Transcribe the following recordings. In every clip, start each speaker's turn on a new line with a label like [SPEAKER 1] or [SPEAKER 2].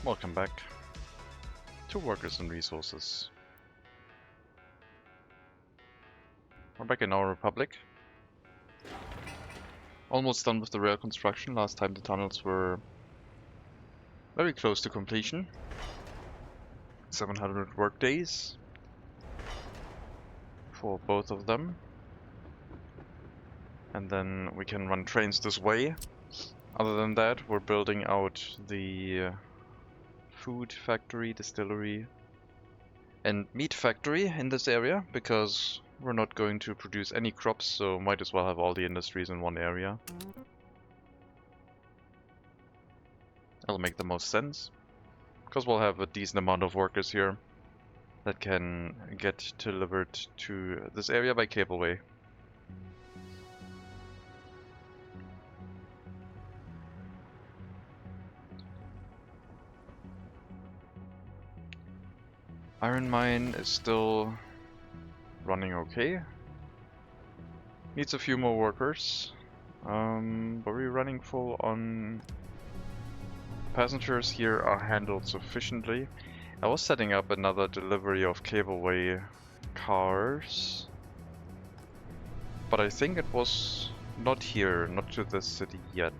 [SPEAKER 1] Welcome back to Workers and Resources. We're back in our republic. Almost done with the rail construction. Last time the tunnels were very close to completion. 700 work days for both of them. And then we can run trains this way. Other than that, we're building out the food factory, distillery, and meat factory in this area, because we're not going to produce any crops, so might as well have all the industries in one area. That'll make the most sense, because we'll have a decent amount of workers here that can get delivered to this area by cableway. Iron mine is still running okay. Needs a few more workers. But we're running full on passengers here are handled sufficiently. I was setting up another delivery of cableway cars, but I think it was not here, not to this city yet.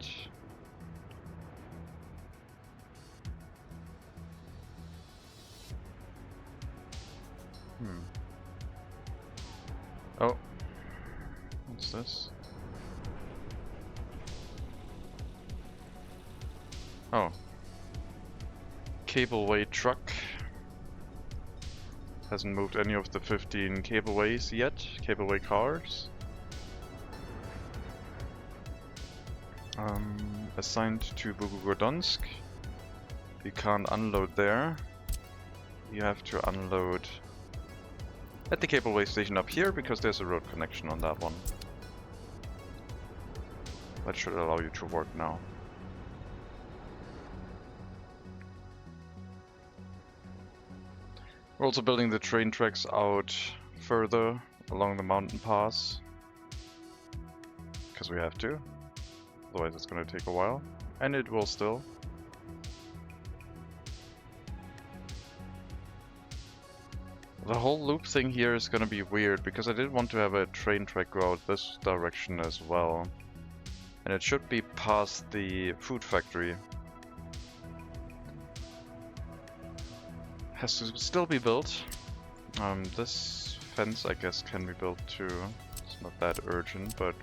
[SPEAKER 1] Oh, what's this? Oh, cableway truck. Hasn't moved any of the 15 cableways yet, cableway cars. Assigned to Bugogorsk. You can't unload there. You have to unload at the cableway station up here, because there's a road connection on that one. That should allow you to work now. We're also building the train tracks out further along the mountain pass, because we have to. Otherwise it's going to take a while, and it will still. The whole loop thing here is going to be weird, because I did want to have a train track go out this direction as well. And it should be past the food factory. Has to still be built. This fence, I guess, can be built too. It's not that urgent, but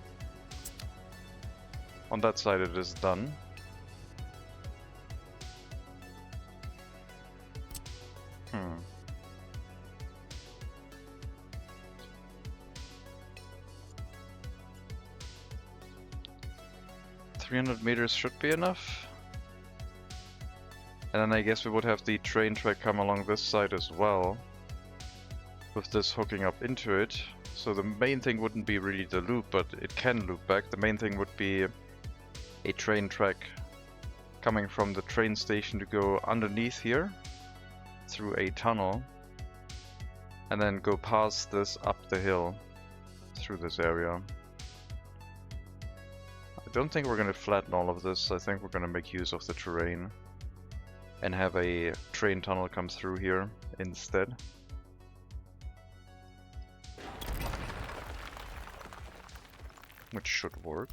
[SPEAKER 1] on that side it is done. Hmm. 300 meters should be enough. And then I guess we would have the train track come along this side as well, with this hooking up into it. So the main thing wouldn't be really the loop, but it can loop back. The main thing would be a train track coming from the train station to go underneath here, through a tunnel, and then go past this up the hill, through this area. I don't think we're going to flatten all of this. I think we're going to make use of the terrain and have a train tunnel come through here instead. Which should work.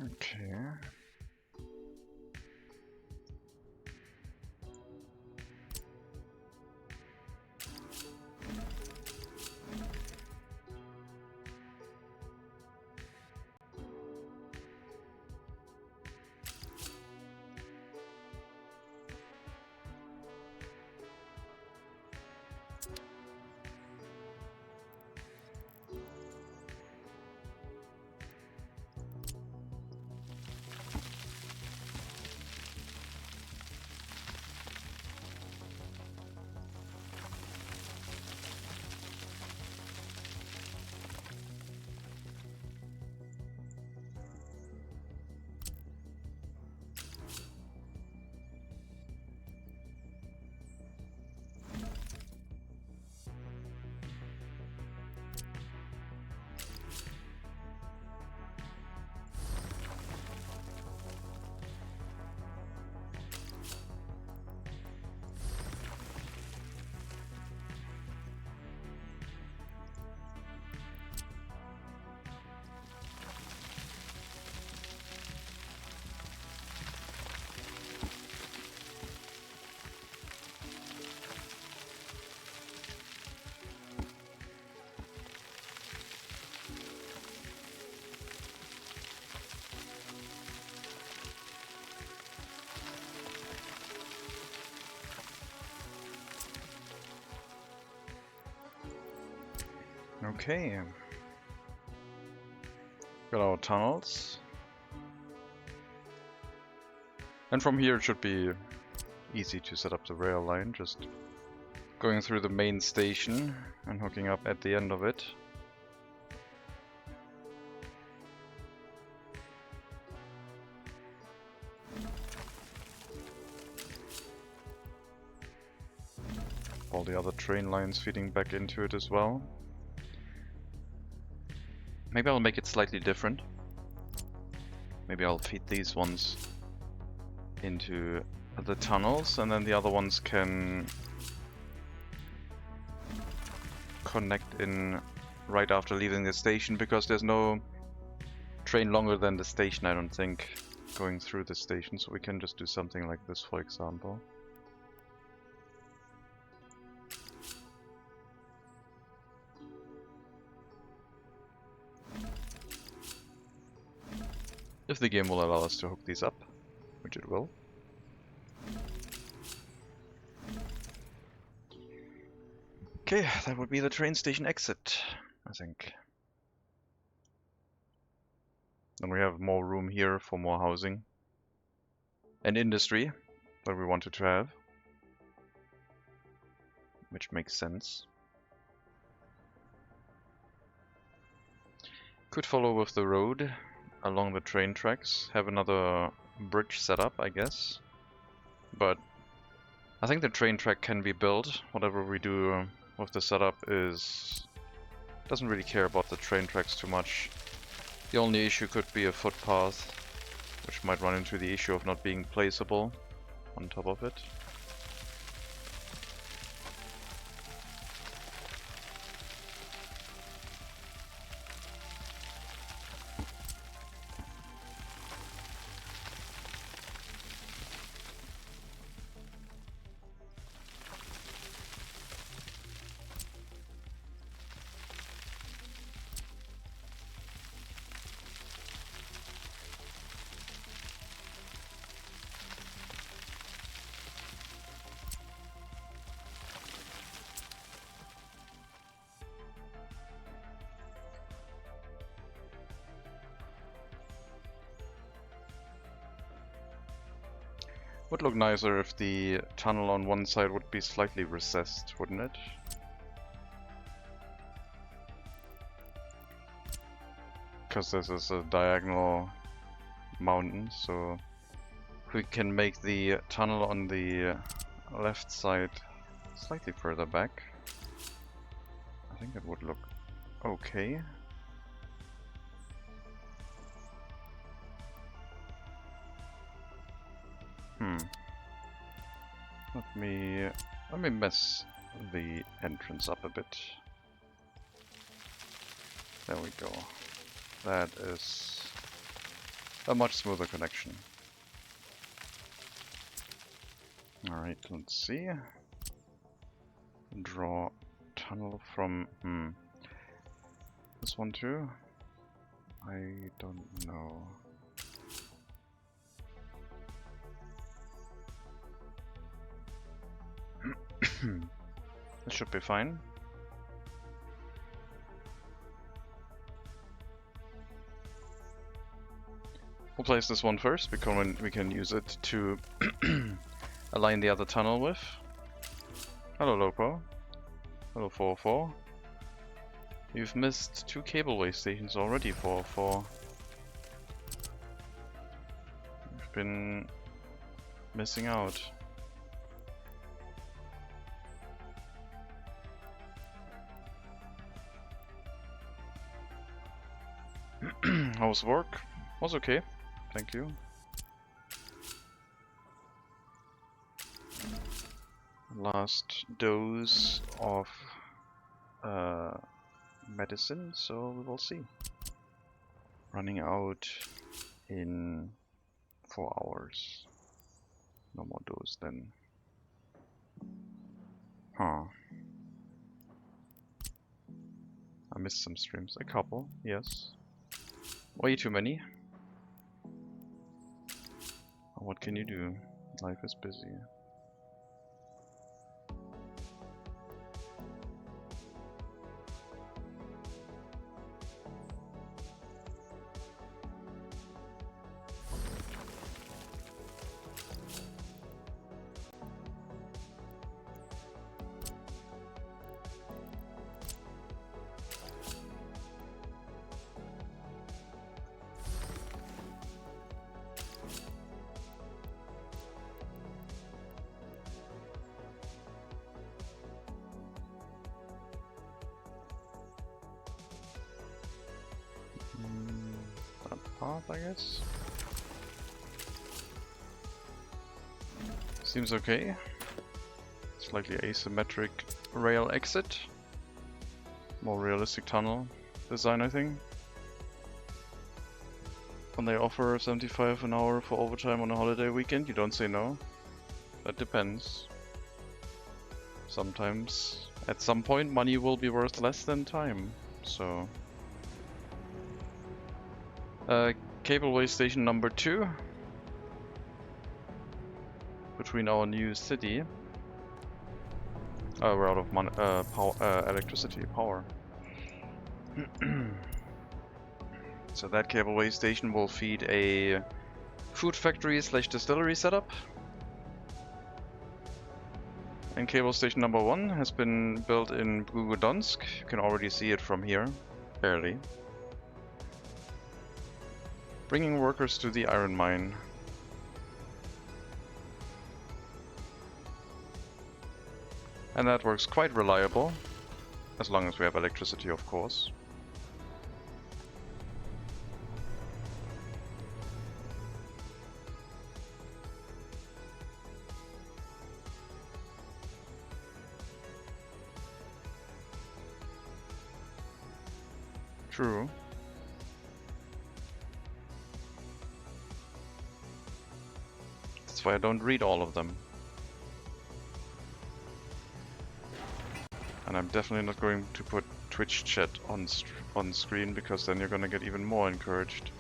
[SPEAKER 1] Okay. Okay. Got our tunnels. And from here it should be easy to set up the rail line, just going through the main station and hooking up at the end of it. All the other train lines feeding back into it as well. Maybe I'll make it slightly different. Maybe I'll feed these ones into the tunnels, and then the other ones can connect in right after leaving the station, because there's no train longer than the station, I don't think, going through the station, so we can just do something like this, for example. If the game will allow us to hook these up, which it will. Okay, that would be the train station exit, I think. Then we have more room here for more housing and industry that we wanted to have, which makes sense. Could follow with the road along the train tracks, have another bridge set up, I guess. But I think the train track can be built. Whatever we do with the setup doesn't really care about the train tracks too much. The only issue could be a footpath, which might run into the issue of not being placeable on top of it. Would look nicer if the tunnel on one side would be slightly recessed, wouldn't it? Because this is a diagonal mountain, so if we can make the tunnel on the left side slightly further back, I think it would look okay. Let me mess the entrance up a bit. There we go. That is a much smoother connection. Alright, let's see. Draw tunnel from this one too? I don't know. This should be fine. We'll place this one first because we can use it to align the other tunnel with. Hello Lopo. Hello 404. You've missed 2 cableway stations already, 404. You've been missing out. How's work? Was okay, thank you. Last dose of medicine, so we will see. Running out in 4 hours. No more dose then. Huh. I missed some streams. A couple, yes. Way too many. What can you do? Life is busy. path, I guess. Seems okay. Slightly asymmetric rail exit. More realistic tunnel design, I think. When they offer 75 an hour for overtime on a holiday weekend, you don't say no. That depends. Sometimes, at some point, money will be worth less than time, so... cableway station number 2. Between our new city. Oh, we're out of electricity, power. So that cableway station will feed a food factory / distillery setup. And cable station number 1 has been built in Bugudonsk. You can already see it from here, barely. Bringing workers to the iron mine. And that works quite reliable, as long as we have electricity, of course. True. That's why I don't read all of them. And I'm definitely not going to put Twitch chat on screen, because then you're gonna get even more encouraged.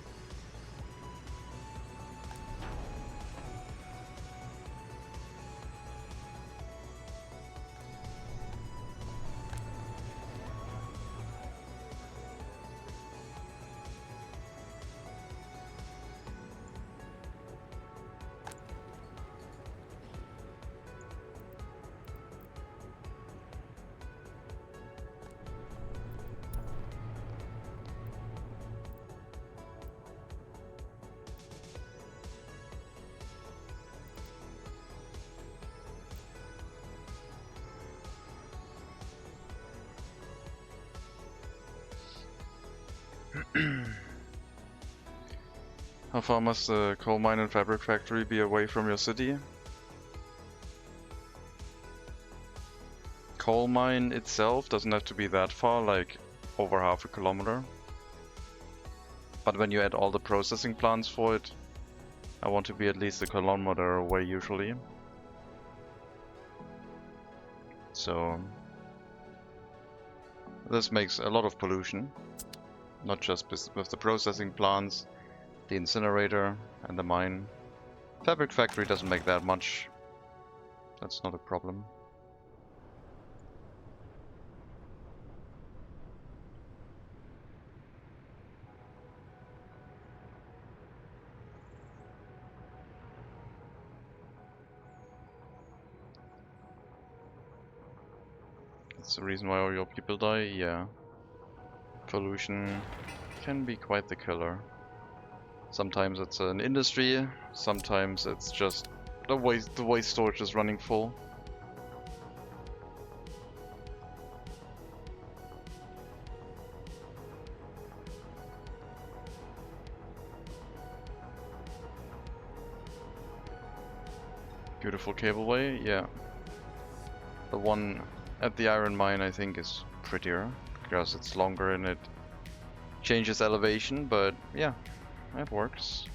[SPEAKER 1] How far must the coal mine and fabric factory be away from your city? Coal mine itself doesn't have to be that far, like over half a kilometer. But when you add all the processing plants for it, I want to be at least a kilometer away usually. So this makes a lot of pollution, not just with the processing plants, the incinerator and the mine. Fabric factory doesn't make that much. That's not a problem. That's the reason why all your people die? Yeah. Pollution can be quite the killer. Sometimes it's an industry, sometimes it's just the waste storage is running full. Beautiful cableway, yeah. The one at the iron mine I think is prettier, because it's longer and it changes elevation, but yeah. That works.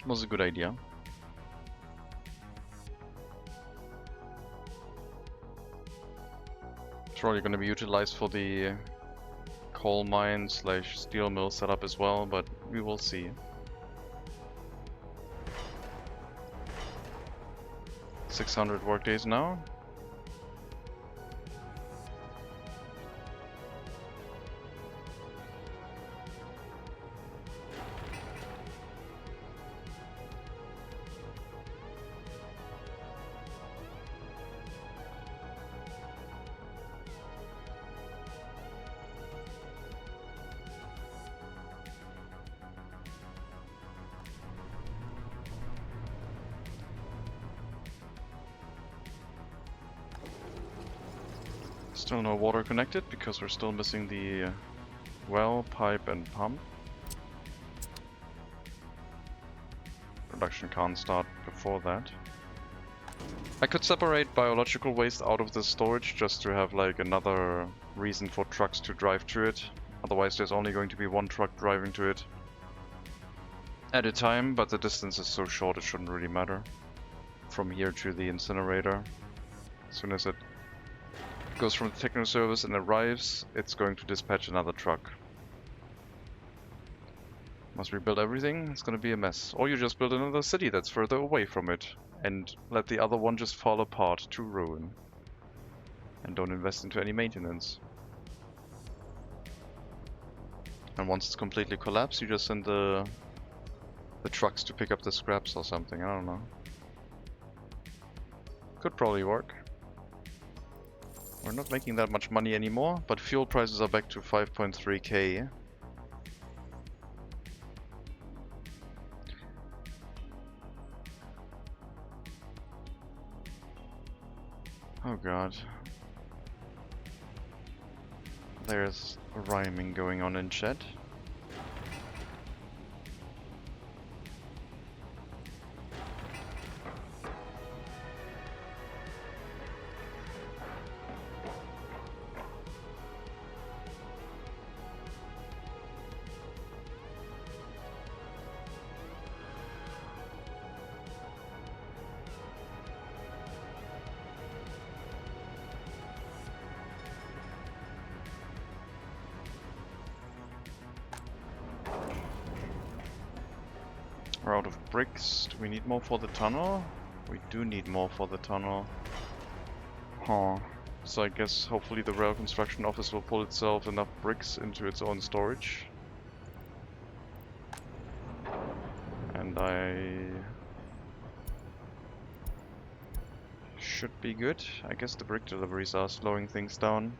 [SPEAKER 1] Was a good idea. It's probably going to be utilized for the coal mine / steel mill setup as well, but we will see. $600 workdays now. Still no water connected because we're still missing the well, pipe and pump. Production can't start before that. I could separate biological waste out of the storage just to have like another reason for trucks to drive to it. Otherwise there's only going to be one truck driving to it at a time, but the distance is so short it shouldn't really matter. From here to the incinerator. As soon as it goes from the techno service and arrives, it's going to dispatch another truck. Must rebuild everything? It's gonna be a mess. Or you just build another city that's further away from it and let the other one just fall apart to ruin. And don't invest into any maintenance. And once it's completely collapsed, you just send the trucks to pick up the scraps or something, I don't know. Could probably work. We're not making that much money anymore, but fuel prices are back to 5.3k. Oh god. There's rhyming going on in chat. We're out of bricks. Do we need more for the tunnel? We do need more for the tunnel. Huh. So I guess hopefully the rail construction office will pull itself enough bricks into its own storage. And I should be good. I guess the brick deliveries are slowing things down.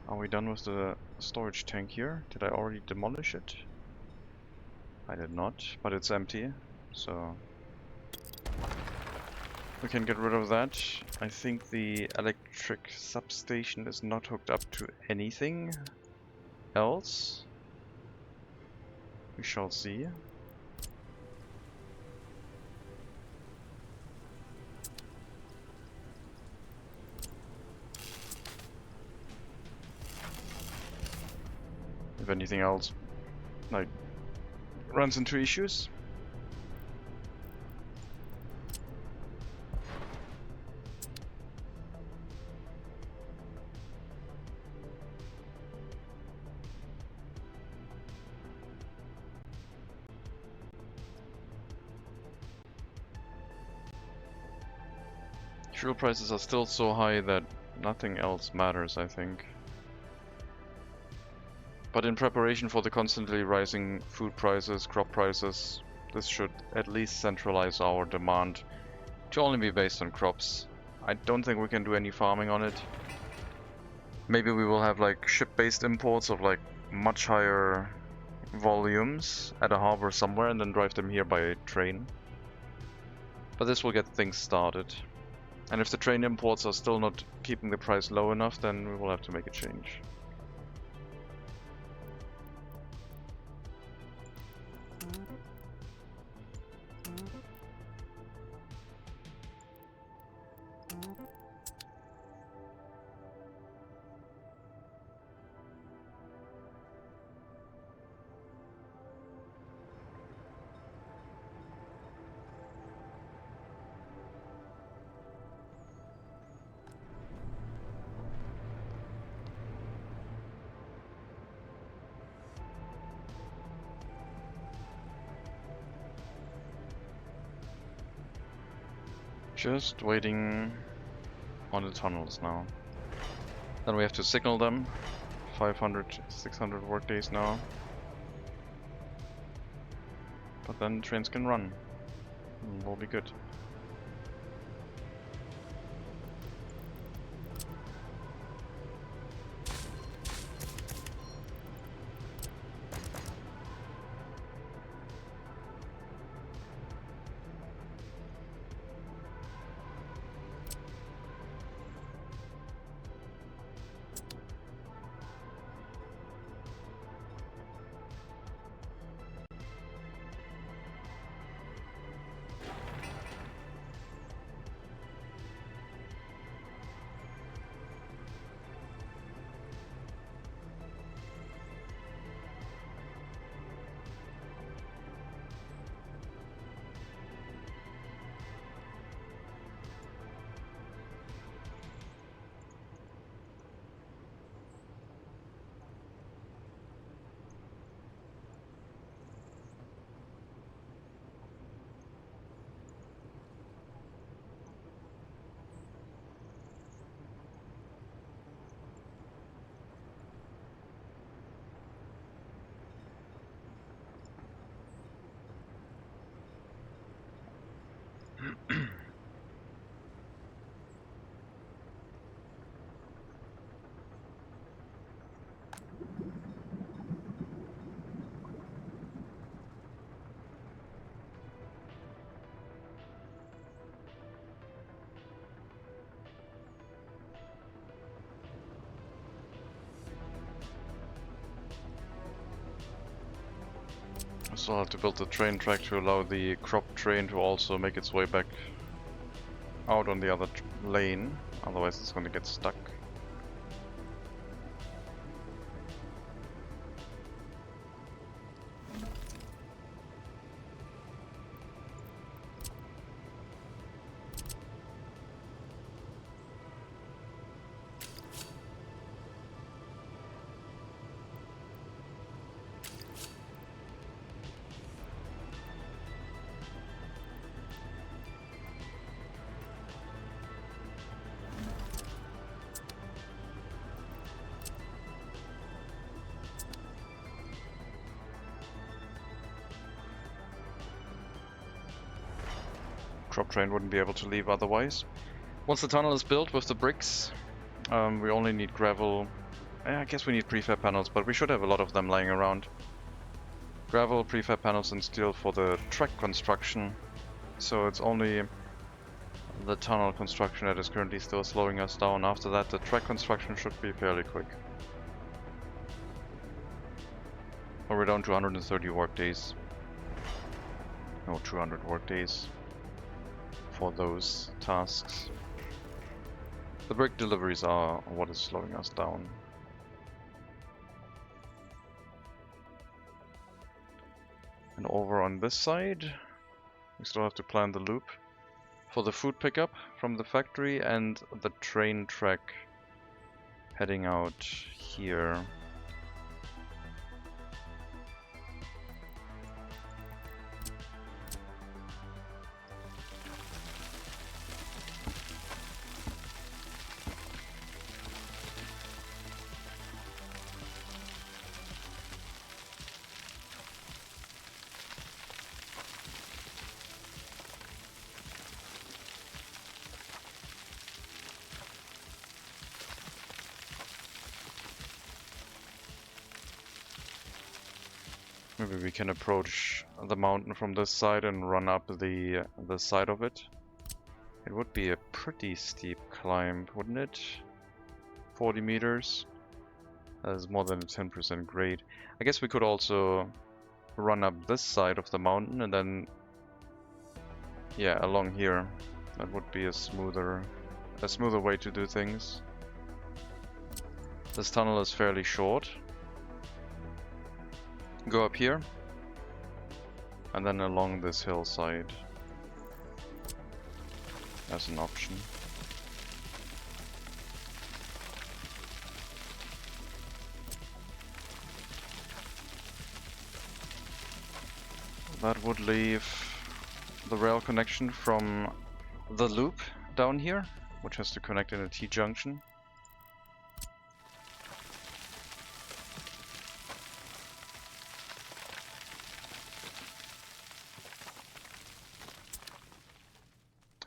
[SPEAKER 1] Are we done with the storage tank here? Did I already demolish it? I did not, but it's empty, so we can get rid of that. I think the electric substation is not hooked up to anything else. We shall see. If anything else, like, runs into issues. Fuel prices are still so high that nothing else matters, I think. But in preparation for the constantly rising food prices, crop prices, this should at least centralize our demand to only be based on crops. I don't think we can do any farming on it. Maybe we will have like ship-based imports of like much higher volumes at a harbor somewhere and then drive them here by train. But this will get things started. And if the train imports are still not keeping the price low enough, then we will have to make a change. Just waiting on the tunnels now. Then we have to signal them. 500, 600 work days now. But then trains can run. We'll be good. Still have to build the train track to allow the crop train to also make its way back out on the other lane, otherwise it's going to get stuck. Crop train wouldn't be able to leave otherwise. Once the tunnel is built with the bricks, we only need gravel. I guess we need prefab panels, but we should have a lot of them lying around. Gravel, prefab panels and steel for the track construction. So it's only the tunnel construction that is currently still slowing us down. After that, the track construction should be fairly quick. Or we're down to 130 work days. No, 200 work days for those tasks. The brick deliveries are what is slowing us down. And over on this side, we still have to plan the loop for the food pickup from the factory and the train track heading out here. Maybe we can approach the mountain from this side and run up the side of it. It would be a pretty steep climb, wouldn't it? 40 meters. That is more than a 10% grade. I guess we could also run up this side of the mountain and then, yeah, along here. That would be a smoother way to do things. This tunnel is fairly short. Go up here and then along this hillside as an option. That would leave the rail connection from the loop down here, which has to connect in a T-junction.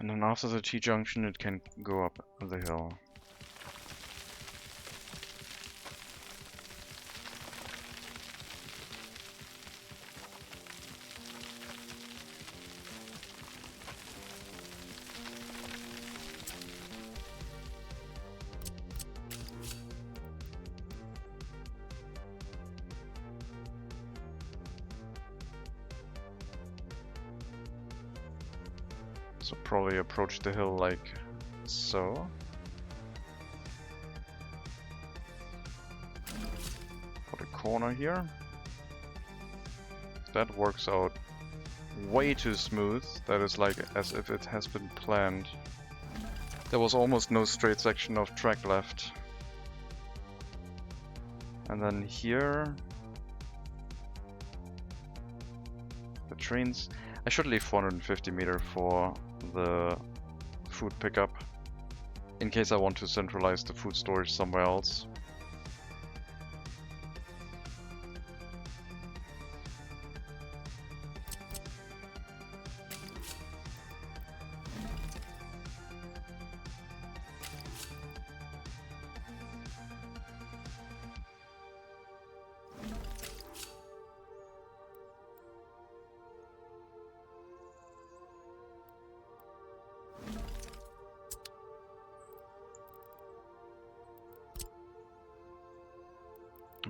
[SPEAKER 1] And then after the T-junction it can go up the hill. So probably approach the hill like so. Put a corner here. That works out way too smooth. That is like as if it has been planned. There was almost no straight section of track left. And then here, the trains. I should leave 450 meter for the food pickup in case I want to centralize the food storage somewhere else.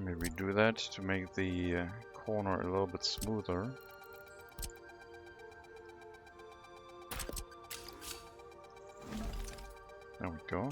[SPEAKER 1] Maybe do that to make the corner a little bit smoother. There we go.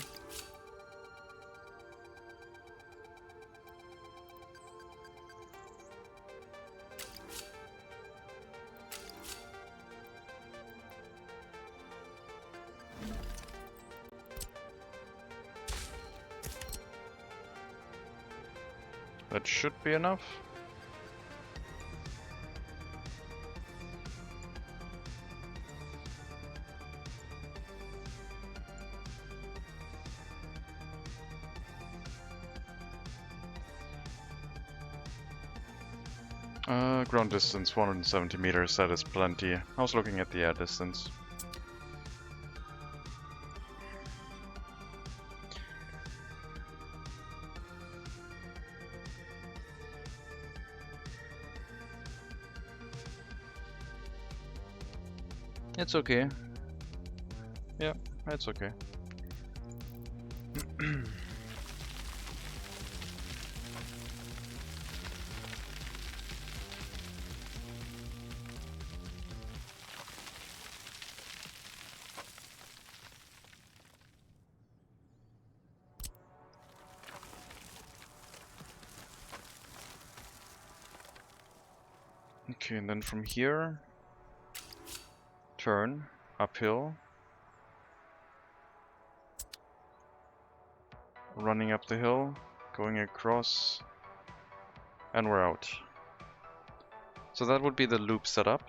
[SPEAKER 1] That should be enough. Ground distance 170 meters, that is plenty. I was looking at the air distance. It's okay. Yeah, it's okay. Okay, and then from here, turn uphill, running up the hill, going across, and we're out. So that would be the loop setup.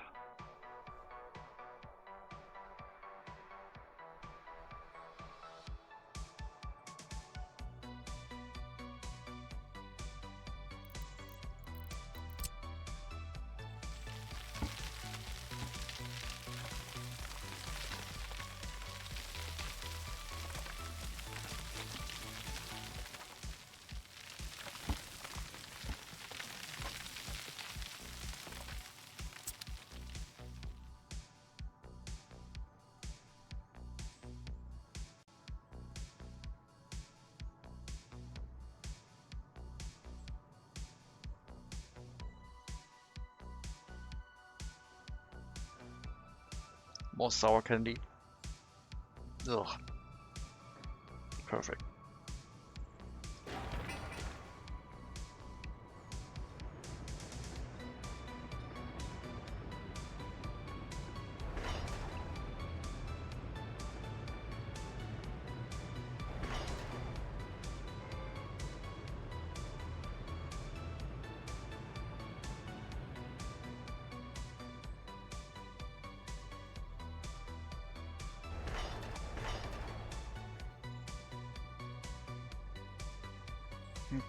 [SPEAKER 1] More sour candy. Ugh. Perfect.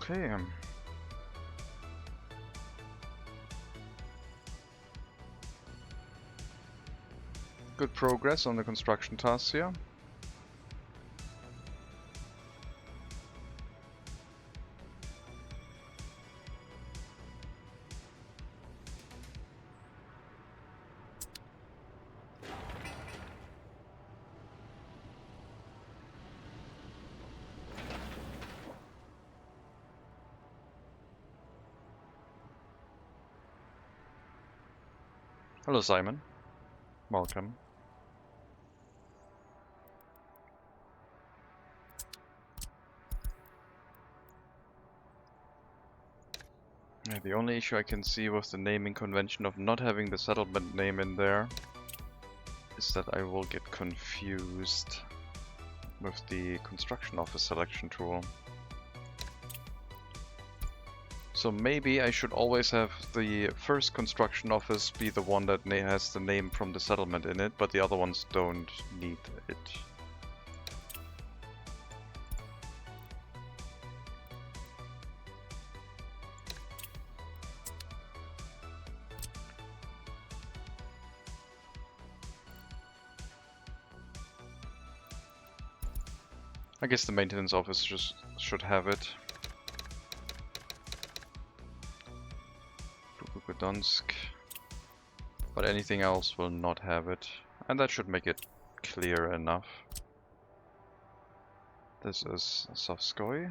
[SPEAKER 1] Okay. Good progress on the construction tasks here. Hello, Simon. Welcome. Yeah, the only issue I can see with the naming convention of not having the settlement name in there is that I will get confused with the construction office selection tool. So maybe I should always have the first construction office be the one that has the name from the settlement in it, but the other ones don't need it. I guess the maintenance office just should have it. Gdansk, but anything else will not have it, and that should make it clear enough. This is Savskoy.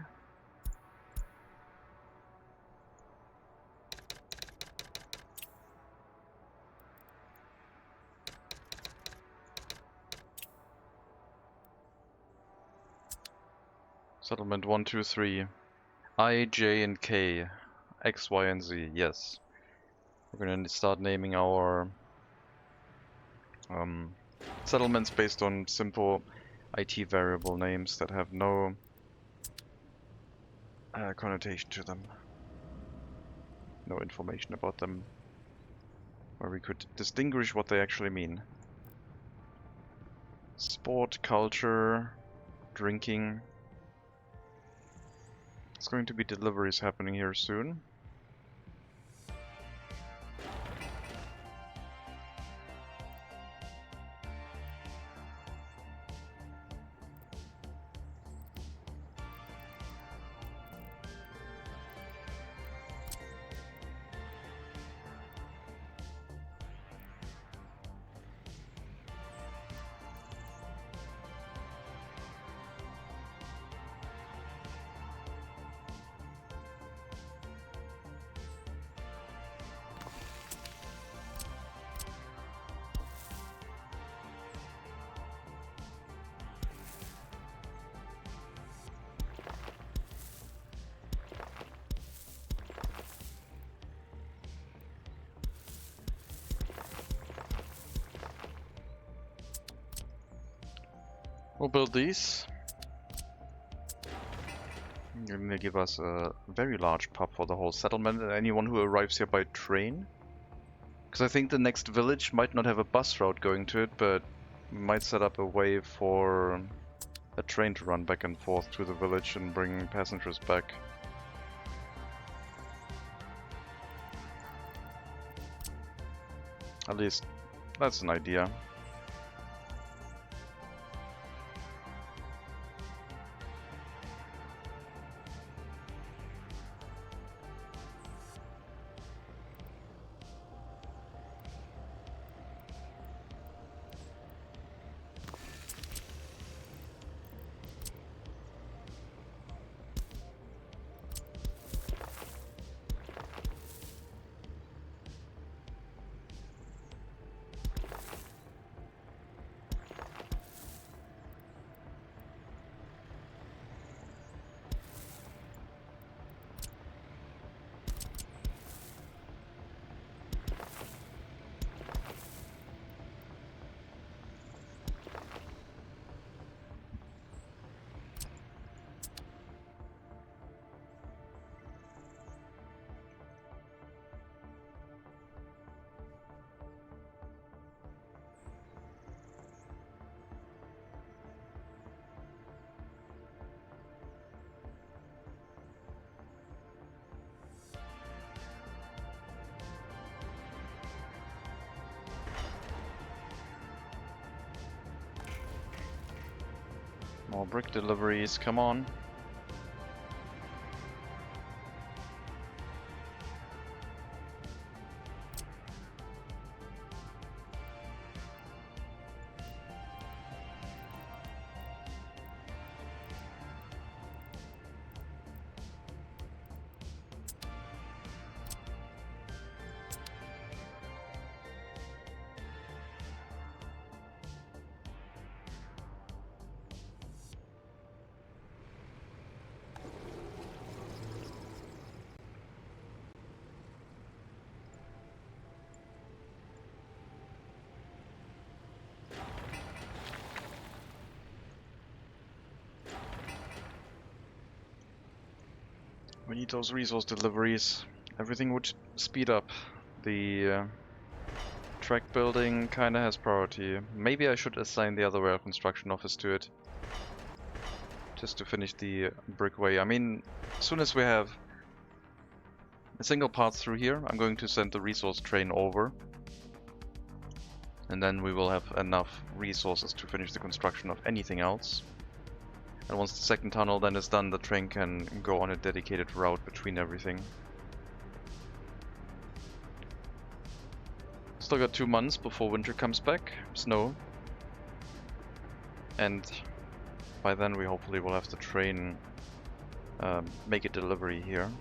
[SPEAKER 1] Settlement 1, 2, 3. I, J, and K. X, Y, and Z. Yes. We're gonna start naming our settlements based on simple IT variable names that have no connotation to them. No information about them, where we could distinguish what they actually mean. Sport, culture, drinking. There's going to be deliveries happening here soon. We'll build these. They're gonna give us a very large pub for the whole settlement and anyone who arrives here by train. Because I think the next village might not have a bus route going to it, but we might set up a way for a train to run back and forth to the village and bring passengers back. At least, that's an idea. More brick deliveries, come on. We need those resource deliveries. Everything would speed up. The track building kinda has priority. Maybe I should assign the other rail construction office to it. Just to finish the brickway. I mean, as soon as we have a single path through here, I'm going to send the resource train over. And then we will have enough resources to finish the construction of anything else. And once the second tunnel then is done, the train can go on a dedicated route between everything. Still got 2 months before winter comes back, snow. And by then we hopefully will have the train make a delivery here.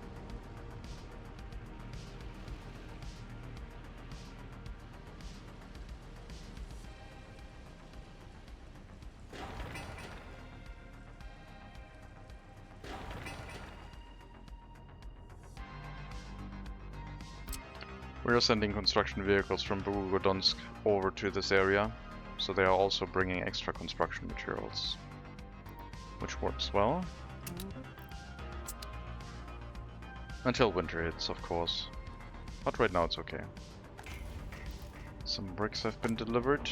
[SPEAKER 1] We are sending construction vehicles from Bogodonsk over to this area, so they are also bringing extra construction materials, which works well. Until winter hits, of course. But right now it's okay. Some bricks have been delivered.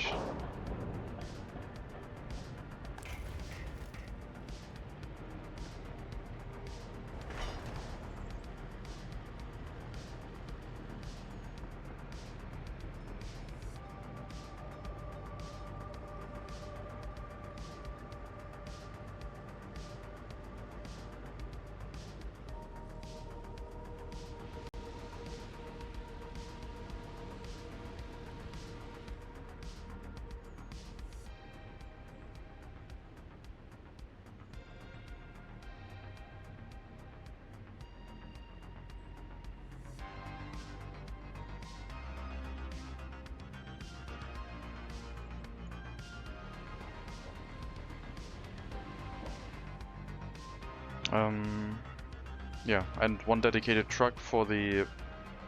[SPEAKER 1] Yeah, and one dedicated truck for the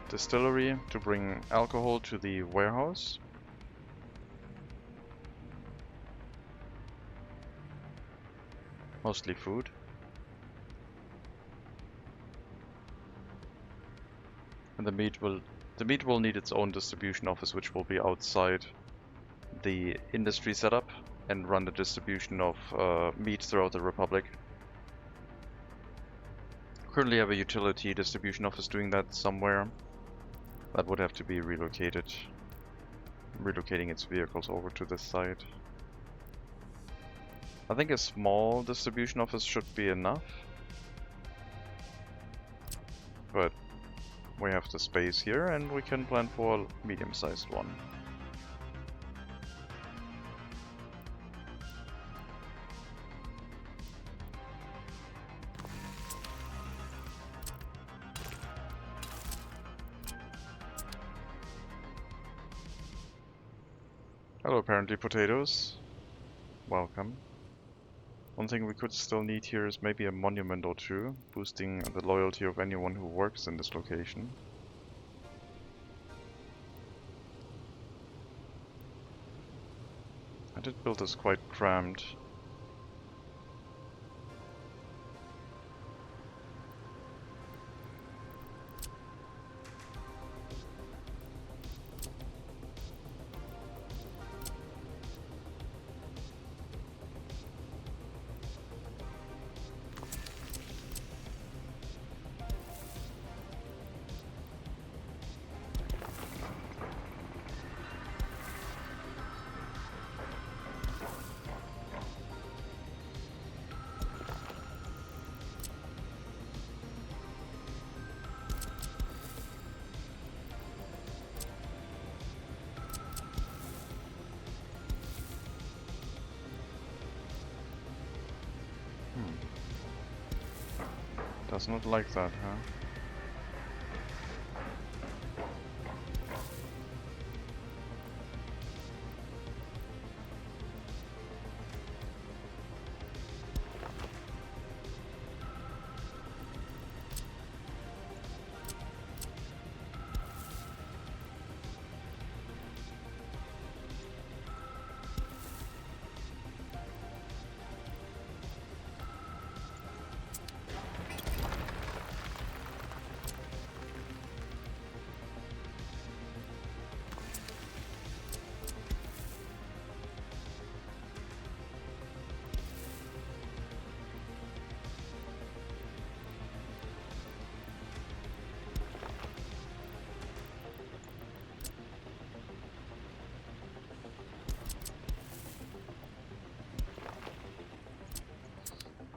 [SPEAKER 1] distillery to bring alcohol to the warehouse. Mostly food. And the meat will need its own distribution office, which will be outside the industry setup and run the distribution of meat throughout the Republic. Currently have a utility distribution office doing that somewhere. That would have to be relocated. Relocating its vehicles over to this side. I think a small distribution office should be enough. But we have the space here and we can plan for a medium-sized one. Hello, apparently potatoes. Welcome. One thing we could still need here is maybe a monument or two, boosting the loyalty of anyone who works in this location. I did build this quite crammed. Does not like that, huh?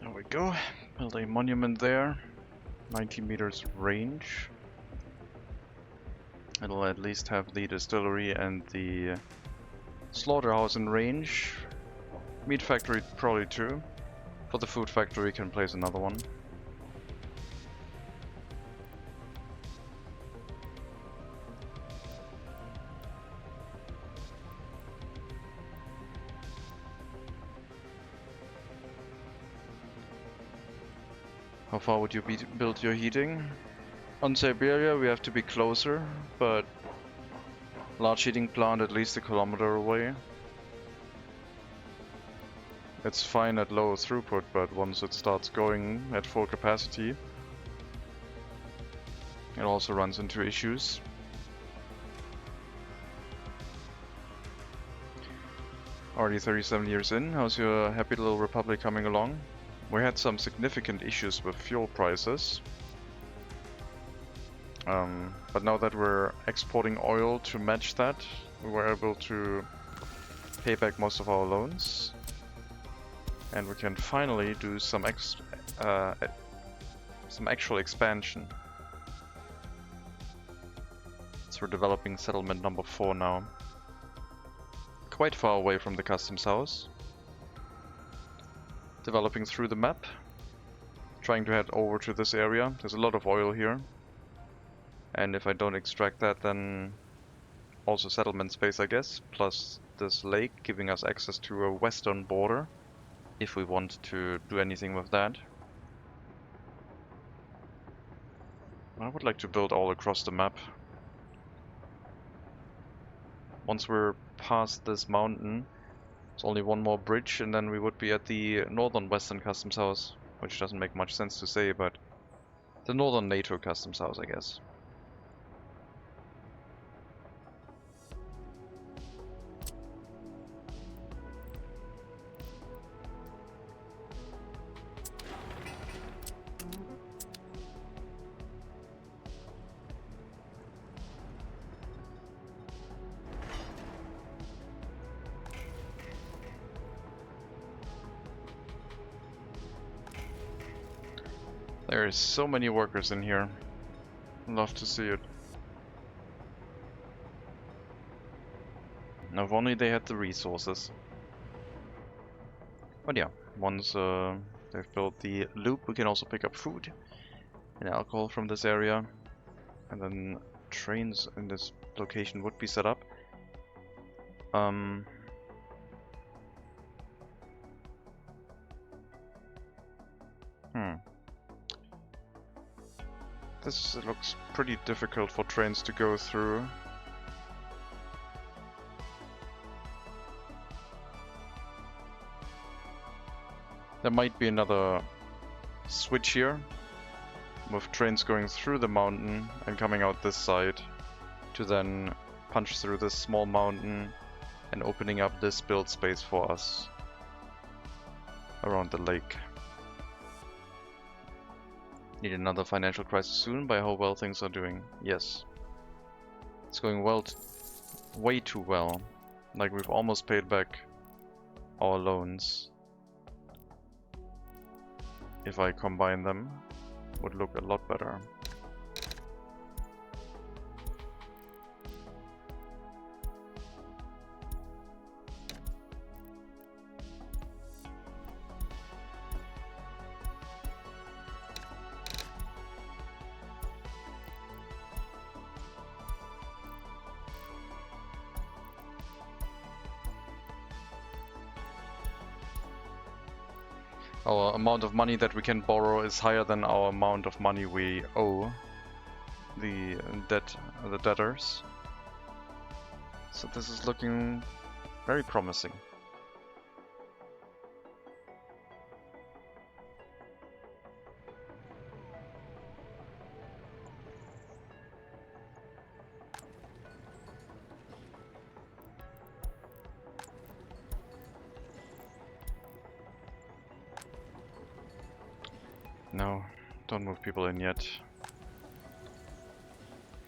[SPEAKER 1] There we go. Build a monument there. 90 meters range. It'll at least have the distillery and the slaughterhouse in range. Meat factory probably too. For the food factory can place another one. How far would you build your heating? On Siberia we have to be closer, but large heating plant at least a kilometer away. It's fine at low throughput, but once it starts going at full capacity, it also runs into issues. Already 37 years in, how's your happy little republic coming along? We had some significant issues with fuel prices. But now that we're exporting oil to match that, we were able to pay back most of our loans. And we can finally do some actual expansion. So we're developing settlement number 4 now. Quite far away from the customs house. Developing through the map. Trying to head over to this area. There's a lot of oil here. And if I don't extract that, then also settlement space, I guess. Plus this lake giving us access to a western border. If we want to do anything with that. I would like to build all across the map. Once we're past this mountain, there's only one more bridge and then we would be at the northern western customs house. Which doesn't make much sense to say, but the northern NATO customs house, I guess. There is so many workers in here. Love to see it. Now if only they had the resources. But yeah, once they've built the loop, we can also pick up food and alcohol from this area. And then trains in this location would be set up. This looks pretty difficult for trains to go through. There might be another switch here, with trains going through the mountain and coming out this side, to then punch through this small mountain and opening up this build space for us around the lake. Need another financial crisis soon, by how well things are doing. Yes. It's going well, way too well. Like we've almost paid back our loans. If I combine them, would look a lot better. Our amount of money that we can borrow is higher than our amount of money we owe the debtors. So this is looking very promising. No, don't move people in yet.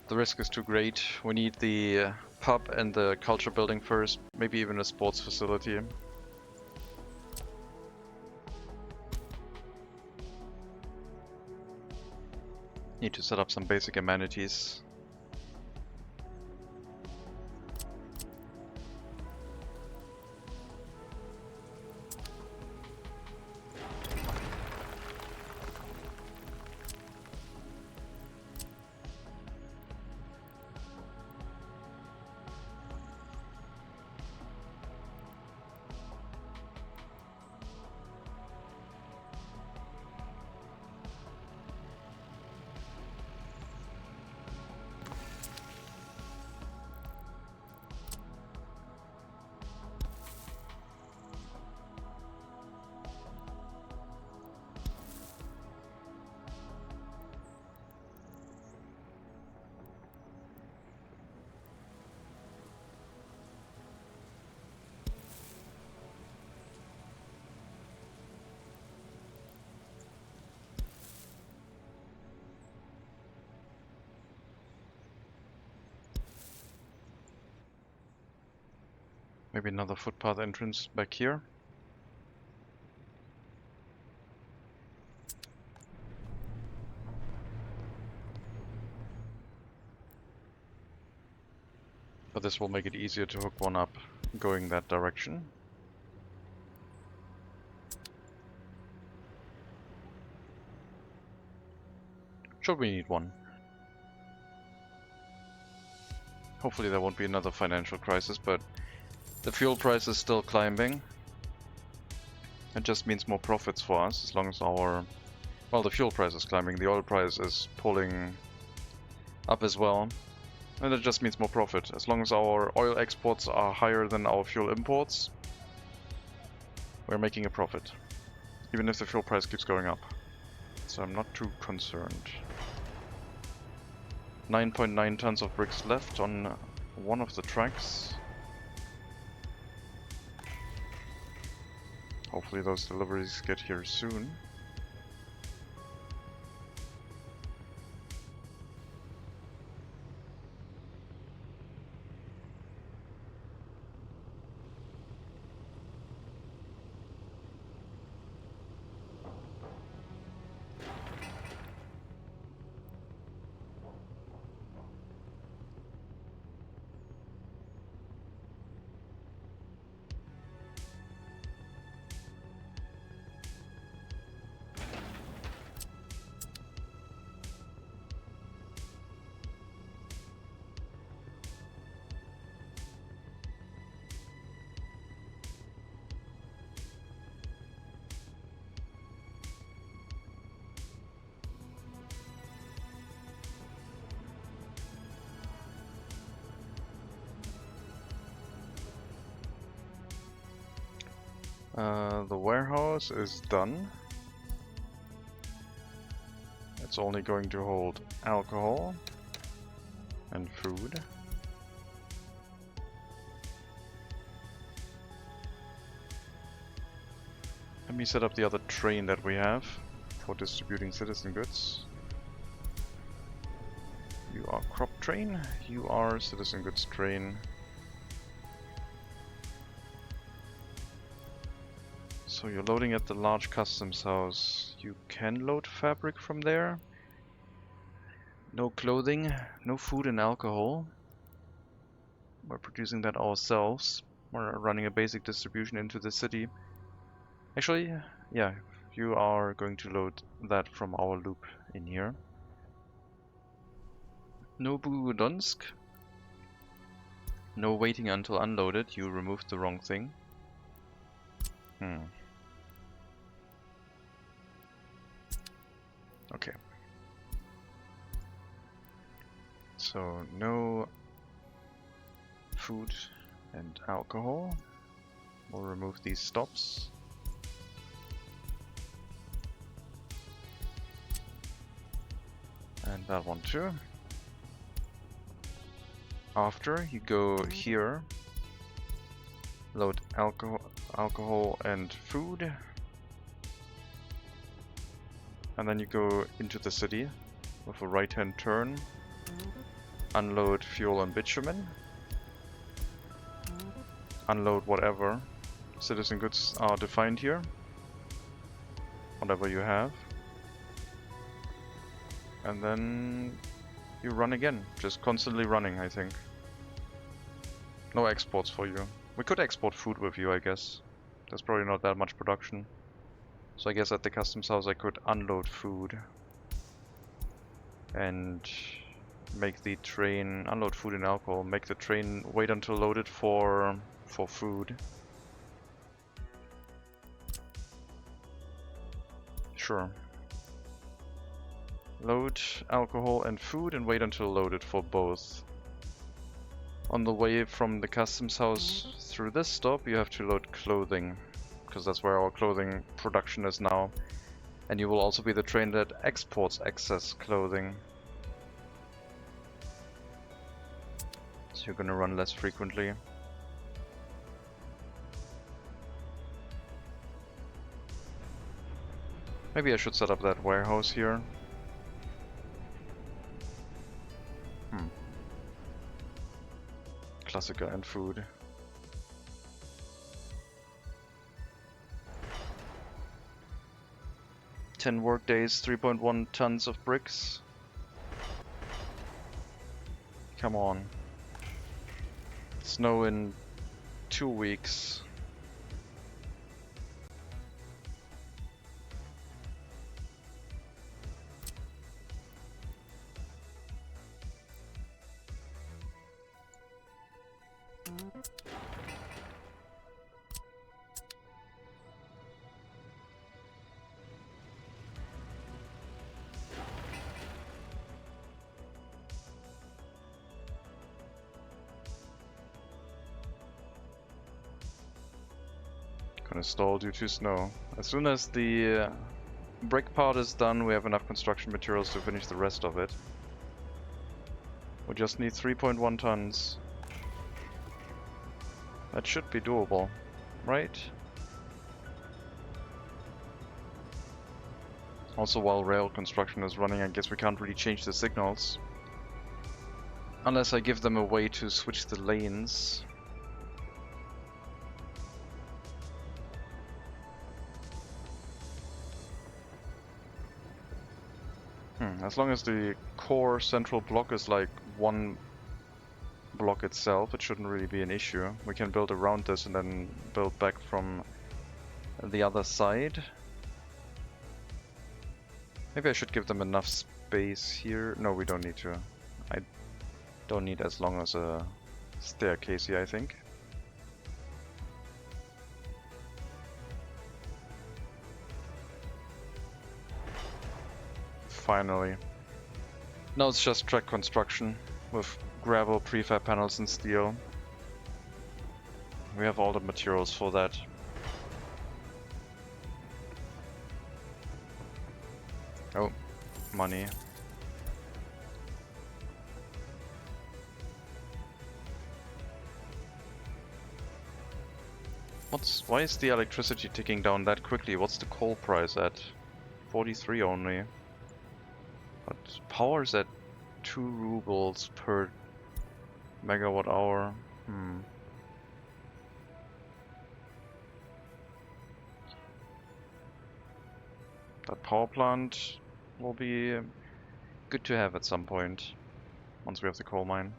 [SPEAKER 1] The risk is too great. We need the pub and the culture building first, maybe even a sports facility. Need to set up some basic amenities. Maybe another footpath entrance back here. But this will make it easier to hook one up going that direction. Sure, we need one. Hopefully there won't be another financial crisis, but the fuel price is still climbing. It just means more profits for us, as long as our... Well, the fuel price is climbing, the oil price is pulling up as well. And it just means more profit. As long as our oil exports are higher than our fuel imports, we're making a profit. Even if the fuel price keeps going up. So I'm not too concerned. 9.9 tons of bricks left on one of the tracks. Hopefully those deliveries get here soon. The warehouse is done. It's only going to hold alcohol and food. Let me set up the other train that we have for distributing citizen goods. You are crop train, you are citizen goods train. So you're loading at the large customs house. You can load fabric from there. No clothing, no food and alcohol. We're producing that ourselves. We're running a basic distribution into the city. Actually, yeah, you are going to load that from our loop in here. No Budonsk. No waiting until unloaded. You removed the wrong thing. Okay. So no food and alcohol. We'll remove these stops. And that one too. After you go here, load alcohol and food. And then you go into the city with a right-hand turn, unload fuel and bitumen, unload whatever citizen goods are defined here, whatever you have, and then you run again, just constantly running, I think. No exports for you. We could export food with you, I guess. There's probably not that much production. So I guess at the customs house I could unload food and make the train unload food and alcohol, make the train wait until loaded for food. Sure. Load alcohol and food and wait until loaded for both. On the way from the customs house through this stop you have to load clothing, because that's where our clothing production is now. And you will also be the train that exports excess clothing. So you're gonna run less frequently. Maybe I should set up that warehouse here. Klassiker and food. 10 work days, 3.1 tons of bricks. Come on. Snow in 2 weeks. Gonna stall due to snow. As soon as the brick part is done, we have enough construction materials to finish the rest of it. We just need 3.1 tons. That should be doable, right? Also, while rail construction is running, I guess we can't really change the signals. Unless I give them a way to switch the lanes. As long as the core central block is like one block itself, it shouldn't really be an issue. We can build around this and then build back from the other side. Maybe I should give them enough space here. No, we don't need to. I don't need as long as a staircase here, I think. Finally. Now it's just track construction with gravel, prefab panels and steel. We have all the materials for that. Oh, money. Why is the electricity ticking down that quickly? What's the coal price at? 43 only. But power's at 2 rubles per megawatt hour. That power plant will be good to have at some point, once we have the coal mine.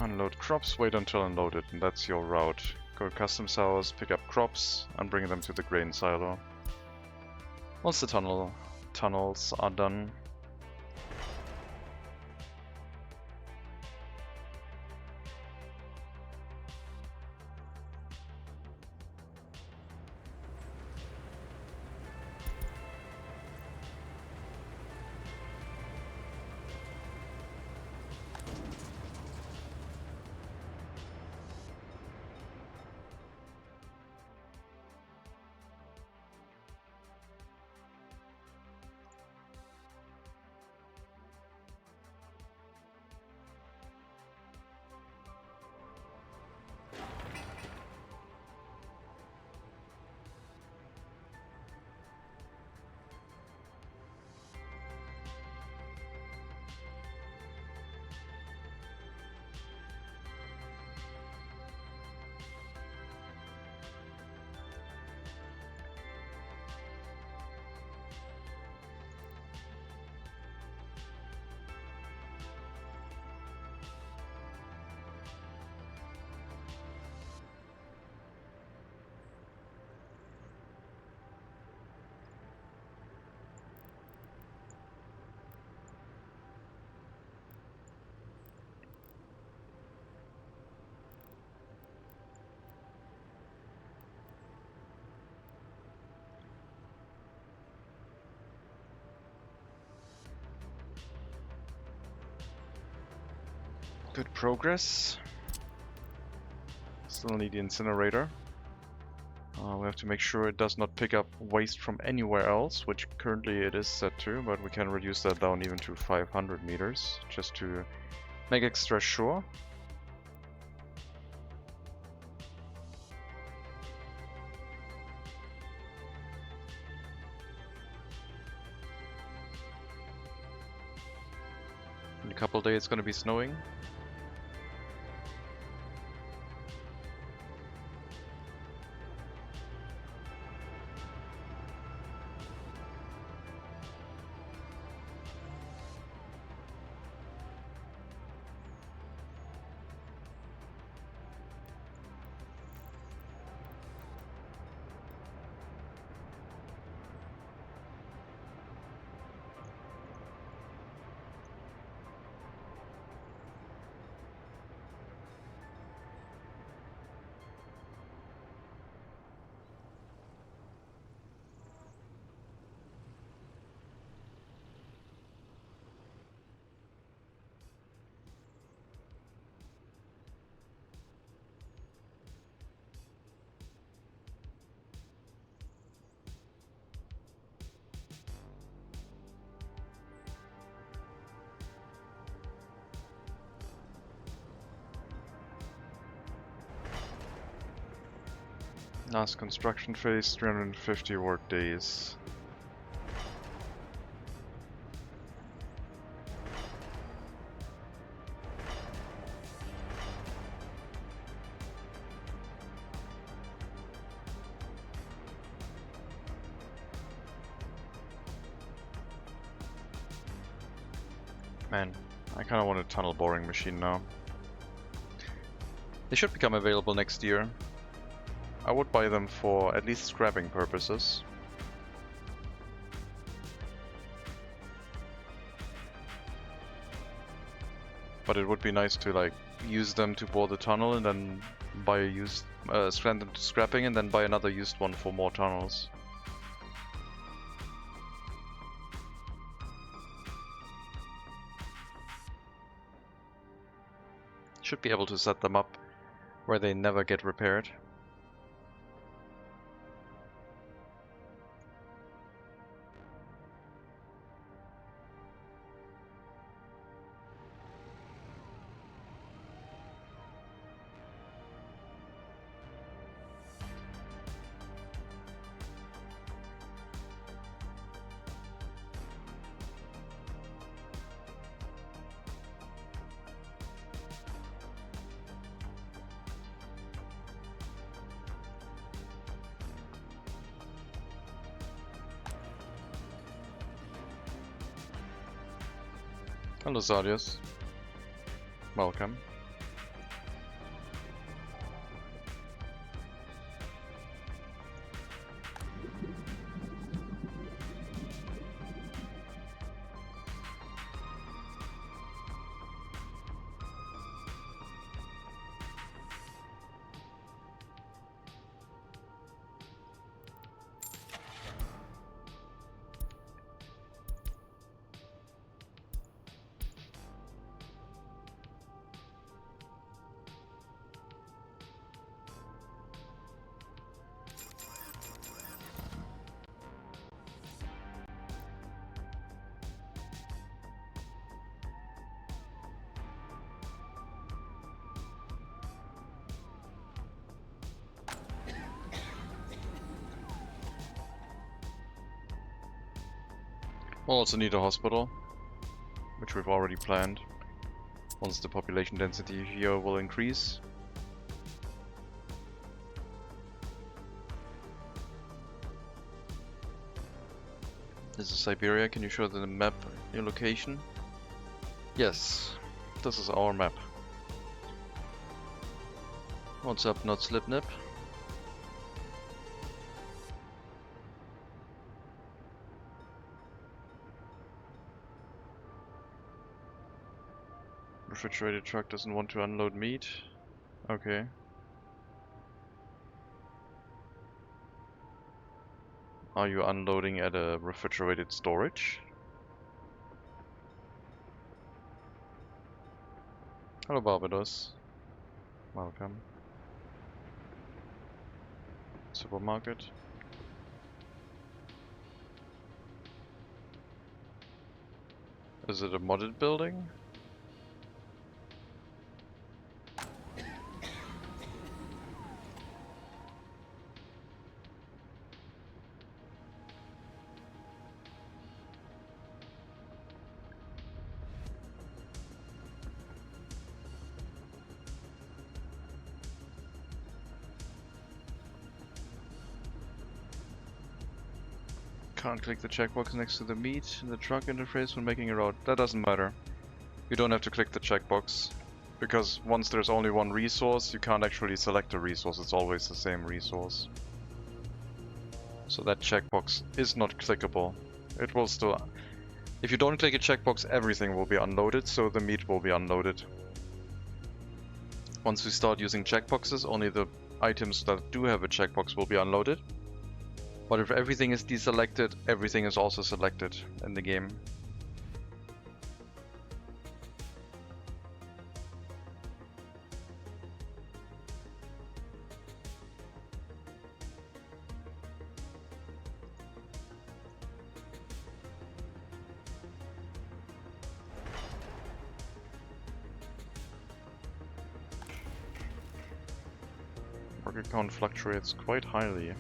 [SPEAKER 1] Unload crops, wait until unloaded, and that's your route. Go to customs house, pick up crops, and bring them to the grain silo. Once the tunnels are done. Good progress. Still need the incinerator. We have to make sure it does not pick up waste from anywhere else, which currently it is set to, but we can reduce that down even to 500 meters, just to make extra sure. In a couple days it's going to be snowing. Last construction phase, 350 work days. Man, I kind of want a tunnel boring machine now. They should become available next year. I would buy them for at least scrapping purposes. But it would be nice to like use them to bore the tunnel and then buy a used, send them to scrapping and then buy another used one for more tunnels. Should be able to set them up where they never get repaired. Hello Zadius. Welcome. We'll also need a hospital, which we've already planned, once the population density here will increase. This is Siberia. Can you show the map your location? Yes, this is our map. What's up, not Slipnip? Refrigerated truck doesn't want to unload meat. Okay. Are you unloading at a refrigerated storage? Hello Barbados. Welcome. Supermarket. Is it a modded building? Can't click the checkbox next to the meat in the truck interface when making a route. That doesn't matter. You don't have to click the checkbox, because once there's only one resource, you can't actually select a resource, it's always the same resource. So that checkbox is not clickable. It will still... If you don't click a checkbox, everything will be unloaded, so the meat will be unloaded. Once we start using checkboxes, only the items that do have a checkbox will be unloaded. But if everything is deselected, everything is also selected in the game. Worker count fluctuates quite highly.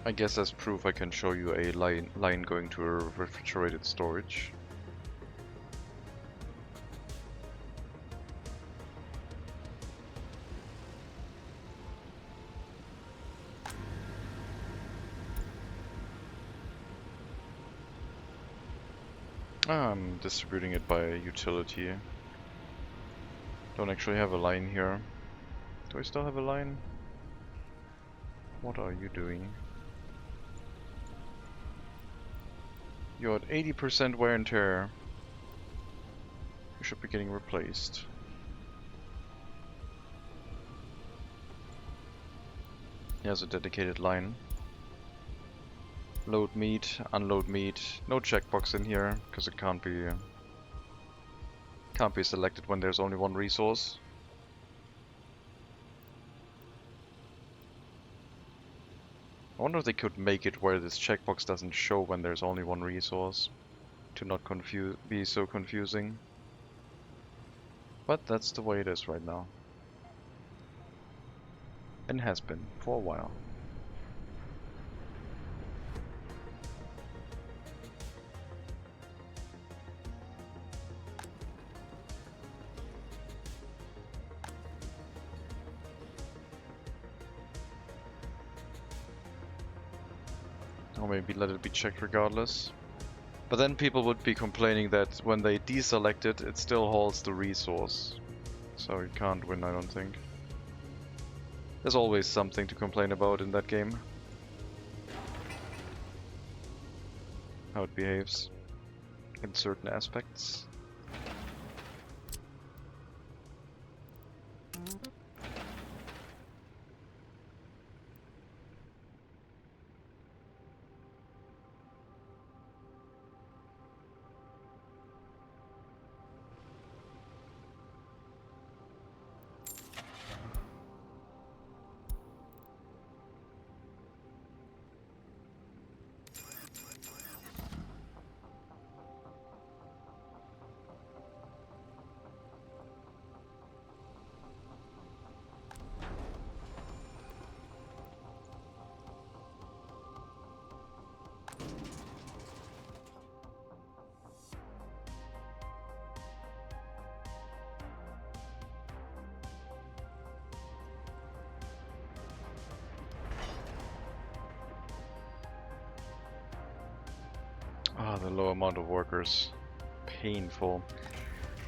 [SPEAKER 1] I guess as proof I can show you a line going to a refrigerated storage. I'm distributing it by a utility. Don't actually have a line here. Do I still have a line? What are you doing? You're at 80% wear and tear. You should be getting replaced. Here's a dedicated line. Load meat, unload meat. No checkbox in here because it can't be selected when there's only one resource. I wonder if they could make it where this checkbox doesn't show when there's only one resource, to not be so confusing. But that's the way it is right now. And has been for a while. Or maybe let it be checked regardless. But then people would be complaining that when they deselect it, it still holds the resource. So you can't win, I don't think. There's always something to complain about in that game. How it behaves in certain aspects. Ah, the low amount of workers. Painful.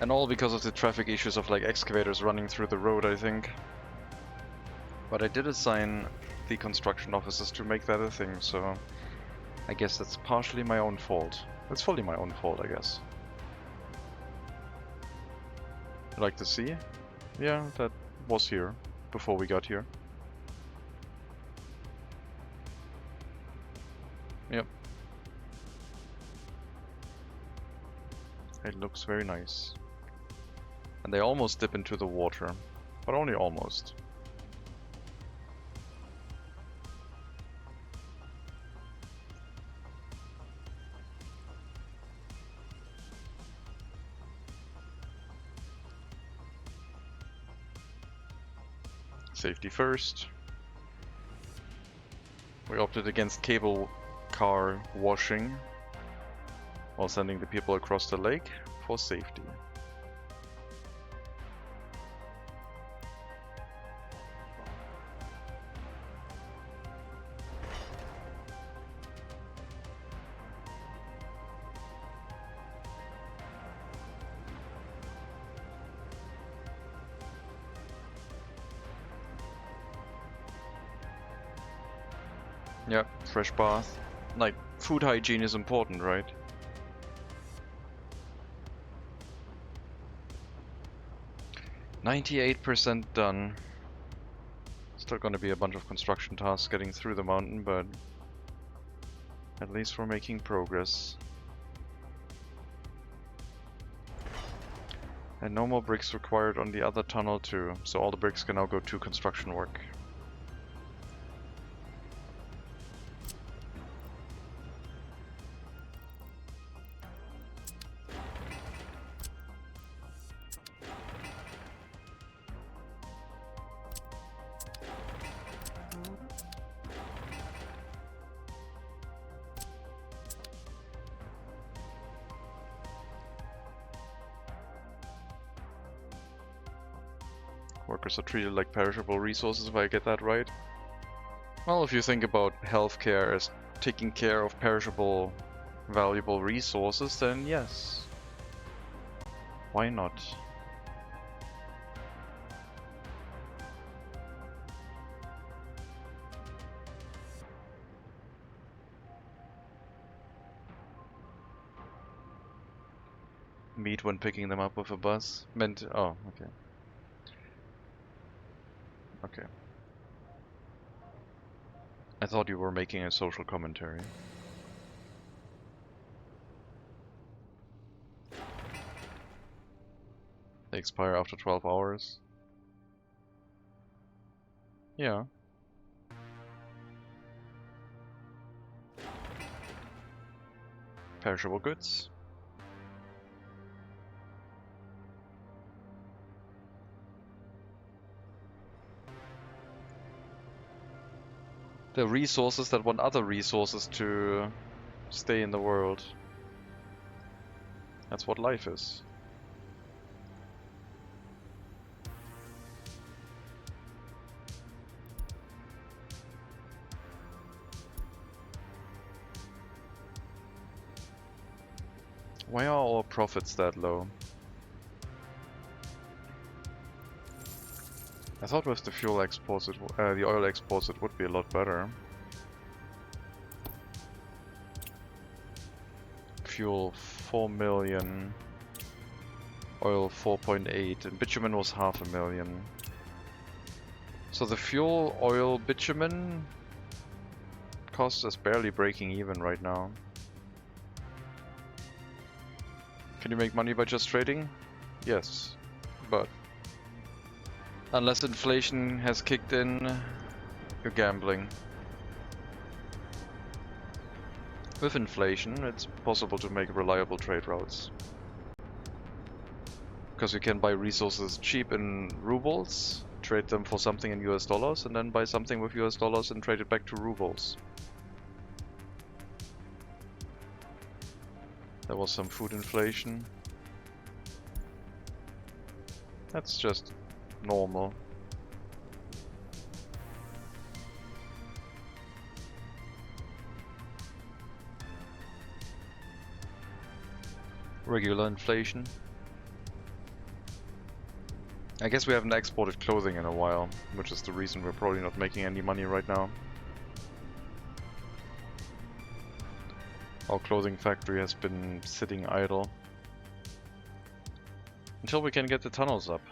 [SPEAKER 1] And all because of the traffic issues of like excavators running through the road, I think. But I did assign the construction officers to make that a thing, so I guess that's partially my own fault. It's fully my own fault, I guess. You like to see? Yeah, that was here before we got here. Yep. It looks very nice. And they almost dip into the water, but only almost. Safety first. We opted against cable car washing while sending the people across the lake for safety. Yeah, fresh bath. Like, food hygiene is important, right? %98 done. Still gonna be a bunch of construction tasks getting through the mountain, but at least we're making progress. And no more bricks required on the other tunnel too, so all the bricks can now go to construction work. Workers are treated like perishable resources, if I get that right. Well, if you think about healthcare as taking care of perishable, valuable resources, then yes. Why not? Meat when picking them up with a bus? Meant. Oh, okay. Okay. I thought you were making a social commentary. They expire after 12 hours. Yeah. Perishable goods. The resources that want other resources to stay in the world. That's what life is. Why are our profits that low? I thought with the fuel exports, the oil exports, it would be a lot better. Fuel 4 million, oil 4.8, and bitumen was 500,000. So the fuel, oil, bitumen costs us barely breaking even right now. Can you make money by just trading? Yes, but unless inflation has kicked in, you're gambling. With inflation, it's possible to make reliable trade routes. Because you can buy resources cheap in rubles, trade them for something in US dollars, and then buy something with US dollars and trade it back to rubles. There was some food inflation. That's just normal. Regular inflation. I guess we haven't exported clothing in a while, which is the reason we're probably not making any money right now. Our clothing factory has been sitting idle until we can get the tunnels up.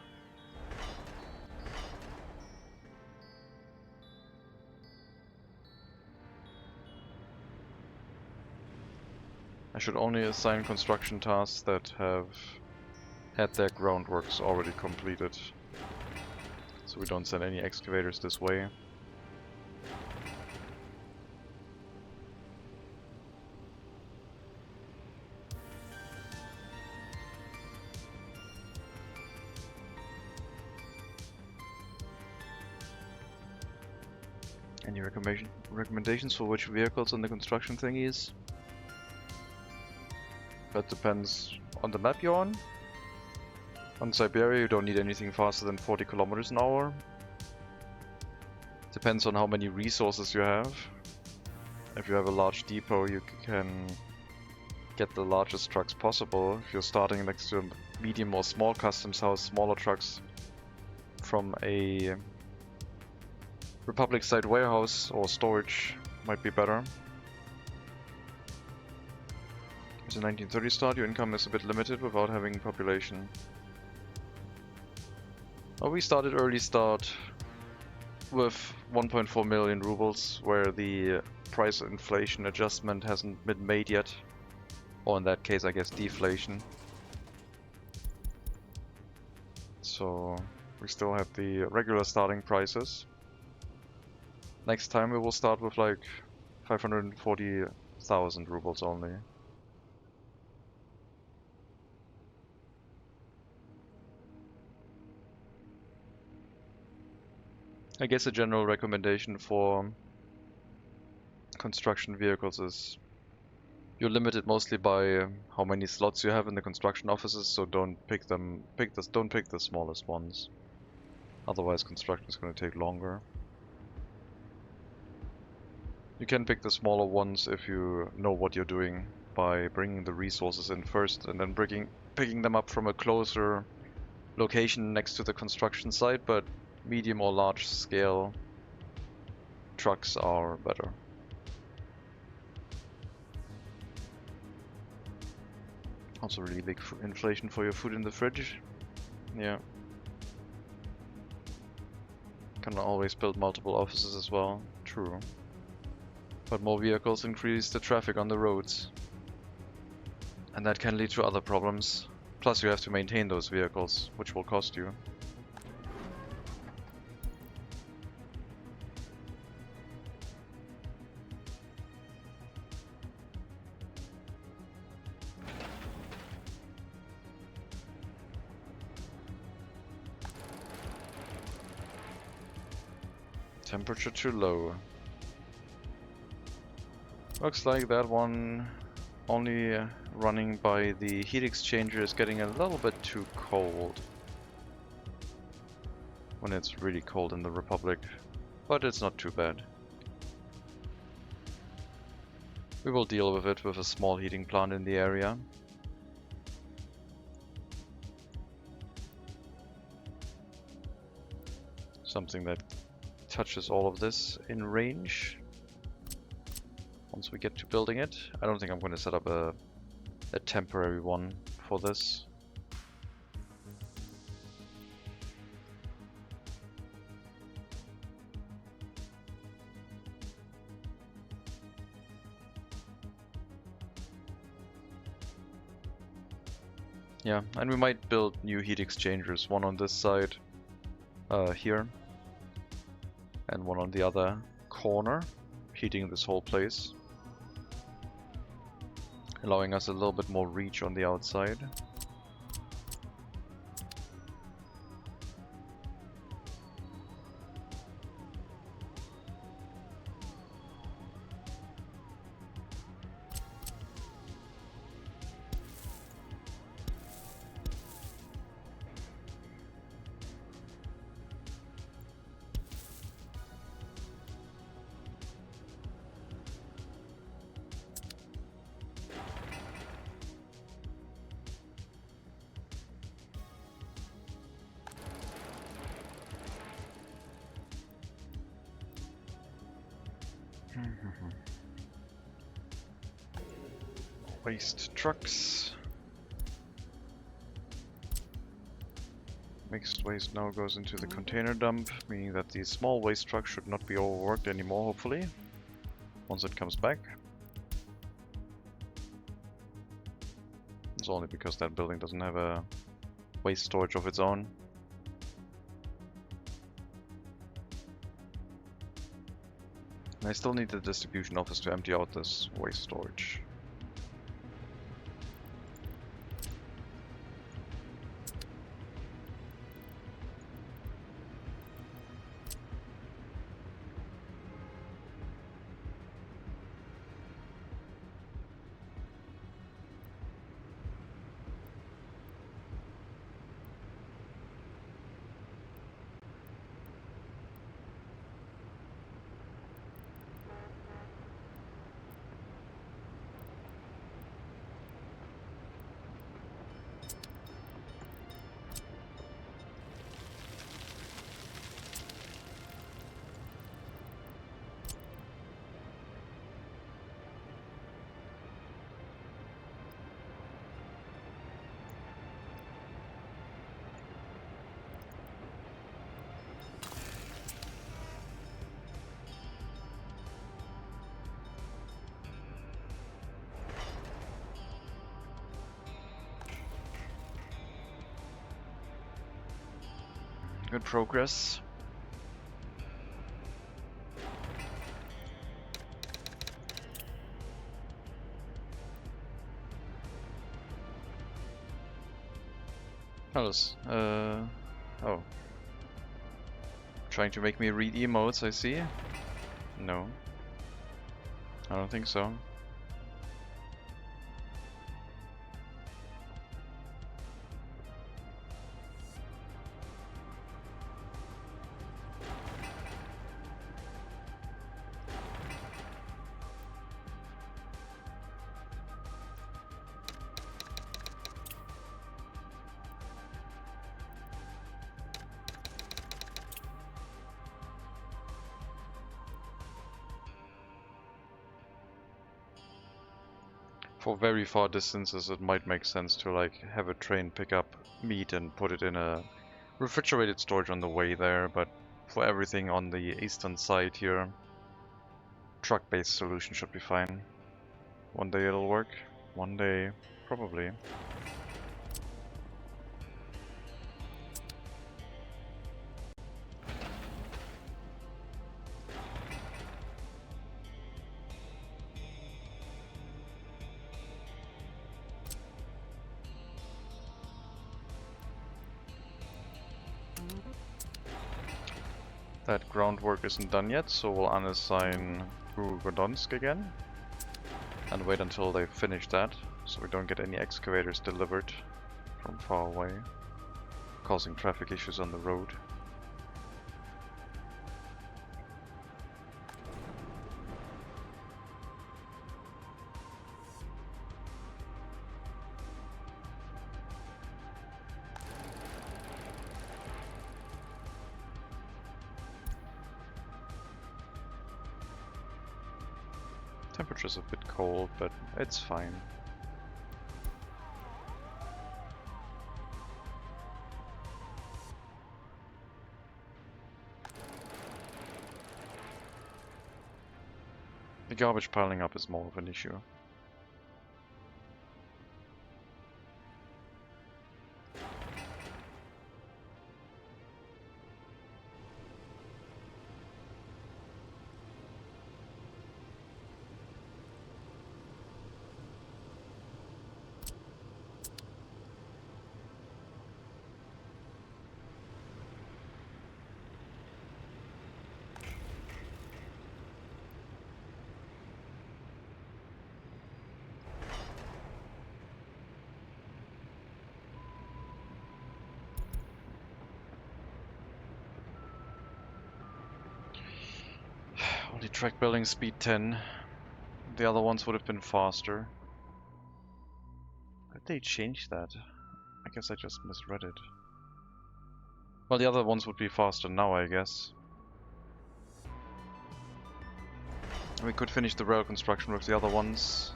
[SPEAKER 1] I should only assign construction tasks that have had their groundworks already completed, so we don't send any excavators this way. Any recommendations for which vehicles on the construction thingies? That depends on the map you're on. On Siberia you don't need anything faster than 40 kilometers an hour. Depends on how many resources you have. If you have a large depot you can get the largest trucks possible. If you're starting next to a medium or small customs house, smaller trucks from a Republic side warehouse or storage might be better. It's a 1930 start, your income is a bit limited without having population. Oh, we started early start with 1.4 million rubles, where the price inflation adjustment hasn't been made yet. Or in that case, I guess deflation. So we still have the regular starting prices. Next time we will start with like 540,000 rubles only. I guess a general recommendation for construction vehicles is you're limited mostly by how many slots you have in the construction offices, so don't pick the smallest ones. Otherwise construction is going to take longer. You can pick the smaller ones if you know what you're doing by bringing the resources in first and then picking them up from a closer location next to the construction site, but medium or large scale trucks are better. Also really big inflation for your food in the fridge. Yeah. Can always build multiple offices as well. True. But more vehicles increase the traffic on the roads. And that can lead to other problems. Plus you have to maintain those vehicles, which will cost you. Temperature too low. Looks like that one only running by the heat exchanger is getting a little bit too cold. When it's really cold in the Republic. But it's not too bad. We will deal with it with a small heating plant in the area. Something that touches all of this in range. Once we get to building it. I don't think I'm going to set up a temporary one for this. Yeah, and we might build new heat exchangers, one on this side here, and one on the other corner, heating this whole place, allowing us a little bit more reach on the outside. Waste trucks. Mixed waste now goes into the container dump, meaning that the small waste truck should not be overworked anymore, hopefully, once it comes back. It's only because that building doesn't have a waste storage of its own. And I still need the distribution office to empty out this waste storage. Good progress. Alice, oh. Trying to make me read emotes, I see. No. I don't think so. For very far distances, it might make sense to like have a train pick up meat and put it in a refrigerated storage on the way there, but for everything on the eastern side here, truck-based solution should be fine. One day it'll work, one day probably. That groundwork isn't done yet, so we'll unassign Godonsk again and wait until they finish that, so we don't get any excavators delivered from far away, causing traffic issues on the road. Temperature's a bit cold, but it's fine. The garbage piling up is more of an issue. Only track building speed 10. The other ones would have been faster. Did they change that? I guess I just misread it. Well, the other ones would be faster now, I guess. We could finish the rail construction with the other ones,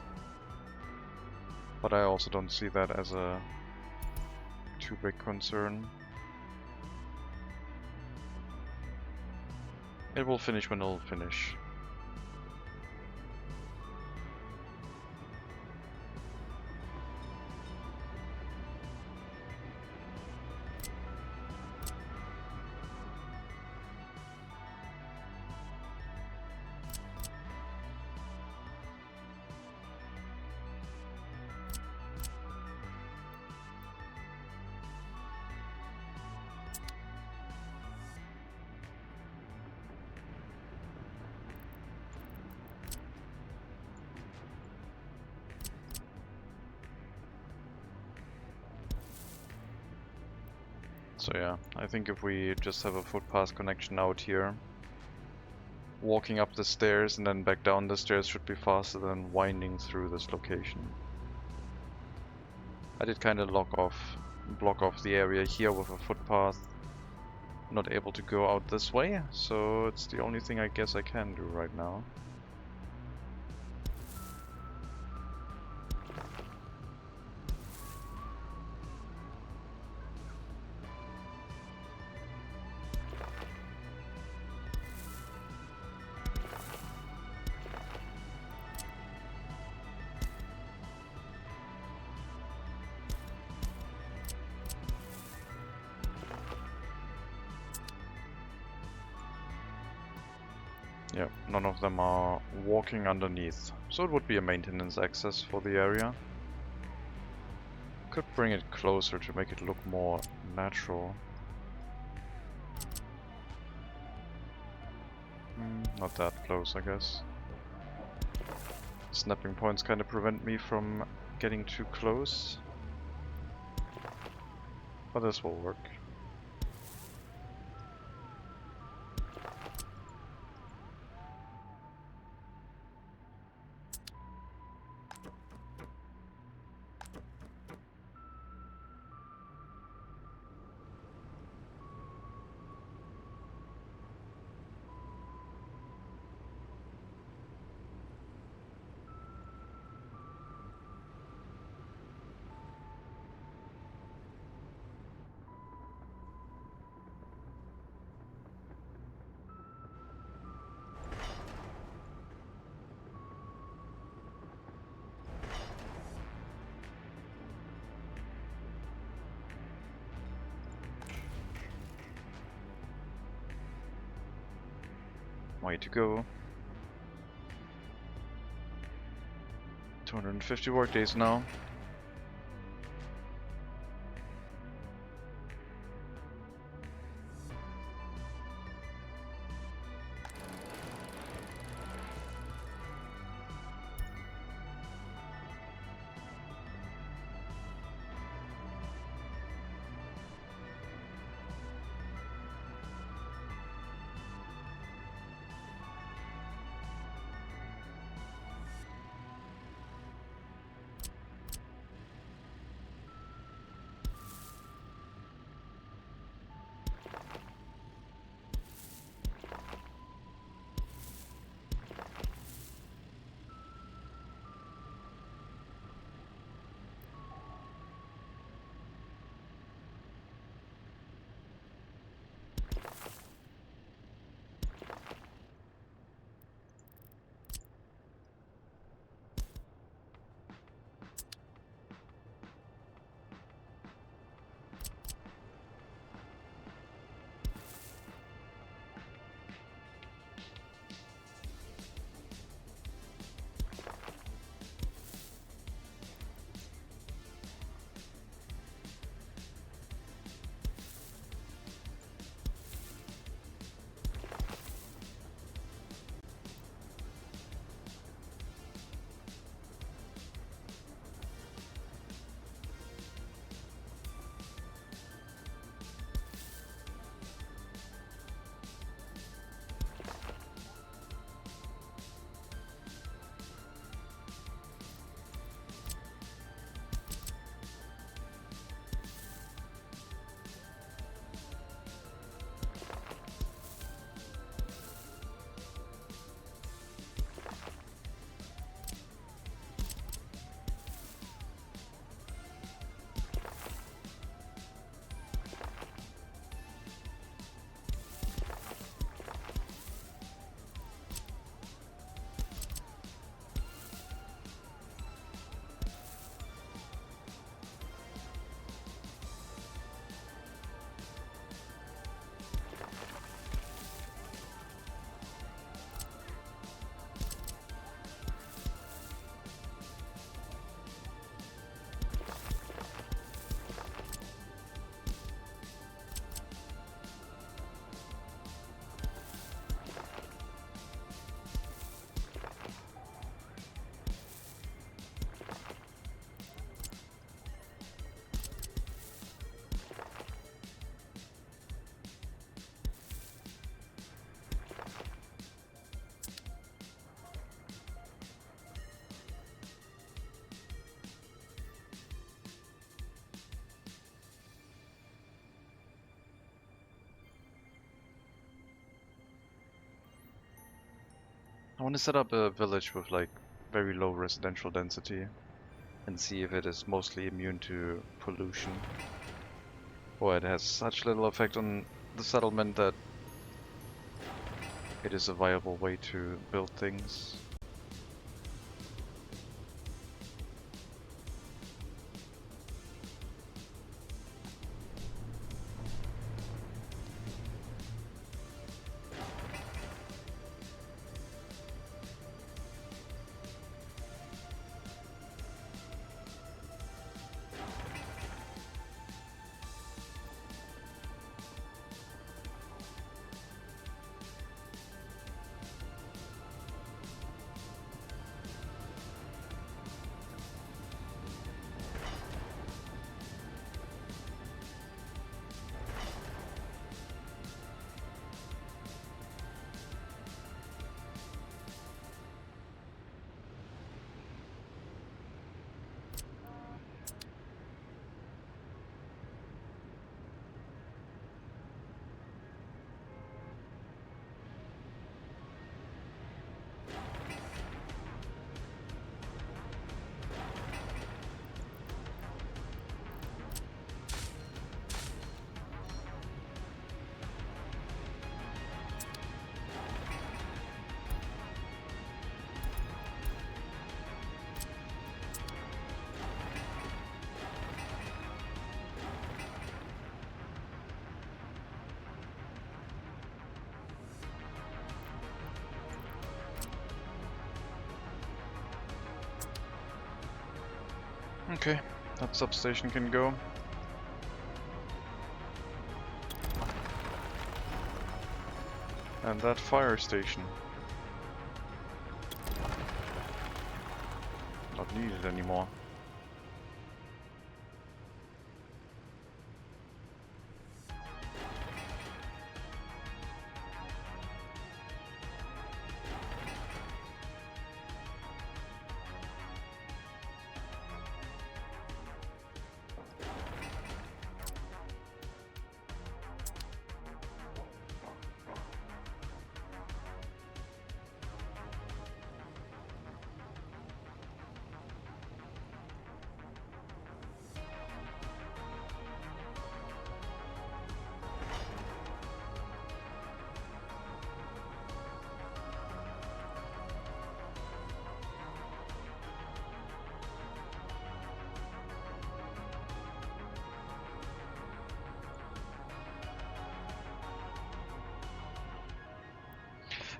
[SPEAKER 1] but I also don't see that as a too big concern. It will finish when it'll finish. So yeah, I think if we just have a footpath connection out here, walking up the stairs and then back down the stairs should be faster than winding through this location. I did kind of block off the area here with a footpath. Not able to go out this way, so it's the only thing I guess I can do right now. Yeah, none of them are walking underneath, so it would be a maintenance access for the area. Could bring it closer to make it look more natural. Not that close, I guess. Snapping points kind of prevent me from getting too close. But this will work. Way to go. 250 work days now. I want to set up a village with like very low residential density and see if it is mostly immune to pollution. Or it has such little effect on the settlement that it is a viable way to build things. Okay, that substation can go. And that fire station. Not needed anymore.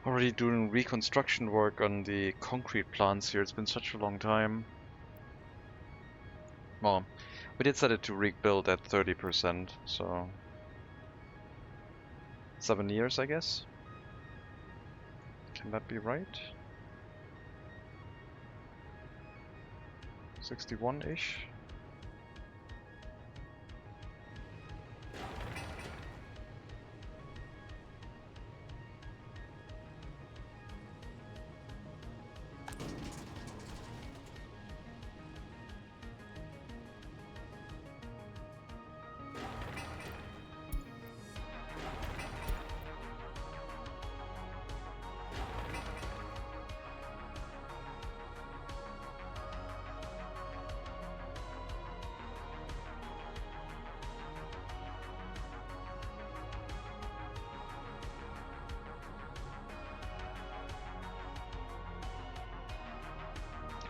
[SPEAKER 1] Already doing reconstruction work on the concrete plants here. It's been such a long time. Well, we did set it to rebuild at 30%, so 7 years, I guess. Can that be right? 61-ish?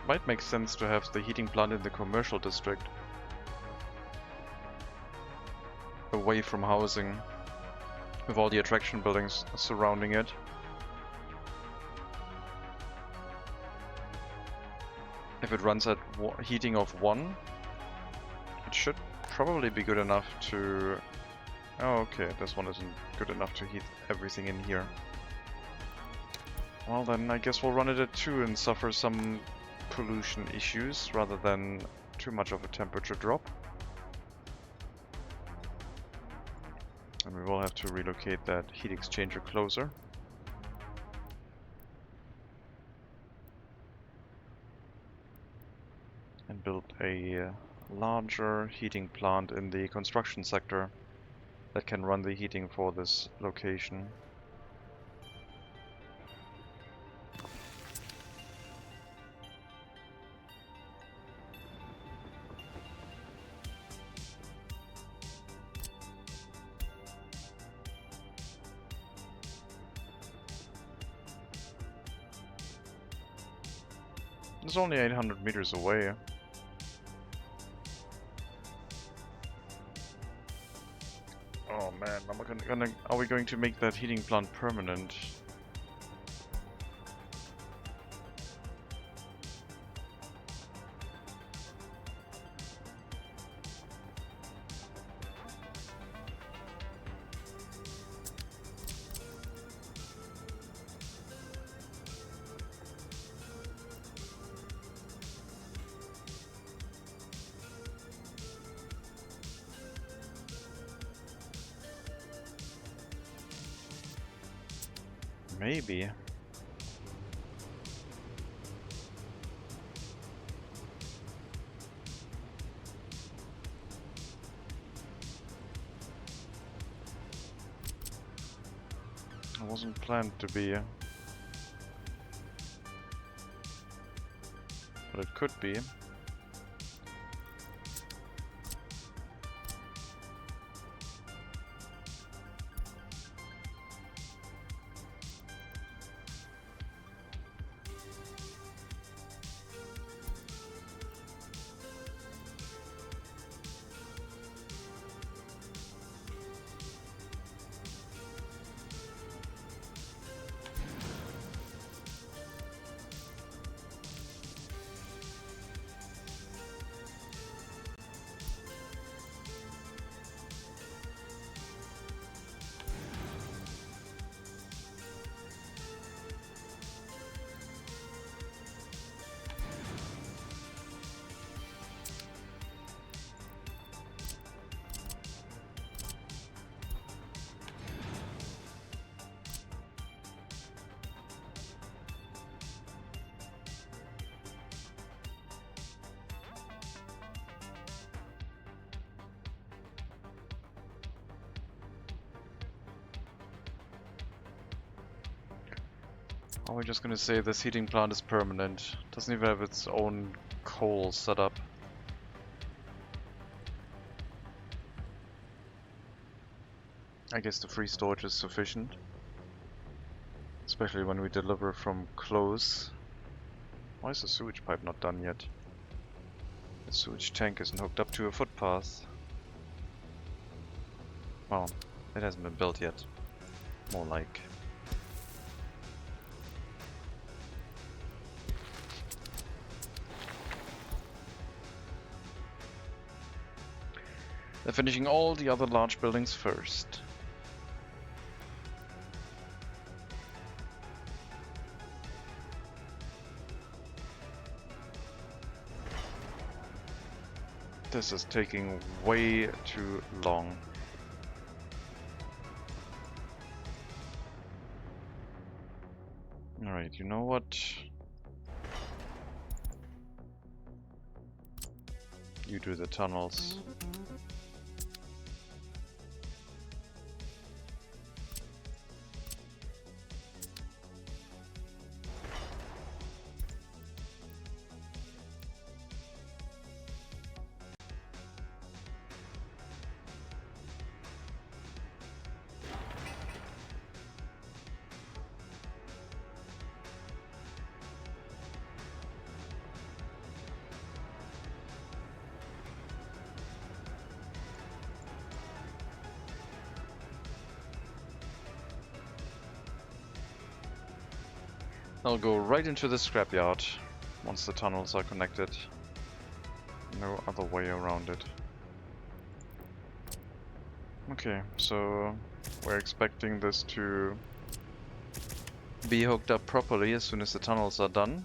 [SPEAKER 1] Might make sense to have the heating plant in the commercial district, away from housing, with all the attraction buildings surrounding it. If it runs at heating of 1, it should probably be good enough to... Oh, okay, this one isn't good enough to heat everything in here. Well, then I guess we'll run it at 2 and suffer some pollution issues rather than too much of a temperature drop. And we will have to relocate that heat exchanger closer. And build a larger heating plant in the construction sector that can run the heating for this location. It's only 800 meters away. Oh man, are we going to make that heating plant permanent? Maybe. It wasn't planned to be. But it could be. Are we just gonna say this heating plant is permanent? Doesn't even have its own coal set up. I guess the free storage is sufficient. Especially when we deliver from close. Why is the sewage pipe not done yet? The sewage tank isn't hooked up to a footpath. Well, it hasn't been built yet. More like. They're finishing all the other large buildings first. This is taking way too long. Alright, you know what? You do the tunnels. I'll go right into the scrapyard once the tunnels are connected. No other way around it. Okay, so we're expecting this to be hooked up properly as soon as the tunnels are done.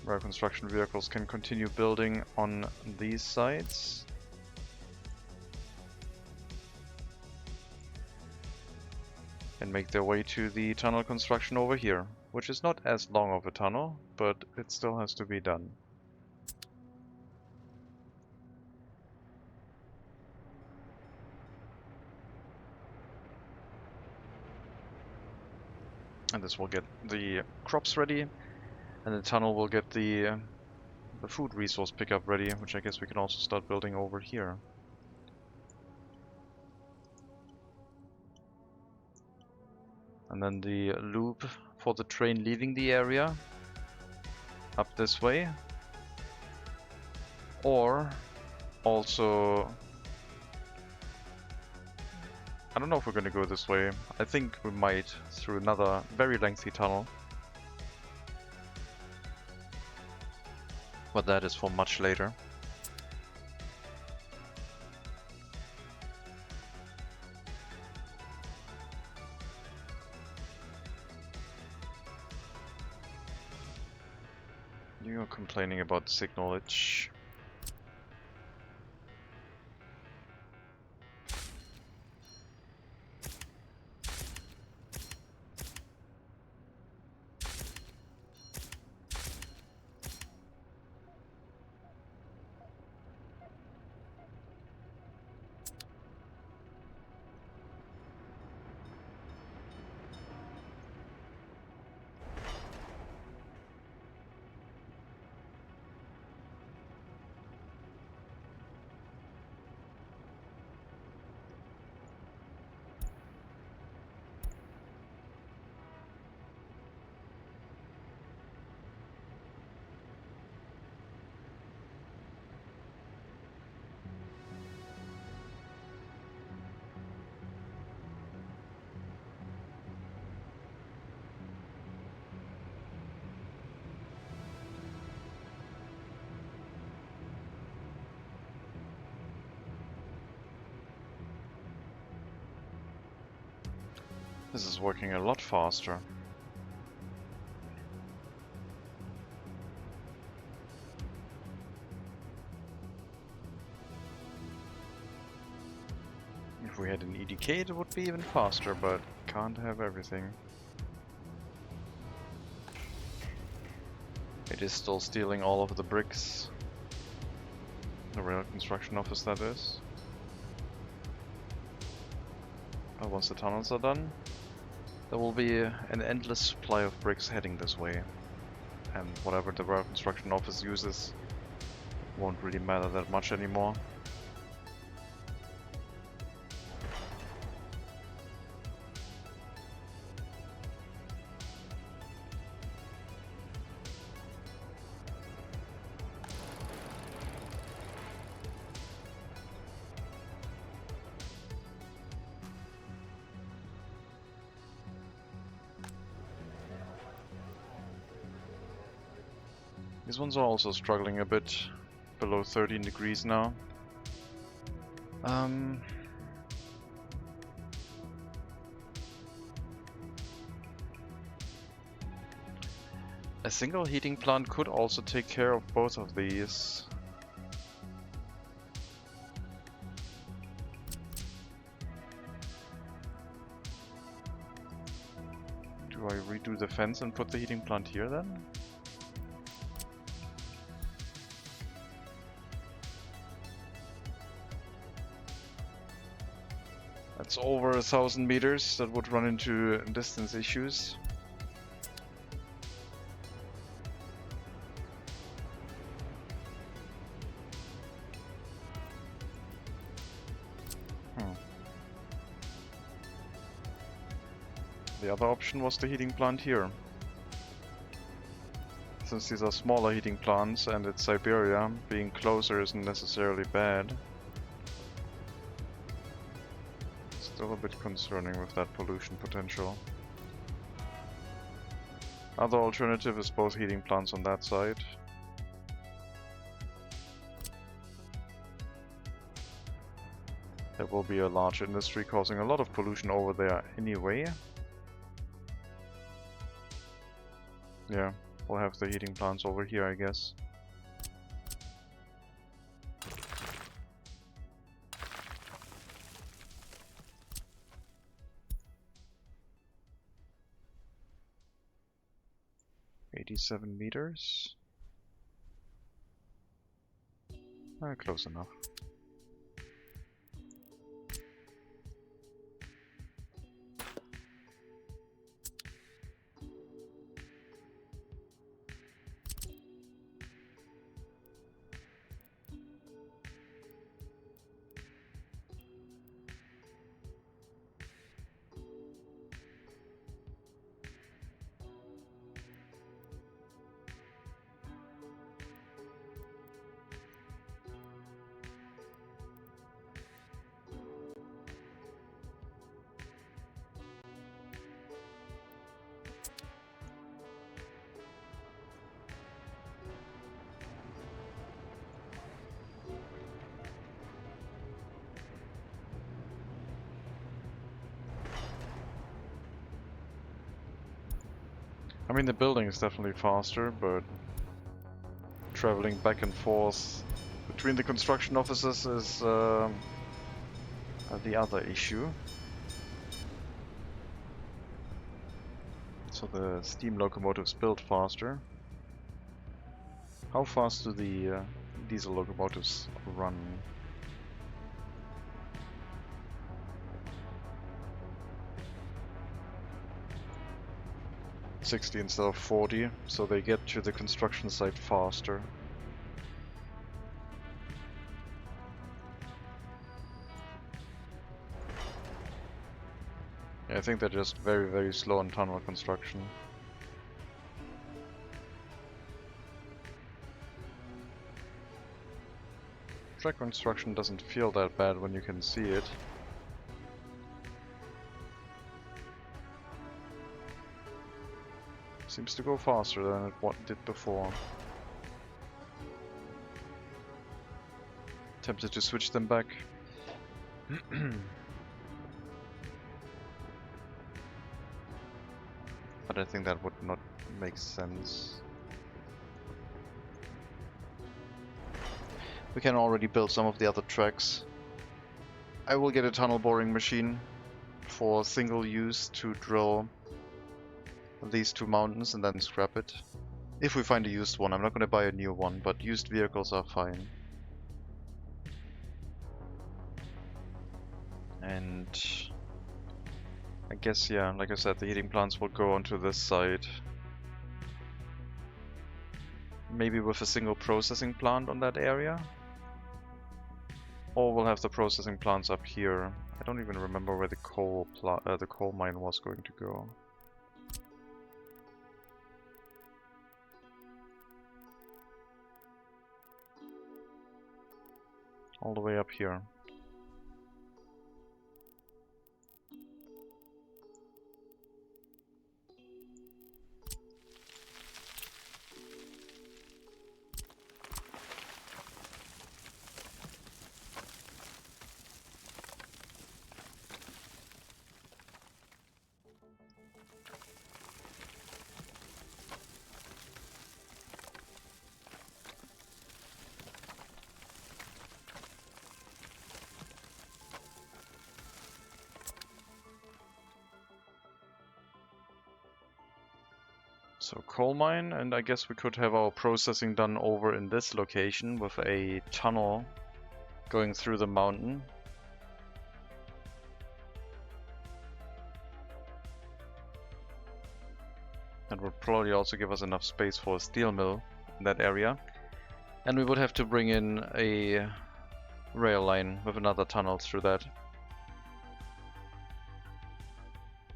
[SPEAKER 1] Where construction vehicles can continue building on these sides. And make their way to the tunnel construction over here, which is not as long of a tunnel, but it still has to be done. And this will get the crops ready, and the tunnel will get the food resource pickup ready, which I guess we can also start building over here. And then the loop for the train leaving the area. up this way. Or also, I don't know if we're gonna go this way. I think we might through another very lengthy tunnel. But that is for much later. You're complaining about signalage. This is working a lot faster. If we had an EDK it would be even faster, but can't have everything. It is still stealing all of the bricks. The rail construction office, that is. But once the tunnels are done, there will be an endless supply of bricks heading this way. And whatever the rail construction office uses won't really matter that much anymore. These ones are also struggling a bit below 13 degrees now. A single heating plant could also take care of both of these. Do I redo the fence and put the heating plant here then? That's over 1,000 meters. That would run into distance issues. The other option was the heating plant here. Since these are smaller heating plants and it's Siberia, being closer isn't necessarily bad. Still a bit concerning with that pollution potential. Other alternative is both heating plants on that side. There will be a large industry causing a lot of pollution over there anyway. Yeah, we'll have the heating plants over here, I guess. "87 meters. Close enough. I mean, the building is definitely faster, but traveling back and forth between the construction offices is the other issue. So the steam locomotives build faster. How fast do the diesel locomotives run? "60 instead of 40, so they get to the construction site faster. Yeah, I think they're just very, very slow on tunnel construction. Track construction doesn't feel that bad when you can see it. Seems to go faster than it did before. Tempted to switch them back. But I think that would not make sense. We can already build some of the other tracks. I will get a tunnel boring machine for single use to drill these two mountains and then scrap it. If we find a used one, I'm not going to buy a new one, but used vehicles are fine. And I guess, yeah, like I said, the heating plants will go onto this side. Maybe with a single processing plant on that area. Or we'll have the processing plants up here. I don't even remember where the coal mine was going to go. All the way up here. So coal mine, and I guess we could have our processing done over in this location with a tunnel going through the mountain. That would probably also give us enough space for a steel mill in that area. And we would have to bring in a rail line with another tunnel through that.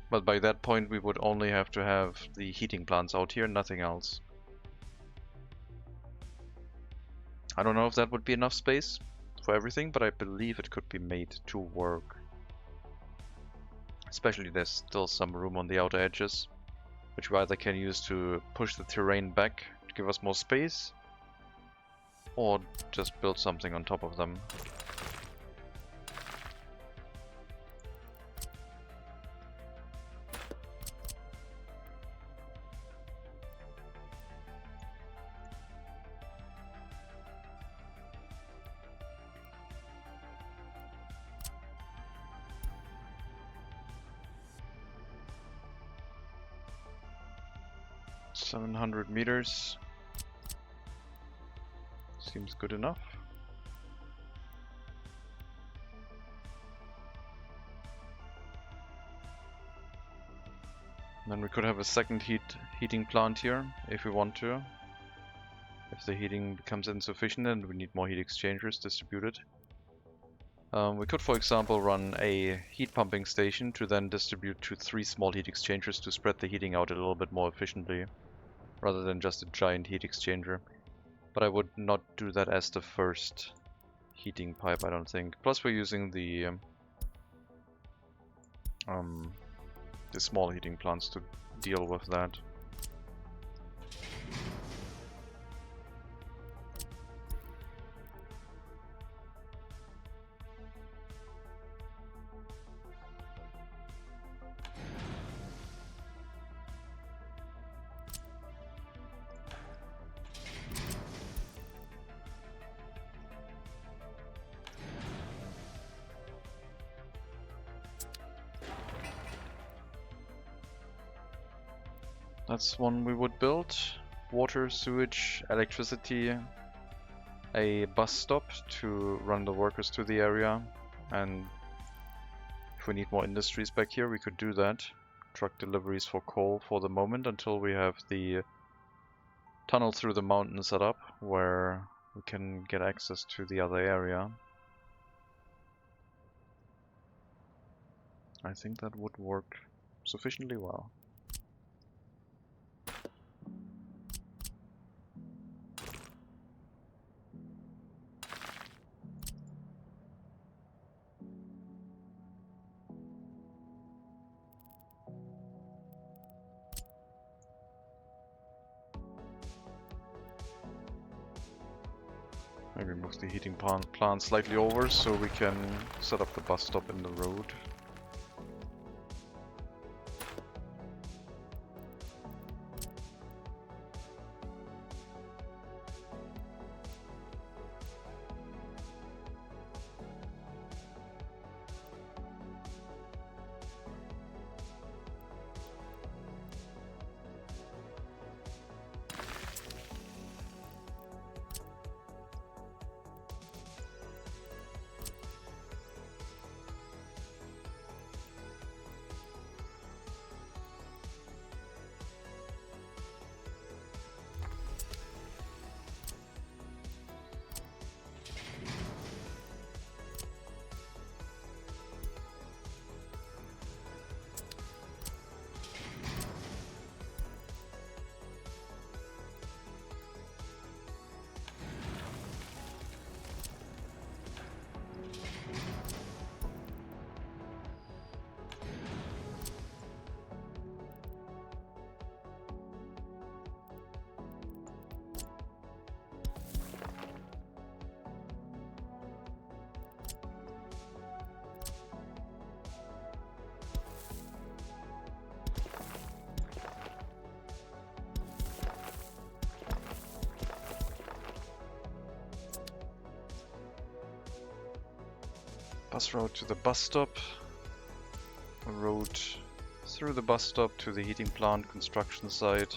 [SPEAKER 1] But by that point we would only have to have the heating plants out here, nothing else. I don't know if that would be enough space for everything, but I believe it could be made to work. Especially there's still some room on the outer edges, which we either can use to push the terrain back to give us more space, or just build something on top of them. "700 meters seems good enough." Then we could have a second heating plant here if we want to. If the heating becomes insufficient and we need more heat exchangers distributed. We could, for example, run a heat pumping station to then distribute to 3 small heat exchangers to spread the heating out a little bit more efficiently, rather than just a giant heat exchanger. But I would not do that as the first heating pipe, I don't think. Plus we're using the small heating plants to deal with that. That's one we would build. Water, sewage, electricity, a bus stop to run the workers to the area, and if we need more industries back here, we could do that. Truck deliveries for coal for the moment until we have the tunnel through the mountain set up where we can get access to the other area. I think that would work sufficiently well. Maybe move the heating plant slightly over so we can set up the bus stop in the road. Bus route to the bus stop, a road through the bus stop to the heating plant construction site.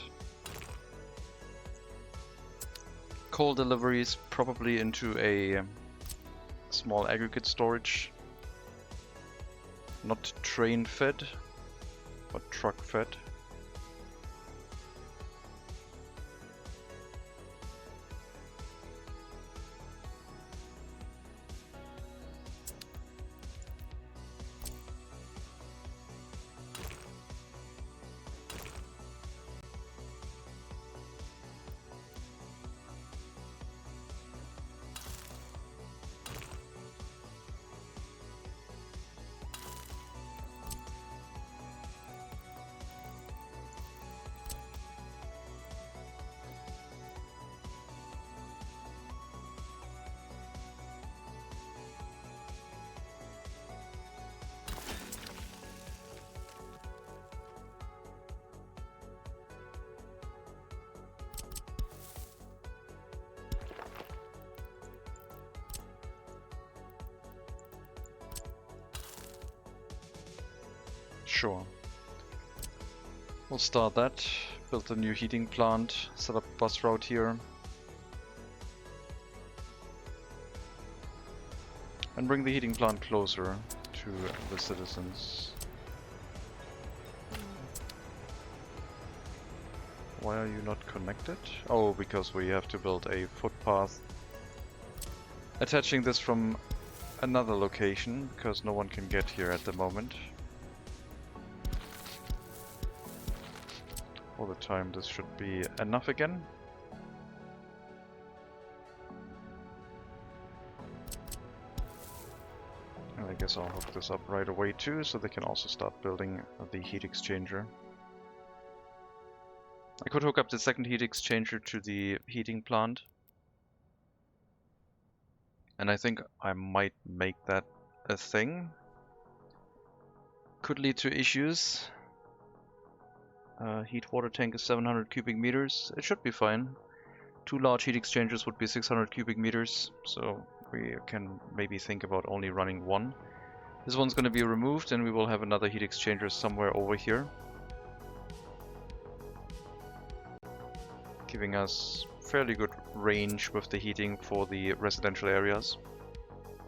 [SPEAKER 1] Coal deliveries probably into a small aggregate storage. Not train fed, but truck fed. Sure. We'll start that, build a new heating plant, set up a bus route here. And bring the heating plant closer to the citizens. Why are you not connected? Oh, because we have to build a footpath attaching this from another location, because no one can get here at the moment. All the time this should be enough again. And I guess I'll hook this up right away too, so they can also start building the heat exchanger. I could hook up the second heat exchanger to the heating plant. And I think I might make that a thing. Could lead to issues. Heat water tank is 700 cubic meters. It should be fine. 2 large heat exchangers would be 600 cubic meters, so we can maybe think about only running one. This one's going to be removed and we will have another heat exchanger somewhere over here. giving us fairly good range with the heating for the residential areas.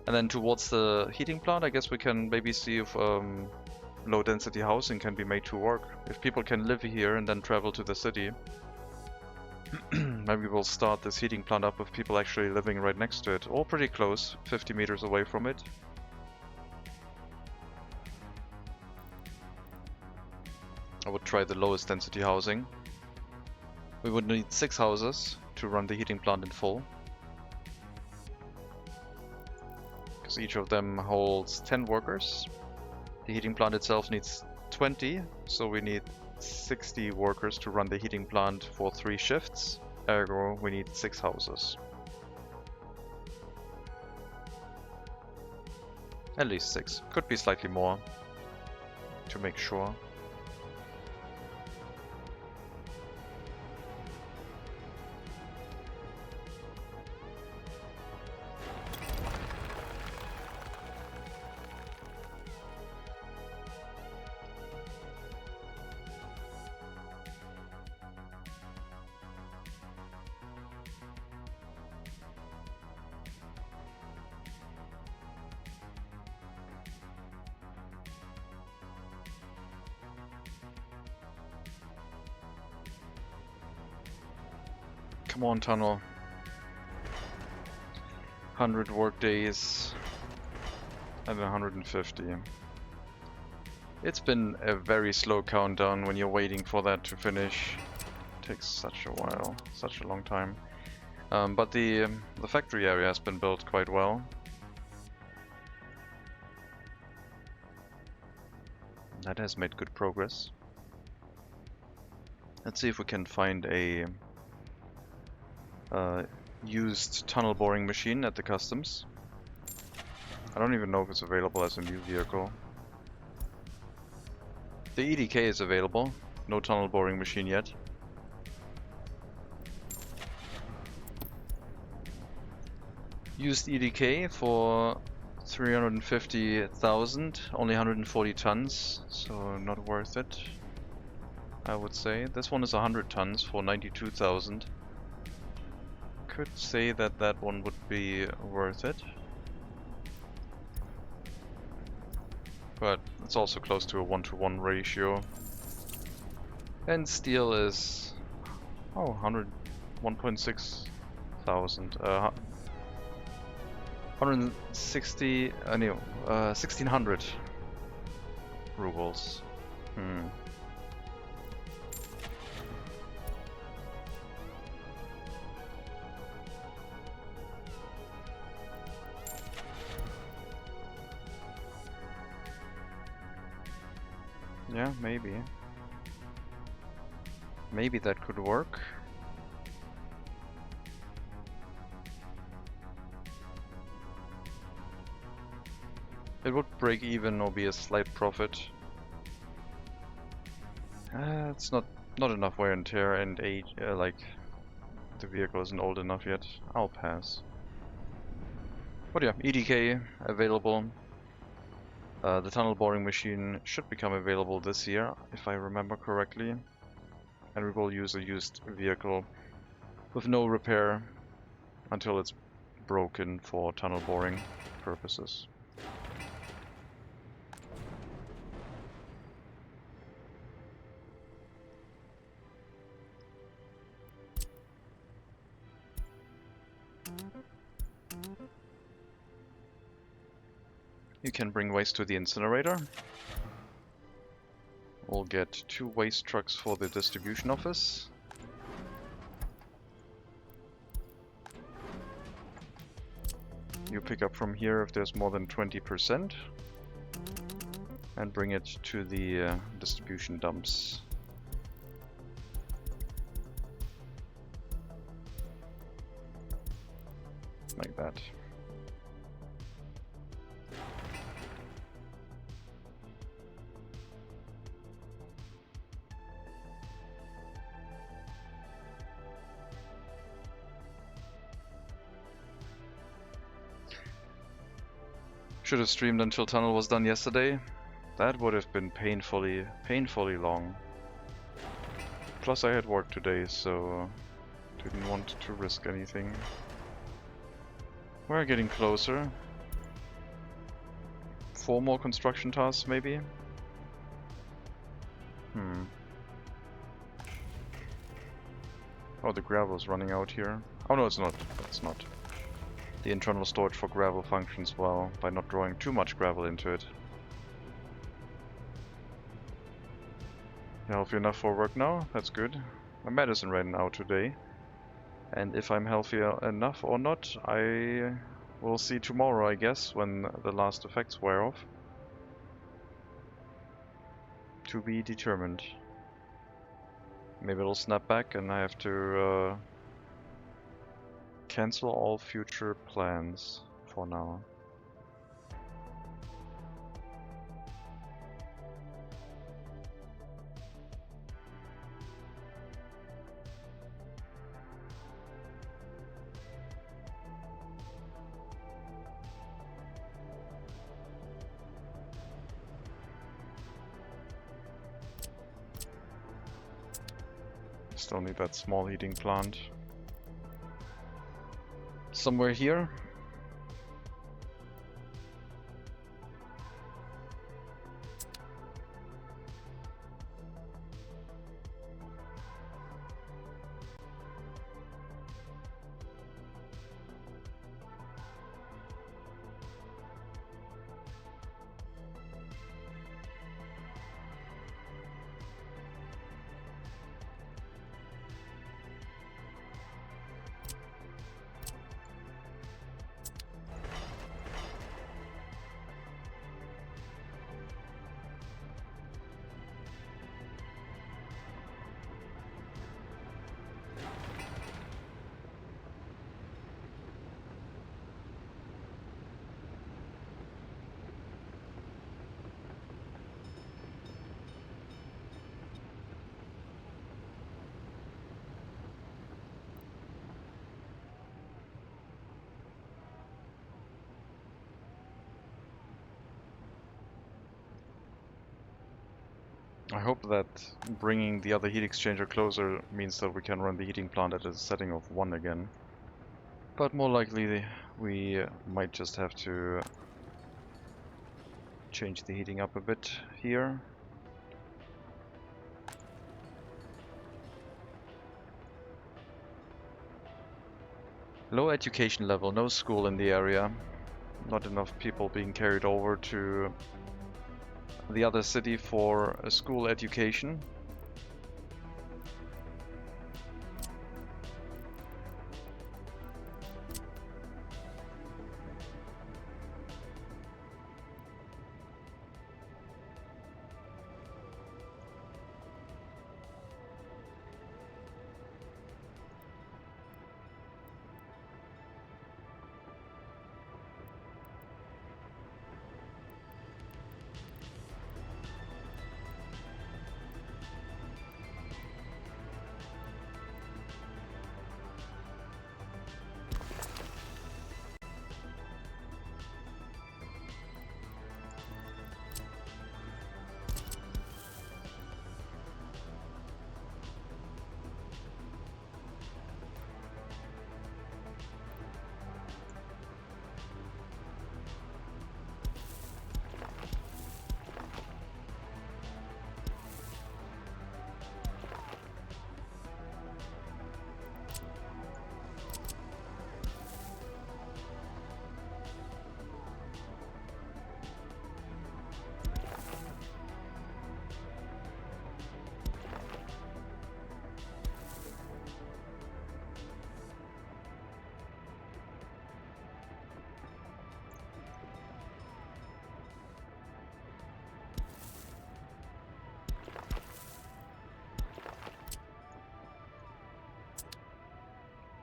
[SPEAKER 1] And then towards the heating plant, I guess we can maybe see if low density housing can be made to work. If people can live here and then travel to the city, maybe we'll start this heating plant up with people actually living right next to it, or pretty close, 50 meters away from it. I would try the lowest density housing. We would need 6 houses to run the heating plant in full, because each of them holds 10 workers. The heating plant itself needs 20, so we need 60 workers to run the heating plant for 3 shifts. Ergo, we need 6 houses. At least 6. Could be slightly more, to make sure. Come on, tunnel. 100 work days and 150. It's been a very slow countdown when you're waiting for that to finish. It takes such a while, such a long time. But the factory area has been built quite well. That has made good progress. Let's see if we can find a used tunnel boring machine at the customs. I don't even know if it's available as a new vehicle. The EDK is available, no tunnel boring machine yet. Used EDK for 350,000, only 140 tons, so not worth it, I would say. This one is 100 tons for 92,000. Could say that that one would be worth it, but it's also close to a 1-to-1 ratio. And steel is 1.6 thousand, 160, 1600 rubles. Yeah, maybe. Maybe that could work. It would break even or be a slight profit. It's not enough wear and tear and age, like the vehicle isn't old enough yet. I'll pass. But yeah, EDK available. The tunnel boring machine should become available this year, if I remember correctly. And we will use a used vehicle with no repair until it's broken for tunnel boring purposes. You can bring waste to the incinerator. We'll get 2 waste trucks for the distribution office. You pick up from here if there's more than 20% and bring it to the distribution dumps. Like that. Should have streamed until tunnel was done yesterday. That would have been painfully long. Plus I had work today, so Didn't want to risk anything. We're getting closer. 4 more construction tasks, maybe? Oh, the gravel's running out here. Oh no, it's not. It's not. The internal storage for gravel functions well by not drawing too much gravel into it. Healthy enough for work now? That's good. My medicine ran out today. And if I'm healthy enough or not, I will see tomorrow, I guess, when the last effects wear off. To be determined. Maybe it'll snap back and I have to cancel all future plans for now. Still need that small heating plant. Somewhere here. I hope that bringing the other heat exchanger closer means that we can run the heating plant at a setting of 1 again. But more likely we might just have to change the heating up a bit here. Low education level, no school in the area. Not enough people being carried over to the other city for a school education.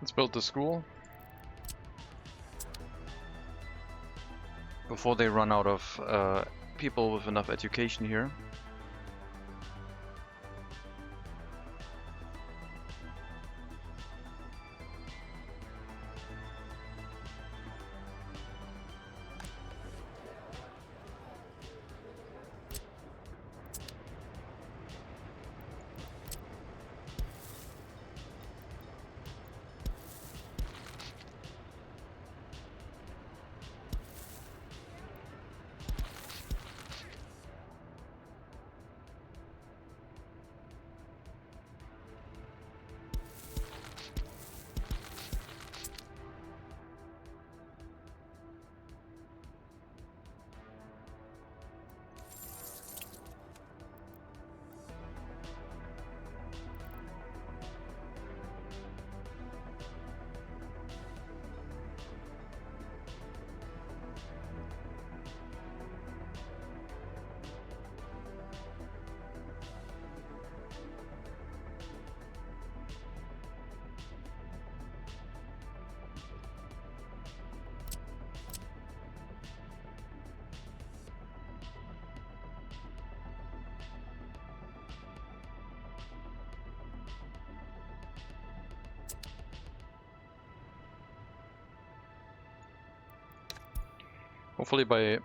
[SPEAKER 1] Let's build the school before they run out of people with enough education here. Hopefully by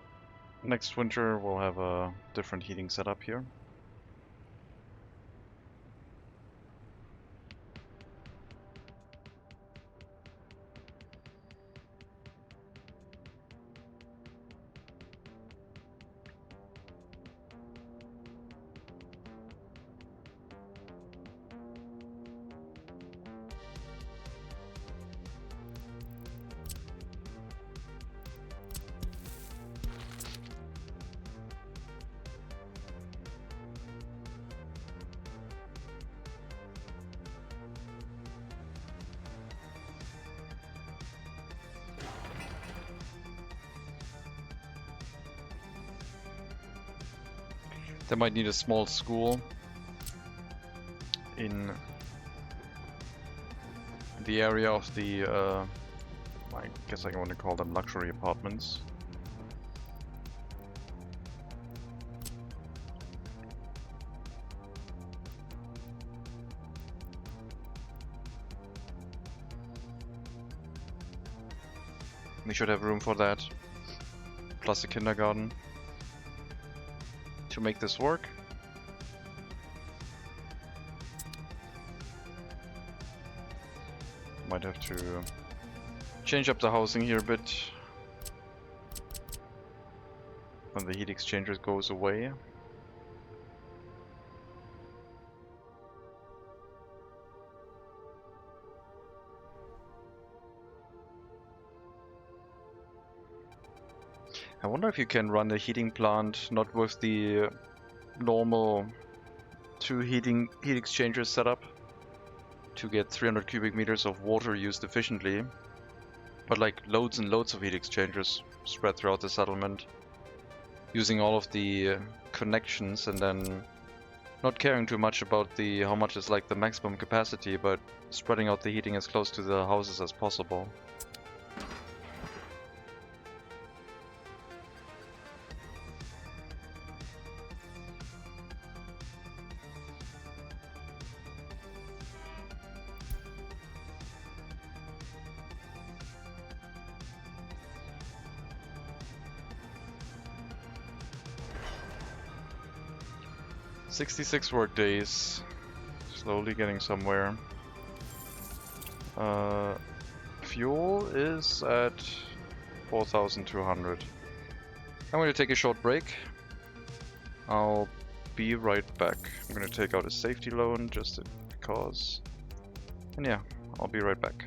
[SPEAKER 1] next winter we'll have a different heating setup here. They might need a small school in the area of the, I guess I want to call them luxury apartments. We should have room for that, plus a kindergarten, to make this work. Might have to change up the housing here a bit when the heat exchanger goes away. I wonder if you can run a heating plant not with the normal two heat exchangers setup to get 300 cubic meters of water used efficiently, but like loads and loads of heat exchangers spread throughout the settlement, using all of the connections, and then not caring too much about the how much is like the maximum capacity, but spreading out the heating as close to the houses as possible. "66 work days, slowly getting somewhere. Fuel is at 4,200. I'm going to take a short break. I'll be right back. I'm going to take out a safety loan just because. And yeah, I'll be right back.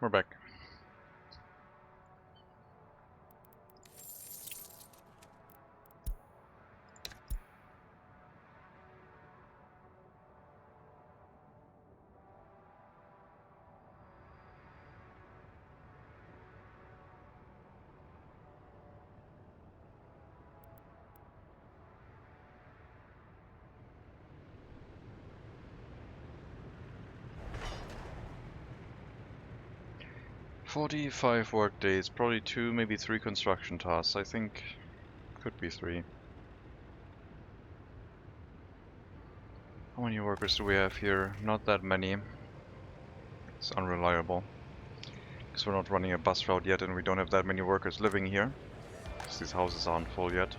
[SPEAKER 1] We're back. "45 work days, probably 2, maybe 3 construction tasks. I think could be 3. How many workers do we have here? Not that many. It's unreliable. Because we're not running a bus route yet and we don't have that many workers living here. Because these houses aren't full yet.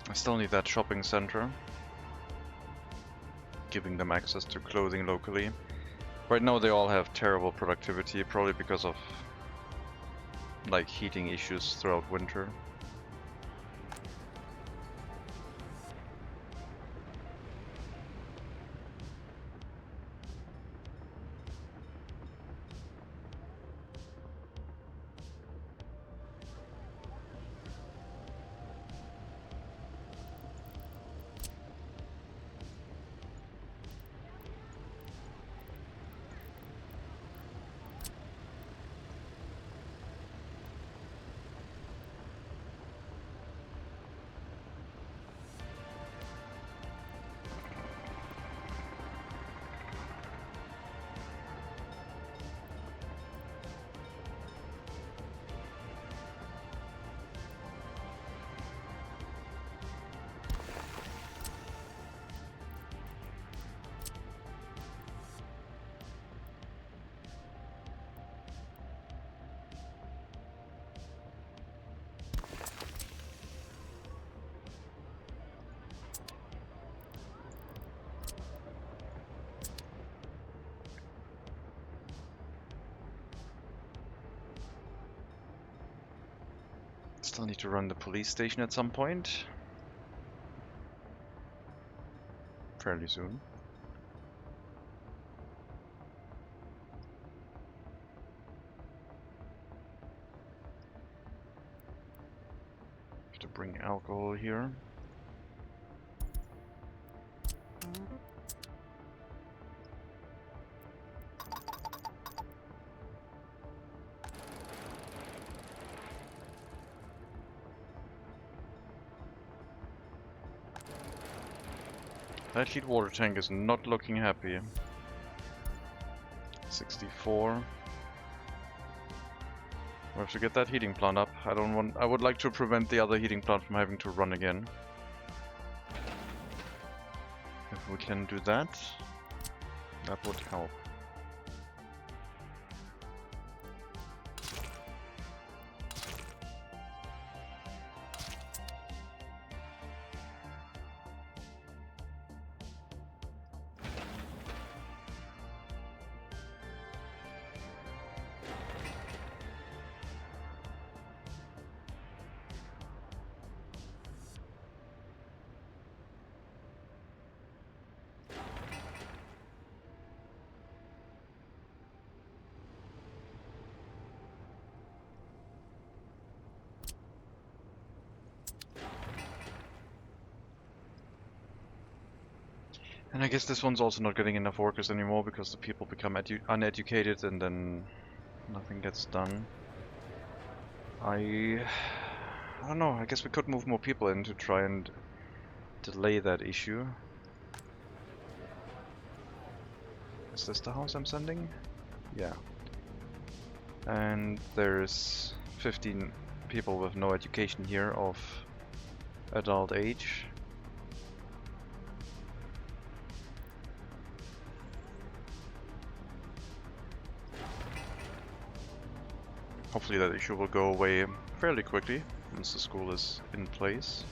[SPEAKER 1] I still need that shopping center, giving them access to clothing locally. Right now they all have terrible productivity, probably because of like heating issues throughout winter. Still need to run the police station at some point. Fairly soon. Have to bring alcohol here. That heat water tank is not looking happy. 64. We have to get that heating plant up. I would like to prevent the other heating plant from having to run again. If we can do that, that would help. And I guess this one's also not getting enough workers anymore because the people become uneducated and then nothing gets done. I don't know, I guess we could move more people in to try and delay that issue. Is this the house I'm sending? Yeah. And there's 15 people with no education here of adult age. Hopefully that issue will go away fairly quickly once the school is in place.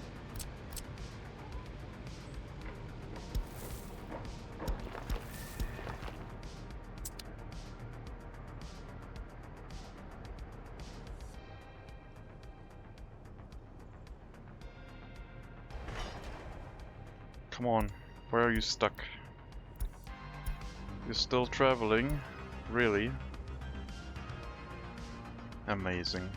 [SPEAKER 1] come on. Where are you stuck? You're still traveling? Really? Amazing.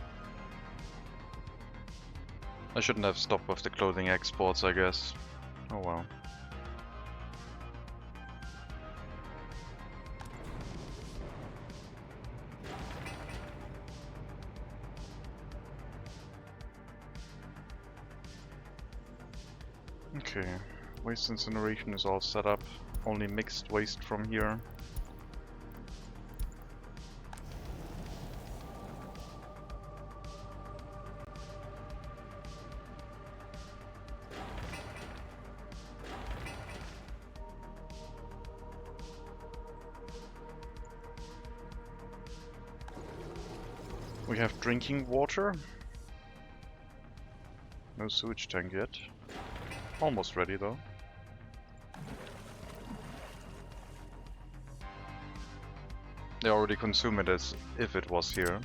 [SPEAKER 1] I shouldn't have stopped with the clothing exports, I guess. Oh well. Okay, waste incineration is all set up. Only mixed waste from here. We have drinking water. No sewage tank yet. Almost ready though. They already consume it as if it was here.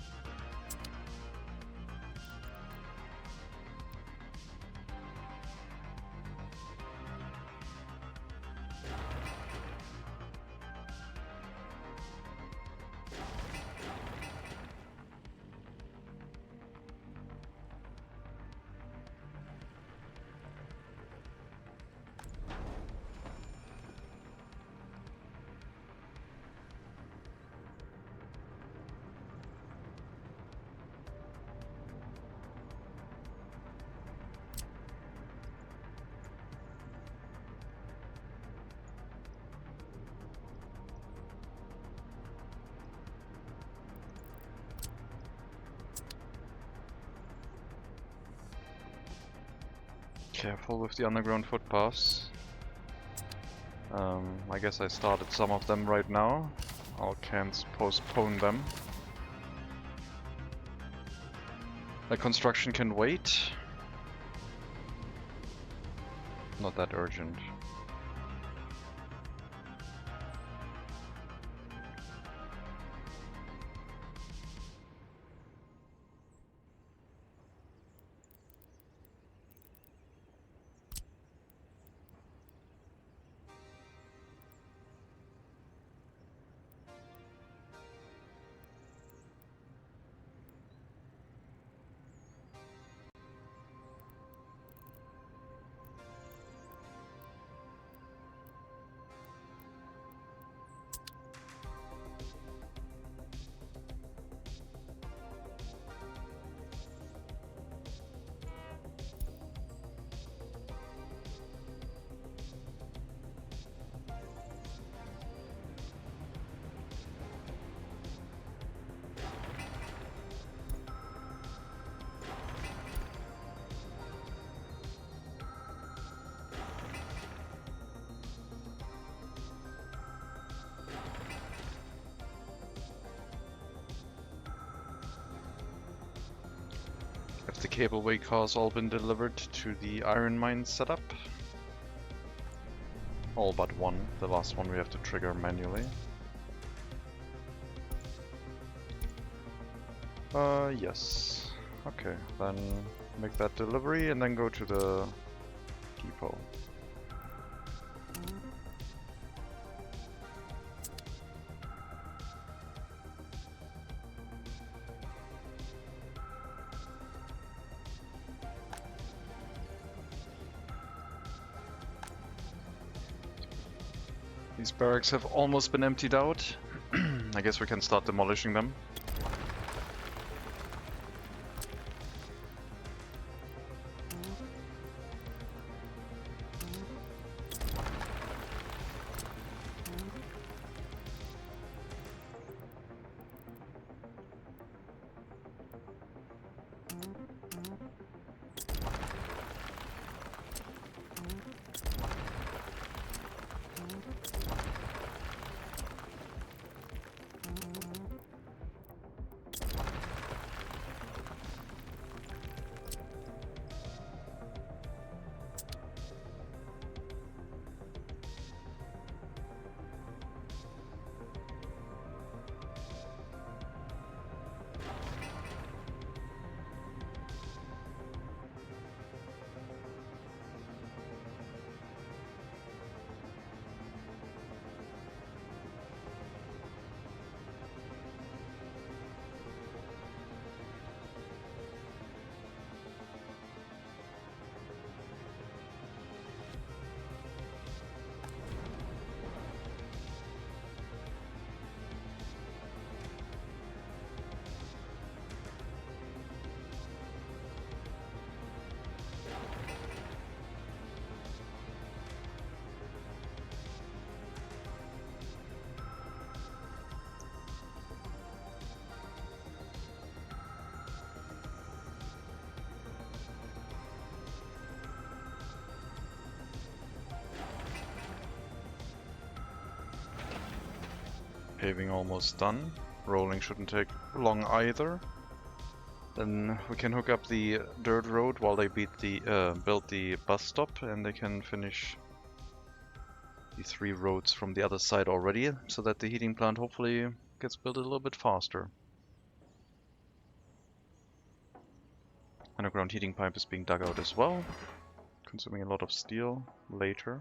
[SPEAKER 1] Careful with the underground footpaths. I guess I started some of them right now. I can't postpone them. The construction can wait. Not that urgent. Have the cableway cars all been delivered to the iron mine setup? All but one. The last one we have to trigger manually. Yes. Okay, then make that delivery and then go to the depot. These barracks have almost been emptied out. I guess we can start demolishing them. Paving almost done. Rolling shouldn't take long either. Then we can hook up the dirt road while they build the bus stop, and they can finish the 3 roads from the other side already, so that the heating plant hopefully gets built a little bit faster. Underground heating pipe is being dug out as well, consuming a lot of steel later.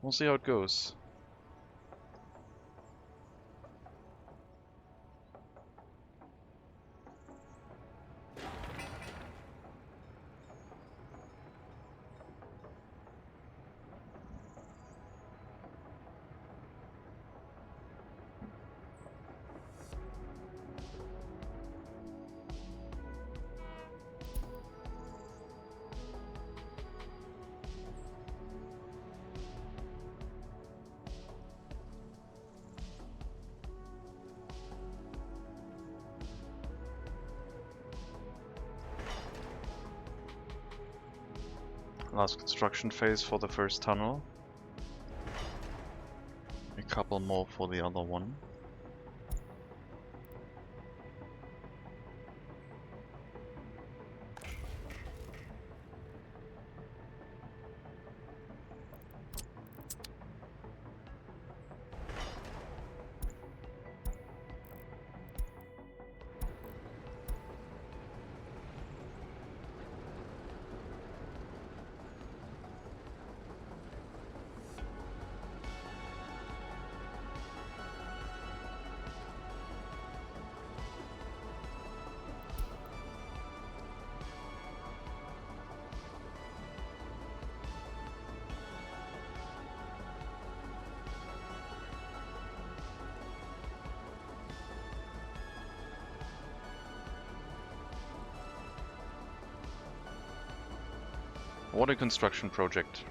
[SPEAKER 1] We'll see how it goes. Last construction phase for the first tunnel. A couple more for the other one. What a construction project.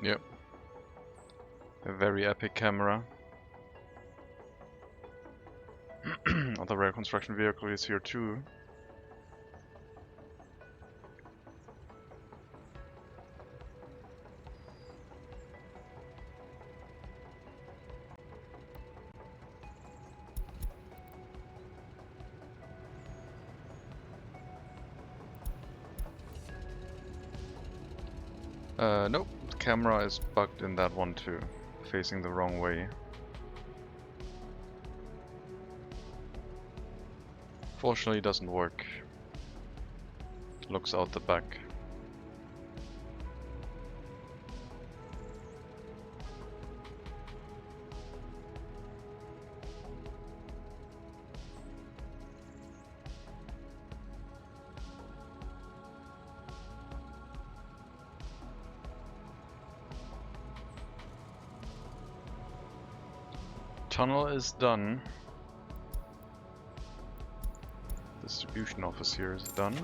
[SPEAKER 1] Yep. A very epic camera. Other rare construction vehicle is here too. Nope, the camera is bugged in that one too, facing the wrong way. Fortunately, it doesn't work. It looks out the back. Tunnel is done. Distribution office here is done.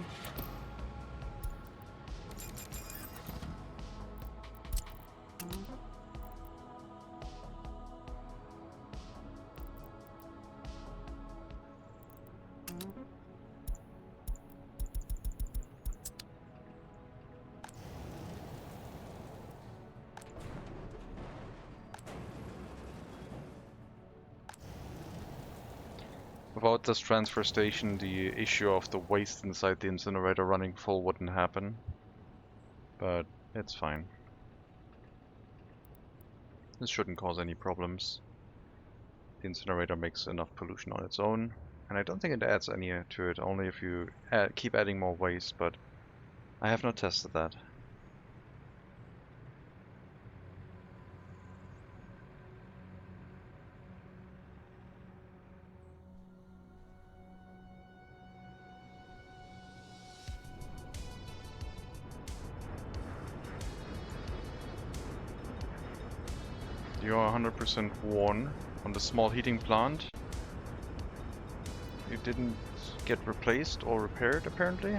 [SPEAKER 1] Without this transfer station, the issue of the waste inside the incinerator running full wouldn't happen. But it's fine. This shouldn't cause any problems. The incinerator makes enough pollution on its own, And I don't think it adds any to it, only if you keep adding more waste, but I have not tested that. You are 100% worn on the small heating plant. You didn't get replaced or repaired, apparently.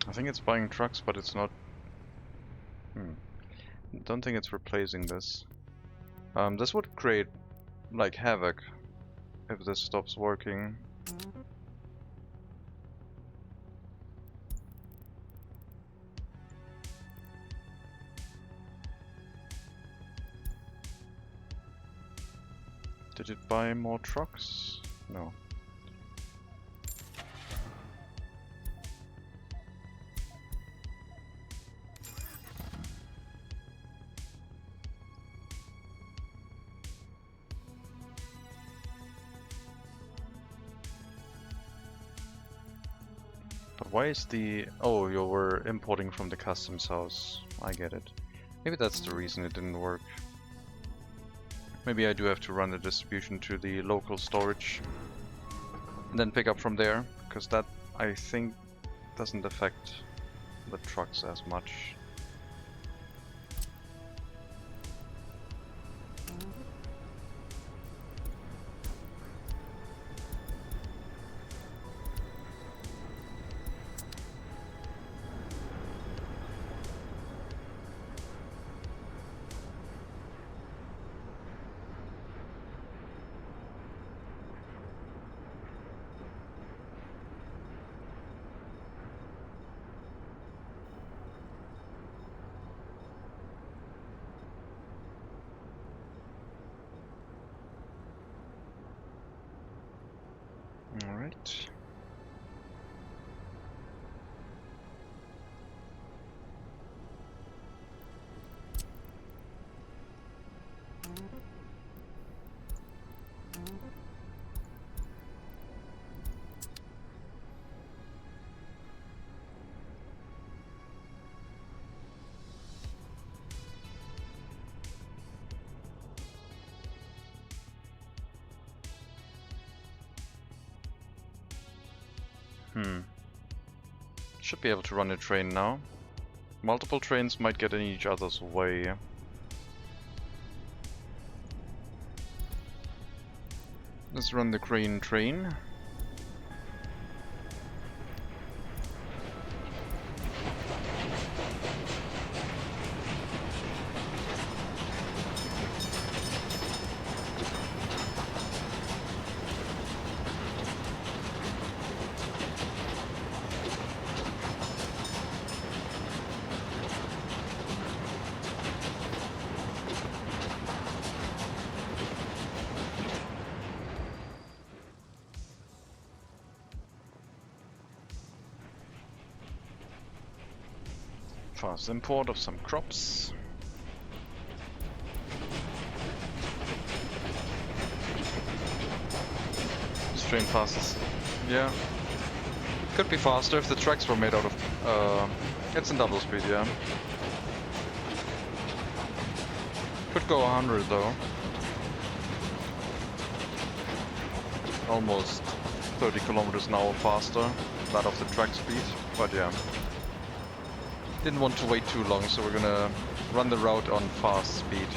[SPEAKER 1] I think it's buying trucks, but it's not. Don't think it's replacing this. This would create like havoc if this stops working. Did it buy more trucks? No. But why is the... Oh, you were importing from the customs house. I get it. Maybe that's the reason it didn't work. Maybe I do have to run the distribution to the local storage and then pick up from there, because that, I think, doesn't affect the trucks as much. Alright. Should be able to run a train now. Multiple trains might get in each other's way. Let's run the green train. Fast import of some crops. This train passes. Yeah. Could be faster if the tracks were made out of... it's in double speed, yeah. Could go 100 though. Almost 30 kilometers an hour faster, that of the track speed, but yeah. Didn't want to wait too long, so we're gonna run the route on fast speed.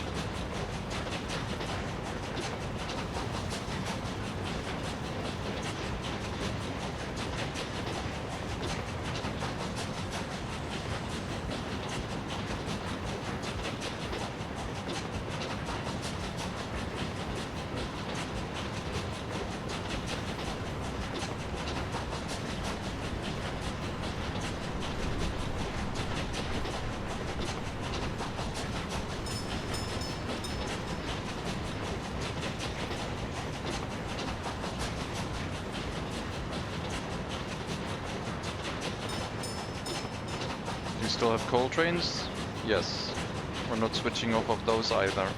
[SPEAKER 1] still have coal trains? Yes. We're not switching off of those either.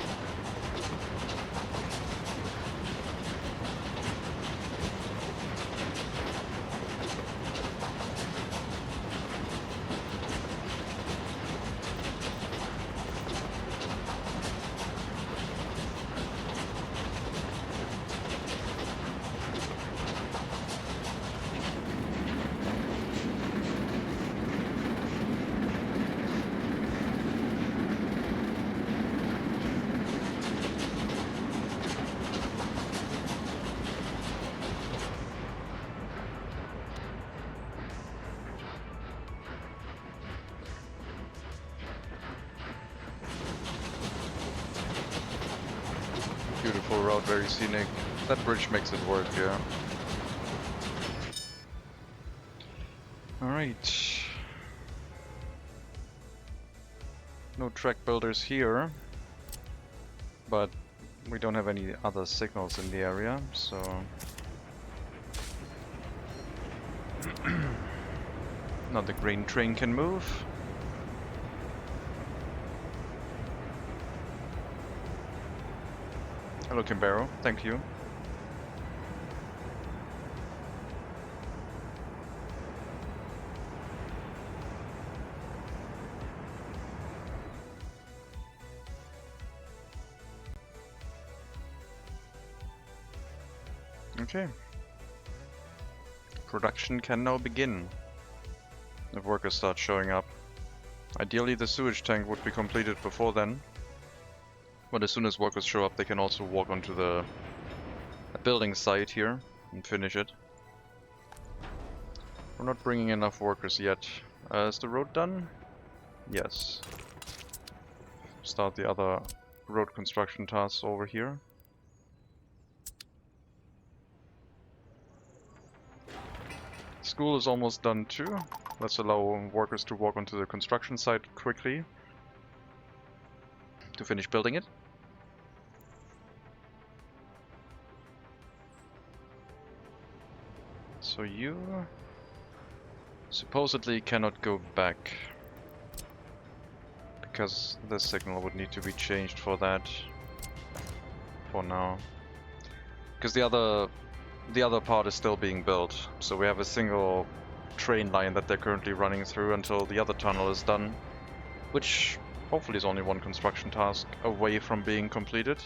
[SPEAKER 1] Beautiful route, very scenic. That bridge makes it work, yeah. Alright. No track builders here. But we don't have any other signals in the area, so... Now the grain train can move. Hello, Kimbaro. Thank you. Okay. Production can now begin. If workers start showing up. Ideally, the sewage tank would be completed before then. But as soon as workers show up, they can also walk onto the building site here and finish it. We're not bringing enough workers yet. Is the road done? Yes. Start the other road construction tasks over here. School is almost done too. Let's allow workers to walk onto the construction site quickly to finish building it. So you supposedly cannot go back because the signal would need to be changed for that for now. Because the other part is still being built, so we have a single train line that they're currently running through until the other tunnel is done, which hopefully is only one construction task away from being completed.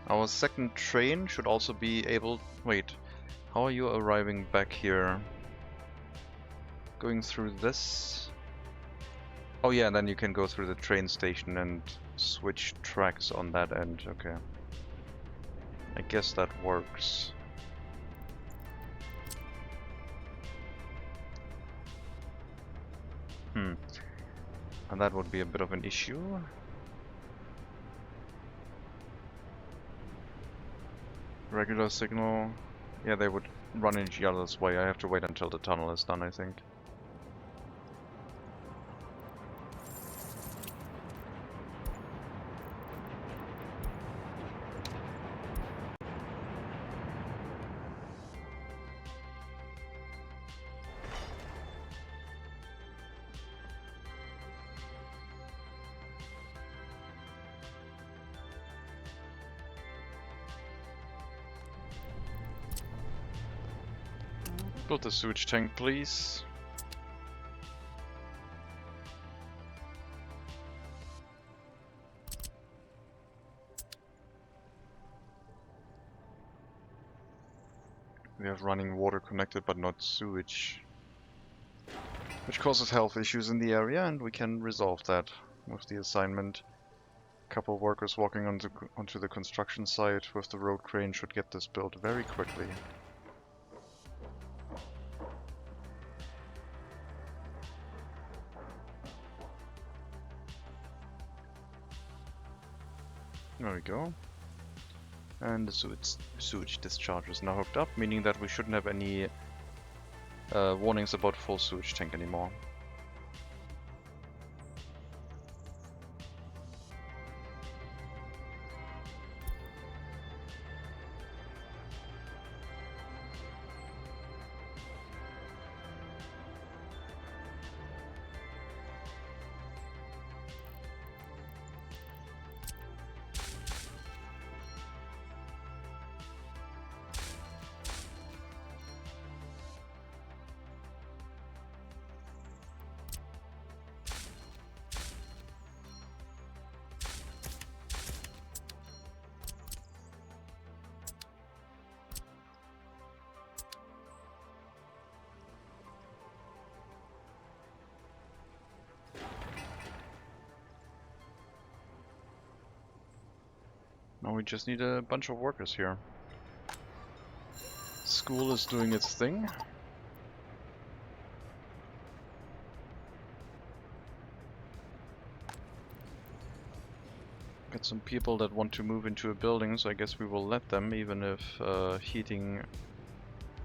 [SPEAKER 1] Our second train should also be able... Wait, how are you arriving back here? Going through this? Oh yeah, and then you can go through the train station and switch tracks on that end, okay. I guess that works. And that would be a bit of an issue. Regular signal. Yeah, they would run each other's way. I have to wait until the tunnel is done, I think. Build the sewage tank, please. We have running water connected but not sewage, which causes health issues in the area, and we can resolve that with the assignment. A couple workers walking onto the construction site with the road crane should get this built very quickly. There we go. And the sewage discharge is now hooked up, meaning that we shouldn't have any warnings about full sewage tank anymore. Now we just need a bunch of workers here. School is doing its thing. Got some people that want to move into a building, so I guess we will let them, even if heating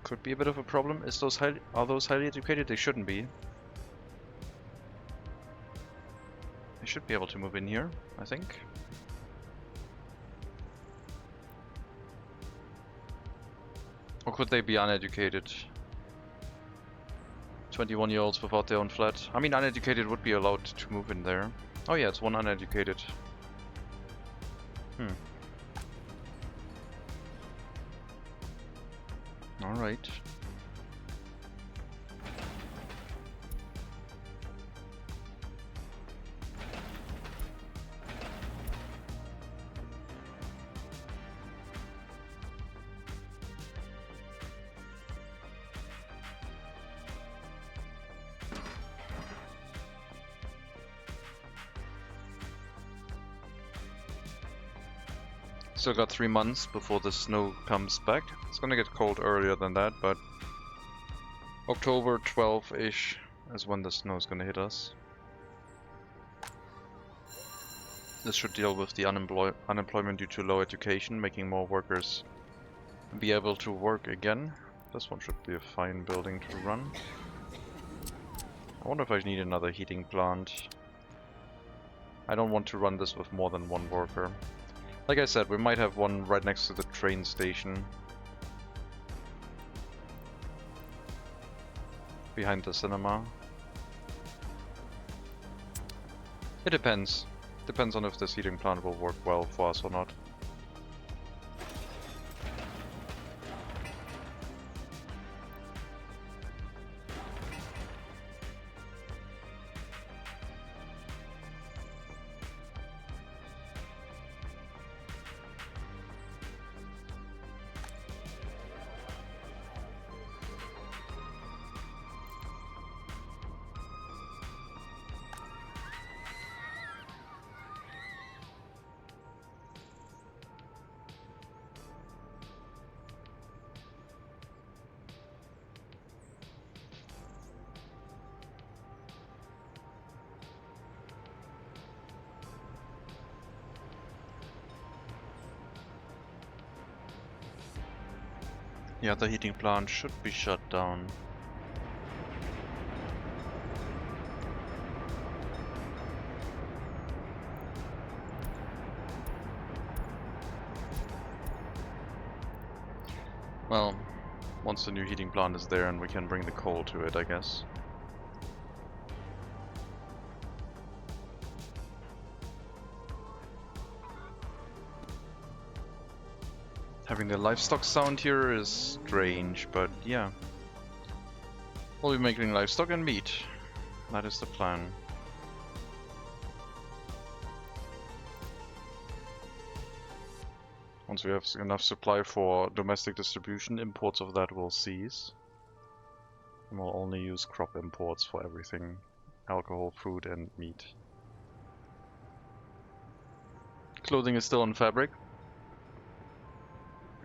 [SPEAKER 1] could be a bit of a problem. Are those highly educated? They shouldn't be. They should be able to move in here, I think. Or could they be uneducated? 21-year-olds without their own flat. I mean, uneducated would be allowed to move in there. Oh yeah, it's one uneducated. Alright. Still got 3 months before the snow comes back. It's gonna get cold earlier than that, but October 12-ish is when the snow is gonna hit us. This should deal with the unemployment due to low education, making more workers be able to work again. This one should be a fine building to run. I wonder if I need another heating plant. I don't want to run this with more than one worker. Like I said, we might have one right next to the train station. Behind the cinema. It depends. Depends on if this heating plant will work well for us or not. Yeah, the heating plant should be shut down. Well, once the new heating plant is there and we can bring the coal to it, I guess. Having the livestock sound here is strange, but yeah. We'll be making livestock and meat. That is the plan. Once we have enough supply for domestic distribution, imports of that will cease. And we'll only use crop imports for everything. Alcohol, food and meat. Clothing is still on fabric.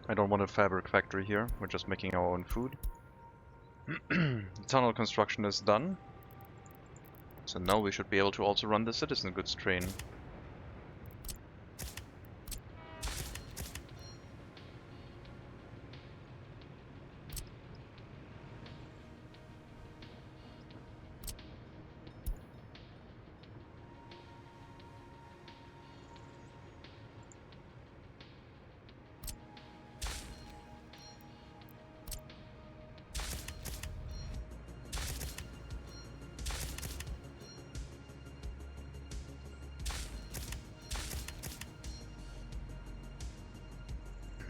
[SPEAKER 1] I don't want a fabric factory here, we're just making our own food. The tunnel construction is done. So now we should be able to also run the citizen goods train.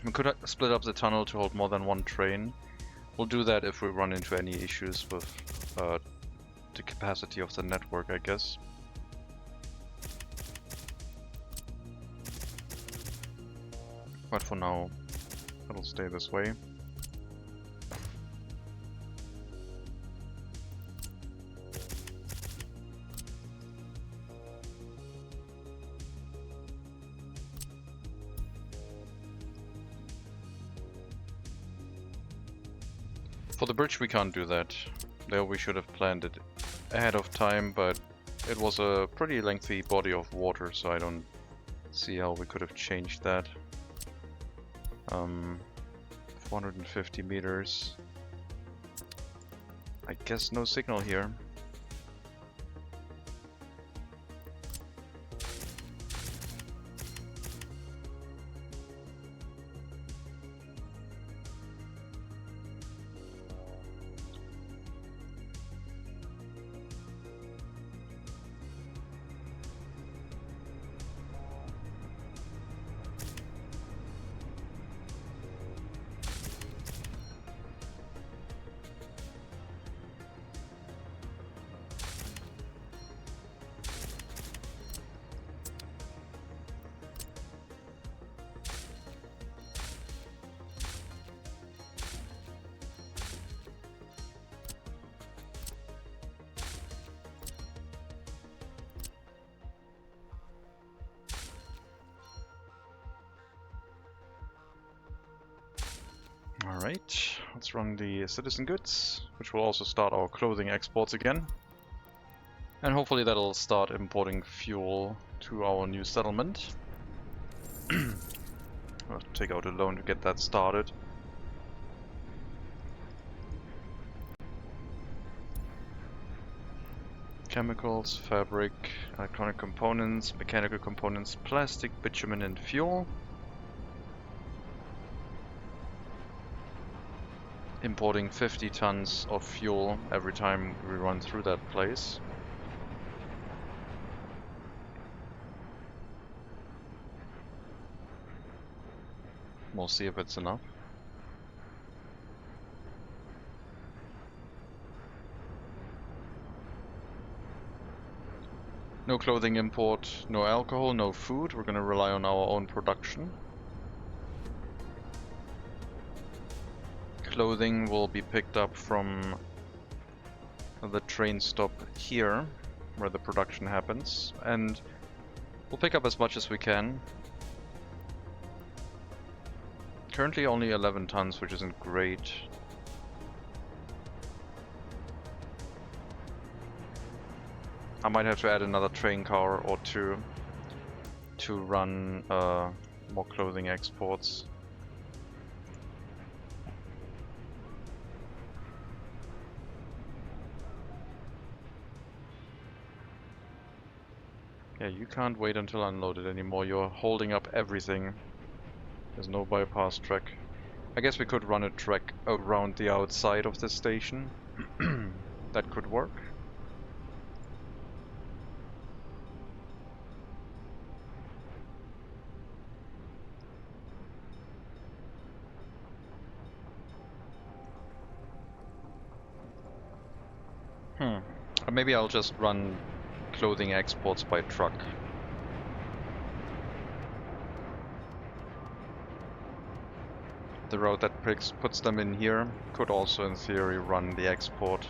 [SPEAKER 1] We could split up the tunnel to hold more than one train. We'll do that if we run into any issues with the capacity of the network, I guess. But for now, it'll stay this way. For the bridge we can't do that. There we should have planned it ahead of time, but it was a pretty lengthy body of water, so I don't see how we could have changed that. 450 meters. I guess no signal here. Alright, let's run the citizen goods, which will also start our clothing exports again. And hopefully that'll start importing fuel to our new settlement. I'll take out a loan to get that started. Chemicals, fabric, electronic components, mechanical components, plastic, bitumen and fuel. Importing 50 tons of fuel every time we run through that place. We'll see if it's enough. No clothing import, no alcohol, no food. We're gonna rely on our own production. Clothing will be picked up from the train stop here, where the production happens, and we'll pick up as much as we can. Currently only 11 tons, which isn't great. I might have to add another train car or two to run more clothing exports. Yeah, you can't wait until unloaded anymore. You're holding up everything. There's no bypass track. I guess we could run a track around the outside of the station. That could work. Or maybe I'll just run clothing exports by truck. The road that puts them in here could also in theory run the export.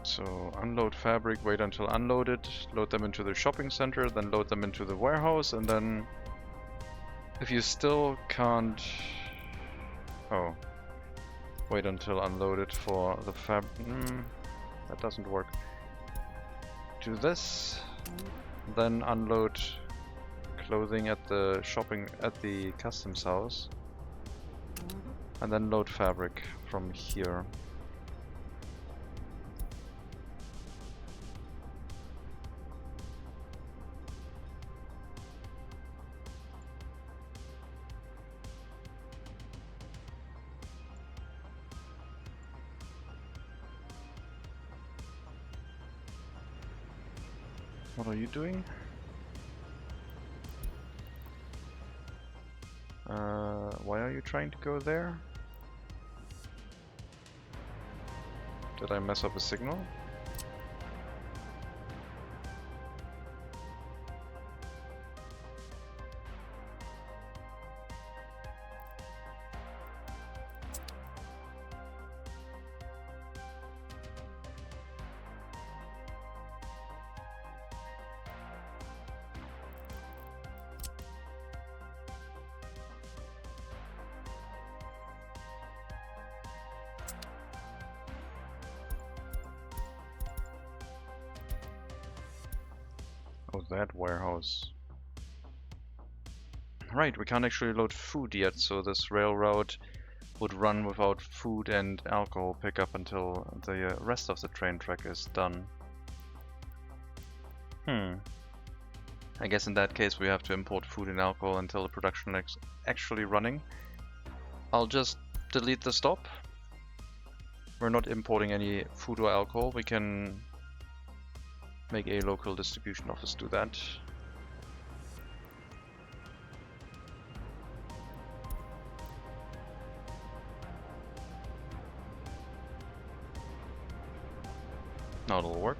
[SPEAKER 1] So unload fabric, wait until unloaded, load them into the shopping center, then load them into the warehouse, and then if you still can't... Oh. Wait until unloaded for the that doesn't work. Do this, then unload clothing at the customs house, and then load fabric from here. What are you doing? Why are you trying to go there? Did I mess up a signal? that warehouse? Right, we can't actually load food yet, so this railroad would run without food and alcohol pickup until the rest of the train track is done. I guess in that case we have to import food and alcohol until the production is actually running. I'll just delete the stop. We're not importing any food or alcohol. We can make a local distribution office do that. Now it'll work.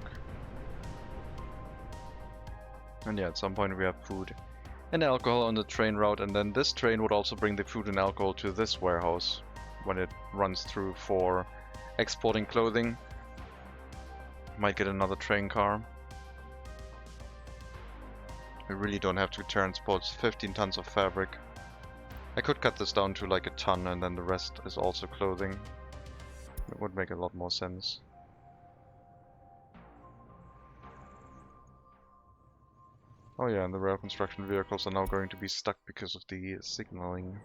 [SPEAKER 1] And yeah, at some point we have food and alcohol on the train route, and then this train would also bring the food and alcohol to this warehouse when it runs through for exporting clothing. Might get another train car. We really don't have to transport 15 tons of fabric. I could cut this down to like a ton and then the rest is also clothing. It would make a lot more sense. Oh yeah, and the rail construction vehicles are now going to be stuck because of the signaling.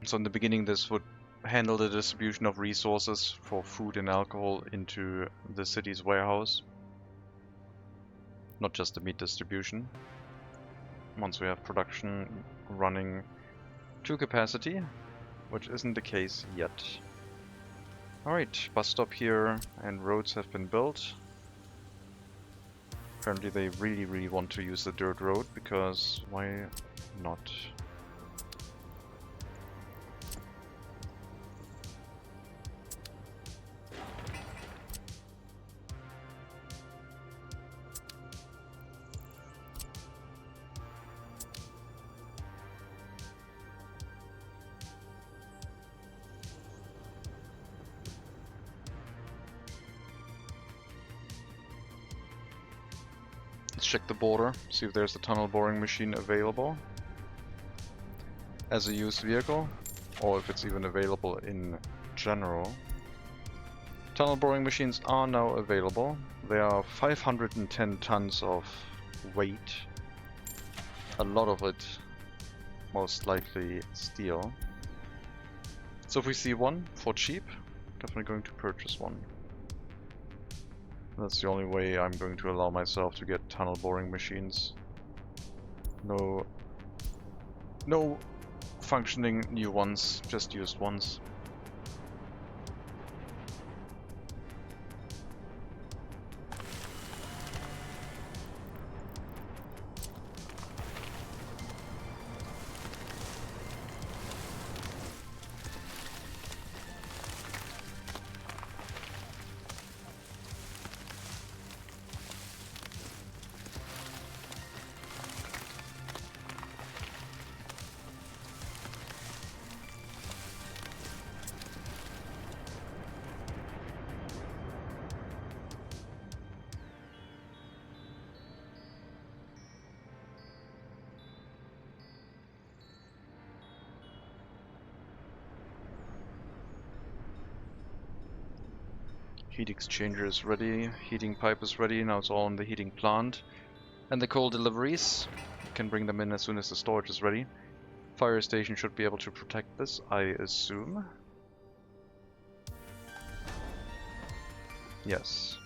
[SPEAKER 1] So in the beginning this would handle the distribution of resources for food and alcohol into the city's warehouse. Not just the meat distribution. Once we have production running to capacity, which isn't the case yet. Alright, bus stop here and roads have been built. Apparently they really want to use the dirt road, because why not? Let's check the border, see if there's a tunnel boring machine available as a used vehicle, or if it's even available in general. Tunnel boring machines are now available. They are 510 tons of weight. A lot of it most likely steel. So if we see one for cheap, definitely going to purchase one. That's the only way I'm going to allow myself to get tunnel boring machines. No functioning new ones, just used ones. Heat exchanger is ready, heating pipe is ready, now it's all in the heating plant. And the coal deliveries, you can bring them in as soon as the storage is ready. Fire station should be able to protect this, I assume. Yes.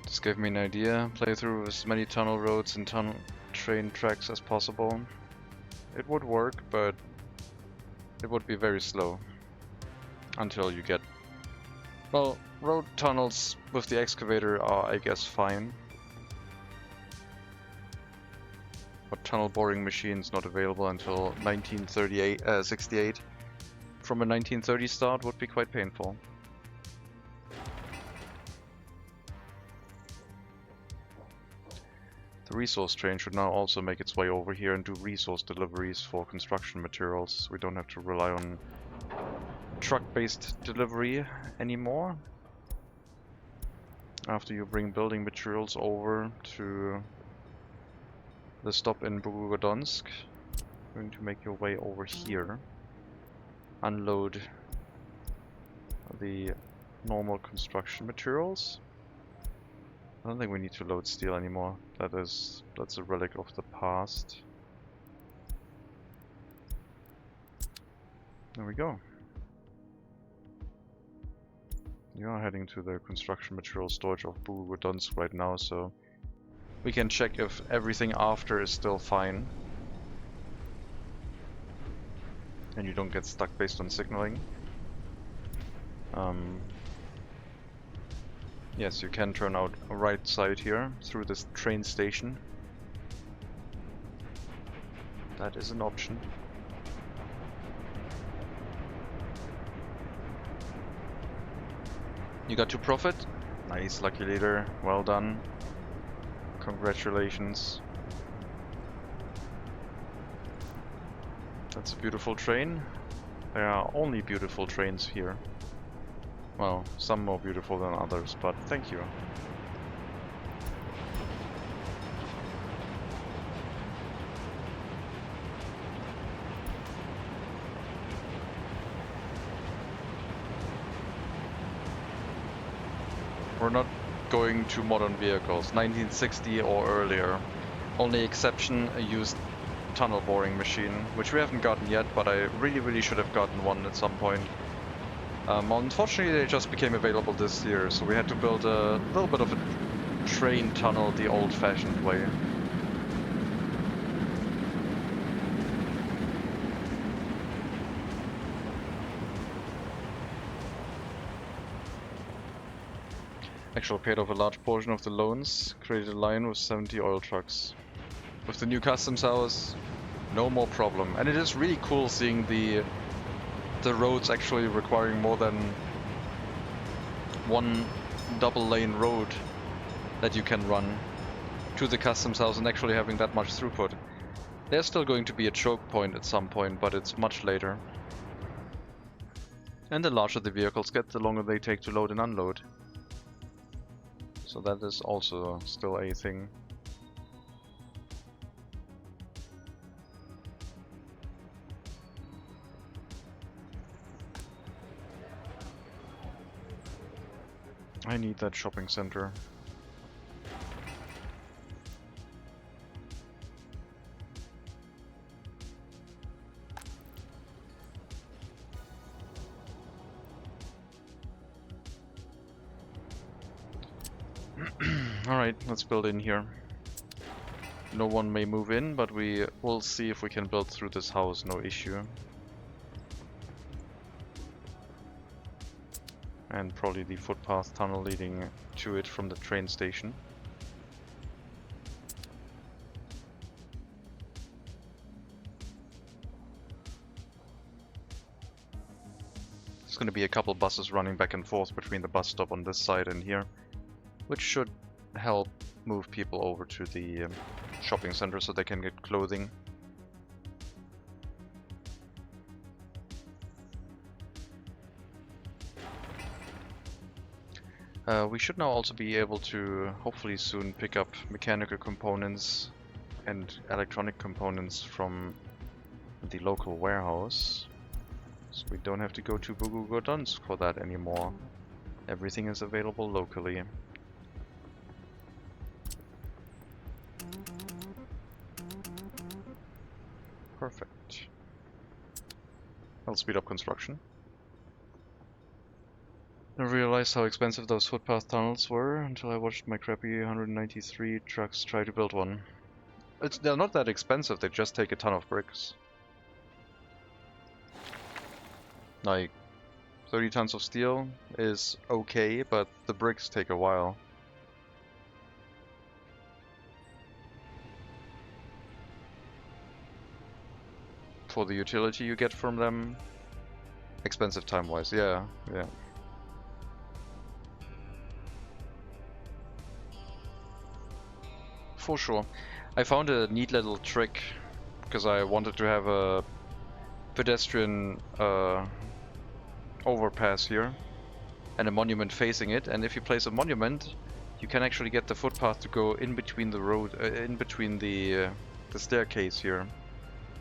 [SPEAKER 1] This gave me an idea. Play through as many tunnel roads and tunnel train tracks as possible. It would work, but it would be very slow. Until you get... Well, road tunnels with the excavator are, I guess, fine. tunnel boring machines not available until 68 from a 1930 start would be quite painful. The resource train should now also make its way over here and do resource deliveries for construction materials. We don't have to rely on truck-based delivery anymore. After you bring building materials over to the stop in Bugodonsk, you're going to make your way over here. Unload the normal construction materials. I don't think we need to load steel anymore. That's a relic of the past. There we go. We are heading to the construction material storage of Bugodonsk right now, so we can check if everything after is still fine. And you don't get stuck based on signaling. Yes, you can turn out a right side here through this train station. That is an option. You got to profit. Nice, lucky leader. Well done. Congratulations. That's a beautiful train. There are only beautiful trains here. Well, some more beautiful than others, but thank you. We're not going to modern vehicles, 1960 or earlier. Only exception, a used tunnel boring machine, which we haven't gotten yet, but I really should have gotten one at some point. Unfortunately, they just became available this year, so we had to build a little bit of a train tunnel the old-fashioned way. Actually paid off a large portion of the loans, created a line with 70 oil trucks. With the new customs house, no more problem. And it is really cool seeing the roads actually requiring more than one double lane road that you can run to the customs house and actually having that much throughput. There's still going to be a choke point at some point, but it's much later. And the larger the vehicles get, the longer they take to load and unload. So that is also still a thing. I need that shopping center. Alright, let's build in here. No one may move in, but we will see if we can build through this house, no issue. And probably the footpath tunnel leading to it from the train station. There's going to be a couple buses running back and forth between the bus stop on this side and here, which should help move people over to the shopping center so they can get clothing. We should now also be able to hopefully soon pick up mechanical components and electronic components from the local warehouse. So we don't have to go to Bugodonsk for that anymore. Everything is available locally. Perfect. I'll speed up construction. I realized how expensive those footpath tunnels were until I watched my crappy 193 trucks try to build one. They're not that expensive, they just take a ton of bricks. Like, 30 tons of steel is okay, but the bricks take a while. for the utility you get from them. Expensive time-wise, yeah, yeah. For sure. I found a neat little trick because I wanted to have a pedestrian overpass here and a monument facing it, and if you place a monument you can actually get the footpath to go in between the road, in between the staircase here,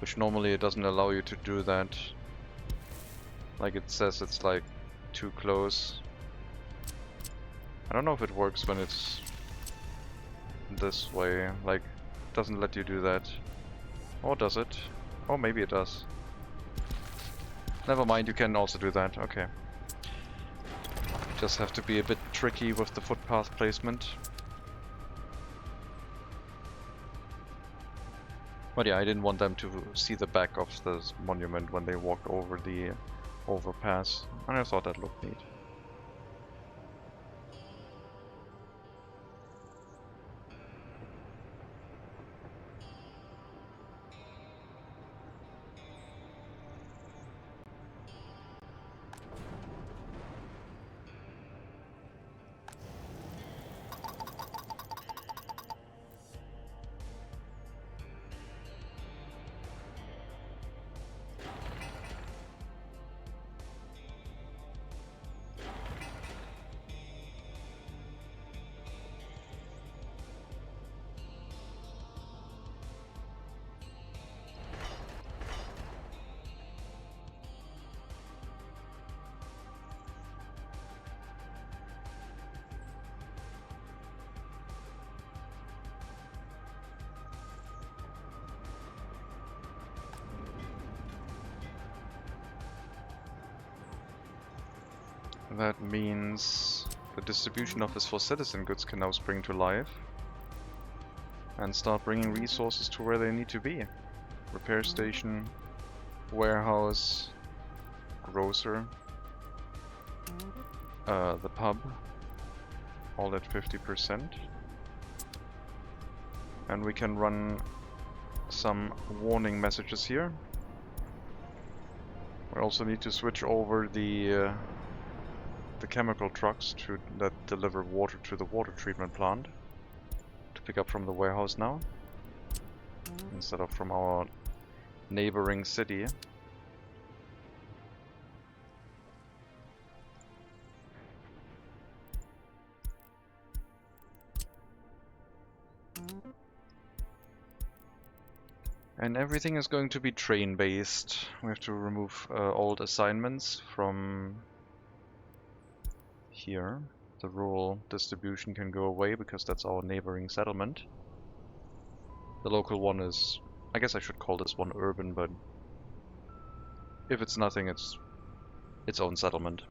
[SPEAKER 1] which normally it doesn't allow you to do that. Like it says it's like too close. I don't know if it works when it's this way, like it doesn't let you do that. Or does it? Oh, maybe it does. Never mind, you can also do that, okay. Just have to be a bit tricky with the footpath placement. But yeah, I didn't want them to see the back of this monument when they walked over the overpass, and I thought that looked neat. That means the distribution office for citizen goods can now spring to life and start bringing resources to where they need to be. Repair station, warehouse, grocer, the pub, all at 50%. And we can run some warning messages here. We also need to switch over the chemical trucks that deliver water to the water treatment plant to pick up from the warehouse now, instead of from our neighboring city. And everything is going to be train based. We have to remove old assignments from here. The rural distribution can go away because that's our neighboring settlement. The local one is, I guess I should call this one urban, but if it's nothing, it's its own settlement.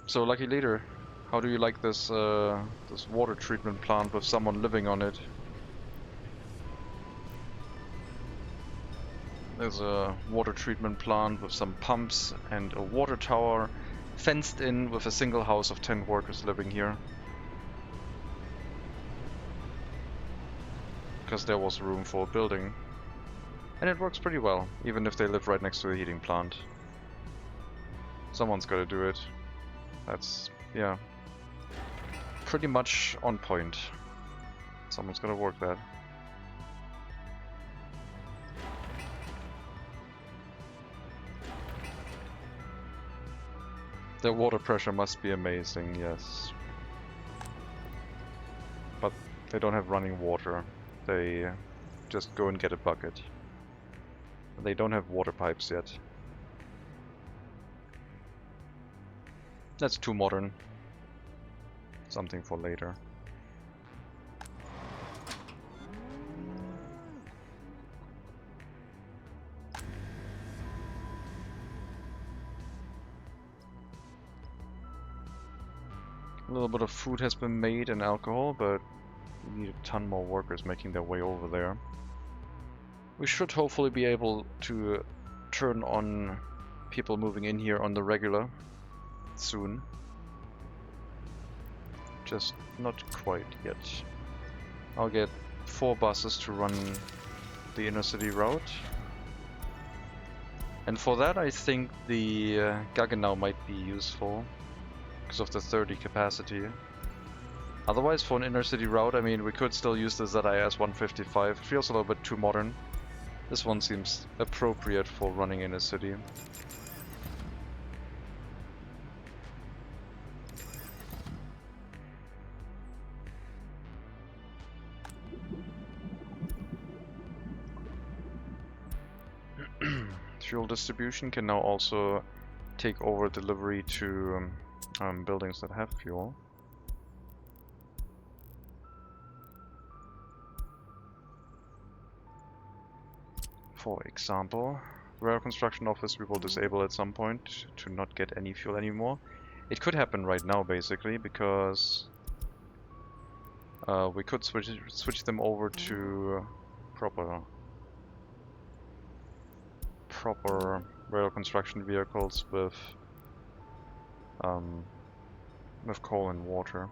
[SPEAKER 1] So, Lucky Leader, how do you like this this water treatment plant with someone living on it? There's a water treatment plant with some pumps and a water tower fenced in with a single house of 10 workers living here. Because there was room for a building. And it works pretty well, even if they live right next to the heating plant. Someone's gotta do it. That's, yeah, pretty much on point. Someone's gotta work that. The water pressure must be amazing, yes. But they don't have running water. They just go and get a bucket. They don't have water pipes yet. That's too modern. Something for later. A little bit of food has been made and alcohol, but we need a ton more workers making their way over there. We should hopefully be able to turn on people moving in here on the regular soon. Just not quite yet. I'll get 4 buses to run the inner city route. And for that I think the Gaggenau might be useful because of the 30 capacity. Otherwise, for an inner city route, I mean, we could still use the ZIS 155. It feels a little bit too modern. This one seems appropriate for running in a city. Fuel distribution can now also take over delivery to buildings that have fuel. For example, rail construction office we will disable at some point to not get any fuel anymore. It could happen right now basically because we could switch them over to proper rail construction vehicles with coal and water.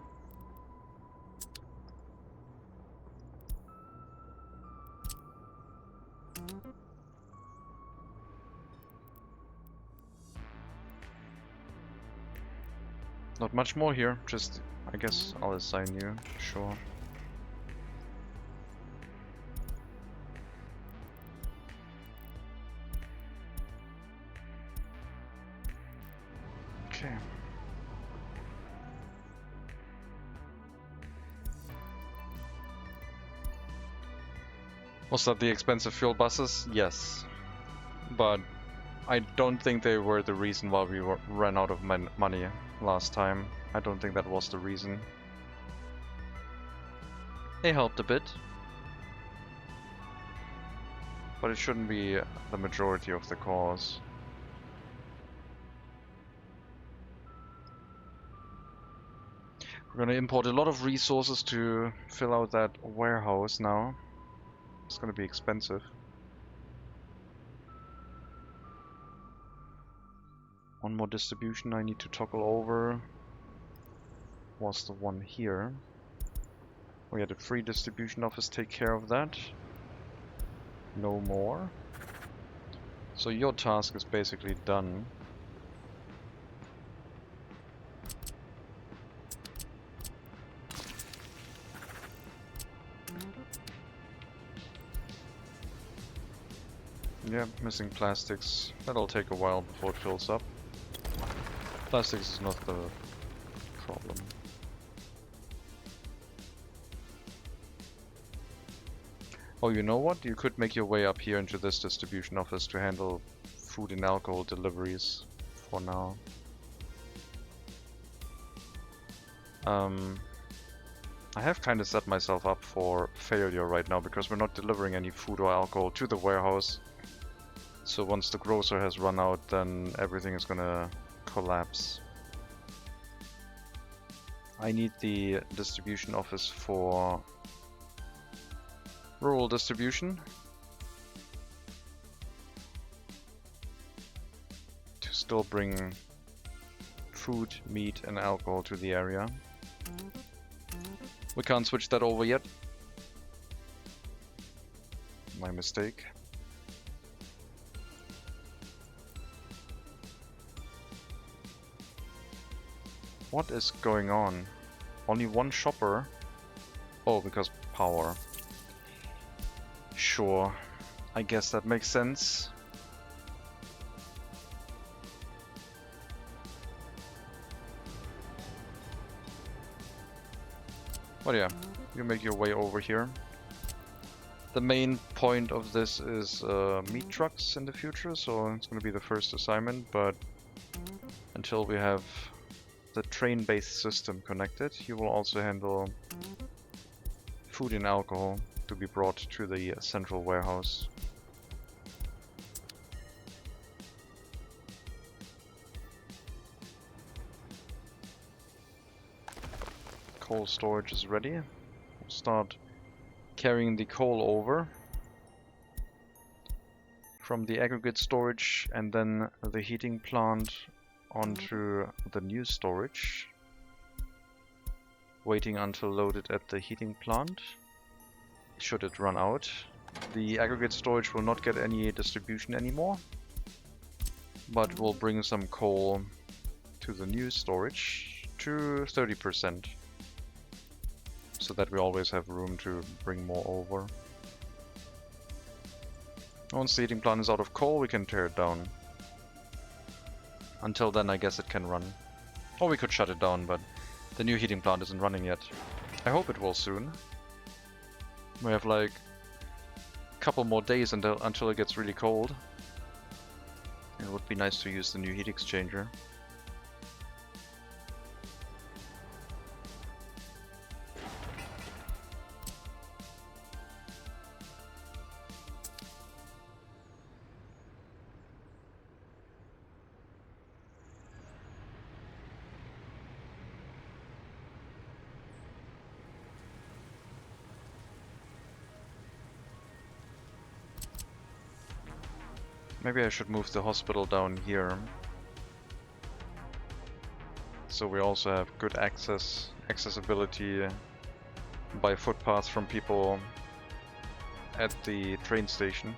[SPEAKER 1] Not much more here, just I guess I'll assign you, sure. Okay. Was that the expensive fuel buses? Yes. But I don't think they were the reason why we ran out of money last time. I don't think that was the reason. They helped a bit. But it shouldn't be the majority of the cause. We're gonna import a lot of resources to fill out that warehouse now. It's gonna be expensive. One more distribution I need to toggle over was the one here. We had a free distribution office take care of that. No more. So your task is basically done. Yeah, missing plastics. That'll take a while before it fills up. Plastics is not the problem. Oh, you know what? You could make your way up here into this distribution office to handle food and alcohol deliveries for now. I have kind of set myself up for failure right now because we're not delivering any food or alcohol to the warehouse. So once the grocer has run out, then everything is gonna collapse. I need the distribution office for rural distribution to still bring food, meat and alcohol to the area. We can't switch that over yet. My mistake. What is going on? Only one shopper? Oh, because power. Sure. I guess that makes sense. But yeah, you make your way over here. The main point of this is meat trucks in the future, so it's going to be the first assignment, but until we have the train-based system connected, you will also handle food and alcohol to be brought to the central warehouse. Coal storage is ready. We'll start carrying the coal over from the aggregate storage and then the heating plant onto the new storage, waiting until loaded at the heating plant. Should it run out. The aggregate storage will not get any distribution anymore, but will bring some coal to the new storage to 30%, so that we always have room to bring more over. Once the heating plant is out of coal, we can tear it down. Until then, I guess it can run. Or we could shut it down, but the new heating plant isn't running yet. I hope it will soon. We have like a couple more days until it gets really cold. It would be nice to use the new heat exchanger. Maybe I should move the hospital down here, so we also have good accessibility by footpath from people at the train station.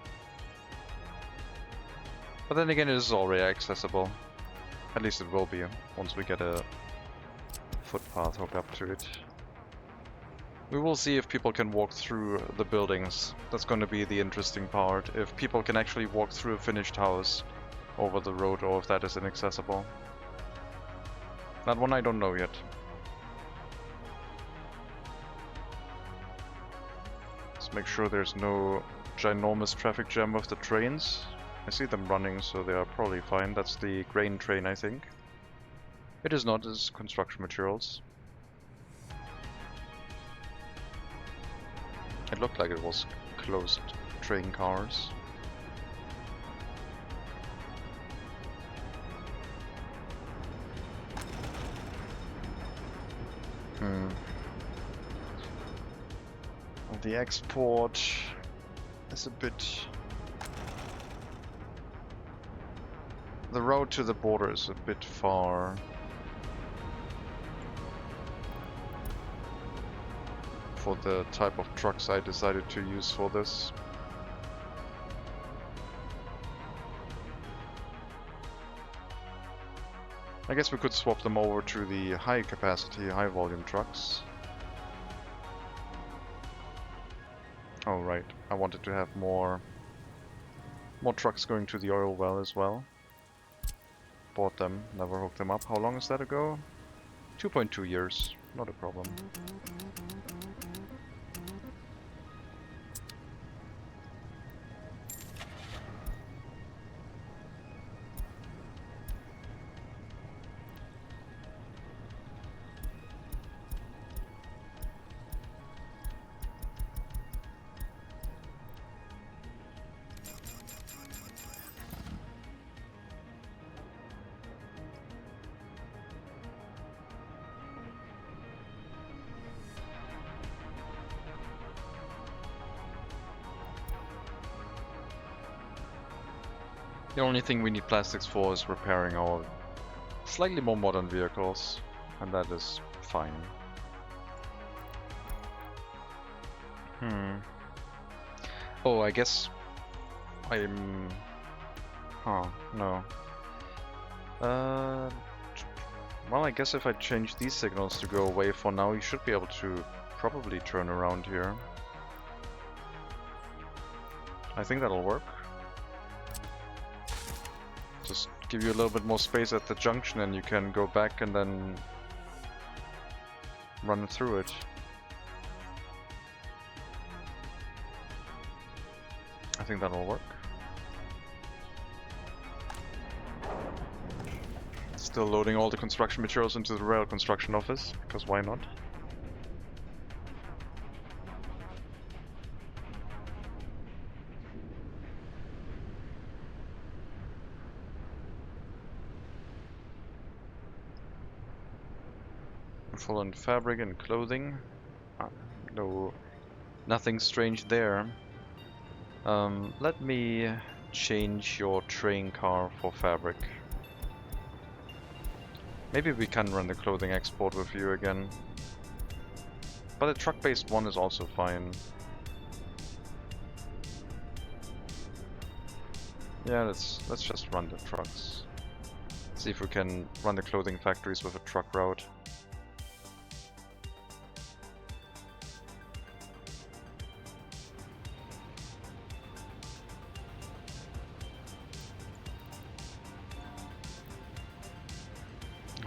[SPEAKER 1] But then again, it is already accessible. At least it will be once we get a footpath hooked up to it. We will see if people can walk through the buildings. That's going to be the interesting part. If people can actually walk through a finished house over the road, or if that is inaccessible. That one I don't know yet. Let's make sure there's no ginormous traffic jam with the trains. I see them running, so they are probably fine. That's the grain train, I think. It is not, it's construction materials. It looked like it was closed train cars. The export is a bit... The road to the border is a bit far. For the type of trucks I decided to use for this. I guess we could swap them over to the high capacity, high volume trucks. Oh right, I wanted to have more trucks going to the oil well as well. Bought them, never hooked them up. How long is that ago? 2.2 years, not a problem. The only thing we need plastics for is repairing our slightly more modern vehicles, and that is fine. Oh, I guess I'm... no. Well, I guess if I change these signals to go away for now, you should be able to probably turn around here. I think that'll work. Just give you a little bit more space at the junction and you can go back and then run through it. I think that'll work. Still loading all the construction materials into the rail construction office, because why not? Full on fabric and clothing. No, nothing strange there. Let me change your train car for fabric. Maybe we can run the clothing export with you again. But a truck-based one is also fine. Yeah, let's just run the trucks. See if we can run the clothing factories with a truck route.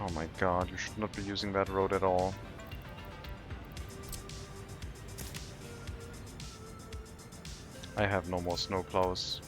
[SPEAKER 1] Oh my god, you should not be using that road at all. I have no more snowplows.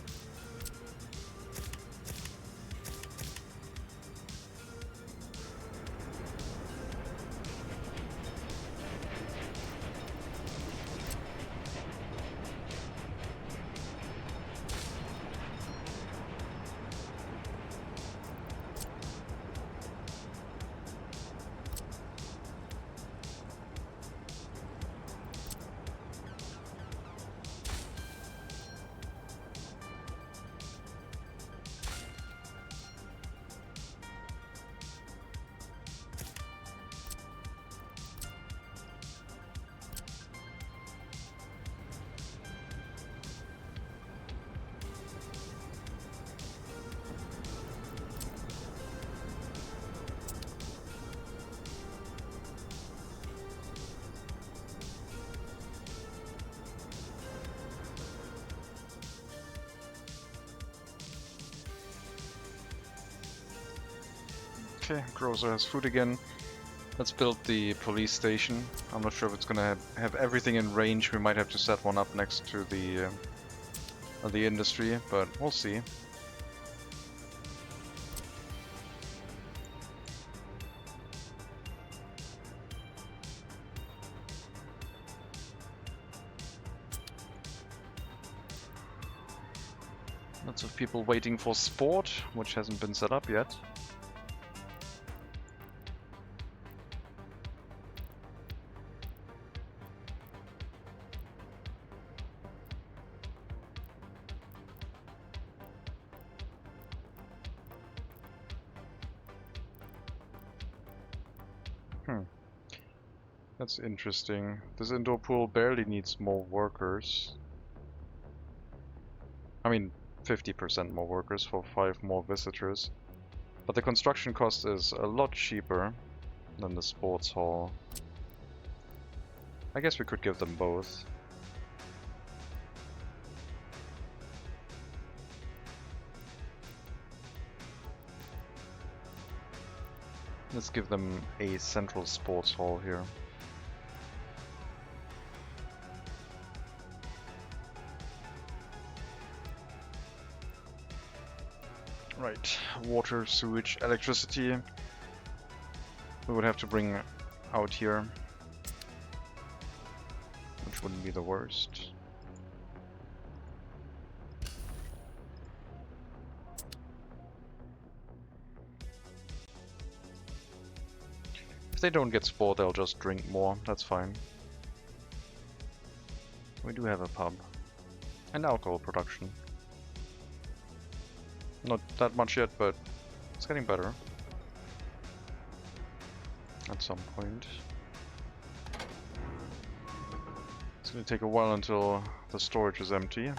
[SPEAKER 1] Okay, Grozer has food again. Let's build the police station. I'm not sure if it's gonna have everything in range. We might have to set one up next to the industry, but we'll see. Lots of people waiting for sport, which hasn't been set up yet. That's interesting. This indoor pool barely needs more workers. I mean, 50% more workers for 5 more visitors. But the construction cost is a lot cheaper than the sports hall. I guess we could give them both. Let's give them a central sports hall here. Right, water, sewage, electricity. We would have to bring out here, which wouldn't be the worst. If they don't get sport, they'll just drink more. That's fine. We do have a pub and alcohol production. Not that much yet, but it's getting better. At some point. It's gonna take a while until the storage is empty.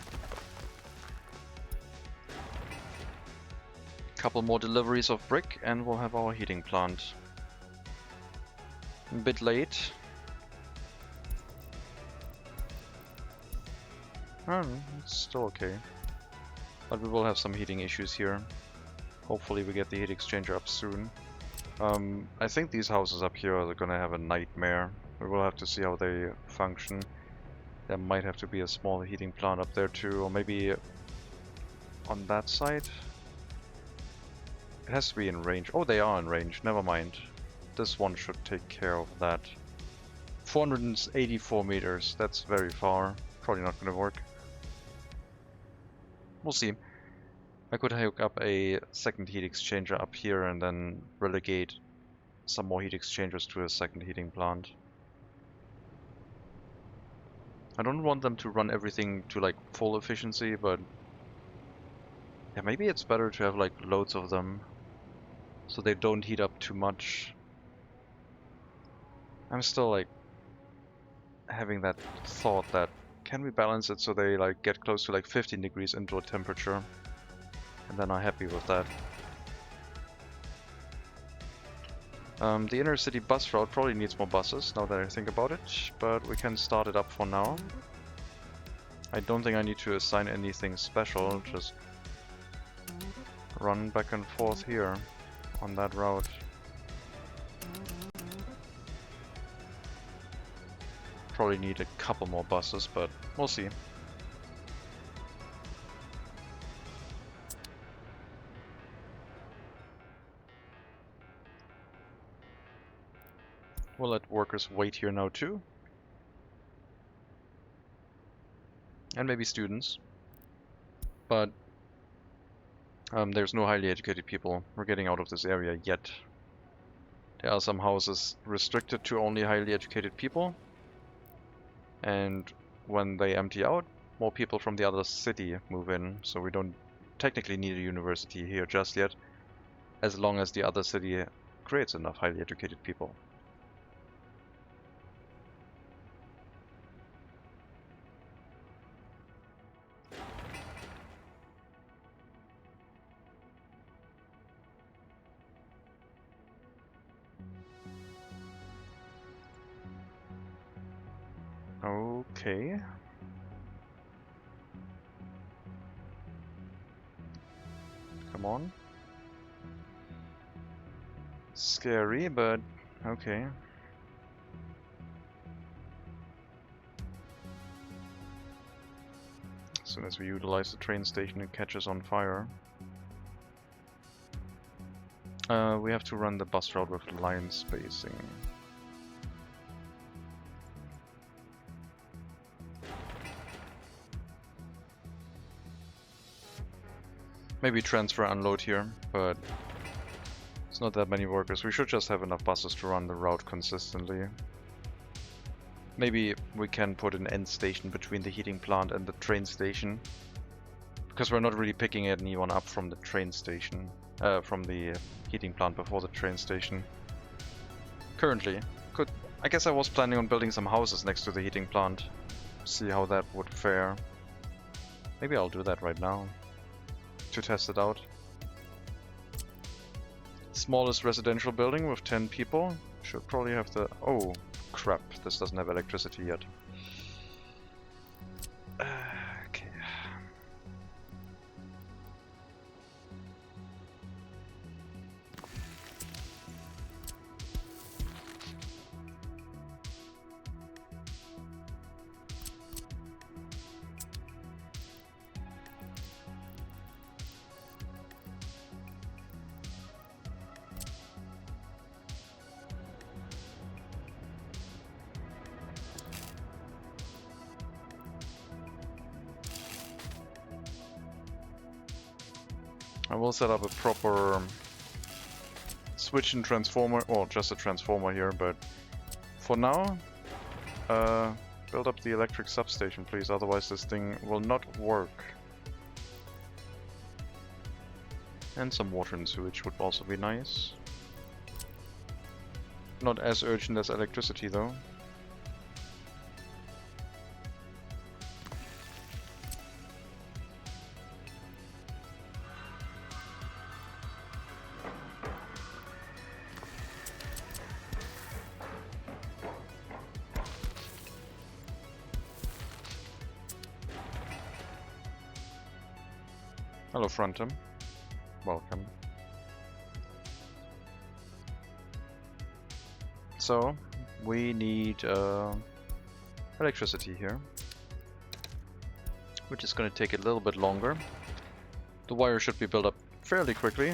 [SPEAKER 1] Couple more deliveries of brick and we'll have our heating plant. A bit late. It's still okay. But we will have some heating issues here. Hopefully we get the heat exchanger up soon. I think these houses up here are gonna have a nightmare. We will have to see how they function. There might have to be a small heating plant up there too, or maybe on that side. It has to be in range. Oh, they are in range, never mind. This one should take care of that. 484 meters, that's very far. Probably not gonna work. We'll see. I could hook up a second heat exchanger up here and then relegate some more heat exchangers to a second heating plant. I don't want them to run everything to like full efficiency, but yeah, maybe it's better to have like loads of them so they don't heat up too much. I'm still like having that thought that can we balance it so they like get close to like 15 degrees indoor temperature, and then I'm happy with that. The inner city bus route probably needs more buses now that I think about it, but we can start it up for now. I don't think I need to assign anything special, just run back and forth here on that route. Probably need a couple more buses, but we'll see. We'll let workers wait here now too. And maybe students. But there's no highly educated people. We're getting out of this area yet. There are some houses restricted to only highly educated people. And when they empty out, more people from the other city move in. So we don't technically need a university here just yet, as long as the other city creates enough highly educated people. Okay. Come on. Scary, but okay. As soon as we utilize the train station, it catches on fire. We have to run the bus route with line spacing. Maybe transfer unload here, but it's not that many workers. We should just have enough buses to run the route consistently. Maybe we can put an end station between the heating plant and the train station, because we're not really picking anyone up from the train station, from the heating plant before the train station. Currently, I guess I was planning on building some houses next to the heating plant. See how that would fare. Maybe I'll do that right now to test it out. Smallest residential building with 10 people. Should probably have the... Oh, crap. This doesn't have electricity yet. Okay. I will set up a proper switch and transformer, well, just a transformer here, but for now, build up the electric substation, please, otherwise this thing will not work. And some water and sewage would also be nice. Not as urgent as electricity, though. Hello, Frontum. Welcome. So, we need electricity here, which is going to take a little bit longer. The wire should be built up fairly quickly.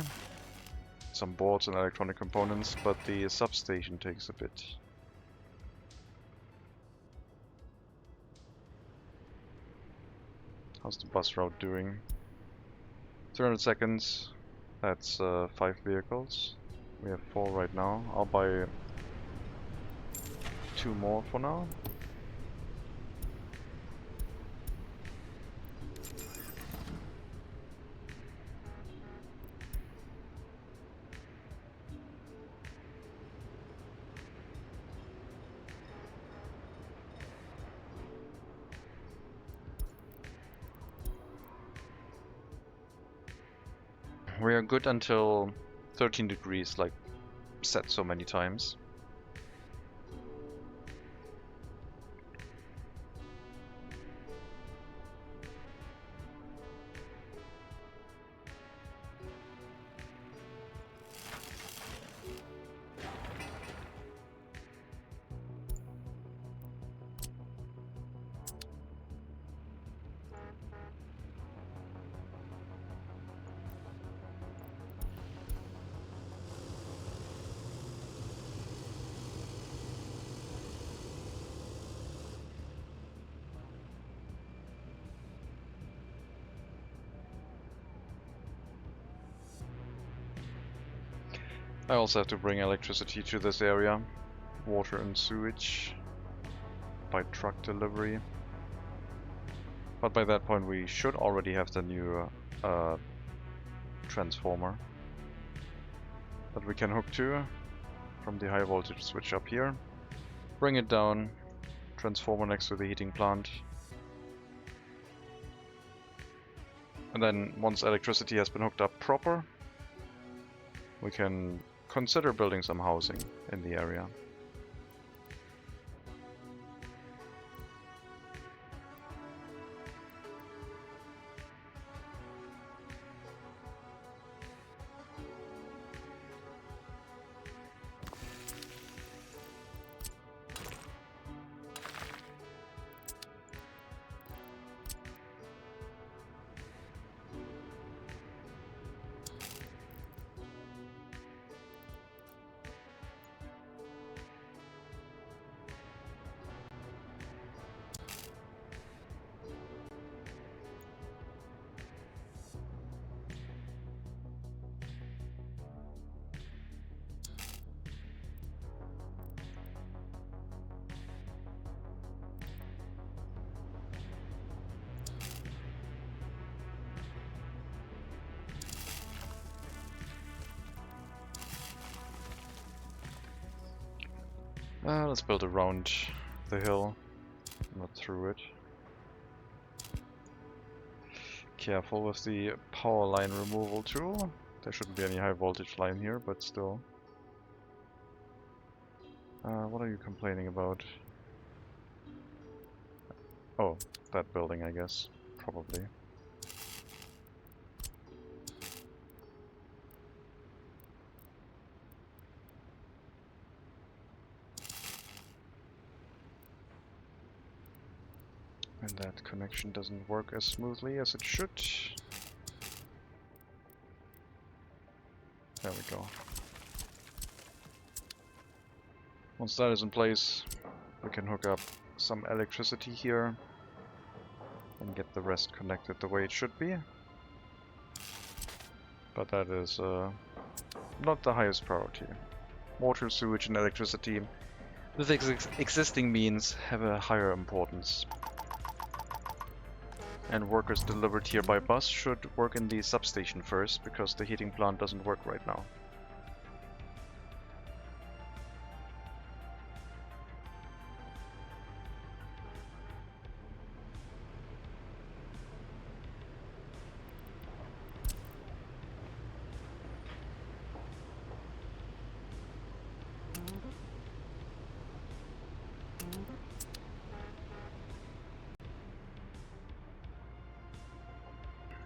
[SPEAKER 1] Some boards and electronic components, but the substation takes a bit. How's the bus route doing? 300 seconds. That's 5 vehicles. We have 4 right now. I'll buy 2 more for now. We are good until 13 degrees, like said so many times. I also have to bring electricity to this area, water and sewage, by truck delivery. But by that point we should already have the new transformer that we can hook to from the high voltage switch up here. Bring it down, transformer next to the heating plant. And then once electricity has been hooked up proper, we can consider building some housing in the area. Let's build around the hill, not through it. Careful with the power line removal tool. There shouldn't be any high voltage line here, but still. What are you complaining about? Oh, that building, I guess. Probably. And that connection doesn't work as smoothly as it should. There we go. Once that is in place, we can hook up some electricity here and get the rest connected the way it should be. But that is not the highest priority. Water, sewage and electricity with existing means have a higher importance. And workers delivered here by bus should work in the substation first, because the heating plant doesn't work right now.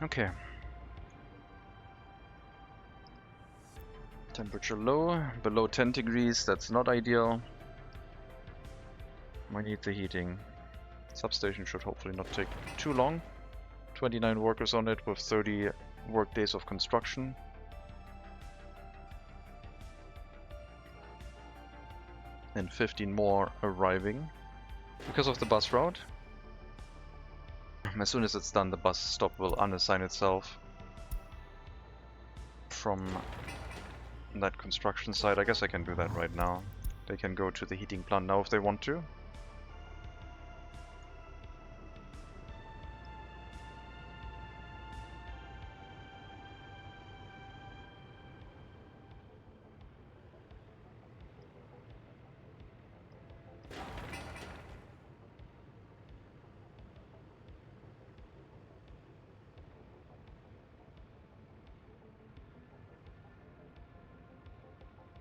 [SPEAKER 1] Okay. Temperature low, below 10 degrees, that's not ideal. We need the heating. Substation should hopefully not take too long. 29 workers on it with 30 work days of construction. And 15 more arriving because of the bus route. As soon as it's done, the bus stop will unassign itself from that construction site. I guess I can do that right now. They can go to the heating plant now if they want to.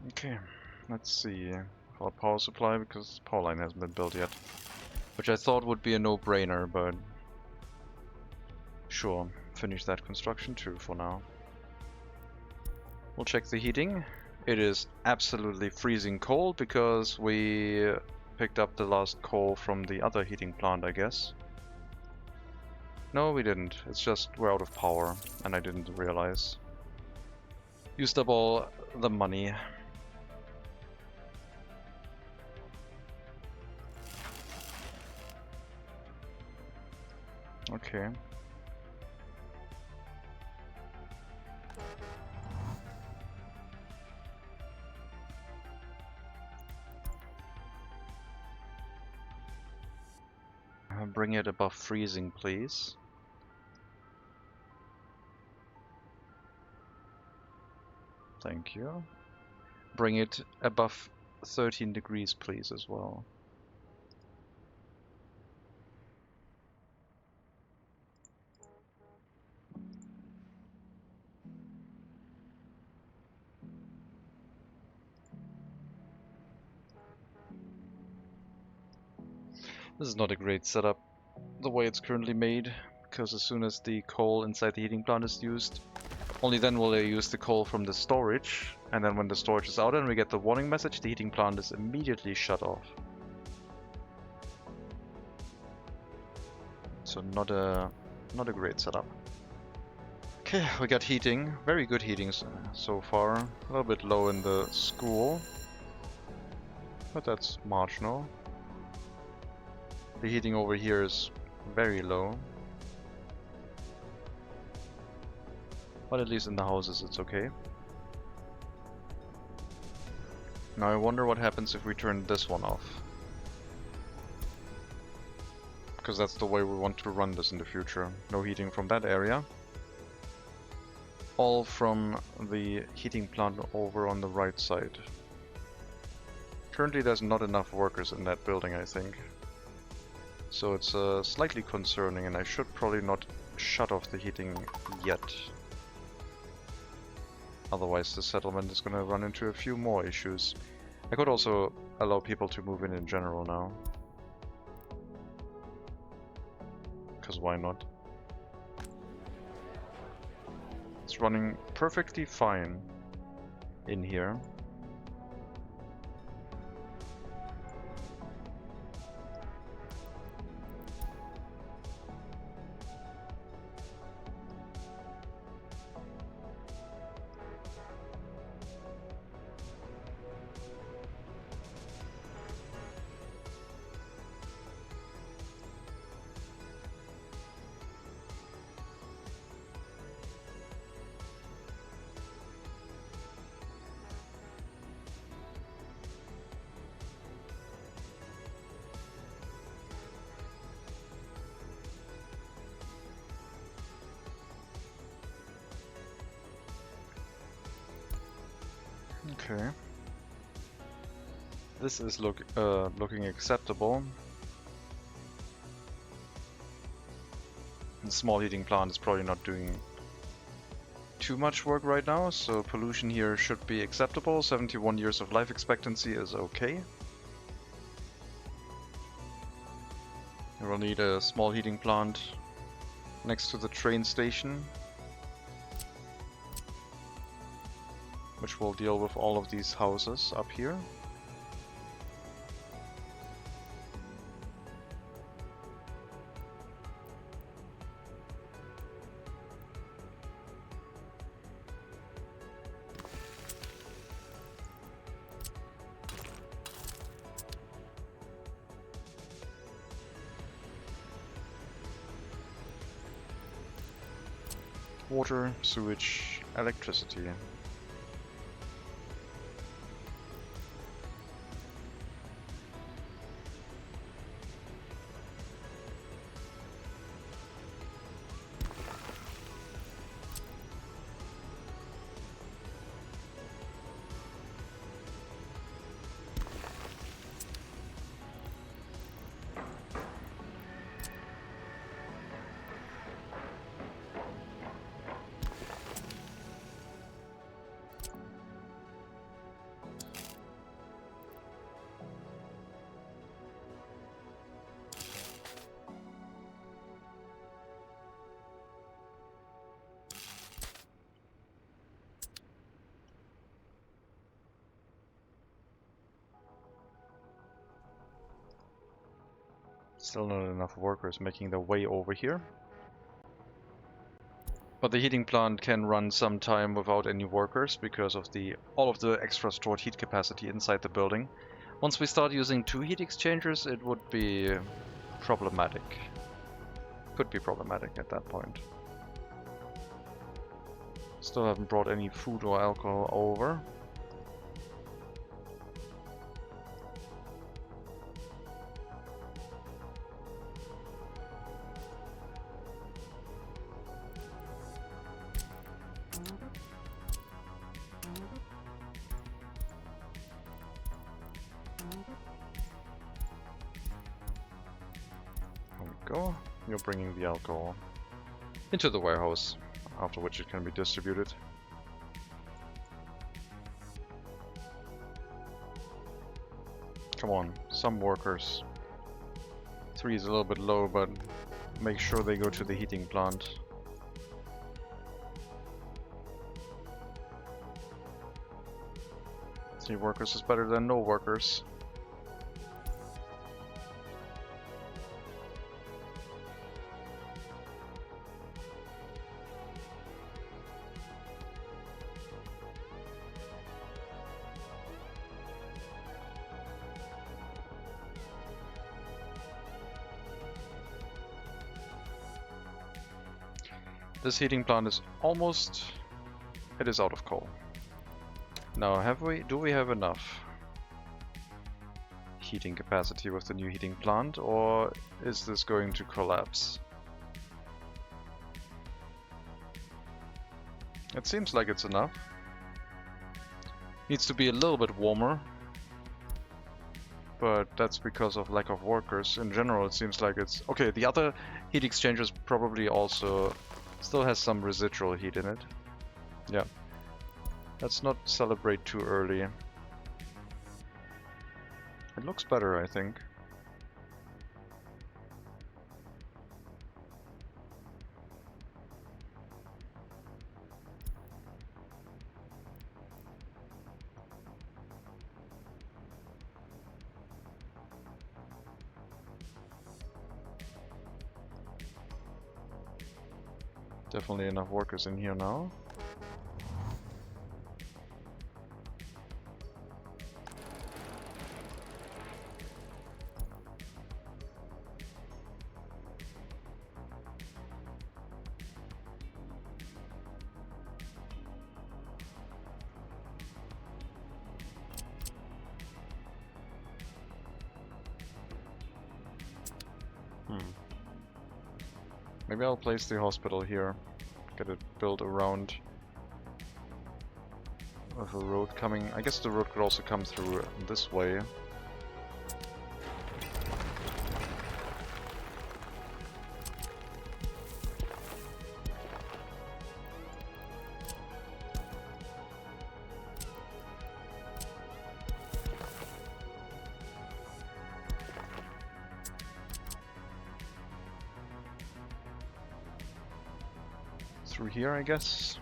[SPEAKER 1] Okay, let's see. Our power supply, because power line hasn't been built yet. Which I thought would be a no-brainer, but sure, finish that construction too for now. We'll check the heating. It is absolutely freezing cold because we picked up the last coal from the other heating plant, I guess. No, we didn't. It's just we're out of power, and I didn't realize. Used up all the money. Okay. Bring it above freezing, please. Thank you. Bring it above 13 degrees, please, as well. This is not a great setup, the way it's currently made, because as soon as the coal inside the heating plant is used, only then will they use the coal from the storage, and then when the storage is out and we get the warning message, the heating plant is immediately shut off. So not a great setup. Okay, we got heating, very good heating so far. A little bit low in the school, but that's marginal. The heating over here is very low. But at least in the houses it's okay. Now I wonder what happens if we turn this one off. Because that's the way we want to run this in the future. No heating from that area. All from the heating plant over on the right side. Currently there's not enough workers in that building, I think. So it's slightly concerning, and I should probably not shut off the heating yet. Otherwise the settlement is gonna run into a few more issues. I could also allow people to move in general now. Because why not? It's running perfectly fine in here. Okay. This is looking acceptable. The small heating plant is probably not doing too much work right now, so pollution here should be acceptable. 71 years of life expectancy is okay. We will need a small heating plant next to the train station, which will deal with all of these houses up here. Water, sewage, electricity. Still not enough workers making their way over here. But the heating plant can run some time without any workers because of all of the extra stored heat capacity inside the building. Once we start using 2 heat exchangers, it would be problematic. Could be problematic at that point. Still haven't brought any food or alcohol over. Go. You're bringing the alcohol into the warehouse, after which it can be distributed. Come on, some workers. 3 is a little bit low, but make sure they go to the heating plant. Three workers is better than no workers. This heating plant is almost... it is out of coal. Now, do we have enough heating capacity with the new heating plant, or is this going to collapse? It seems like it's enough. Needs to be a little bit warmer, but that's because of lack of workers. In general, it seems like it's... okay, the other heat exchangers probably also still has some residual heat in it. Yeah. Let's not celebrate too early. It looks better, I think. Definitely enough workers in here now. Maybe I'll place the hospital here, get it built around with a road coming. I guess the road could also come through this way. Through here, I guess.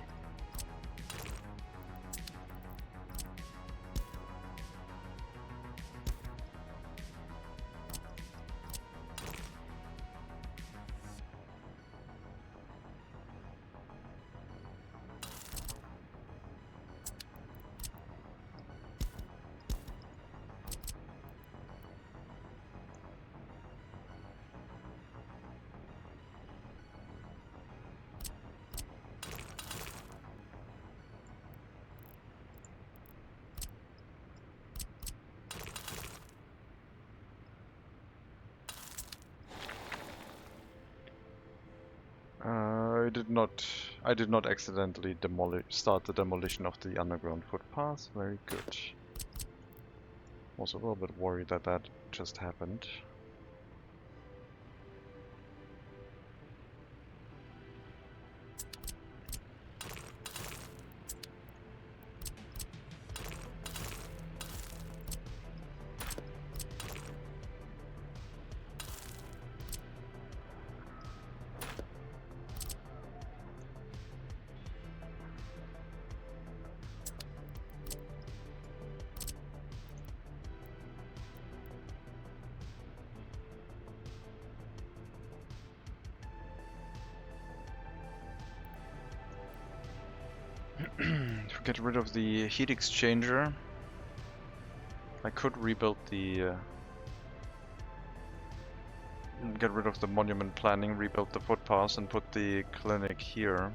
[SPEAKER 1] I did not accidentally start the demolition of the underground footpath. Very good. Was a little bit worried that that just happened. Get rid of the heat exchanger. I could rebuild the... get rid of the monument planning, rebuild the footpaths and put the clinic here.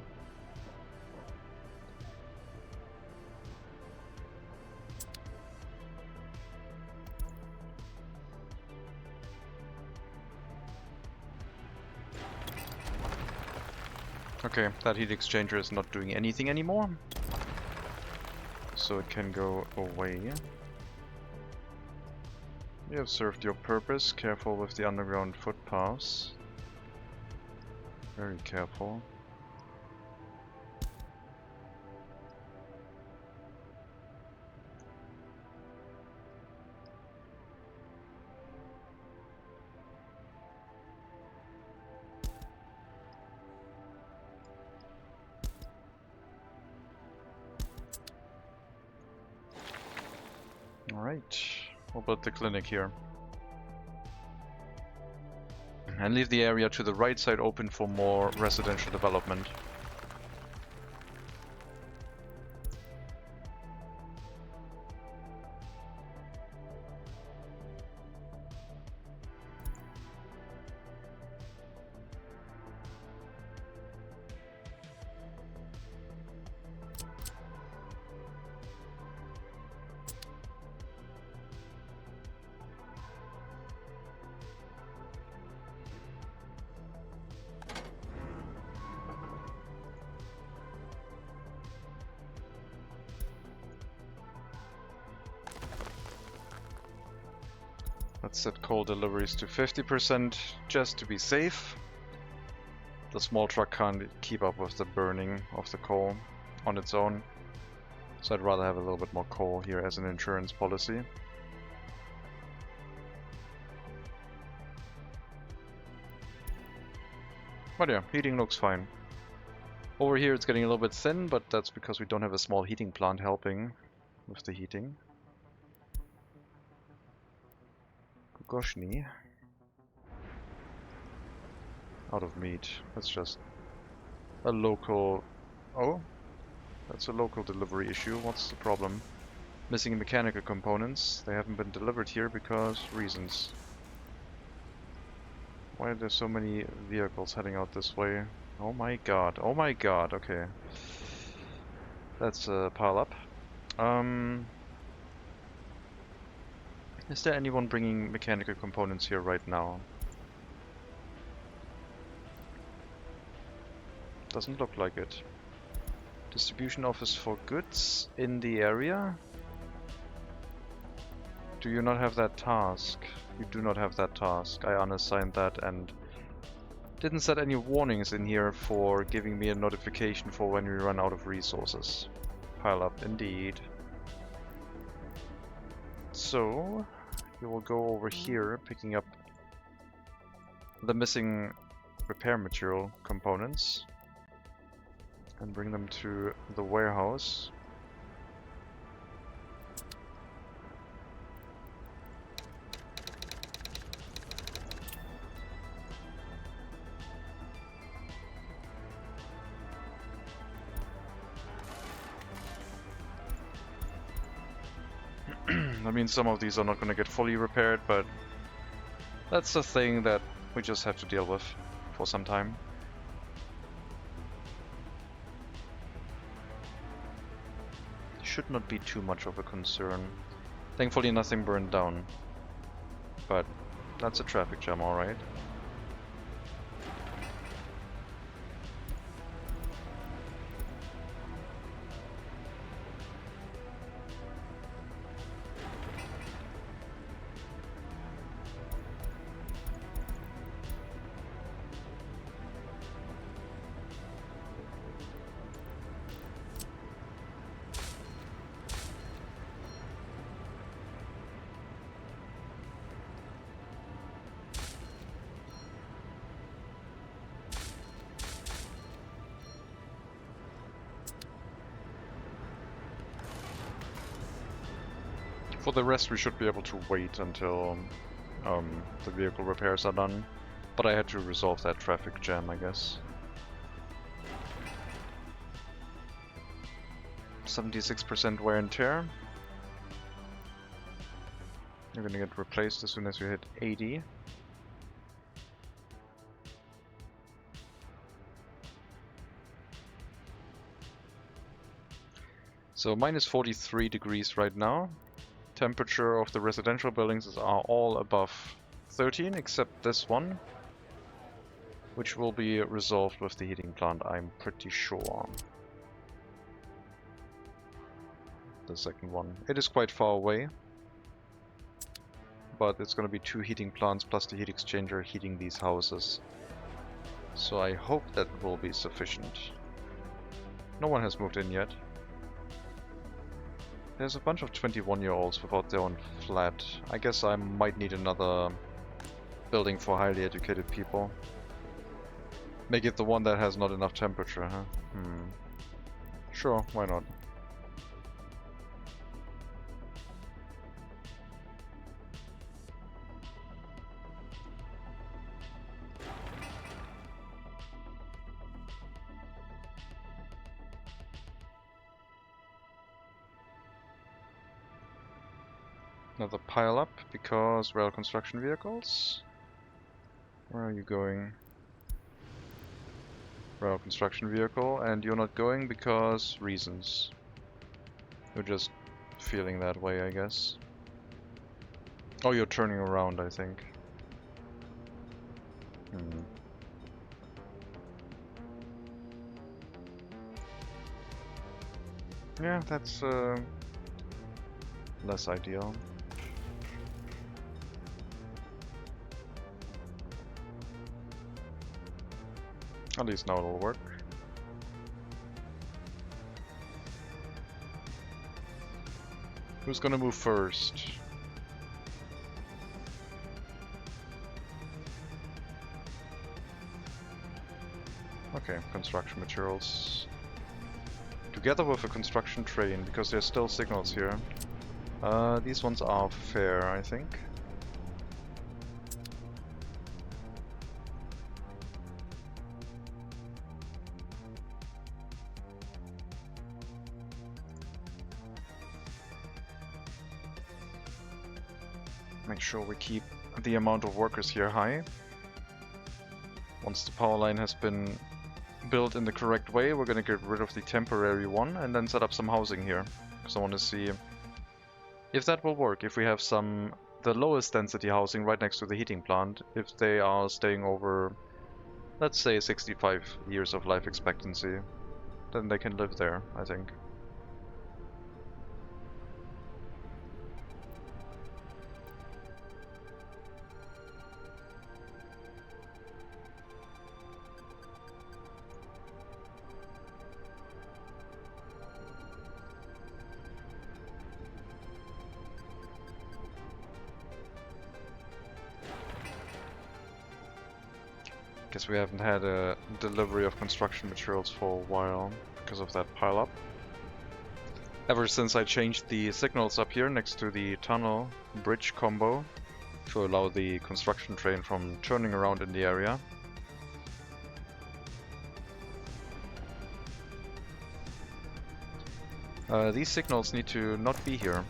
[SPEAKER 1] Okay, that heat exchanger is not doing anything anymore, so it can go away. You have served your purpose. Careful with the underground footpaths. Very careful. Alright, we'll build the clinic here. And leave the area to the right side open for more residential development. Let's set coal deliveries to 50% just to be safe. The small truck can't keep up with the burning of the coal on its own, so I'd rather have a little bit more coal here as an insurance policy. But yeah, heating looks fine. Over here it's getting a little bit thin, but that's because we don't have a small heating plant helping with the heating. Goshni. Out of meat. That's just a local... Oh, that's a local delivery issue. What's the problem? Missing mechanical components. They haven't been delivered here because reasons. Why are there so many vehicles heading out this way? Oh my god. Oh my god. Okay. That's a pile up. Is there anyone bringing mechanical components here right now? Doesn't look like it. Distribution office for goods in the area? Do you not have that task? You do not have that task. I unassigned that and didn't set any warnings in here for giving me a notification for when we run out of resources. Pile up indeed. So we will go over here, picking up the missing repair material components and bring them to the warehouse. I mean, some of these are not going to get fully repaired, but that's a thing that we just have to deal with for some time. Should not be too much of a concern. Thankfully nothing burned down, but that's a traffic jam, alright. For the rest, we should be able to wait until the vehicle repairs are done, but I had to resolve that traffic jam, I guess. 76% wear and tear. You're gonna get replaced as soon as you hit 80. So minus 43 degrees right now. Temperature of the residential buildings are all above 13 except this one, which will be resolved with the heating plant, I'm pretty sure. The second one. It is quite far away, but it's going to be 2 heating plants plus the heat exchanger heating these houses. So I hope that will be sufficient. No one has moved in yet. There's a bunch of 21-year-olds without their own flat. I guess I might need another building for highly educated people. Make it the one that has not enough temperature, huh? Sure, why not? Another pile up because rail construction vehicles. Where are you going? Rail construction vehicle, and you're not going because reasons. You're just feeling that way, I guess. Oh, you're turning around, I think. Yeah, that's less ideal. At least now it'll work. Who's gonna move first? Okay, construction materials. Together with a construction train, because there's still signals here. These ones are fair, I think. Make sure we keep the amount of workers here high. Once the power line has been built in the correct way, we're gonna get rid of the temporary one and then set up some housing here. Because I want to see if that will work. If we have the lowest density housing right next to the heating plant, if they are staying over, let's say, 65 years of life expectancy, then they can live there, I think. Guess we haven't had a delivery of construction materials for a while because of that pile-up. Ever since I changed the signals up here next to the tunnel bridge combo to allow the construction train from turning around in the area. These signals need to not be here.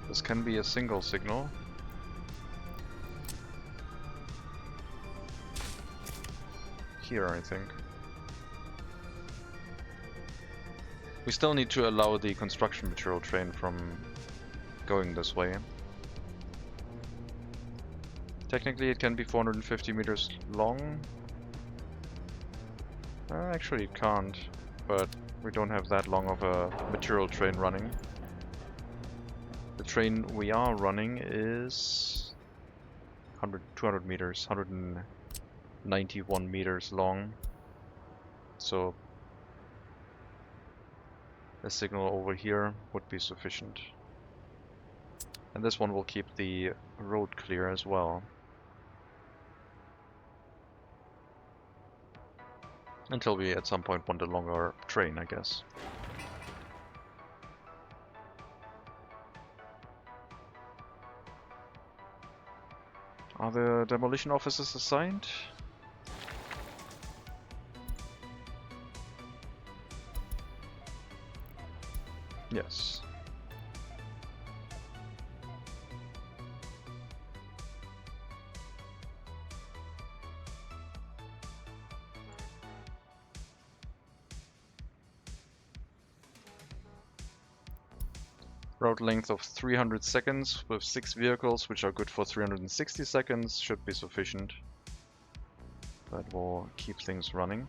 [SPEAKER 1] This can be a single signal. Here, I think. We still need to allow the construction material train from going this way. Technically it can be 450 meters long. Actually it can't, but we don't have that long of a material train running. The train we are running is 200 meters, 191 meters long. So a signal over here would be sufficient. And this one will keep the road clear as well. Until we at some point want a longer train, I guess. Are the demolition officers assigned? Yes. Route length of 300 seconds with 6 vehicles, which are good for 360 seconds, should be sufficient. That will keep things running.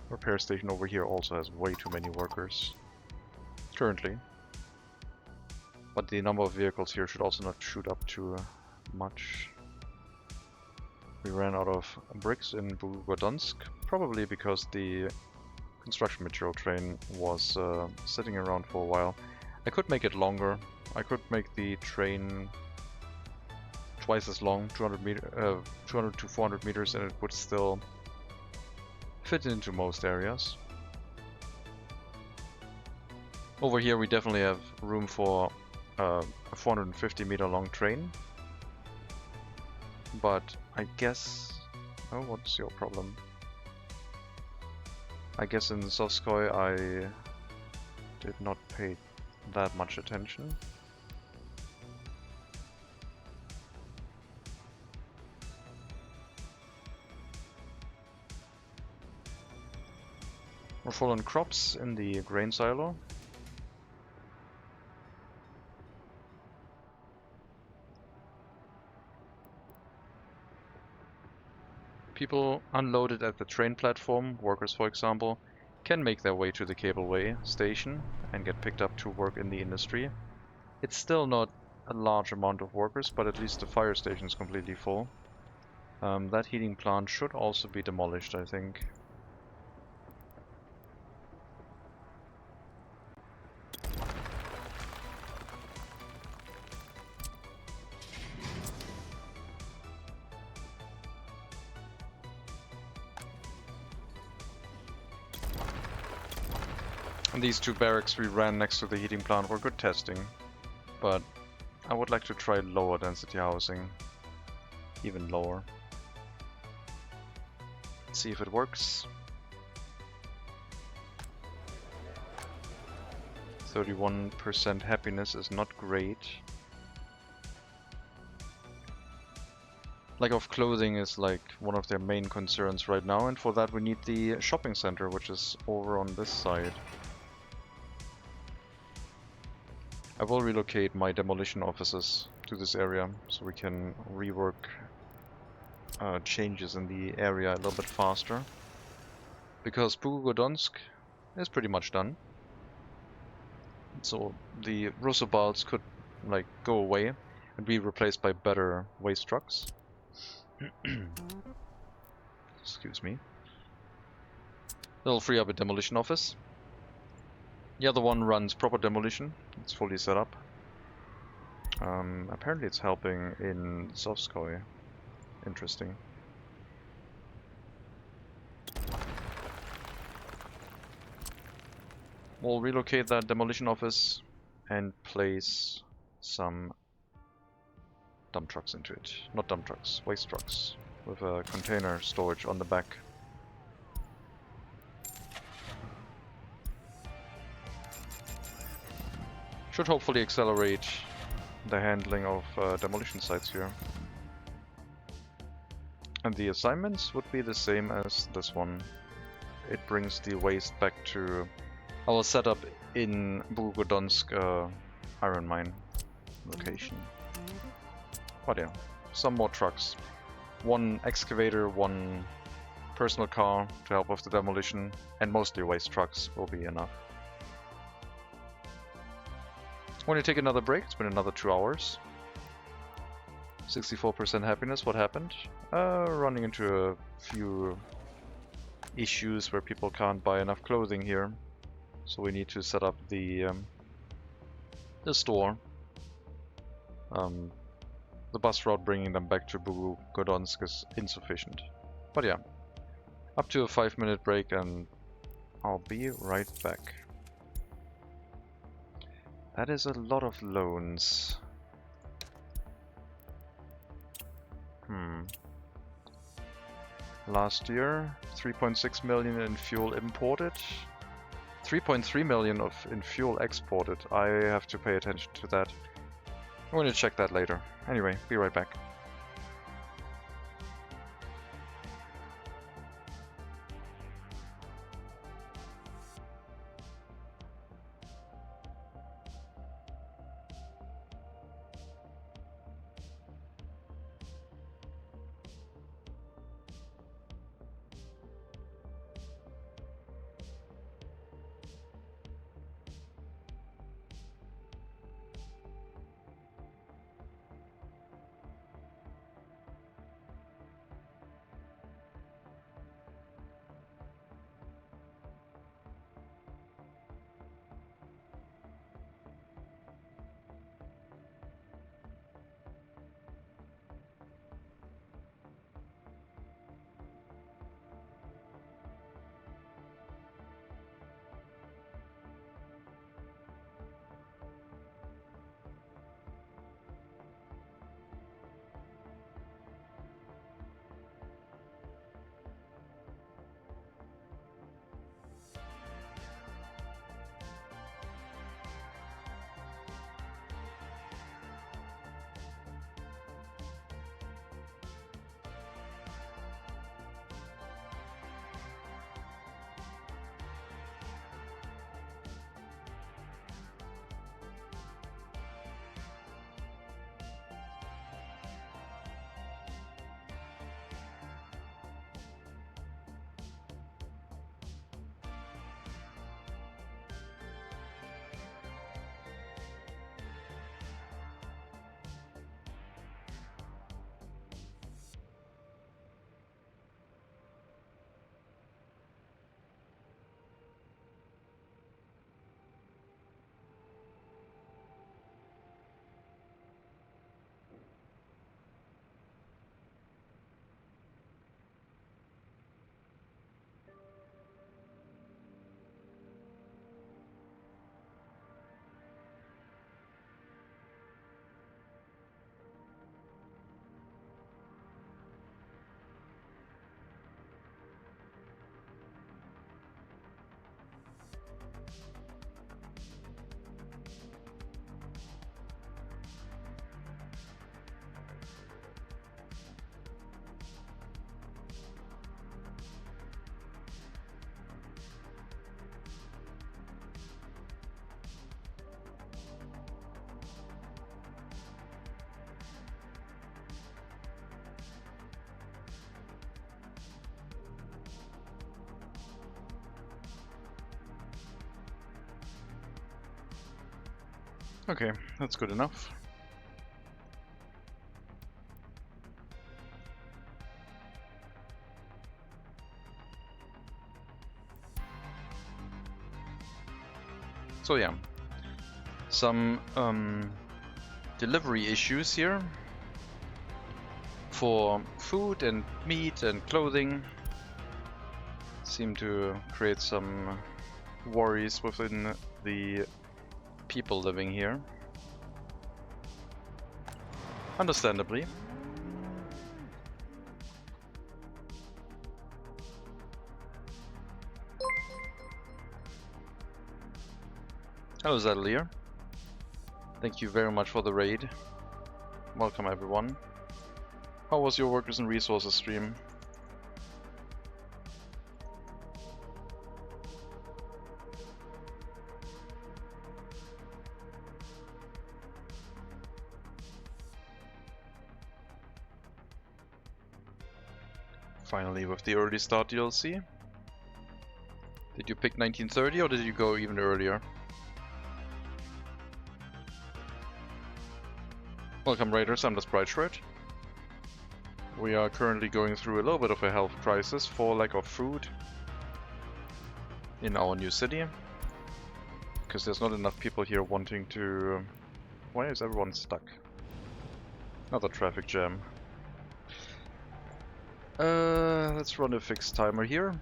[SPEAKER 1] Repair station over here also has way too many workers currently. But the number of vehicles here should also not shoot up too much. We ran out of bricks in Bugodonsk, probably because the construction material train was sitting around for a while. I could make it longer. I could make the train twice as long, 200 to 400 meters, and it would still fit into most areas. Over here we definitely have room for a 450 meter long train. But I guess... Oh, what's your problem? I guess in Sovskoy I did not pay that much attention. We're full on crops in the grain silo. People unloaded at the train platform, workers for example, can make their way to the cableway station and get picked up to work in the industry. It's still not a large amount of workers, but at least the fire station is completely full. That heating plant should also be demolished, I think. And these two barracks we ran next to the heating plant were good testing, but I would like to try lower density housing, even lower. Let's see if it works. 31% happiness is not great. Lack of clothing is like one of their main concerns right now, and for that we need the shopping center, which is over on this side. I will relocate my demolition offices to this area so we can rework changes in the area a little bit faster. Because Bugodonsk is pretty much done. So the Russobalds could like go away and be replaced by better waste trucks. Excuse me. That'll free up a demolition office. The other one runs proper demolition. It's fully set up. Apparently it's helping in Sovskoy. Interesting. We'll relocate that demolition office and place some dump trucks into it. Not dump trucks, waste trucks. With a container storage on the back. Should hopefully accelerate the handling of demolition sites here. And the assignments would be the same as this one. It brings the waste back to our setup in Bugodonsk iron mine location. But yeah, some more trucks. One excavator, one personal car to help with the demolition, and mostly waste trucks will be enough. When you take another break, it's been another 2 hours. 64% happiness, what happened? Running into a few issues where people can't buy enough clothing here. So we need to set up the store. The bus route bringing them back to Bugodonsk is insufficient. But yeah, up to a 5-minute break and I'll be right back. That is a lot of loans. Last year, 3.6 million in fuel imported, 3.3 million in fuel exported. I have to pay attention to that. I'm going to check that later. Anyway, be right back. Okay, that's good enough. So yeah, some delivery issues here for food and meat and clothing seem to create some worries within the people living here. Understandably. Hello Zadelier. Thank you very much for the raid. Welcome everyone. How was your Workers and Resources stream? Finally with the early start DLC. Did you pick 1930 or did you go even earlier? Welcome Raiders, I'm the Sprite Shred. We are currently going through a little bit of a health crisis for lack of food in our new city. Because there's not enough people here wanting to... Why is everyone stuck? Another traffic jam. Let's run a fixed timer here,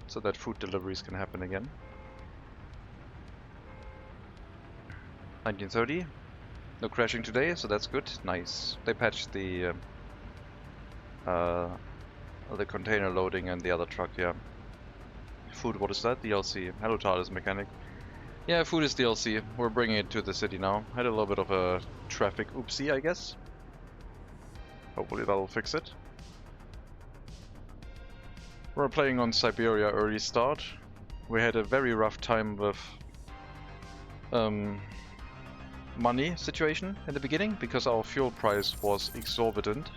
[SPEAKER 1] so that food deliveries can happen again. 1930. No crashing today, so that's good. Nice. They patched the container loading and the other truck, yeah. Food, what is that? DLC. Hello, TARDIS mechanic. Yeah, food is DLC. We're bringing it to the city now. Had a little bit of a traffic oopsie, I guess. Hopefully that'll fix it. We're playing on Siberia early start. We had a very rough time with money situation in the beginning because our fuel price was exorbitant.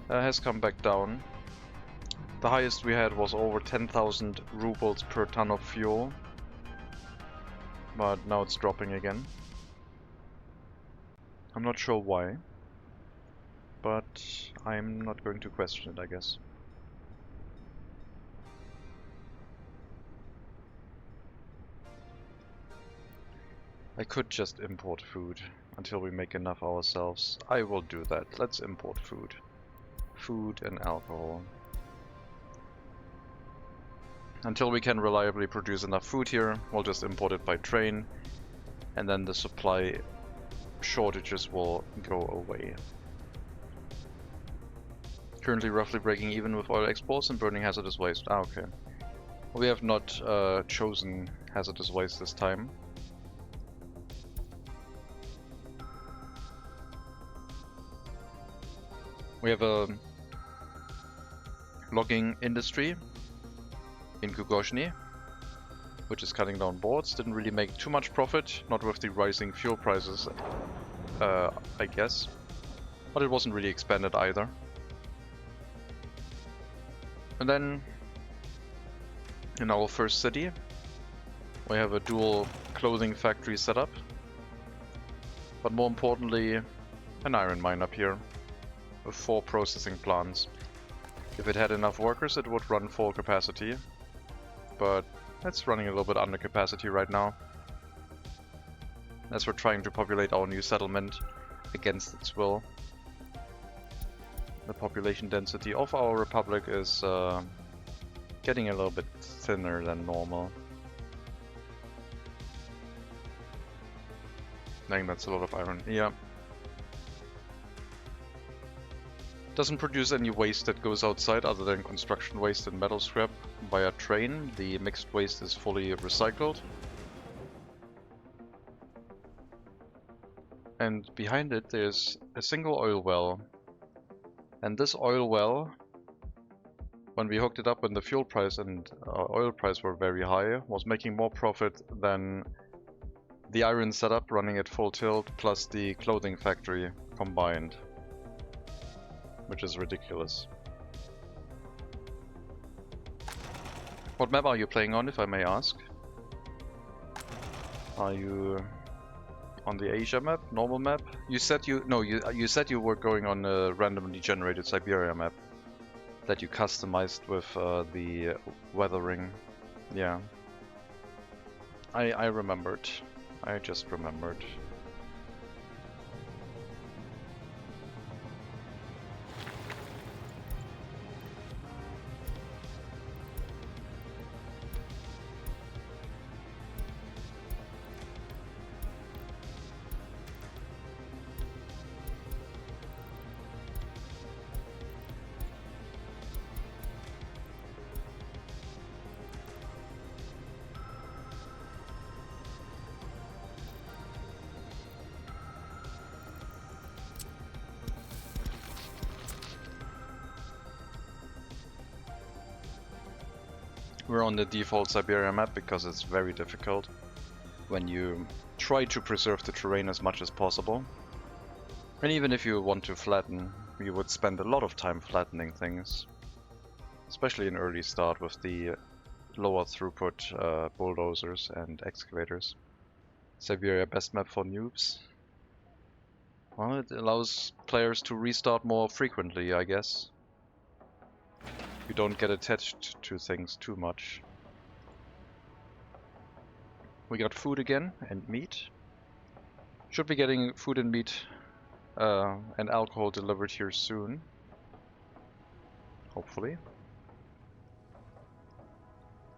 [SPEAKER 1] Has come back down. The highest we had was over 10,000 rubles per ton of fuel, but now it's dropping again. I'm not sure why, but I'm not going to question it, I guess. I could just import food until we make enough ourselves. I will do that. Let's import food. Food and alcohol. Until we can reliably produce enough food here, we'll just import it by train, and then the supply shortages will go away. Currently roughly breaking even with oil exports and burning hazardous waste. Ah, okay. We have not chosen hazardous waste this time. We have a logging industry in Kugozhny, which is cutting down boards. Didn't really make too much profit, not with the rising fuel prices, I guess. But it wasn't really expanded either. And then, in our first city, we have a dual clothing factory set up. But more importantly, an iron mine up here, with 4 processing plants. If it had enough workers, it would run full capacity. But it's running a little bit under capacity right now, as we're trying to populate our new settlement against its will. The population density of our republic is getting a little bit thinner than normal. I think that's a lot of iron. Yeah. Doesn't produce any waste that goes outside other than construction waste and metal scrap via train. The mixed waste is fully recycled. And behind it there's a single oil well. And this oil well, when we hooked it up when the fuel price and oil price were very high, was making more profit than the iron setup running at full tilt plus the clothing factory combined. Which is ridiculous. What map are you playing on, if I may ask? Are you on the Asia map, normal map? You said you said you were going on a randomly generated Siberia map that you customized with the weathering. Yeah. I remembered. I just remembered. We're on the default Siberia map because it's very difficult when you try to preserve the terrain as much as possible. And even if you want to flatten, you would spend a lot of time flattening things. Especially in early start with the lower throughput bulldozers and excavators. Siberia best map for noobs. Well, it allows players to restart more frequently, I guess. You don't get attached to things too much. We got food again and meat. Should be getting food and meat and alcohol delivered here soon. Hopefully.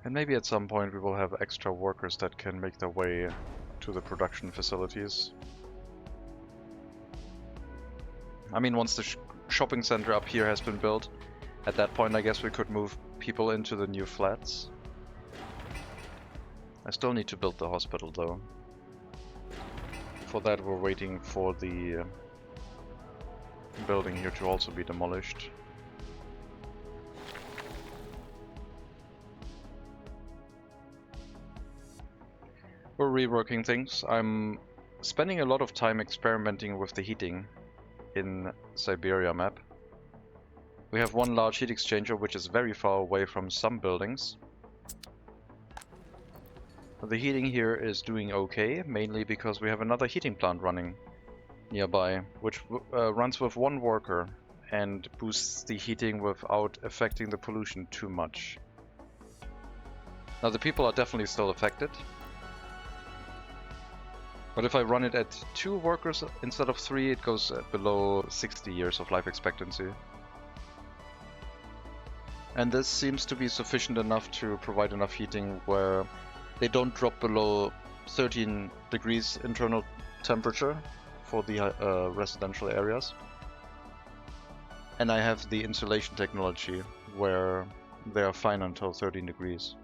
[SPEAKER 1] And maybe at some point we will have extra workers that can make their way to the production facilities. I mean, once the shopping center up here has been built, at that point I guess we could move people into the new flats. I still need to build the hospital though. For that we're waiting for the building here to also be demolished. We're reworking things. I'm spending a lot of time experimenting with the heating in Siberia map. We have one large heat exchanger which is very far away from some buildings. The heating here is doing okay, mainly because we have another heating plant running nearby, which runs with one worker and boosts the heating without affecting the pollution too much. Now the people are definitely still affected, but if I run it at 2 workers instead of 3, it goes below 60 years of life expectancy. And this seems to be sufficient enough to provide enough heating where they don't drop below 13 degrees internal temperature for the residential areas. And I have the insulation technology where they are fine until 13 degrees.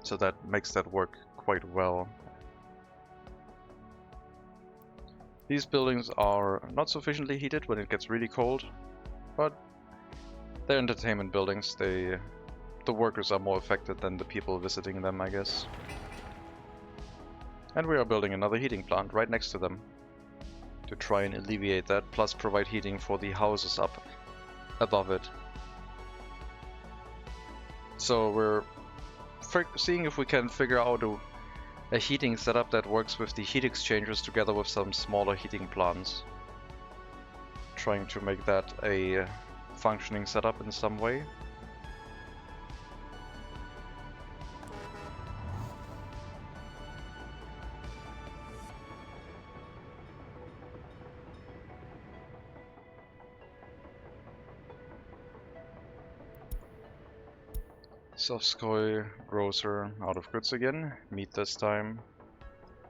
[SPEAKER 1] So that makes that work quite well. These buildings are not sufficiently heated when it gets really cold, but they're entertainment buildings. The workers are more affected than the people visiting them, I guess. And we are building another heating plant right next to them to try and alleviate that, plus provide heating for the houses up above it. So we're seeing if we can figure out a heating setup that works with the heat exchangers together with some smaller heating plants. Trying to make that a functioning setup in some way. Sovskoy grocer out of goods again. Meat this time.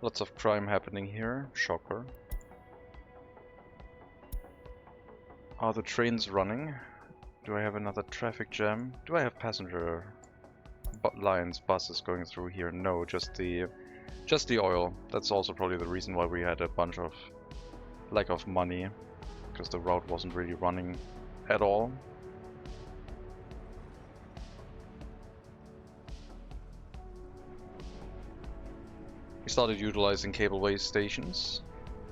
[SPEAKER 1] Lots of crime happening here. Shocker. Are the trains running? Do I have another traffic jam? Do I have passenger lines, buses going through here? No, just the oil. That's also probably the reason why we had a bunch of lack of money, because the route wasn't really running at all. We started utilizing cableway stations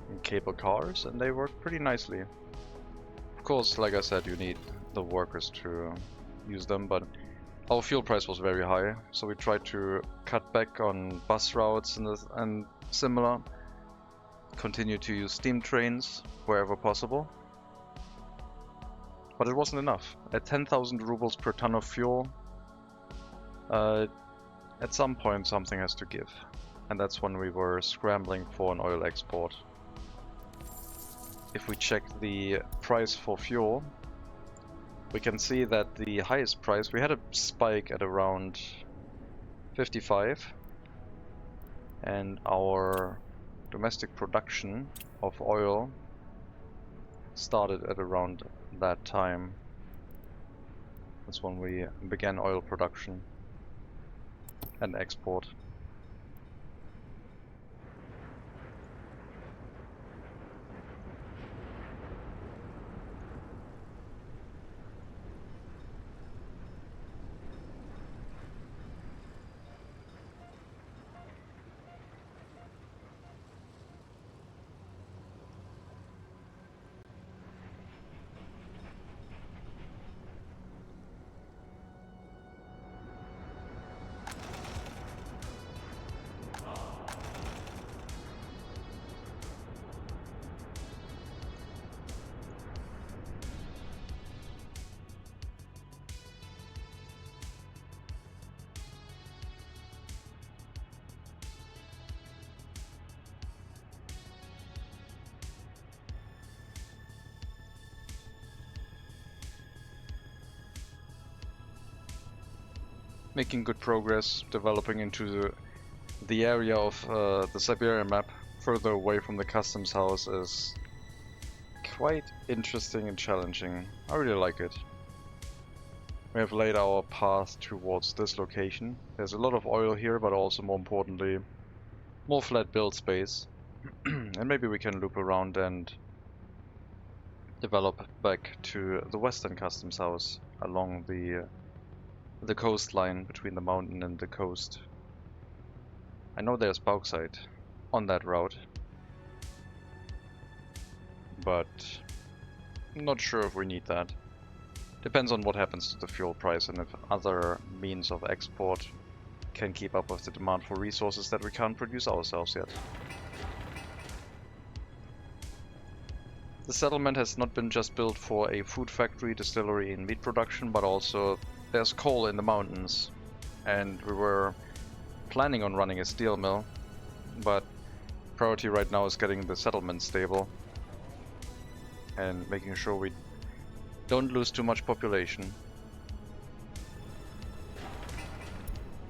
[SPEAKER 1] and cable cars, and they work pretty nicely. Of course, like I said, you need the workers to use them, but our fuel price was very high, so we tried to cut back on bus routes and similar. Continue to use steam trains wherever possible. But it wasn't enough. At 10,000 rubles per ton of fuel, at some point something has to give. And that's when we were scrambling for an oil export. If we check the price for fuel, we can see that the highest price, we had a spike at around 55, and our domestic production of oil started at around that time. That's when we began oil production and export. Making good progress, developing into the area of the Siberia map further away from the customs house is quite interesting and challenging. I really like it. We have laid our path towards this location. There's a lot of oil here, but also more importantly, more flat build space. And maybe we can loop around and develop back to the Western Customs House along the coastline between the mountain and the coast. I know there's bauxite on that route, but I'm not sure if we need that. Depends on what happens to the fuel price and if other means of export can keep up with the demand for resources that we can't produce ourselves yet. The settlement has not been just built for a food factory, distillery and meat production, but also there's coal in the mountains. And we were planning on running a steel mill, but priority right now is getting the settlement stable and making sure we don't lose too much population.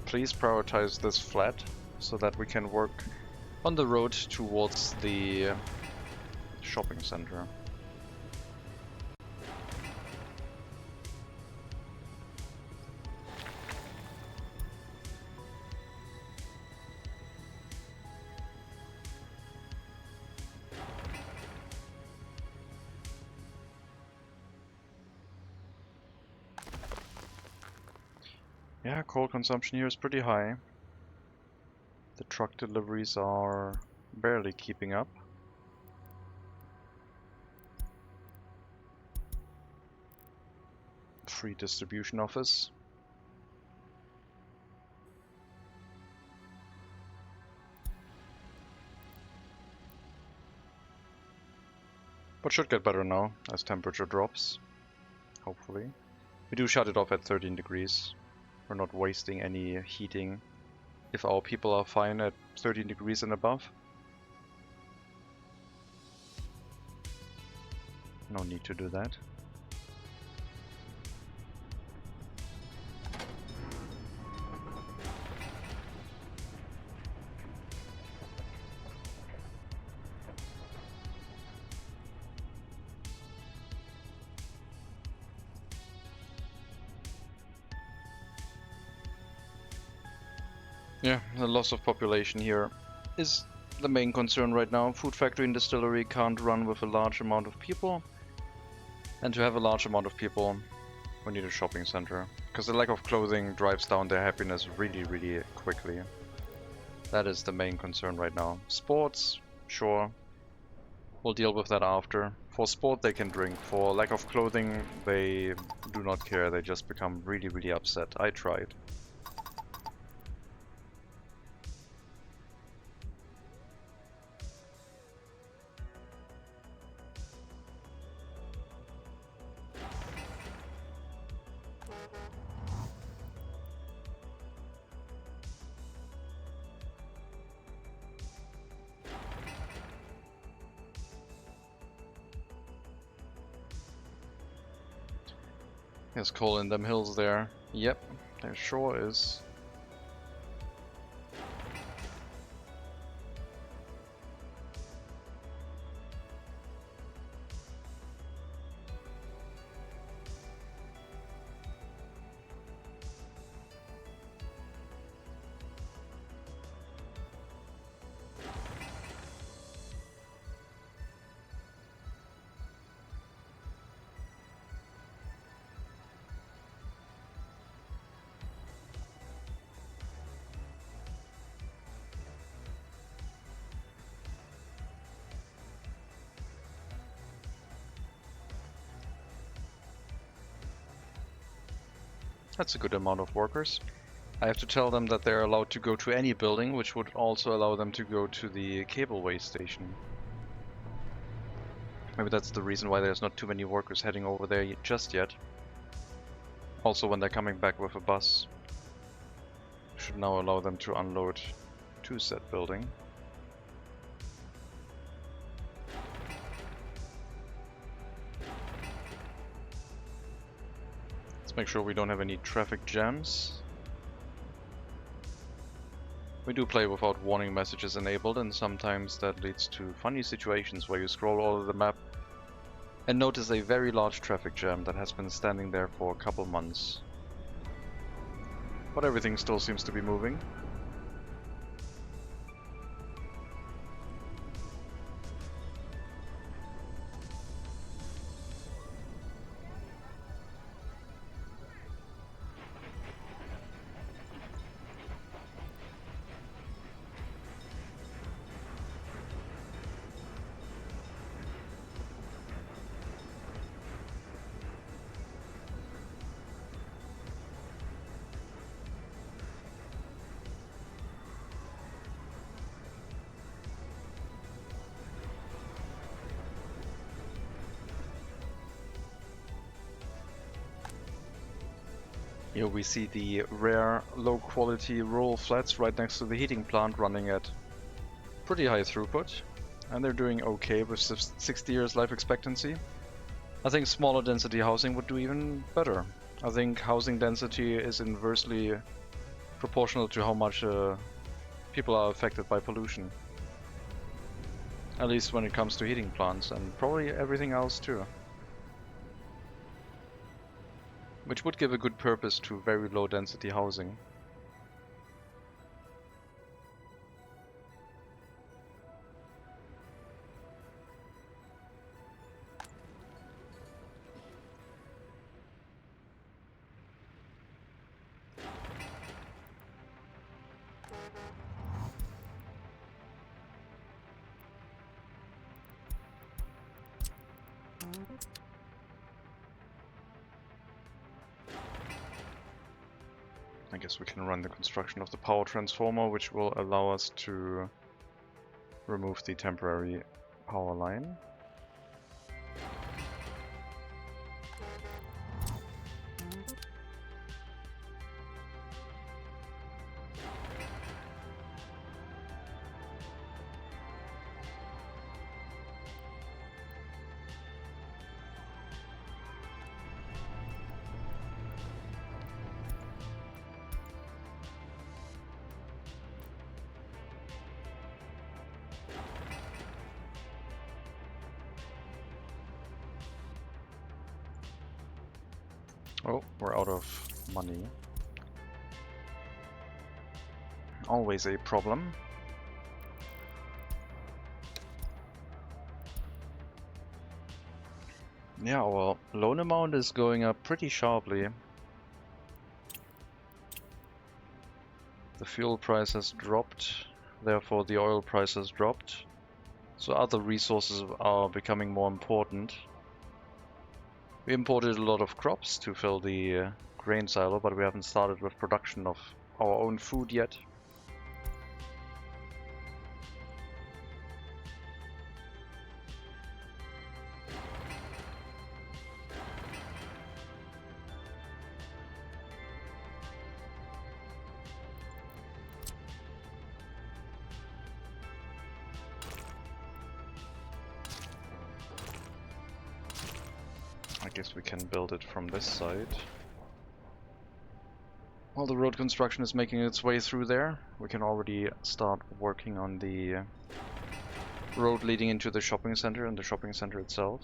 [SPEAKER 1] Please prioritize this flat so that we can work on the road towards the shopping center. Yeah, coal consumption here is pretty high. The truck deliveries are barely keeping up. Free distribution office. But should get better now as temperature drops. Hopefully. We do shut it off at 13 degrees. We're not wasting any heating if our people are fine at 13 degrees and above. No need to do that. Yeah, the loss of population here is the main concern right now. Food factory and distillery can't run with a large amount of people. And to have a large amount of people, we need a shopping center. Because the lack of clothing drives down their happiness really, really quickly. That is the main concern right now. Sports, sure. We'll deal with that after. For sport they can drink. For lack of clothing they do not care. They just become really, really upset. I tried. There's coal in them hills there. Yep, there sure is. That's a good amount of workers. I have to tell them that they're allowed to go to any building, which would also allow them to go to the cableway station. Maybe that's the reason why there's not too many workers heading over there just yet. Also, when they're coming back with a bus, should now allow them to unload to said building. Make sure we don't have any traffic jams. We do play without warning messages enabled, and sometimes that leads to funny situations where you scroll all over the map and notice a very large traffic jam that has been standing there for a couple months. But everything still seems to be moving. Here we see the rare low quality rural flats right next to the heating plant running at pretty high throughput, and they're doing okay with 60 years life expectancy. I think smaller density housing would do even better. I think housing density is inversely proportional to how much people are affected by pollution. At least when it comes to heating plants, and probably everything else too. Which would give a good purpose to very low density housing. I guess we can run the construction of the power transformer, which will allow us to remove the temporary power line. Oh, we're out of money. Always a problem. Yeah, well, loan amount is going up pretty sharply. The fuel price has dropped, therefore the oil price has dropped. So other resources are becoming more important. We imported a lot of crops to fill the grain silo, but we haven't started with production of our own food yet. I guess we can build it from this side. While the road construction is making its way through there, we can already start working on the road leading into the shopping center and the shopping center itself.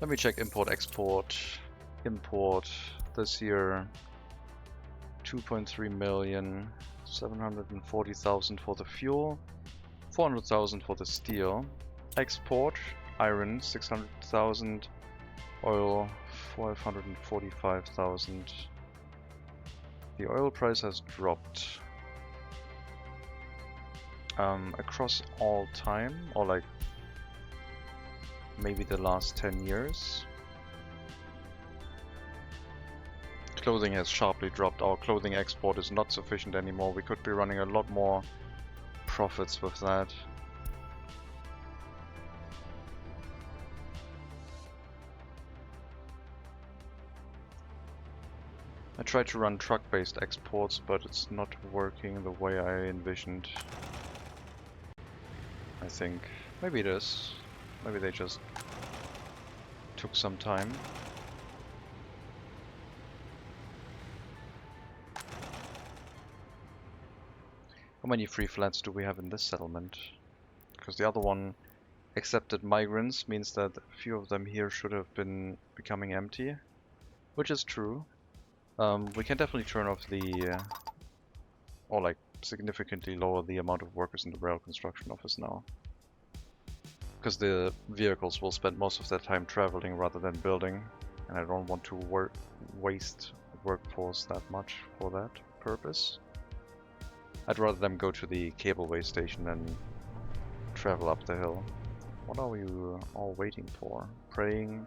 [SPEAKER 1] Let me check import-export. Import this year 2.3 million, 740,000 for the fuel, 400,000 for the steel. Export iron 600,000, oil 545,000. The oil price has dropped across all time, or like maybe the last 10 years. Clothing has sharply dropped. Our clothing export is not sufficient anymore. We could be running a lot more profits with that. I tried to run truck-based exports, but it's not working the way I envisioned. I think. Maybe it is. Maybe they just took some time. How many free flats do we have in this settlement? because the other one accepted migrants, means that a few of them here should have been becoming empty, which is true. We can definitely turn off the, or like significantly lower the amount of workers in the rail construction office now. Because the vehicles will spend most of their time traveling rather than building, and I don't want to waste workforce that much for that purpose. I'd rather them go to the cableway station than travel up the hill. What are we all waiting for? Praying?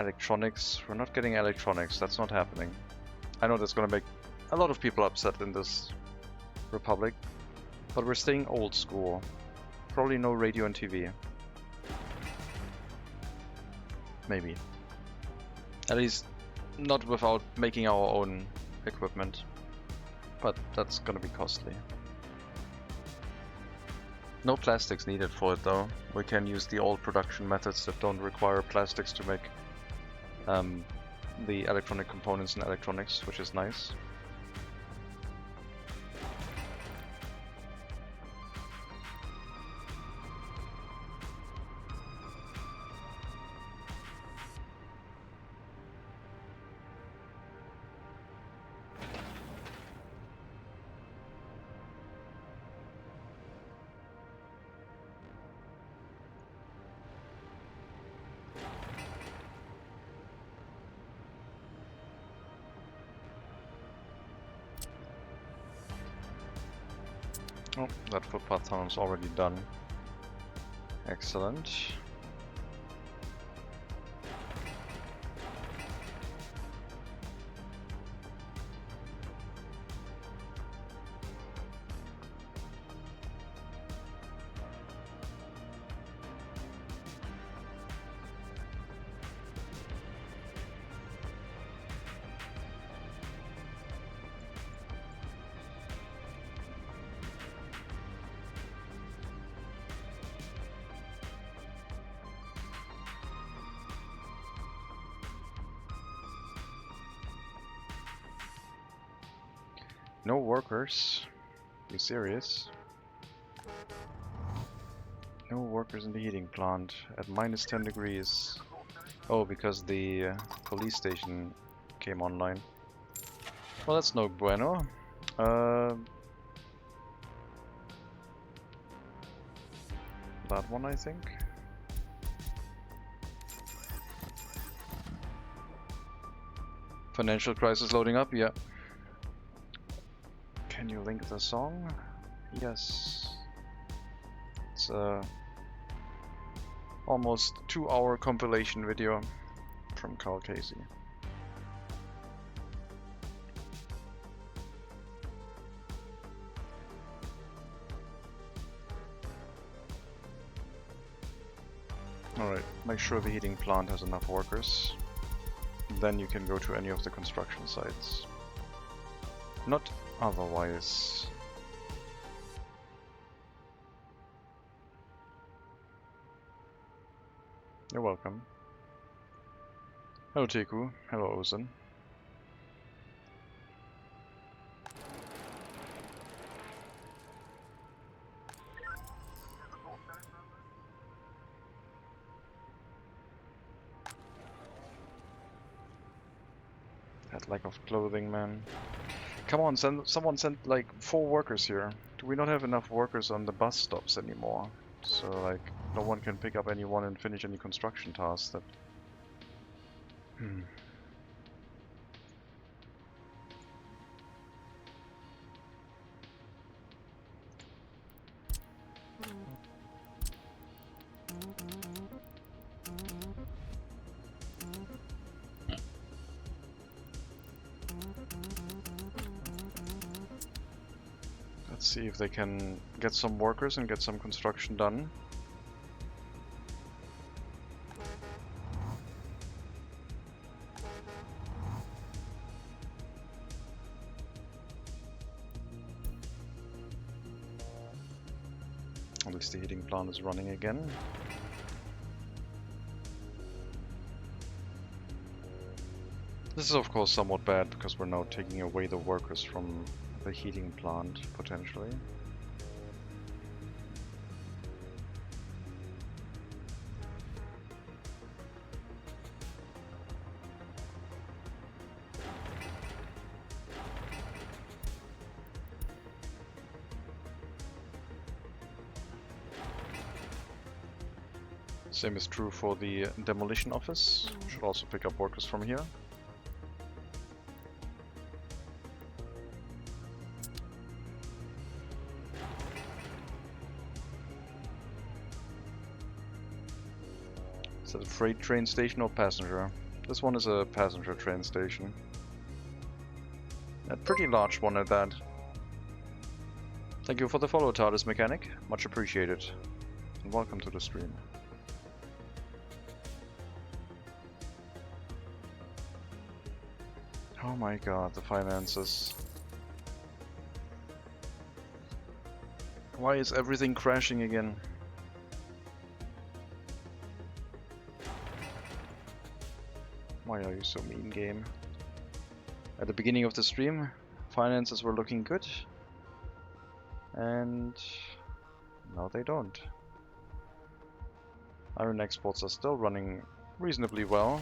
[SPEAKER 1] Electronics? We're not getting electronics, that's not happening. I know that's gonna make a lot of people upset in this republic, but we're staying old school. Probably no radio and TV. Maybe. At least not without making our own equipment. But that's gonna be costly. No plastics needed for it though. We can use the old production methods that don't require plastics to make the electronic components in electronics, which is nice. Oh, that footpath tunnel is already done. Excellent. No workers? You serious? No workers in the heating plant at minus 10 degrees. Oh, because the police station came online. Well, that's no bueno. That one, I think. Financial crisis loading up, yeah. Can you link the song? Yes. It's a almost 2-hour compilation video from Carl Casey. Alright, make sure the heating plant has enough workers. Then you can go to any of the construction sites. Not otherwise. You're welcome. Hello Teku, hello Ozen. That lack of clothing, man. Come on, someone send like 4 workers here. Do we not have enough workers on the bus stops anymore? So like, no one can pick up anyone and finish any construction tasks that... Let's see if they can get some workers and get some construction done. At least the heating plant is running again. This is of course somewhat bad because we're now taking away the workers from the heating plant, potentially. Same is true for the demolition office. Should also pick up workers from here. Is that a freight train station or passenger? This one is a passenger train station. A pretty large one at that. Thank you for the follow, TARDIS Mechanic. Much appreciated. And welcome to the stream. Oh my god, the finances. Why is everything crashing again? Why are you so mean, game? At the beginning of the stream, finances were looking good. And now they don't. Iron exports are still running reasonably well.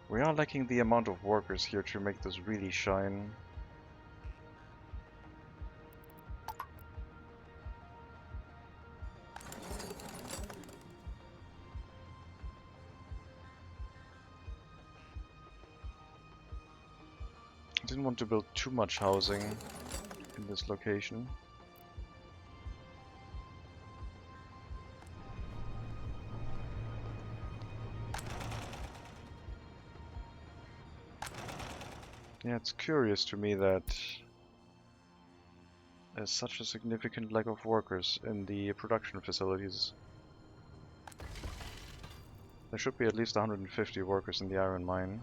[SPEAKER 1] We are lacking the amount of workers here to make this really shine. I didn't want to build too much housing in this location. Yeah, it's curious to me that there's such a significant lack of workers in the production facilities. There should be at least 150 workers in the iron mine.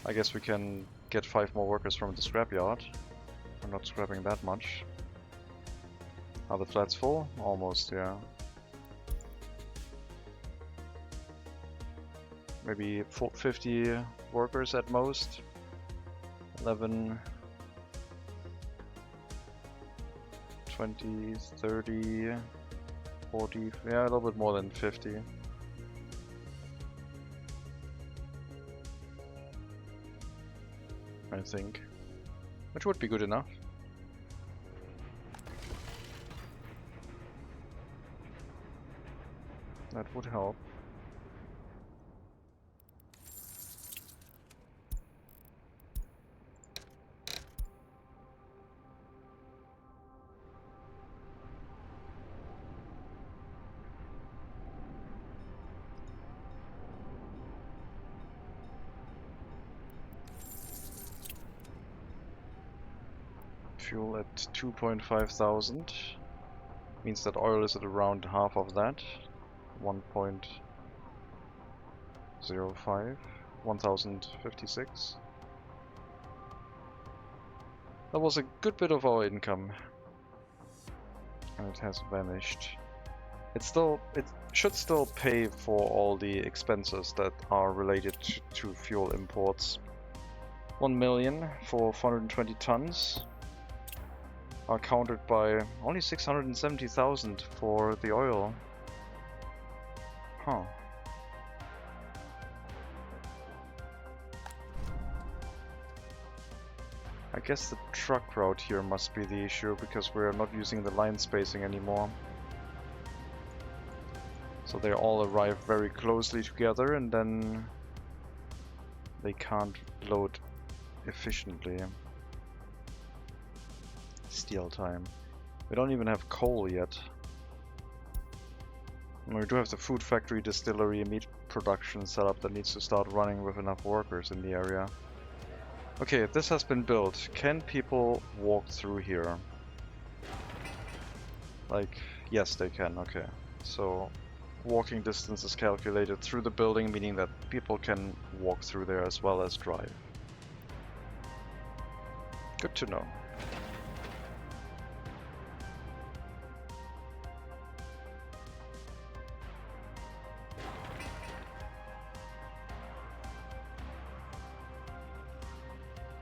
[SPEAKER 1] I guess we can get 5 more workers from the scrapyard. We're not scrapping that much. Are the flats full? Almost, yeah. Maybe 50 workers at most. 11, 20, 30, 40, yeah, a little bit more than 50. I think. Which would be good enough. That would help. Fuel at 2.5 thousand means that oil is at around half of that. 1.05, 1056. That was a good bit of our income, and it has vanished. It should still pay for all the expenses that are related to fuel imports. 1 million for 420 tons. Are countered by only 670,000 for the oil. Huh. I guess the truck route here must be the issue, because we're not using the line spacing anymore. So they all arrive very closely together and then they can't load efficiently. Steel time. We don't even have coal yet. We do have the food factory, distillery, meat production setup that needs to start running with enough workers in the area. Okay, if this has been built, can people walk through here? Like, yes they can, okay. So, walking distance is calculated through the building, meaning that people can walk through there as well as drive. Good to know.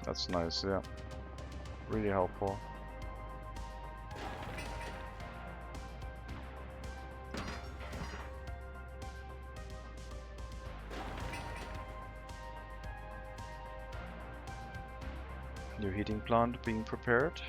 [SPEAKER 1] That's nice, yeah. Really helpful. New heating plant being prepared.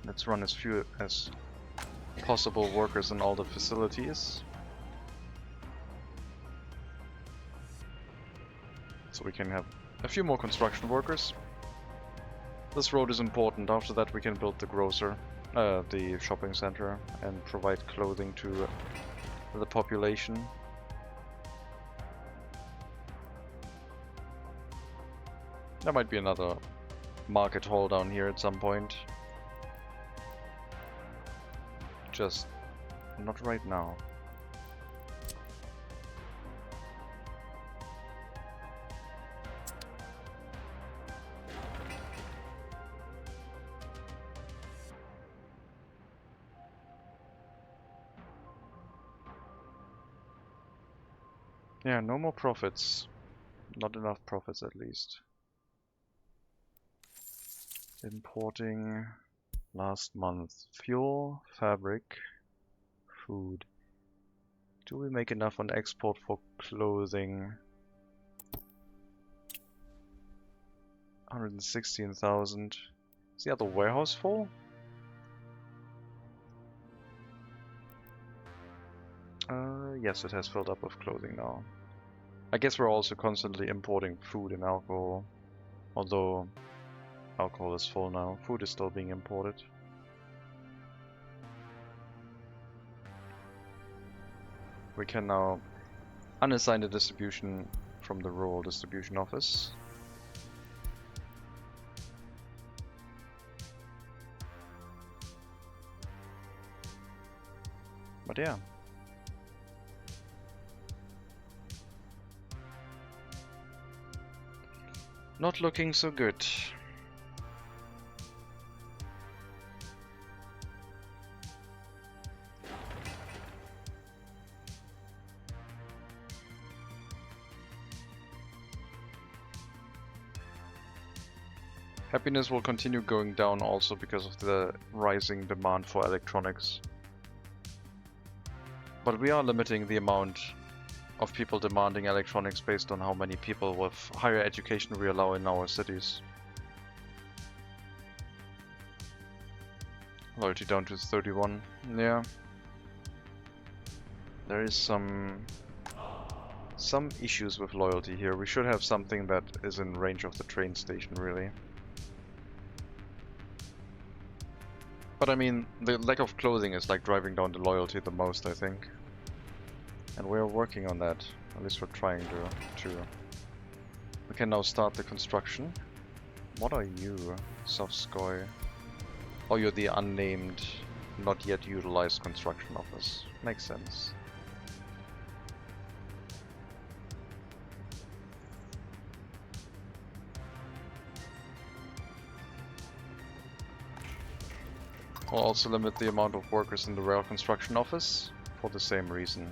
[SPEAKER 1] Let's run as few as possible workers in all the facilities. So we can have a few more construction workers. This road is important. After that we can build the grocer, the shopping center, and provide clothing to the population. There might be another market hall down here at some point. Just not right now. Yeah, no more profits. Not enough profits at least. Importing last month. Fuel, fabric, food. Do we make enough on export for clothing? 116,000. Is the other warehouse full? Yes, it has filled up with clothing now. I guess we're also constantly importing food and alcohol. Although alcohol is full now. Food is still being imported. We can now unassign the distribution from the rural distribution office. But yeah. Not looking so good. Happiness will continue going down also because of the rising demand for electronics. But we are limiting the amount of people demanding electronics based on how many people with higher education we allow in our cities. Loyalty down to 31. Yeah. There is some issues with loyalty here. We should have something that is in range of the train station, really. But I mean, the lack of clothing is like driving down the loyalty the most, I think. And we're working on that. At least we're trying to. We can now start the construction. What are you, Sovskoy? Oh, you're the unnamed, not yet utilized construction office. Makes sense. We'll also limit the amount of workers in the rail construction office for the same reason.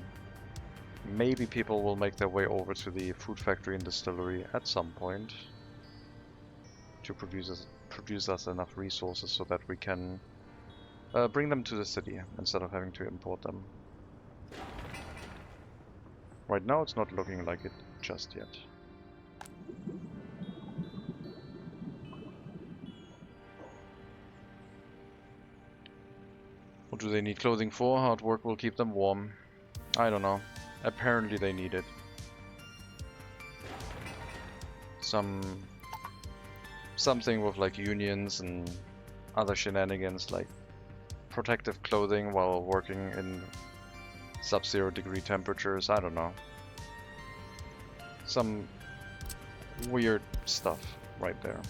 [SPEAKER 1] Maybe people will make their way over to the food factory and distillery at some point to produce us enough resources so that we can bring them to the city instead of having to import them. Right now it's not looking like it just yet. What do they need clothing for? Hard work will keep them warm. I don't know. Apparently they need it. Something with like unions and other shenanigans, like protective clothing while working in sub-0 degree temperatures. I don't know. Some weird stuff right there.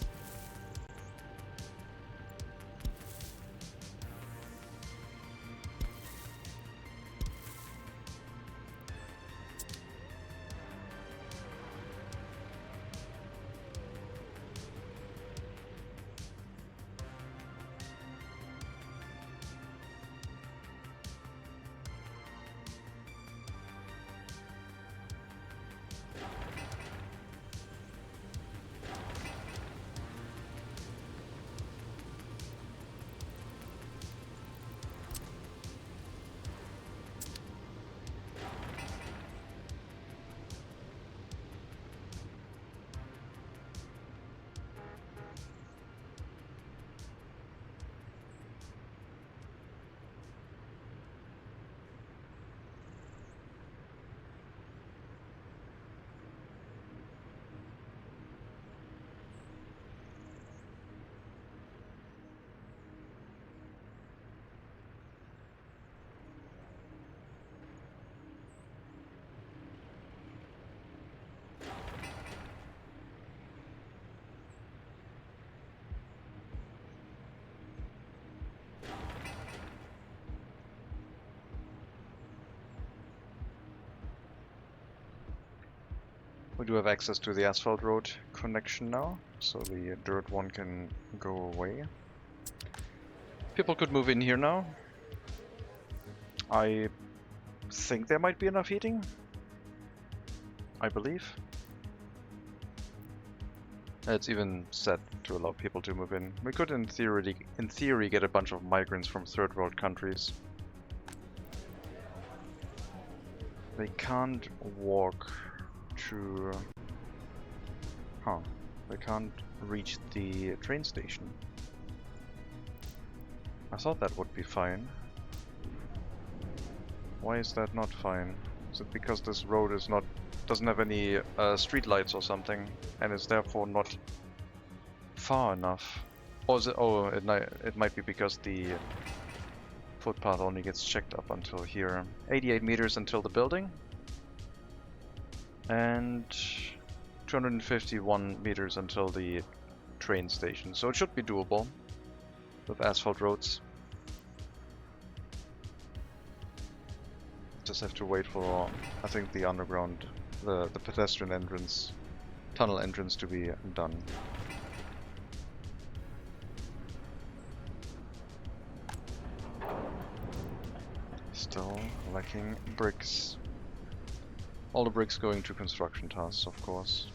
[SPEAKER 1] We do have access to the asphalt road connection now, so the dirt one can go away. People could move in here now. I think there might be enough heating. I believe. It's even set to allow people to move in. We could, in theory, get a bunch of migrants from third world countries. They can't walk to... Huh. They can't reach the train station. I thought that would be fine. Why is that not fine? Is it because this road is not... doesn't have any street lights or something, and is therefore not far enough? Or is it... oh, it might be because the footpath only gets checked up until here. 88 meters until the building. And 251 meters until the train station. So it should be doable with asphalt roads. Just have to wait for, I think, the underground, the pedestrian entrance, tunnel entrance to be done. Still lacking bricks. All the bricks going to construction tasks, of course.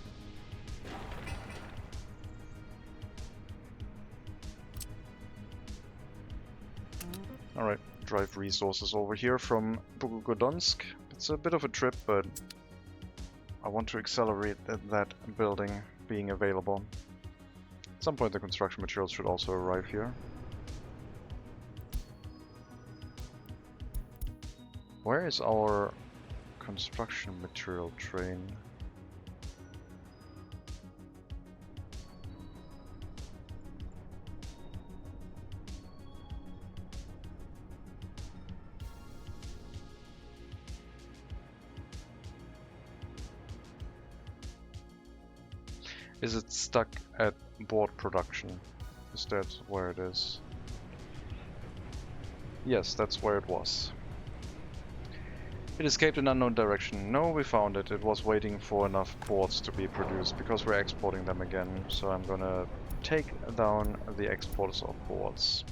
[SPEAKER 1] Alright, drive resources over here from Bugodonsk. It's a bit of a trip, but I want to accelerate that building being available. At some point the construction materials should also arrive here. Where is our construction material train? Is it stuck at board production? Is that where it is? Yes, that's where it was. It escaped an unknown direction. No, we found it. It was waiting for enough boards to be produced because we're exporting them again. So I'm gonna take down the exporters of boards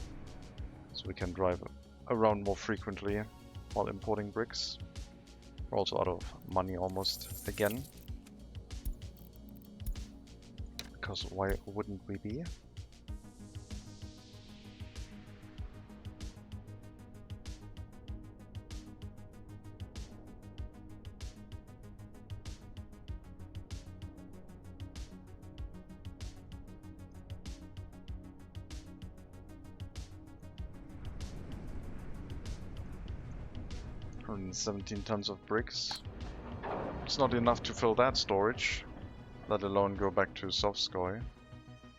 [SPEAKER 1] so we can drive around more frequently while importing bricks. We're also out of money almost again. Because why wouldn't we be? And 17 tons of bricks. It's not enough to fill that storage, let alone go back to Sovskoy.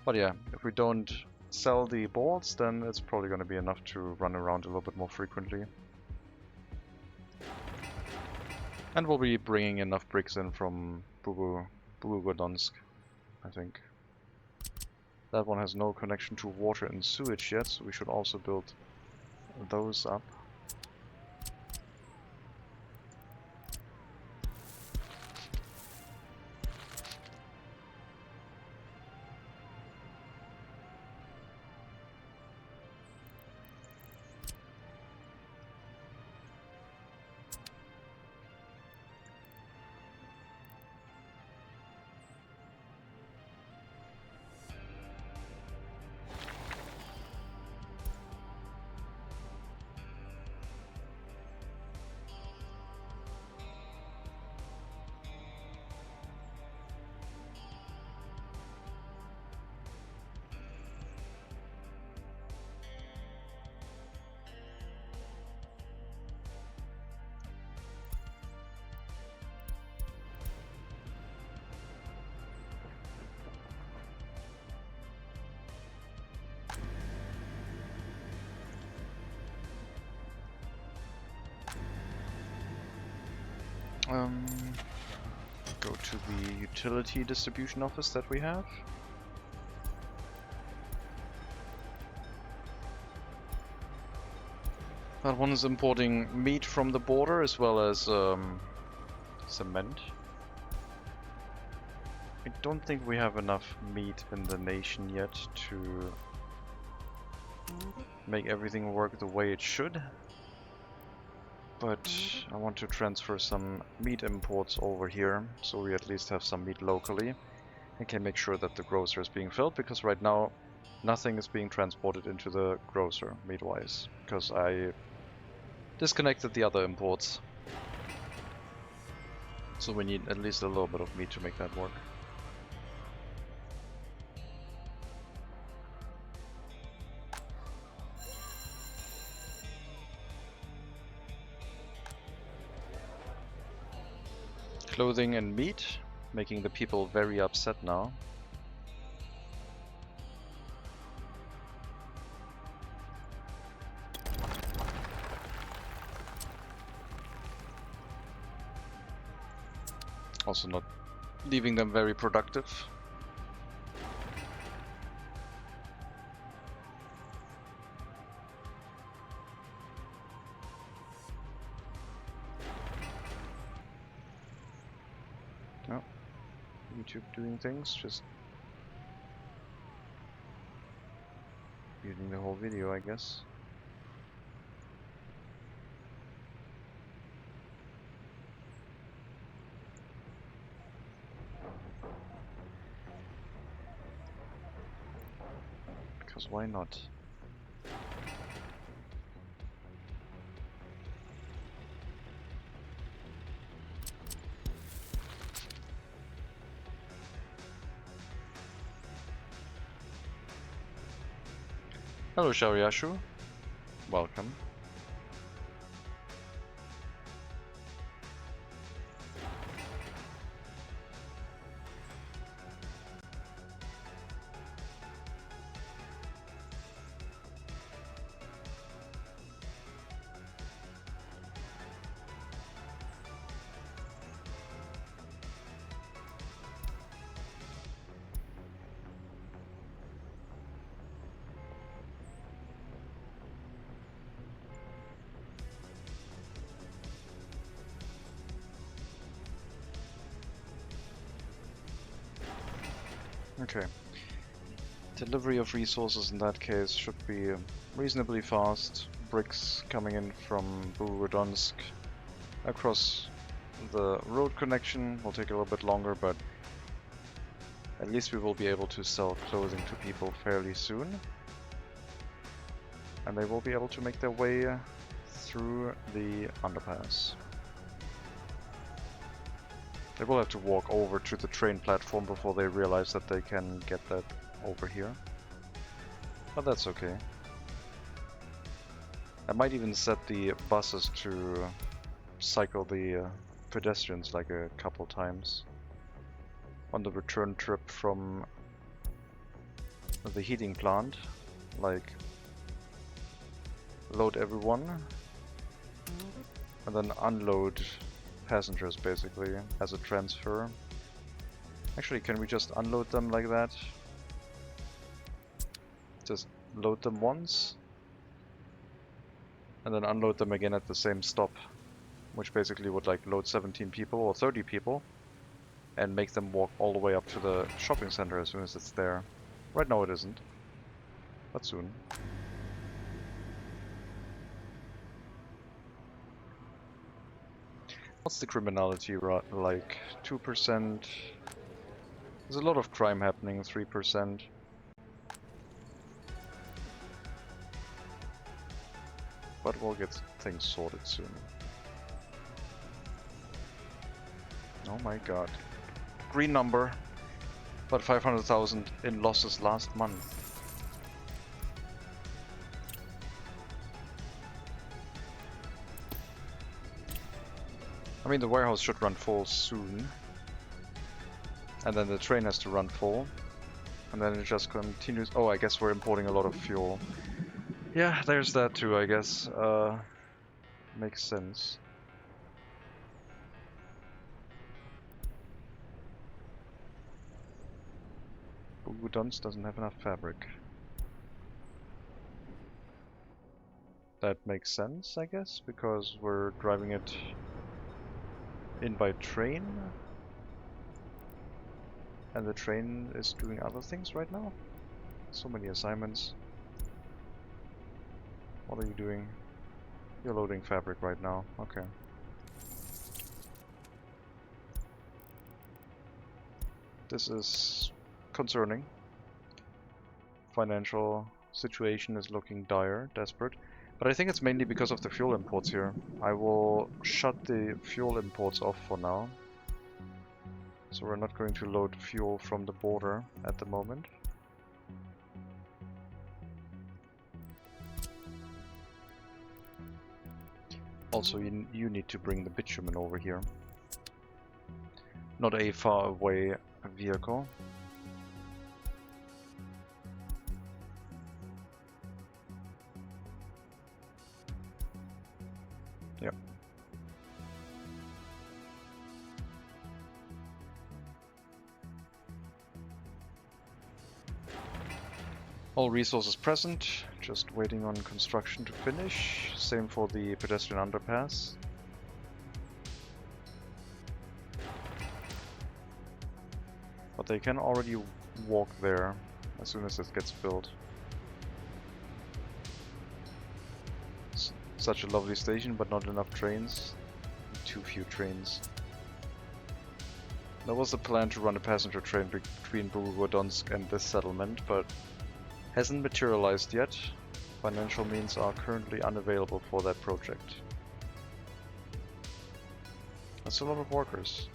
[SPEAKER 1] But yeah, if we don't sell the boards, then it's probably going to be enough to run around a little bit more frequently. And we'll be bringing enough bricks in from Bugodonsk, I think. That one has no connection to water and sewage yet, so we should also build those up. Go to the utility distribution office that we have. That one is importing meat from the border as well as cement. I don't think we have enough meat in the nation yet to make everything work the way it should. But I want to transfer some meat imports over here, so we at least have some meat locally and can make sure that the grocer is being filled, because right now nothing is being transported into the grocer meat-wise, because I disconnected the other imports. So we need at least a little bit of meat to make that work. Clothing and meat, making the people very upset now. Also not leaving them very productive. No. YouTube doing things, just using the whole video, I guess. Because why not? Hello Shariashu, welcome. Okay. Delivery of resources in that case should be reasonably fast. Bricks coming in from Burodonsk across the road connection will take a little bit longer, but at least we will be able to sell clothing to people fairly soon. And they will be able to make their way through the underpass. They will have to walk over to the train platform before they realize that they can get that over here. But that's okay. I might even set the buses to cycle the pedestrians like a couple times on the return trip from the heating plant. Like, load everyone and then unload passengers basically as a transfer. Actually, can we just unload them like that? Just load them once and then unload them again at the same stop, which basically would like load 17 people or 30 people and make them walk all the way up to the shopping center as soon as it's there. Right now it isn't, but soon. What's the criminality like? 2%. There's a lot of crime happening, 3%. But we'll get things sorted soon. Oh my god. Green number, but 500,000 in losses last month. I mean, the warehouse should run full soon. And then the train has to run full. And then it just continues. Oh, I guess we're importing a lot of fuel. Yeah, there's that too, I guess. Makes sense. Budons doesn't have enough fabric. That makes sense, I guess, because we're driving it in by train. And the train is doing other things right now? So many assignments. What are you doing? You're loading fabric right now. Okay. This is concerning. Financial situation is looking dire, desperate. But I think it's mainly because of the fuel imports here. I will shut the fuel imports off for now. So we're not going to load fuel from the border at the moment. Also, you need to bring the bitumen over here. Not a far away vehicle. Yep. All resources present, just waiting on construction to finish. Same for the pedestrian underpass. But they can already walk there as soon as it gets built. Such a lovely station, but not enough trains. Too few trains. There was a plan to run a passenger train between Borodonsk and this settlement, but hasn't materialized yet. Financial means are currently unavailable for that project. That's a lot of workers.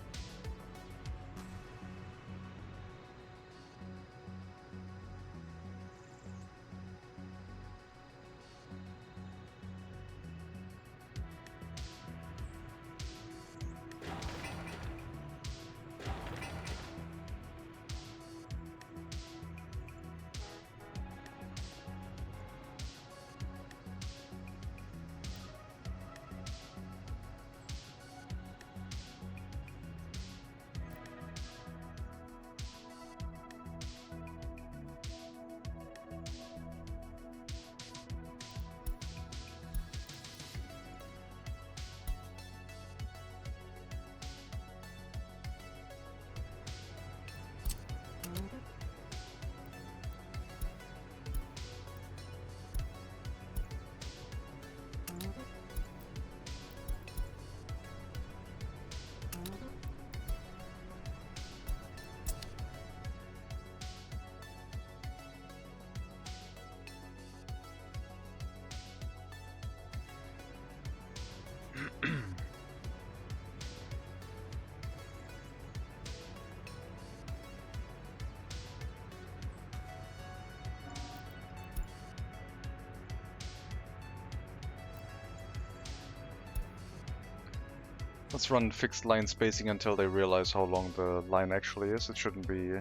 [SPEAKER 1] Let's run fixed line spacing until they realize how long the line actually is. It shouldn't be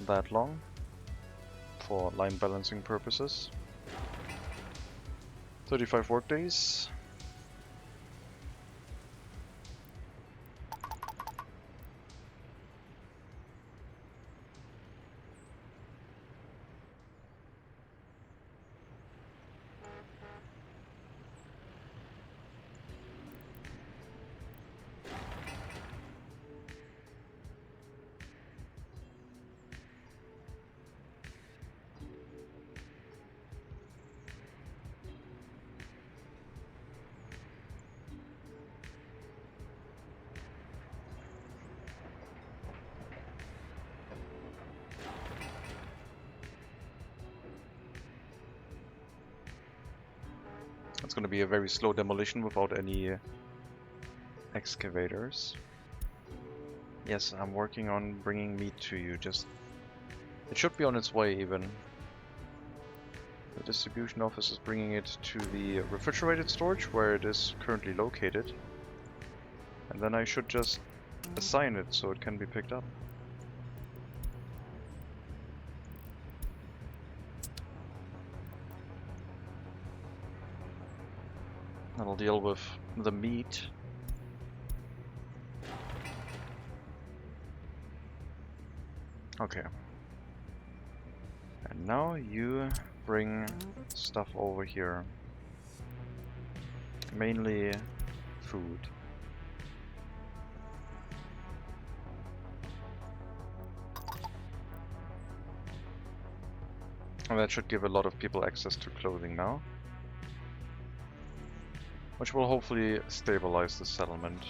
[SPEAKER 1] that long for line balancing purposes. 35 workdays. It's going to be a very slow demolition without any excavators. Yes, I'm working on bringing meat to you. Just it should be on its way even. The distribution office is bringing it to the refrigerated storage where it is currently located. And then I should just assign it so it can be picked up. That'll deal with the meat. Okay. And now you bring stuff over here. Mainly food. And that should give a lot of people access to clothing now, which will hopefully stabilize the settlement.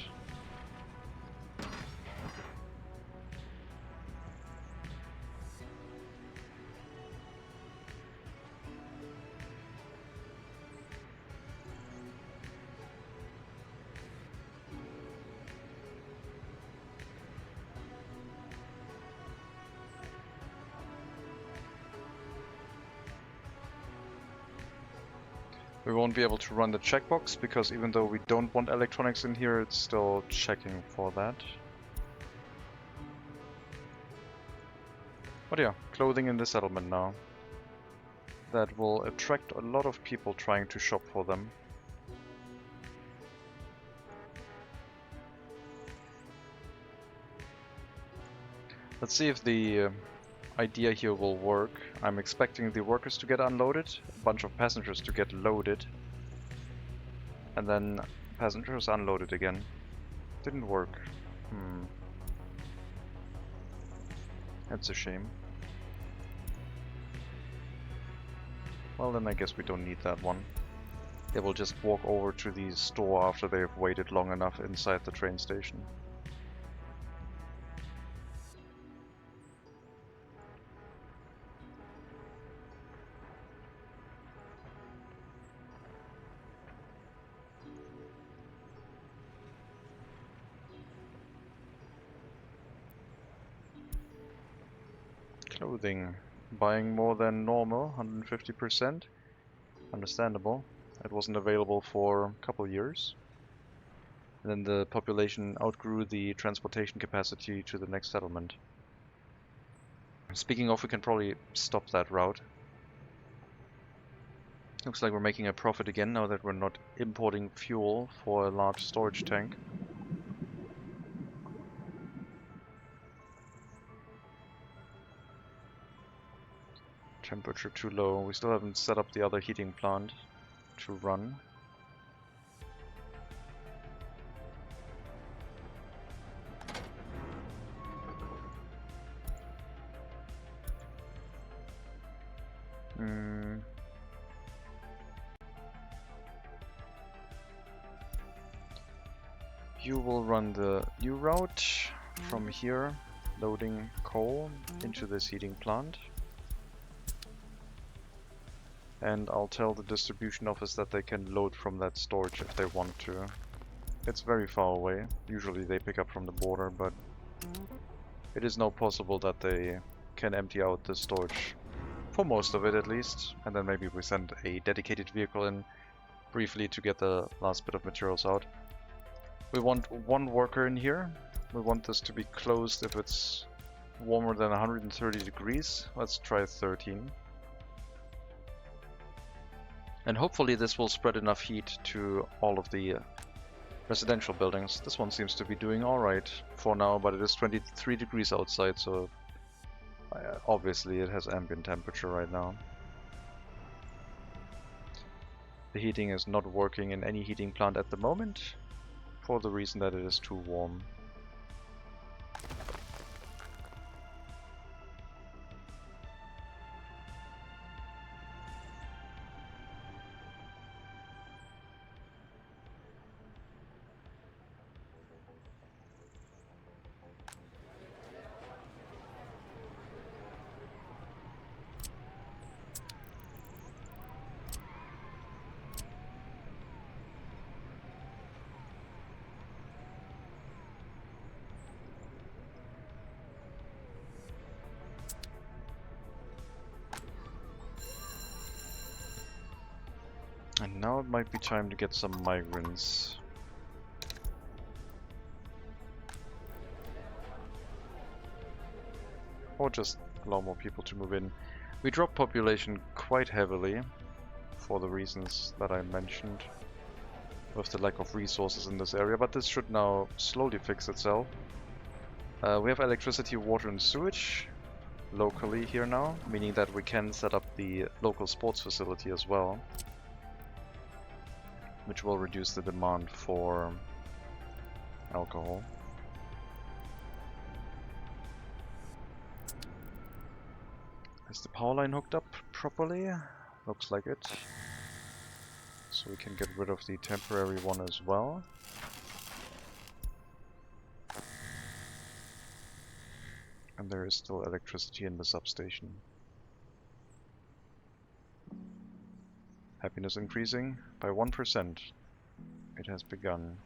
[SPEAKER 1] We won't be able to run the checkbox because even though we don't want electronics in here, it's still checking for that. But yeah, clothing in the settlement now. That will attract a lot of people trying to shop for them. Let's see if the idea here will work. I'm expecting the workers to get unloaded, a bunch of passengers to get loaded, and then passengers unloaded again. Didn't work. That's a shame. Well, then I guess we don't need that one. They will just walk over to the store after they've waited long enough inside the train station. Clothing. Buying more than normal, 150%. Understandable. It wasn't available for a couple years. And then the population outgrew the transportation capacity to the next settlement. Speaking of, we can probably stop that route. Looks like we're making a profit again now that we're not importing fuel for a large storage tank. Temperature too low. We still haven't set up the other heating plant to run. You will run the new route from here, loading coal into this heating plant. And I'll tell the distribution office that they can load from that storage if they want to. It's very far away. Usually they pick up from the border, but it is now possible that they can empty out the storage. For most of it at least. And then maybe we send a dedicated vehicle in briefly to get the last bit of materials out. We want one worker in here. We want this to be closed if it's warmer than 130 degrees. Let's try 13. And hopefully this will spread enough heat to all of the residential buildings. This one seems to be doing alright for now, but it is 23 degrees outside, so obviously it has ambient temperature right now. The heating is not working in any heating plant at the moment, for the reason that it is too warm. And now it might be time to get some migrants. Or just allow more people to move in. We drop population quite heavily for the reasons that I mentioned with the lack of resources in this area, but this should now slowly fix itself. We have electricity, water and sewage locally here now, meaning that we can set up the local sports facility as well, which will reduce the demand for alcohol. Is the power line hooked up properly? Looks like it. So we can get rid of the temporary one as well. And there is still electricity in the substation. Happiness increasing by 1%. It has begun.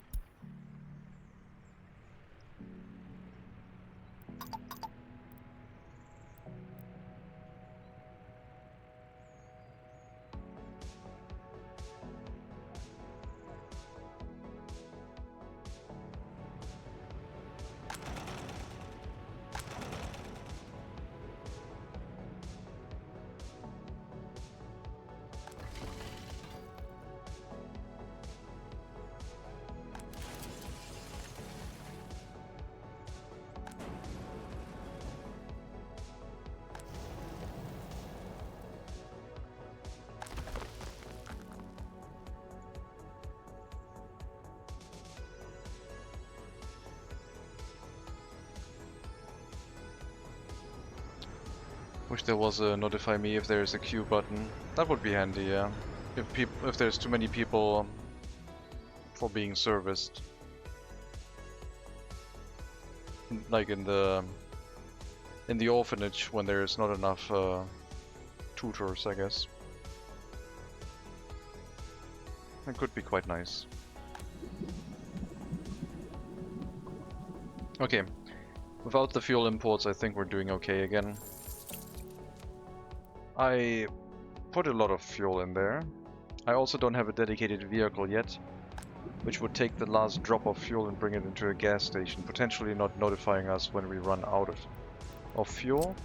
[SPEAKER 1] Wish there was a notify me if there's a queue button. That would be handy, yeah. If there's too many people for being serviced. Like in the orphanage when there's not enough tutors, I guess. That could be quite nice. Okay. Without the fuel imports, I think we're doing okay again. I put a lot of fuel in there. I also don't have a dedicated vehicle yet, which would take the last drop of fuel and bring it into a gas station, potentially not notifying us when we run out of fuel,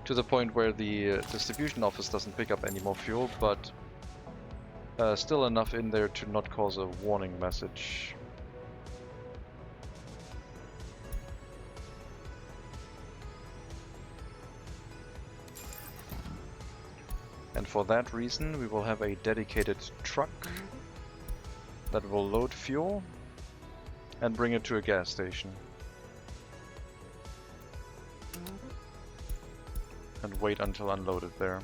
[SPEAKER 1] to the point where the distribution office doesn't pick up any more fuel, but still enough in there to not cause a warning message. And for that reason, we will have a dedicated truck that will load fuel and bring it to a gas station. And wait until unloaded there.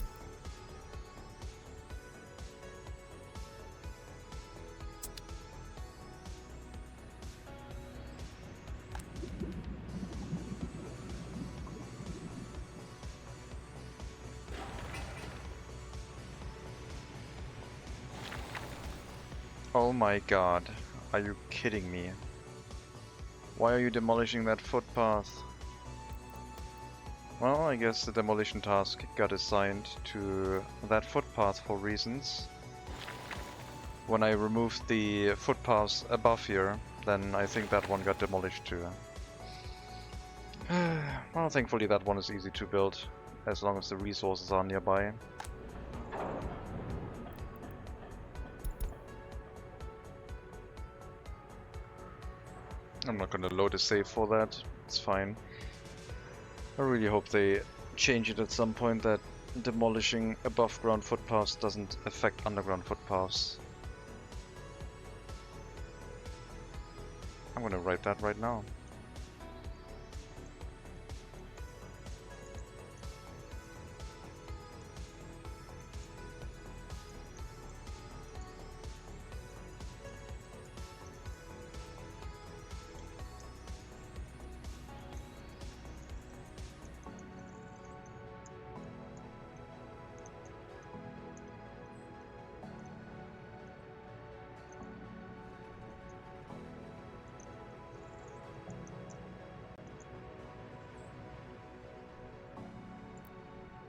[SPEAKER 1] Oh my god, are you kidding me? Why are you demolishing that footpath? Well, I guess the demolition task got assigned to that footpath for reasons. When I removed the footpaths above here, then I think that one got demolished too. Well, thankfully that one is easy to build, as long as the resources are nearby. I'm not gonna load a save for that, it's fine. I really hope they change it at some point that demolishing above ground footpaths doesn't affect underground footpaths. I'm gonna write that right now.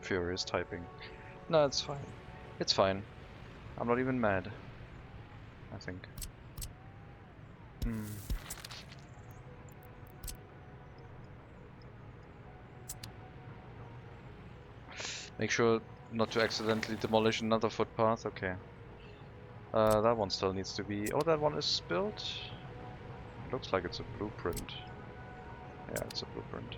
[SPEAKER 1] Furious typing. No, it's fine. It's fine. I'm not even mad, I think. Make sure not to accidentally demolish another footpath. Okay. That one still needs to be... Oh, that one is built? Looks like it's a blueprint. Yeah, it's a blueprint.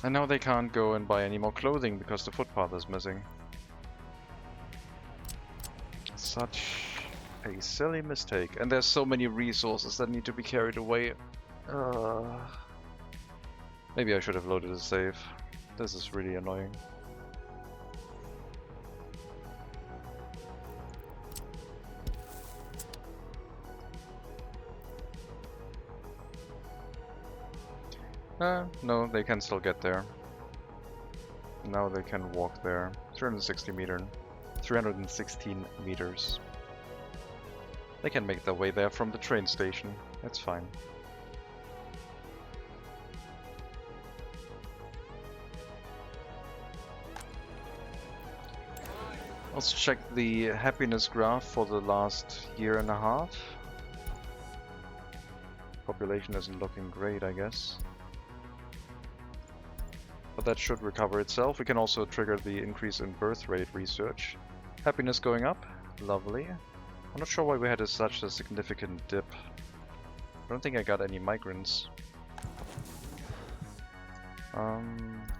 [SPEAKER 1] And now they can't go and buy any more clothing because the footpath is missing. Such a silly mistake. And there's so many resources that need to be carried away. Maybe I should have loaded a save. This is really annoying. No, they can still get there. Now they can walk there. 316 meters. They can make their way there from the train station. That's fine. Let's check the happiness graph for the last year and a half. Population isn't looking great, I guess. But that should recover itself. We can also trigger the increase in birth rate research. Happiness going up. Lovely. I'm not sure why we had such a significant dip. I don't think I got any migrants.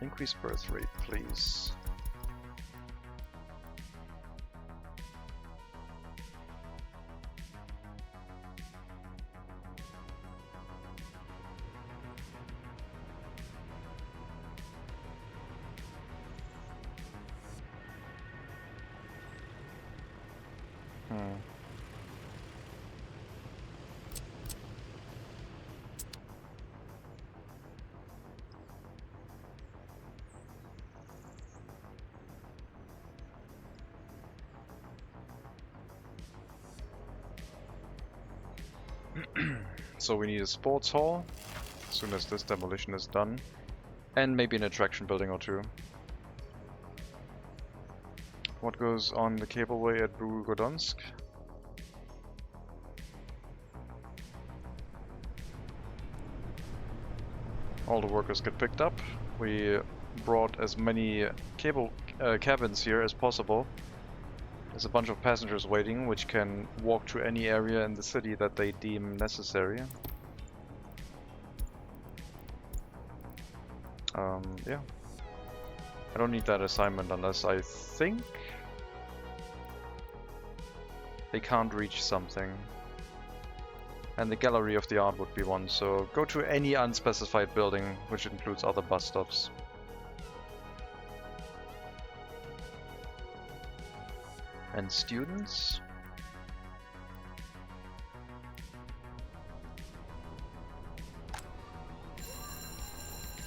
[SPEAKER 1] Increase birth rate, please. So we need a sports hall as soon as this demolition is done, and maybe an attraction building or two. What goes on the cableway at Brugodonsk? All the workers get picked up. We brought as many cabins here as possible. There's a bunch of passengers waiting, which can walk to any area in the city that they deem necessary. Yeah. I don't need that assignment unless I think they can't reach something. And the Gallery of the Art would be one, so go to any unspecified building, which includes other bus stops. And students?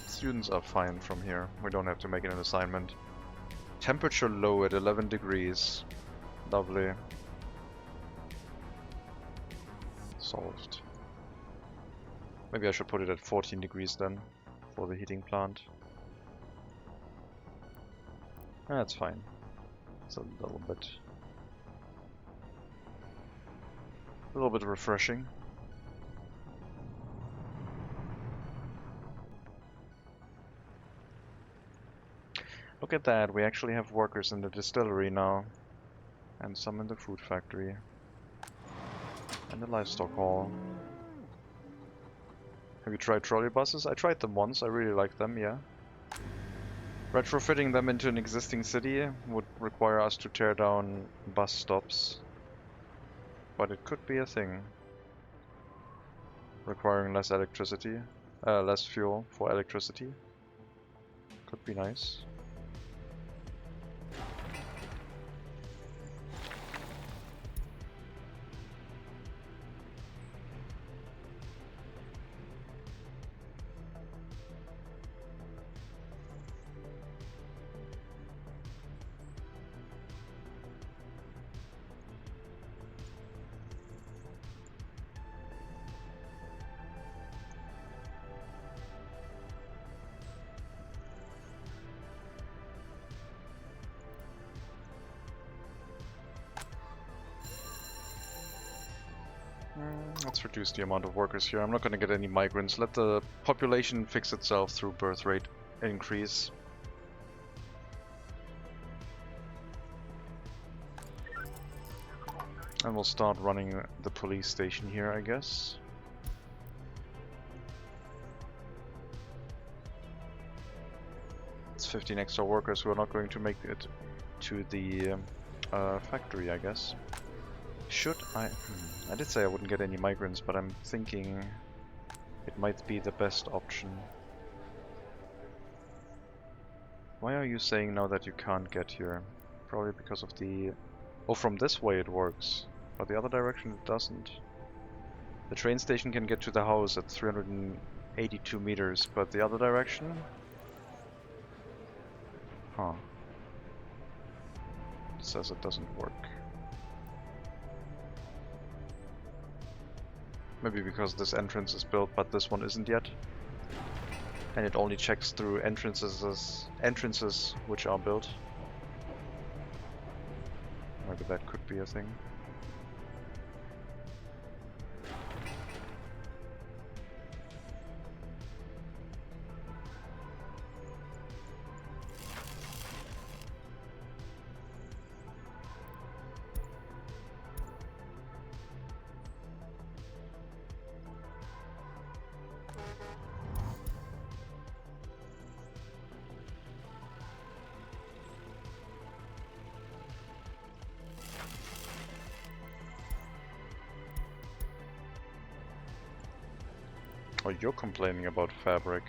[SPEAKER 1] Students are fine from here. We don't have to make an assignment. Temperature low at 11 degrees. Lovely. Solved. Maybe I should put it at 14 degrees then, for the heating plant. That's fine. It's a little bit refreshing. Look at that, we actually have workers in the distillery now. And some in the food factory. And the livestock hall. Have you tried trolley buses? I tried them once, I really like them, yeah. Retrofitting them into an existing city would require us to tear down bus stops. But it could be a thing. Requiring less electricity, less fuel for electricity. Could be nice. Let's reduce the amount of workers here. I'm not going to get any migrants. Let the population fix itself through birth rate increase. And we'll start running the police station here, I guess. 15 extra workers who are not going to make it to the factory, I guess. Should I... I did say I wouldn't get any migrants, but I'm thinking it might be the best option. Why are you saying now that you can't get here? Probably because of the... Oh, from this way it works, but the other direction it doesn't. The train station can get to the house at 382 meters, but the other direction? Huh. It says it doesn't work. Maybe because this entrance is built, but this one isn't yet. And it only checks through entrances which are built. Maybe that could be a thing. Oh, you're complaining about fabric.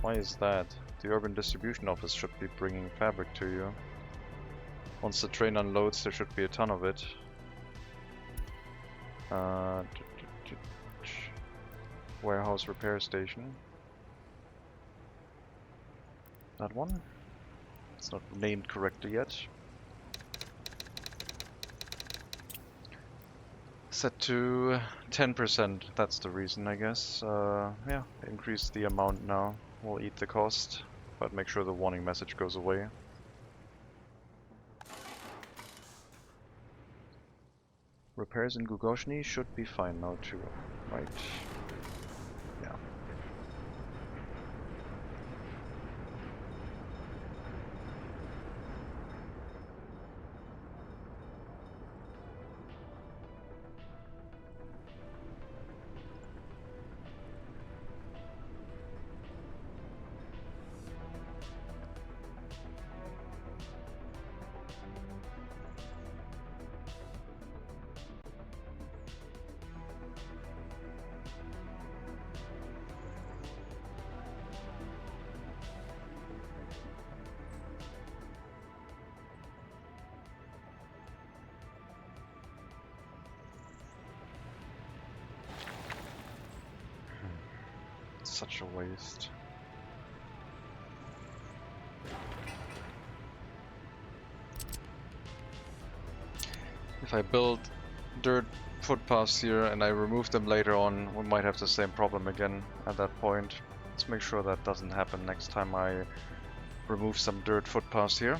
[SPEAKER 1] Why is that? The urban distribution office should be bringing fabric to you. Once the train unloads, there should be a ton of it. Warehouse repair station. That one? It's not named correctly yet. Set to 10%, that's the reason, I guess. Yeah, increase the amount now. We'll eat the cost, but make sure the warning message goes away. Repairs in Gugozhny should be fine now too, right? Yeah. Such a waste. If I build dirt footpaths here and I remove them later on, we might have the same problem again at that point. Let's make sure that doesn't happen next time I remove some dirt footpaths here.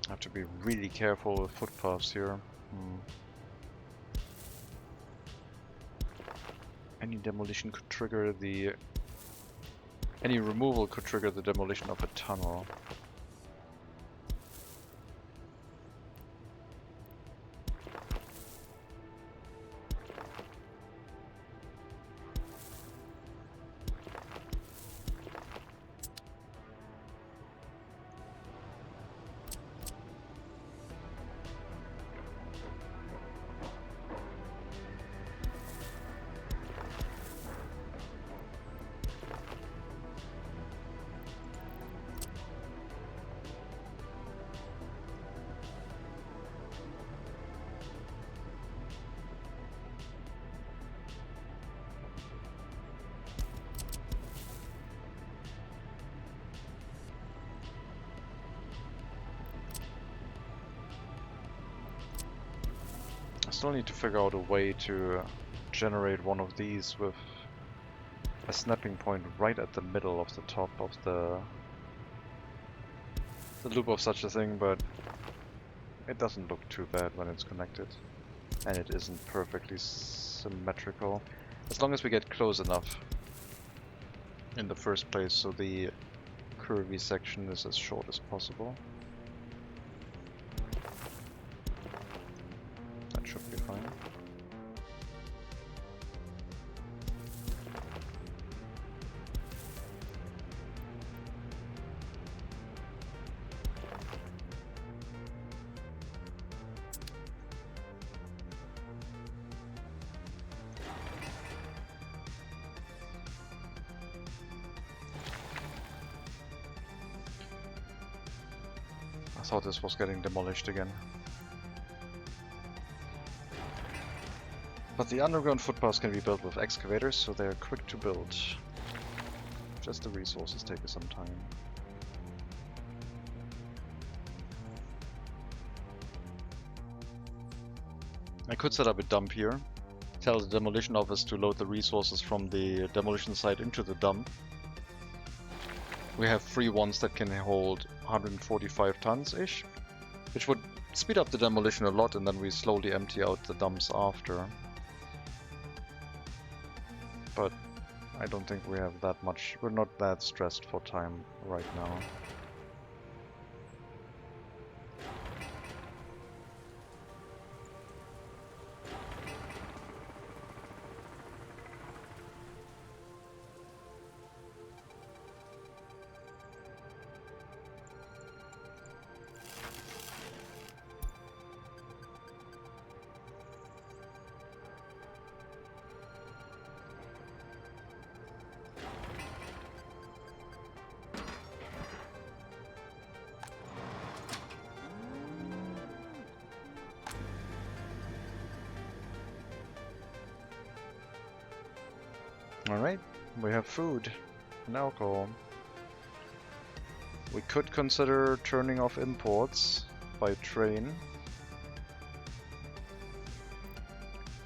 [SPEAKER 1] I have to be really careful with footpaths here. Any demolition could trigger the... Any removal could trigger the demolition of a tunnel. Still need to figure out a way to generate one of these with a snapping point right at the middle of the top of the loop of such a thing, but it doesn't look too bad when it's connected. And it isn't perfectly symmetrical. As long as we get close enough in the first place so the curvy section is as short as possible. That should be fine. I thought this was getting demolished again. But the underground footpaths can be built with excavators, so they're quick to build. Just the resources take some time. I could set up a dump here. Tell the demolition office to load the resources from the demolition site into the dump. We have 3 ones that can hold 145 tons-ish, which would speed up the demolition a lot, and then we slowly empty out the dumps after. But I don't think we have that much, we're not that stressed for time right now. Alright, we have food and alcohol. We could consider turning off imports by train.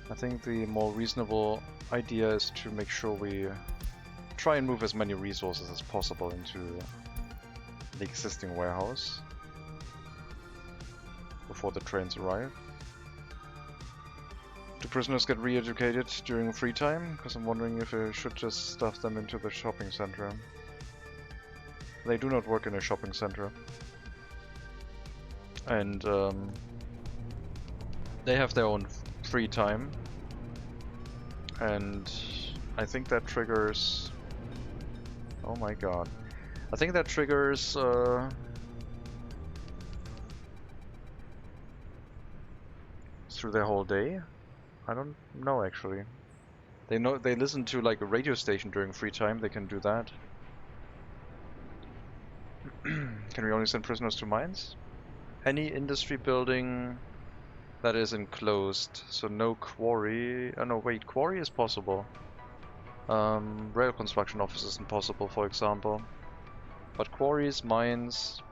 [SPEAKER 1] I think the more reasonable idea is to make sure we try and move as many resources as possible into the existing warehouse before the trains arrive. Do prisoners get re-educated during free time? Because I'm wondering if I should just stuff them into the shopping center. They do not work in a shopping center. And they have their own free time. And I think that triggers... Oh my god. I think that triggers... through their whole day? I don't know actually. They listen to like a radio station during free time, they can do that. Can we only send prisoners to mines? Any industry building that is enclosed, so no quarry. Oh no, wait, quarry is possible. Rail construction office isn't possible, for example. But quarries, mines,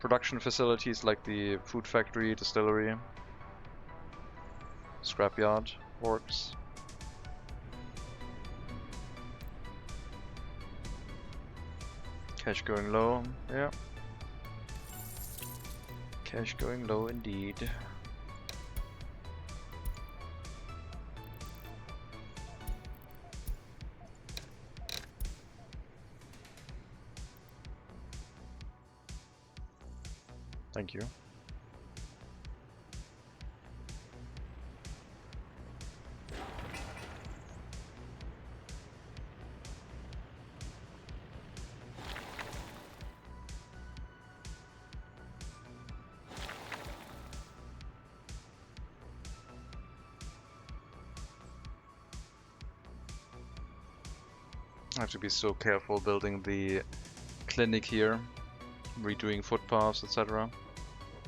[SPEAKER 1] production facilities like the food factory, distillery, scrapyard works. Cash going low, yeah. Cash going low indeed. Thank you. I have to be so careful building the clinic here, redoing footpaths, etc.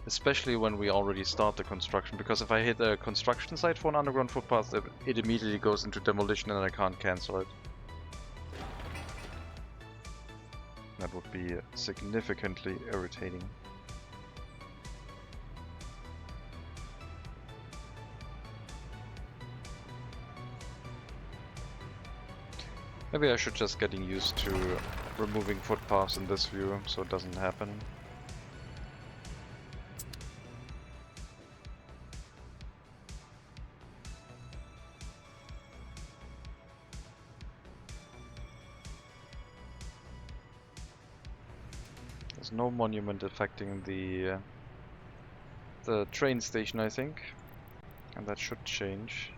[SPEAKER 1] Especially when we already start the construction, because if I hit a construction site for an underground footpath, it immediately goes into demolition and I can't cancel it. That would be significantly irritating. Maybe I should just getting used to removing footpaths in this view so it doesn't happen. There's no monument affecting the train station, I think, and that should change.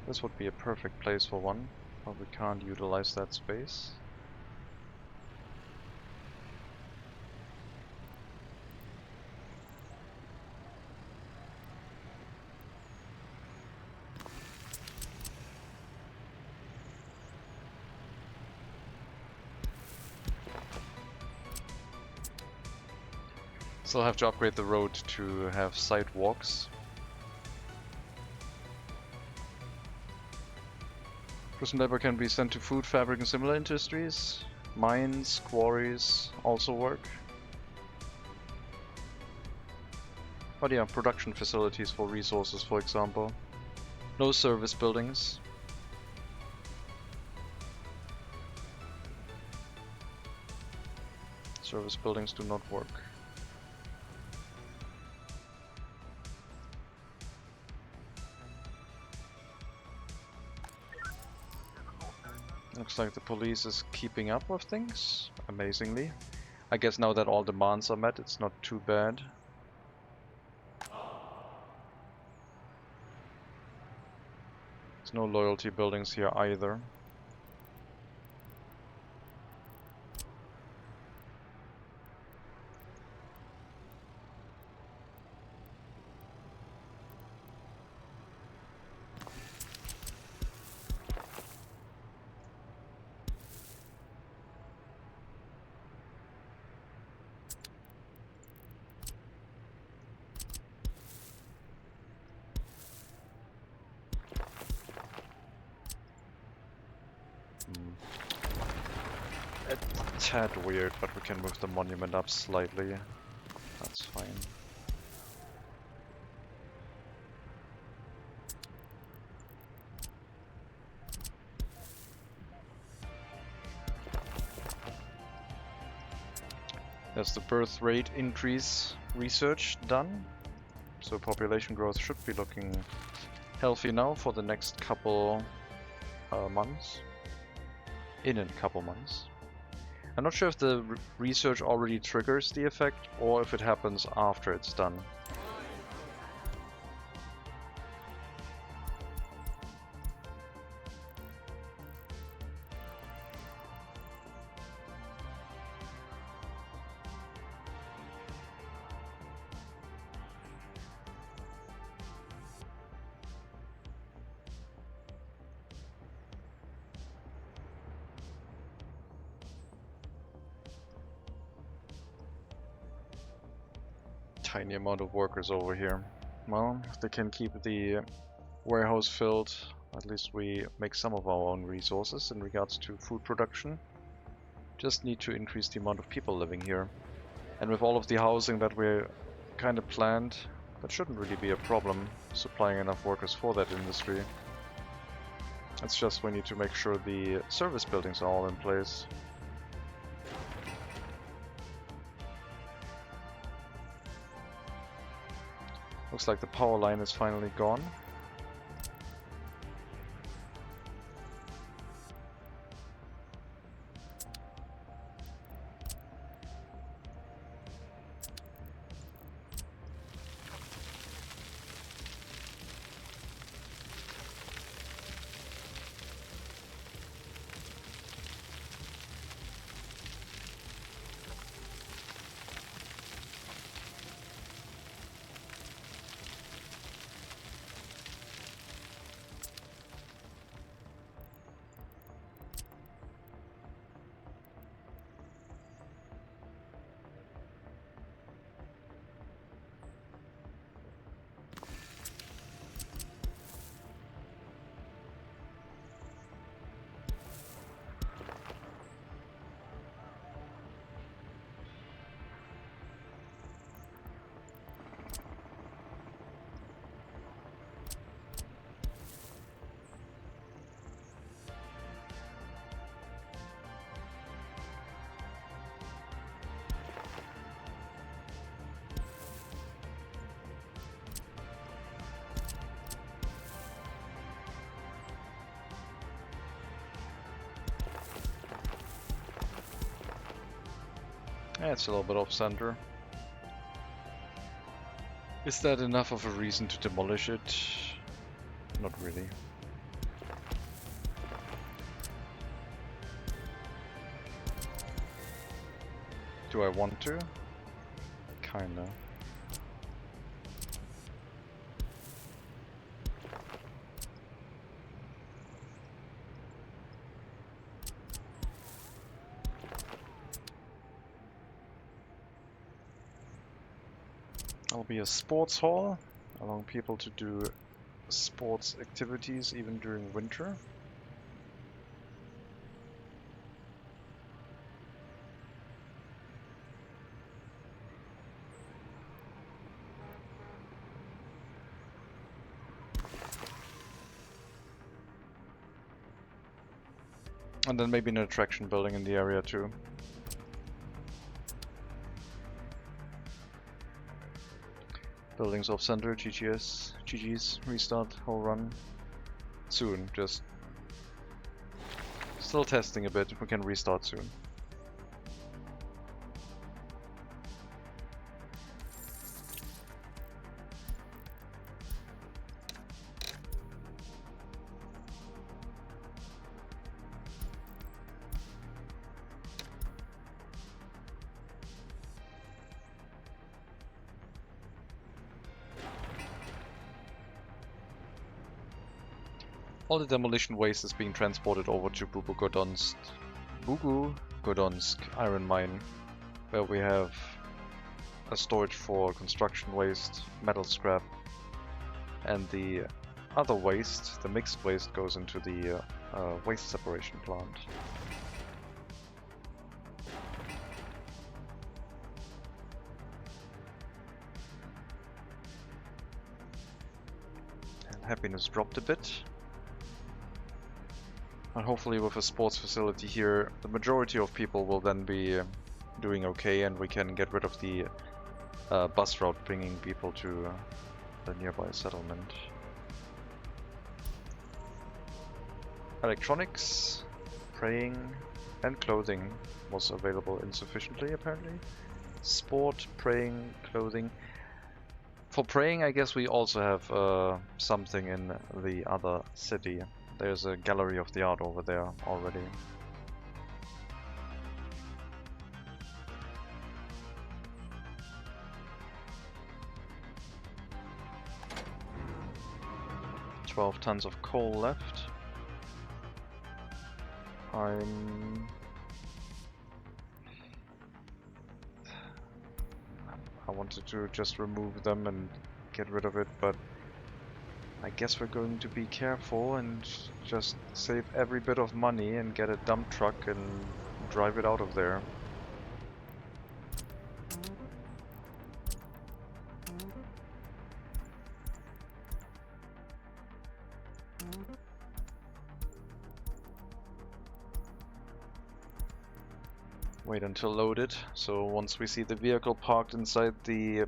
[SPEAKER 1] This would be a perfect place for one, but we can't utilize that space. Still have to upgrade the road to have sidewalks. Prison labor can be sent to food, fabric and similar industries. Mines, quarries also work. But yeah, production facilities for resources, for example. No service buildings. Service buildings do not work. Looks like the police is keeping up with things, amazingly. I guess now that all demands are met, it's not too bad. There's no loyalty buildings here either. A tad weird, but we can move the monument up slightly. That's fine. There's the birth rate increase research done. So population growth should be looking healthy now for the next couple months. In a couple months. I'm not sure if the research already triggers the effect or if it happens after it's done. Tiny amount of workers over here. Well, if they can keep the warehouse filled, at least we make some of our own resources in regards to food production. Just need to increase the amount of people living here. And with all of the housing that we're kind of planned, that shouldn't really be a problem, supplying enough workers for that industry. It's just we need to make sure the service buildings are all in place. Looks like the power line is finally gone. Yeah, it's a little bit off center. Is that enough of a reason to demolish it? Not really. Do I want to? Kinda. There'll be a sports hall, allowing people to do sports activities even during winter. And then maybe an attraction building in the area too. Buildings off center, GG's, restart, whole run. Soon, just still testing a bit, we can restart soon. All the demolition waste is being transported over to Bugogodonsk iron mine, where we have a storage for construction waste, metal scrap, and the other waste, the mixed waste, goes into the waste separation plant. And happiness dropped a bit. And hopefully with a sports facility here, the majority of people will then be doing okay, and we can get rid of the bus route bringing people to the nearby settlement. Electronics, praying, and clothing was available insufficiently apparently. Sport, praying, clothing. For praying, I guess we also have something in the other city. There's a gallery of the art over there already. $12 tons of coal left. I wanted to just remove them and get rid of it, but I guess we're going to be careful and just save every bit of money and get a dump truck and drive it out of there. Wait until loaded, so once we see the vehicle parked inside the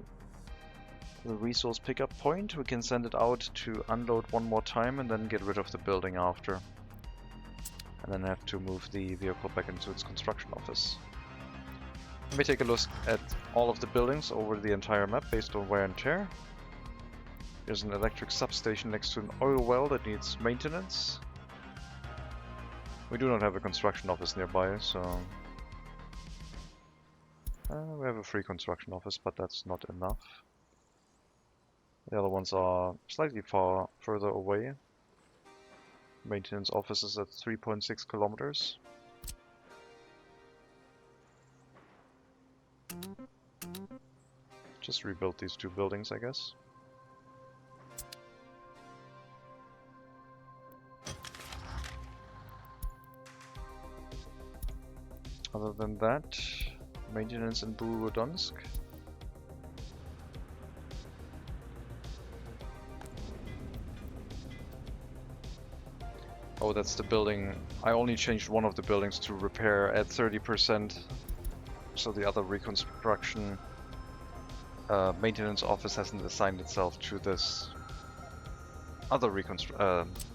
[SPEAKER 1] resource pickup point, we can send it out to unload one more time and then get rid of the building after. And then have to move the vehicle back into its construction office. Let me take a look at all of the buildings over the entire map based on wear and tear. There's an electric substation next to an oil well that needs maintenance. We do not have a construction office nearby, so... we have a free construction office, but that's not enough. The other ones are slightly further away. Maintenance offices at 3.6 kilometers. Just rebuild these two buildings, I guess. Other than that, maintenance in Bugodonsk. Oh, that's the building. I only changed one of the buildings to repair at 30%, so the other reconstruction maintenance office hasn't assigned itself to this other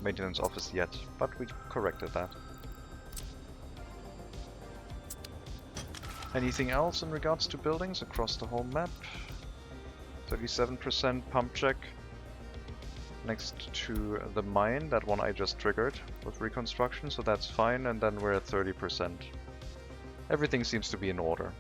[SPEAKER 1] maintenance office yet, but we corrected that. Anything else in regards to buildings across the whole map? 37% pump check next to the mine, that one I just triggered with reconstruction, so that's fine, and then we're at 30%. Everything seems to be in order.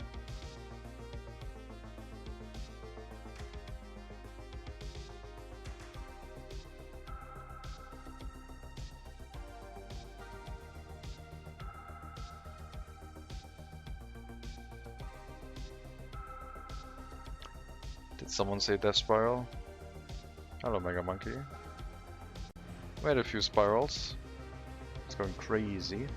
[SPEAKER 1] Did someone say death spiral? Hello, Mega Monkey. We had a few spirals. It's going crazy.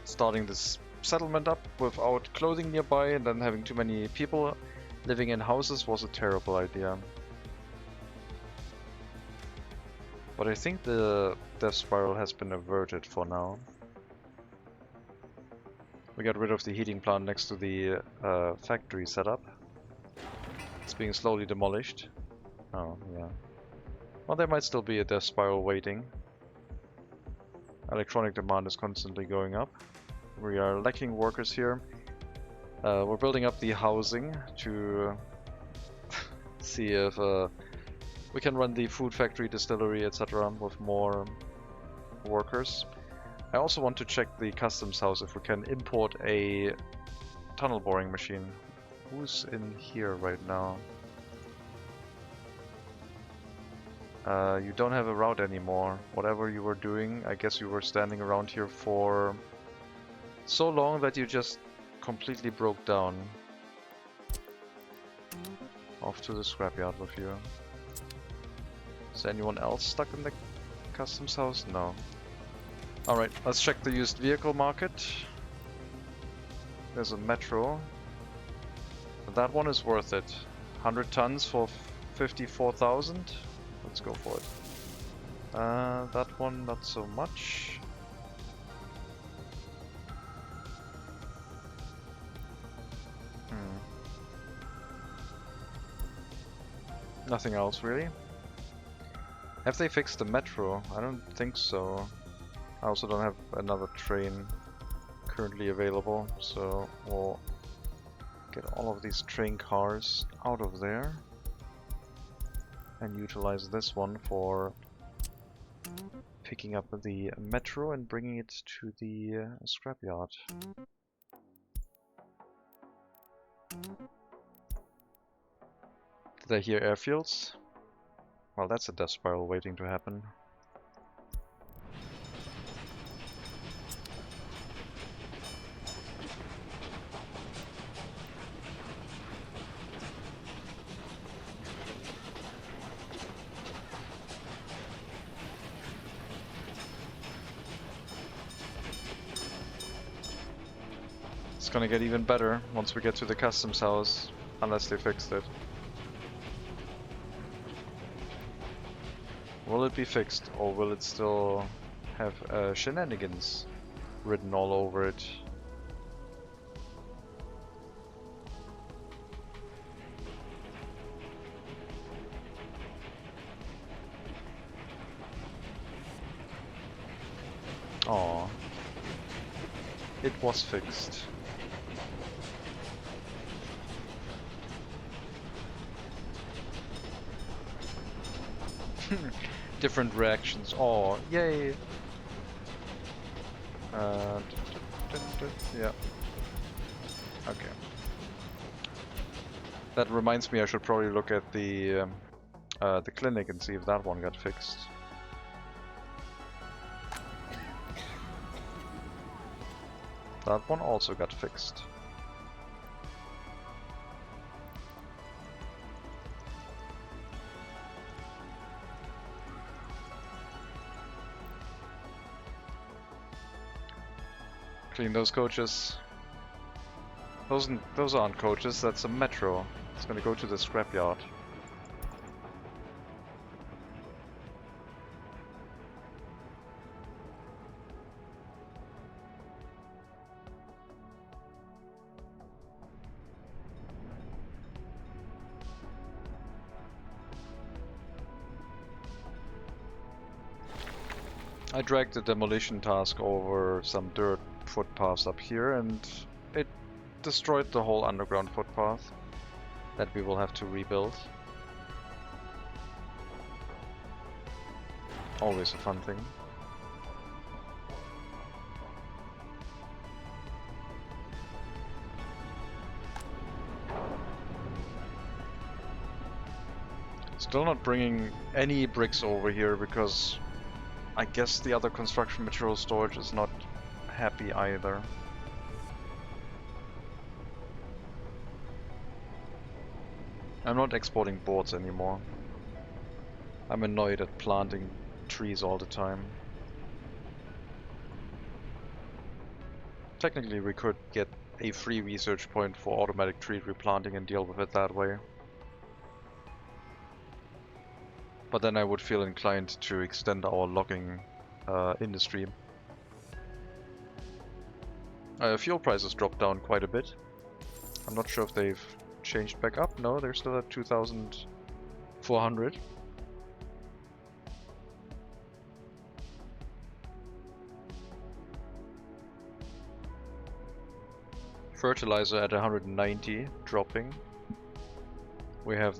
[SPEAKER 1] Starting this settlement up without clothing nearby and then having too many people living in houses was a terrible idea. But I think the death spiral has been averted for now. We got rid of the heating plant next to the factory setup. It's being slowly demolished. Oh, yeah. Well, there might still be a death spiral waiting. Electronic demand is constantly going up. We are lacking workers here. We're building up the housing to see if we can run the food factory, distillery, etc. with more workers. I also want to check the customs house if we can import a tunnel boring machine. Who's in here right now? You don't have a route anymore. Whatever you were doing, I guess you were standing around here for so long that you just completely broke down. Off to the scrapyard with you. Is anyone else stuck in the customs house? No. Alright, let's check the used vehicle market. There's a metro. That one is worth it. 100 tons for 54,000. Let's go for it. That one not so much. Nothing else really. Have they fixed the metro? I don't think so. I also don't have another train currently available, so we'll get all of these train cars out of there and utilize this one for picking up the metro and bringing it to the scrapyard. Did I hear airfields? Well, that's a death spiral waiting to happen. It's gonna get even better once we get to the customs house, unless they fixed it. Will it be fixed, or will it still have shenanigans written all over it? Aww. It was fixed. Different reactions. Oh, yay! Yeah. Okay. That reminds me, I should probably look at the clinic and see if that one got fixed. That one also got fixed. Clean those coaches. Those aren't coaches, that's a metro. It's gonna go to the scrapyard. I dragged the demolition task over some dirt footpaths up here, and it destroyed the whole underground footpath that we will have to rebuild. Always a fun thing. Still not bringing any bricks over here because I guess the other construction material storage is not happy either. I'm not exporting boards anymore. I'm annoyed at planting trees all the time. Technically we could get a free research point for automatic tree replanting and deal with it that way. But then I would feel inclined to extend our logging industry. Fuel prices dropped down quite a bit. I'm not sure if they've changed back up. No, they're still at 2,400. Fertilizer at 190, dropping. We have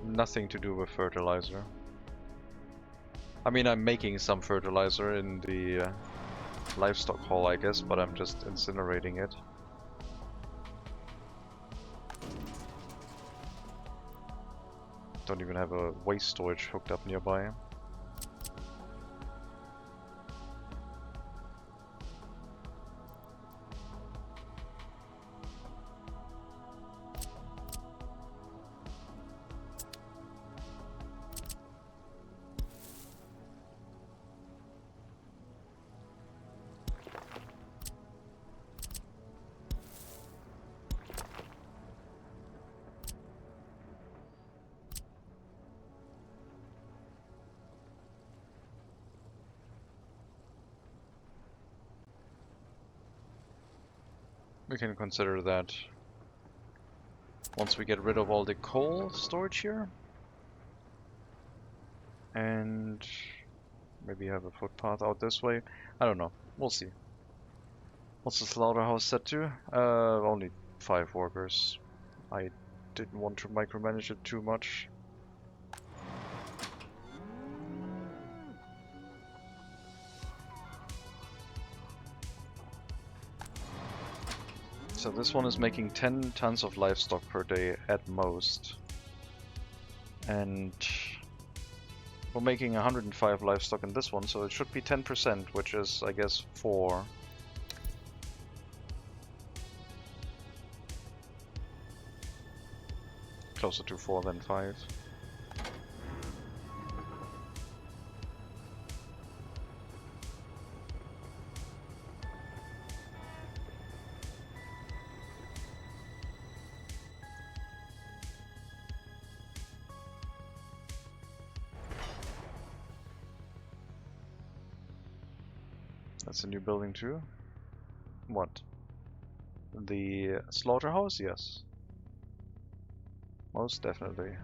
[SPEAKER 1] nothing to do with fertilizer. I mean, I'm making some fertilizer in the livestock hall, I guess, but I'm just incinerating it. Don't even have a waste storage hooked up nearby. We can consider that once we get rid of all the coal storage here. And maybe have a footpath out this way. I don't know. We'll see. What's the slaughterhouse set to? Only 5 workers. I didn't want to micromanage it too much. So this one is making 10 tons of livestock per day at most. And we're making 105 livestock in this one, so it should be 10%, which is, I guess, 4. Closer to 4 than 5. That's a new building too. What? The slaughterhouse? Yes. Most definitely.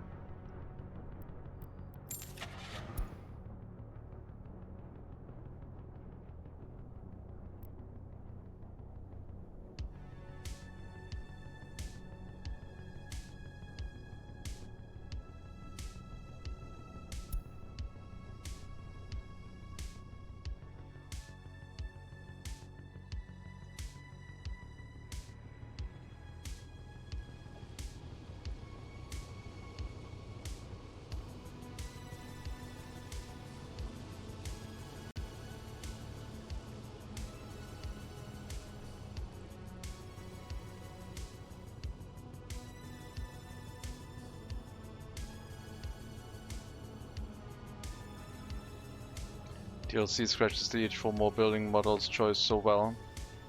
[SPEAKER 1] DLC scratches the itch for more building models choice so well.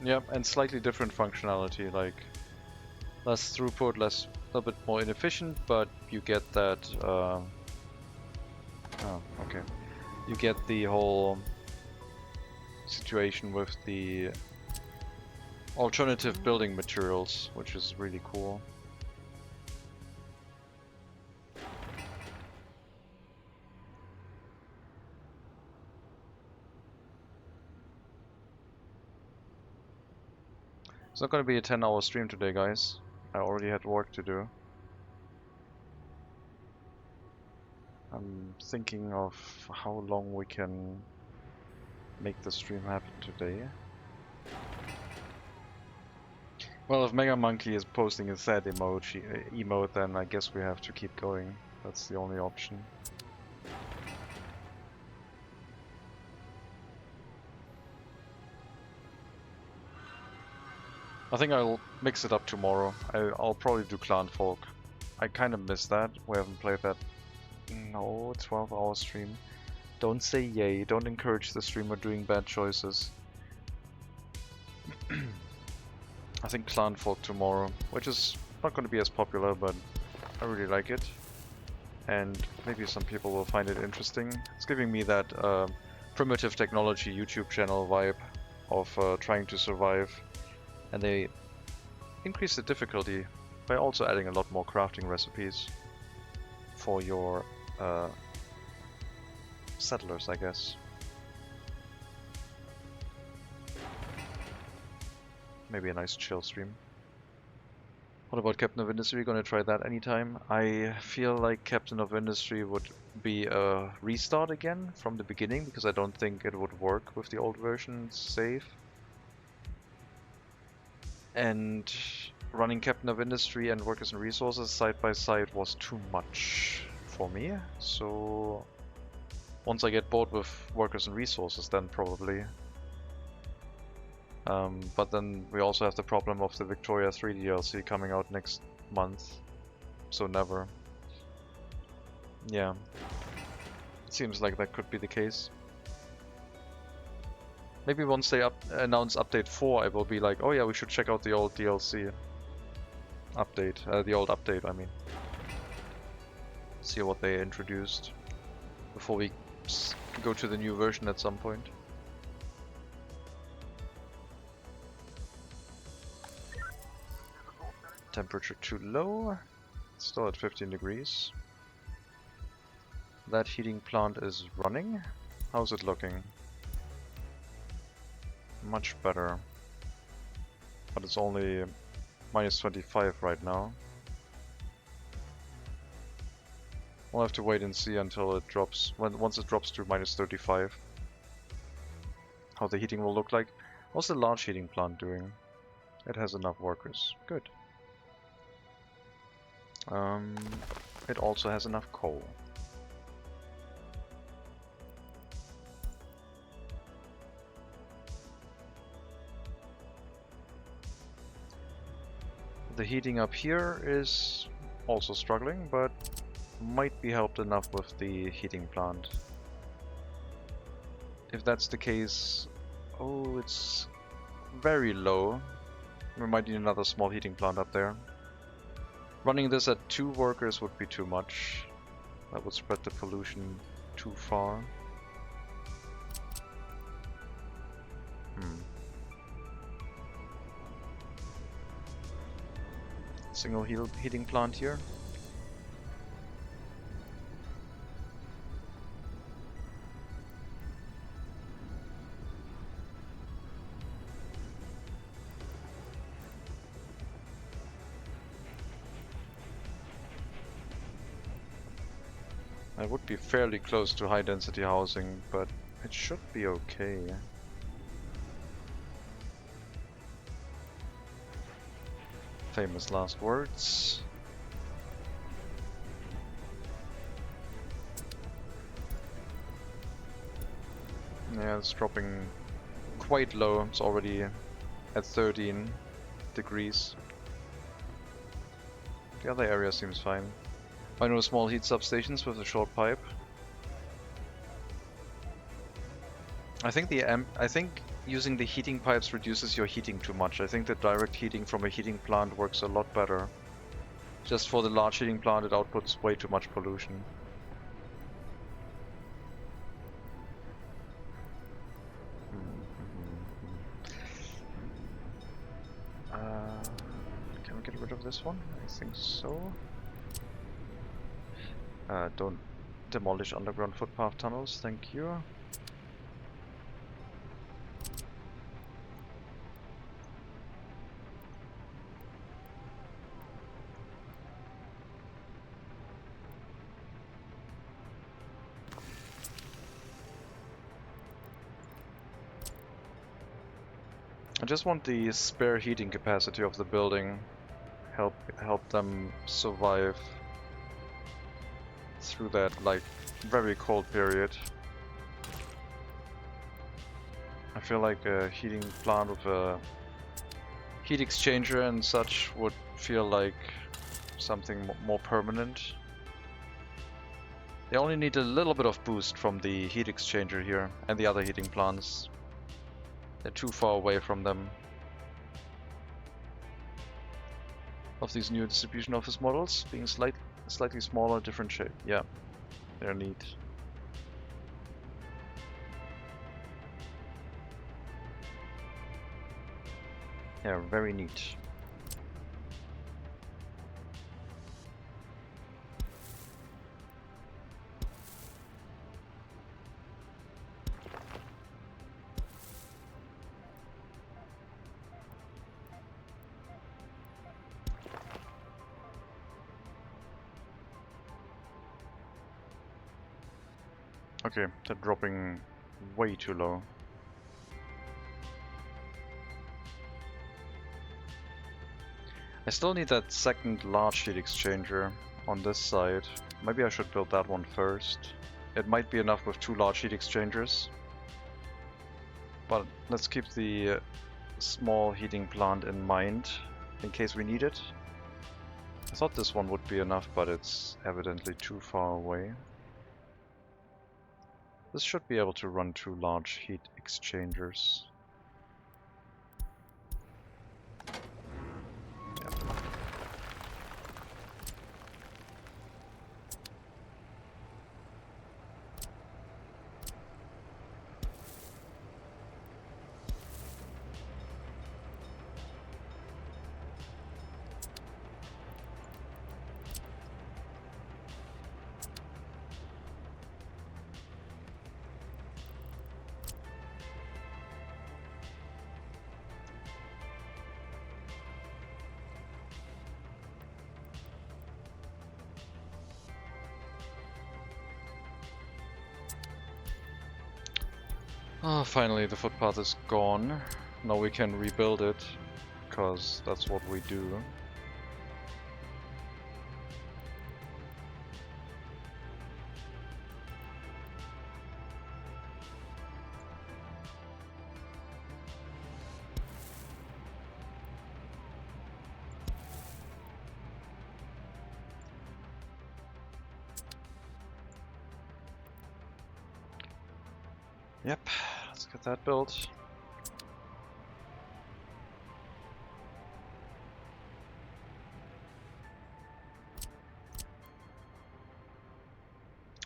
[SPEAKER 1] Yep, and slightly different functionality, like less throughput, a little bit more inefficient, but you get that. Oh, okay. You get the whole situation with the alternative building materials, which is really cool. It's not gonna be a 10-hour stream today, guys. I already had work to do. I'm thinking of how long we can make the stream happen today. Well, if Mega Monkey is posting a sad emote, then I guess we have to keep going. That's the only option. I think I'll mix it up tomorrow. I'll probably do Clan Folk. I kind of miss that. We haven't played that. No, 12-hour stream. Don't say yay. Don't encourage the streamer doing bad choices. I think Clan Folk tomorrow, which is not going to be as popular, but I really like it. And maybe some people will find it interesting. It's giving me that primitive technology YouTube channel vibe of trying to survive. And they increase the difficulty by also adding a lot more crafting recipes for your settlers, I guess. Maybe a nice chill stream. What about Captain of Industry? Gonna try that anytime? I feel like Captain of Industry would be a restart again from the beginning, because I don't think it would work with the old version save. And running Captain of Industry and Workers and Resources side by side was too much for me. So once I get bored with Workers and Resources, then probably. But then we also have the problem of the Victoria 3 DLC coming out next month. So never. Yeah. It seems like that could be the case. Maybe once they announce update 4, I will be like, oh yeah, we should check out the old DLC update, the old update, I mean. See what they introduced before we go to the new version at some point. Temperature too low, still at 15 degrees. That heating plant is running. How's it looking? Much better, but it's only minus 25 right now. We'll have to wait and see until it drops, once it drops to minus 35, how the heating will look like. What's the large heating plant doing? It has enough workers. Good. It also has enough coal. The heating up here is also struggling, but might be helped enough with the heating plant. If that's the case, oh, it's very low. We might need another small heating plant up there. Running this at 2 workers would be too much. That would spread the pollution too far. Single heating plant here. I would be fairly close to high density housing, but it should be okay. Famous last words. Yeah, it's dropping quite low. It's already at 13 degrees. The other area seems fine. I know small heat substations with a short pipe. I think using the heating pipes reduces your heating too much. I think the direct heating from a heating plant works a lot better. Just for the large heating plant, it outputs way too much pollution. Can we get rid of this one? I think so. Don't demolish underground footpath tunnels, thank you. I just want the spare heating capacity of the building. Help them survive through that like very cold period. I feel like a heating plant with a heat exchanger and such would feel like something more permanent. They only need a little bit of boost from the heat exchanger here and the other heating plants. They're too far away from them. Of these new distribution office models being slightly smaller, different shape. Yeah, they're neat. They're very neat. Okay, they're dropping way too low. I still need that second large heat exchanger on this side. Maybe I should build that one first. It might be enough with 2 large heat exchangers. But let's keep the small heating plant in mind in case we need it. I thought this one would be enough, but it's evidently too far away. This should be able to run 2 large heat exchangers. Ah, finally the footpath is gone. Now we can rebuild it, because that's what we do. Yep, let's get that built.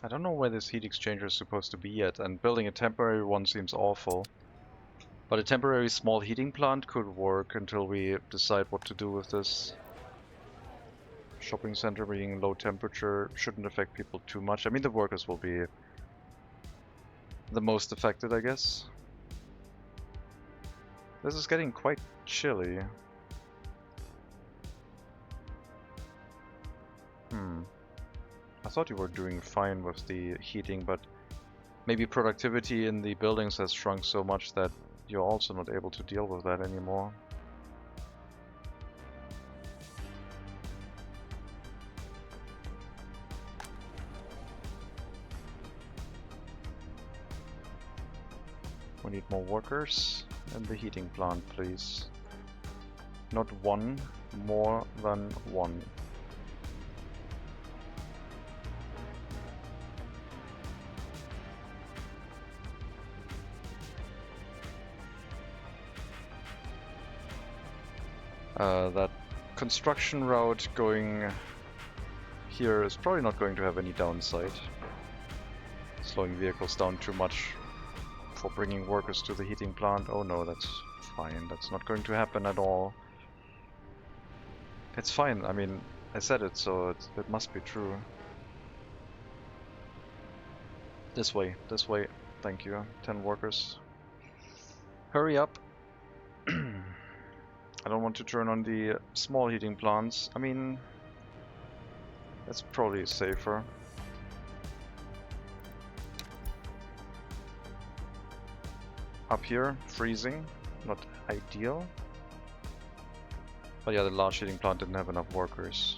[SPEAKER 1] I don't know where this heat exchanger is supposed to be yet, and building a temporary one seems awful. But a temporary small heating plant could work until we decide what to do with this. Shopping center being low temperature shouldn't affect people too much. I mean, the workers will be the most affected, I guess. This is getting quite chilly. I thought you were doing fine with the heating, but maybe productivity in the buildings has shrunk so much that you're also not able to deal with that anymore. We need more workers in the heating plant, please. Not one, more than one. That construction route going here is probably not going to have any downside. Slowing vehicles down too much for bringing workers to the heating plant. Oh no, that's fine. That's not going to happen at all. It's fine. I mean, I said it, so it must be true. This way, this way. Thank you. 10 workers. Hurry up. I don't want to turn on the small heating plants. I mean, that's probably safer. Up here, freezing. not ideal. But yeah, the large heating plant didn't have enough workers.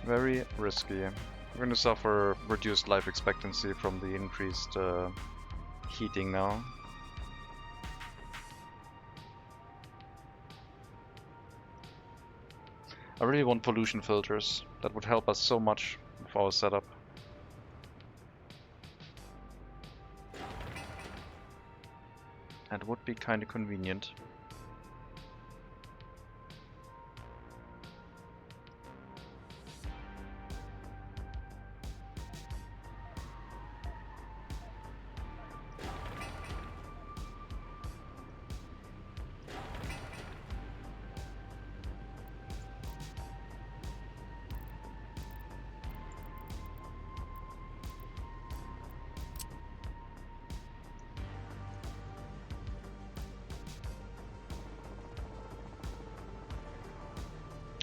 [SPEAKER 1] Very risky. We're going to suffer reduced life expectancy from the increased heating now. I really want pollution filters. That would help us so much with our setup. And would be kind of convenient.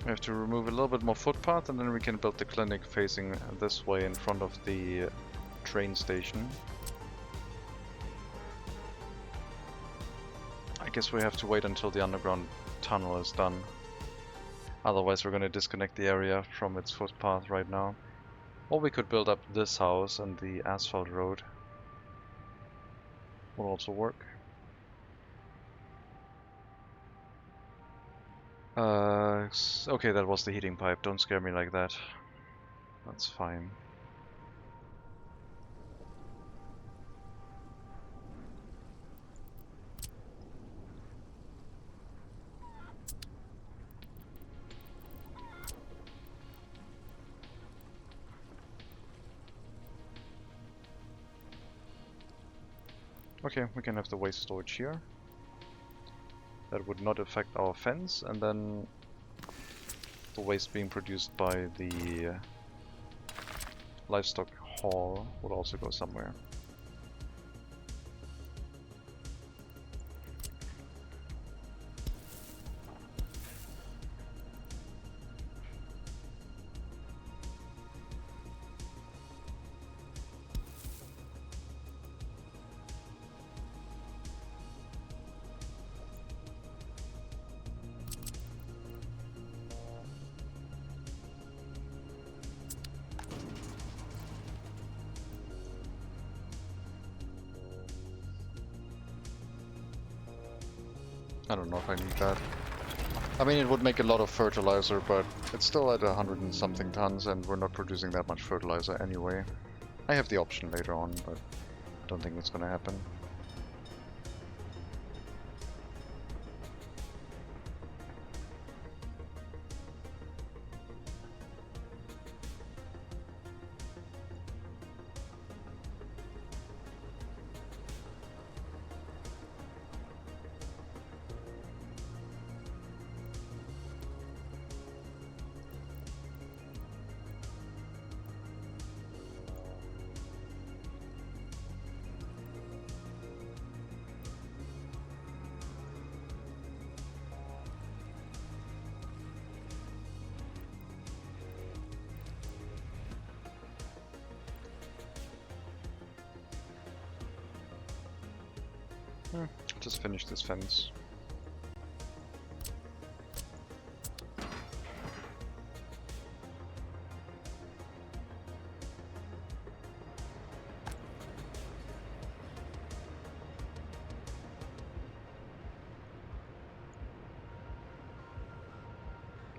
[SPEAKER 1] We have to remove a little bit more footpath and then we can build the clinic facing this way in front of the train station. I guess we have to wait until the underground tunnel is done. Otherwise we're going to disconnect the area from its footpath right now. Or we could build up this house and the asphalt road. Will also work. Okay, that was the heating pipe. Don't scare me like that. That's fine. Okay, we can have the waste storage here. That would not affect our fence, and then the waste being produced by the livestock hall would also go somewhere. I don't know if I need that. I mean, it would make a lot of fertilizer, but it's still at 100 and something tons, and we're not producing that much fertilizer anyway. I have the option later on, but I don't think it's gonna happen. Just finish this fence.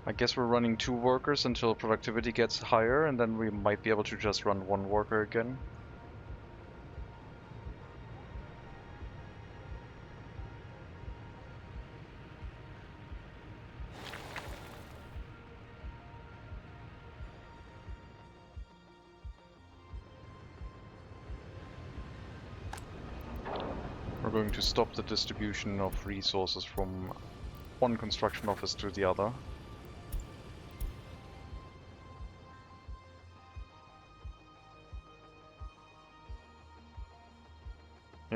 [SPEAKER 1] I guess we're running 2 workers until productivity gets higher, and then we might be able to just run 1 worker again. We're going to stop the distribution of resources from one construction office to the other.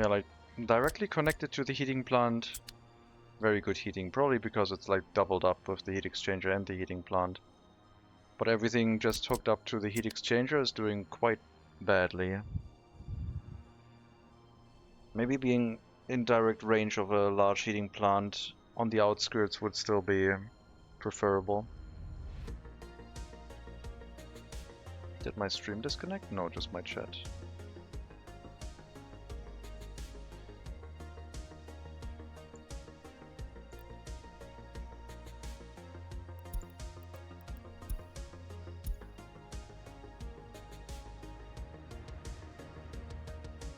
[SPEAKER 1] Yeah, like directly connected to the heating plant, very good heating, probably because it's like doubled up with the heat exchanger and the heating plant. But everything just hooked up to the heat exchanger is doing quite badly. Maybe being in direct range of a large heating plant on the outskirts would still be preferable. Did my stream disconnect? No, just my chat.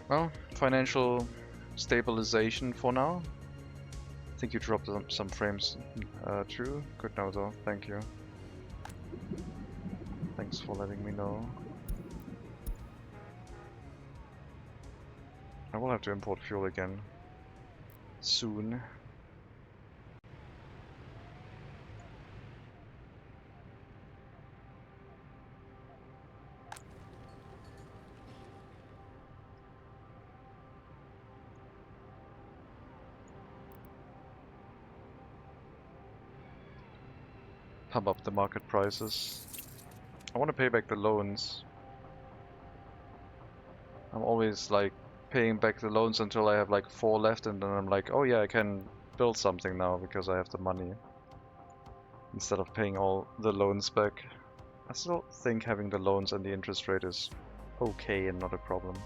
[SPEAKER 1] Well, financial stabilization for now. I think you dropped some frames too. Good now though, thank you. Thanks for letting me know. I will have to import fuel again soon. Pump up the market prices. I want to pay back the loans. I'm always like paying back the loans until I have like 4 left, and then I'm like, oh yeah, I can build something now because I have the money. Instead of paying all the loans back. I still think having the loans and the interest rate is okay and not a problem.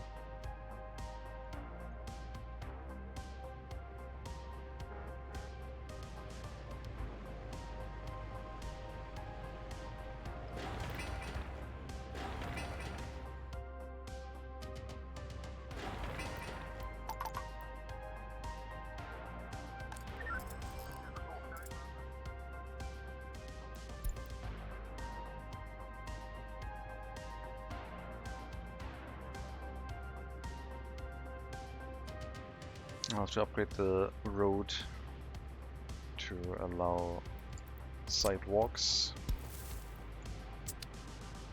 [SPEAKER 1] I'll have to upgrade the road to allow sidewalks.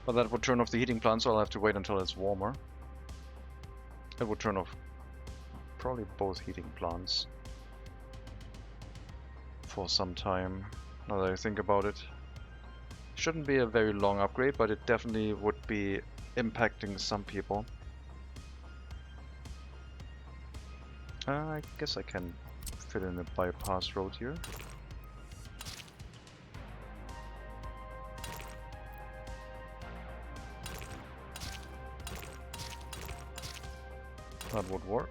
[SPEAKER 1] But that would turn off the heating plant, so I'll have to wait until it's warmer. It would turn off probably both heating plants for some time, now that I think about it. Shouldn't be a very long upgrade, but it definitely would be impacting some people. I guess I can fit in a bypass road here. That would work.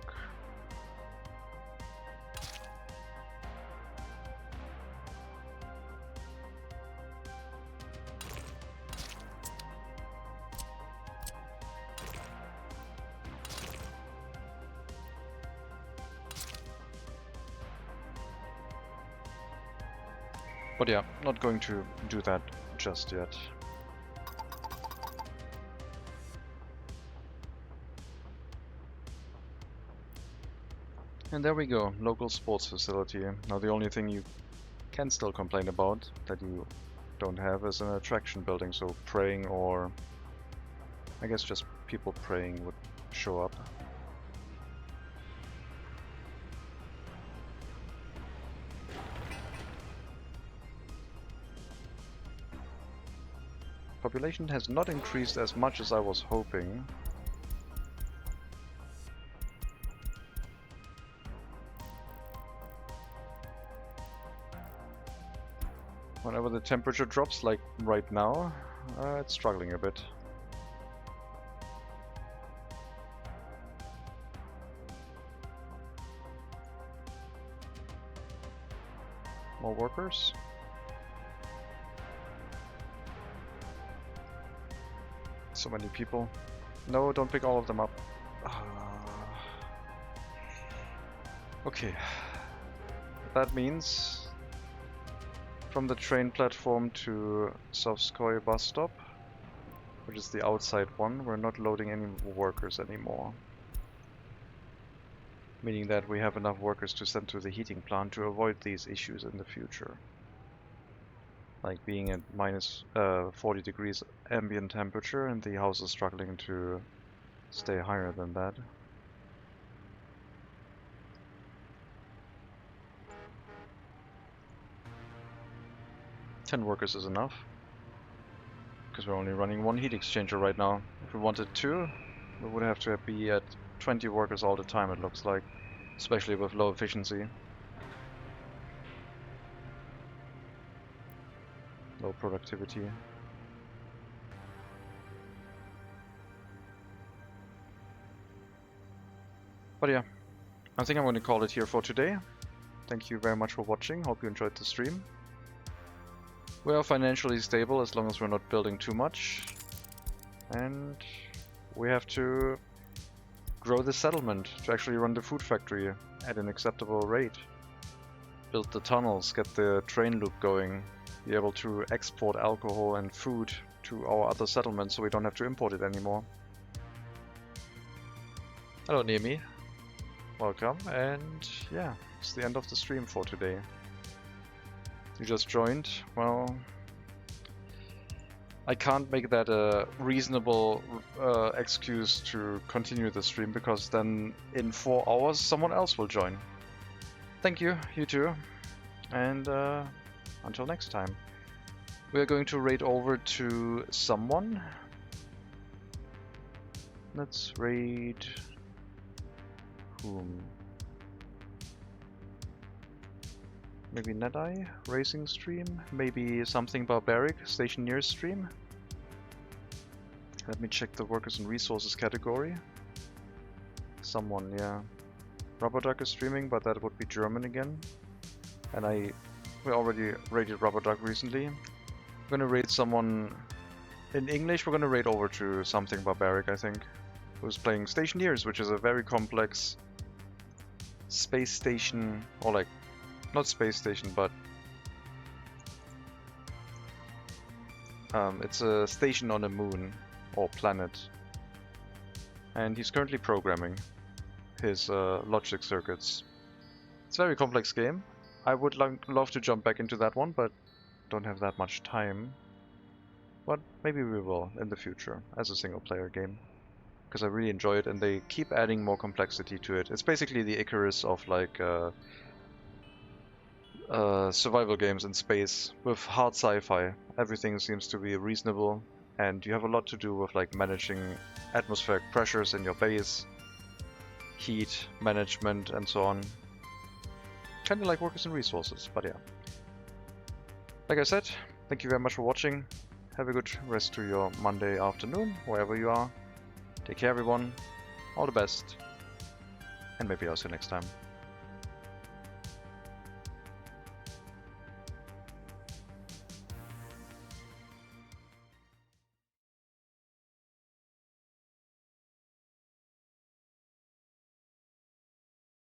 [SPEAKER 1] But yeah, not going to do that just yet. And there we go, local sports facility. Now the only thing you can still complain about that you don't have is an attraction building, so praying, or I guess just people praying would show up. Population has not increased as much as I was hoping. Whenever the temperature drops, like right now, it's struggling a bit. More workers? So many people. No, don't pick all of them up. Okay. That means from the train platform to Sovskoye bus stop, which is the outside one, we're not loading any workers anymore. Meaning that we have enough workers to send to the heating plant to avoid these issues in the future. Like being at minus 40 degrees ambient temperature and the house is struggling to stay higher than that. 10 workers is enough. Because we're only running 1 heat exchanger right now. If we wanted 2, we would have to be at 20 workers all the time, it looks like. Especially with low efficiency. Low productivity. But yeah, I think I'm going to call it here for today. Thank you very much for watching, hope you enjoyed the stream. We are financially stable as long as we're not building too much. And we have to grow the settlement to actually run the food factory at an acceptable rate. Build the tunnels, get the train loop going, be able to export alcohol and food to our other settlements so we don't have to import it anymore. Hello Nemi, welcome, and yeah, it's the end of the stream for today. You just joined, well, I can't make that a reasonable excuse to continue the stream because then in 4 hours someone else will join. Thank you, you too, and until next time. We are going to raid over to someone. Let's raid whom? Maybe Nedeye racing stream, maybe something barbaric stationeer stream. Let me check the workers and resources category. Someone, yeah. Rubber Duck is streaming, but that would be German again. And we already raided Rubber Duck recently. We're gonna raid someone in English. We're gonna raid over to something barbaric, I think, who's playing Stationeers, which is a very complex space station, or like, not space station, but it's a station on a moon or planet, and he's currently programming his logic circuits. It's a very complex game. I would love to jump back into that one, but don't have that much time. But maybe we will in the future as a single player game, because I really enjoy it and they keep adding more complexity to it. It's basically the Icarus of like survival games in space with hard sci-fi. Everything seems to be reasonable and you have a lot to do with like managing atmospheric pressures in your base, heat management and so on. Kinda like workers and resources, but yeah. Like I said, thank you very much for watching. Have a good rest to your Monday afternoon, wherever you are. Take care everyone, all the best, and maybe I'll see you next time.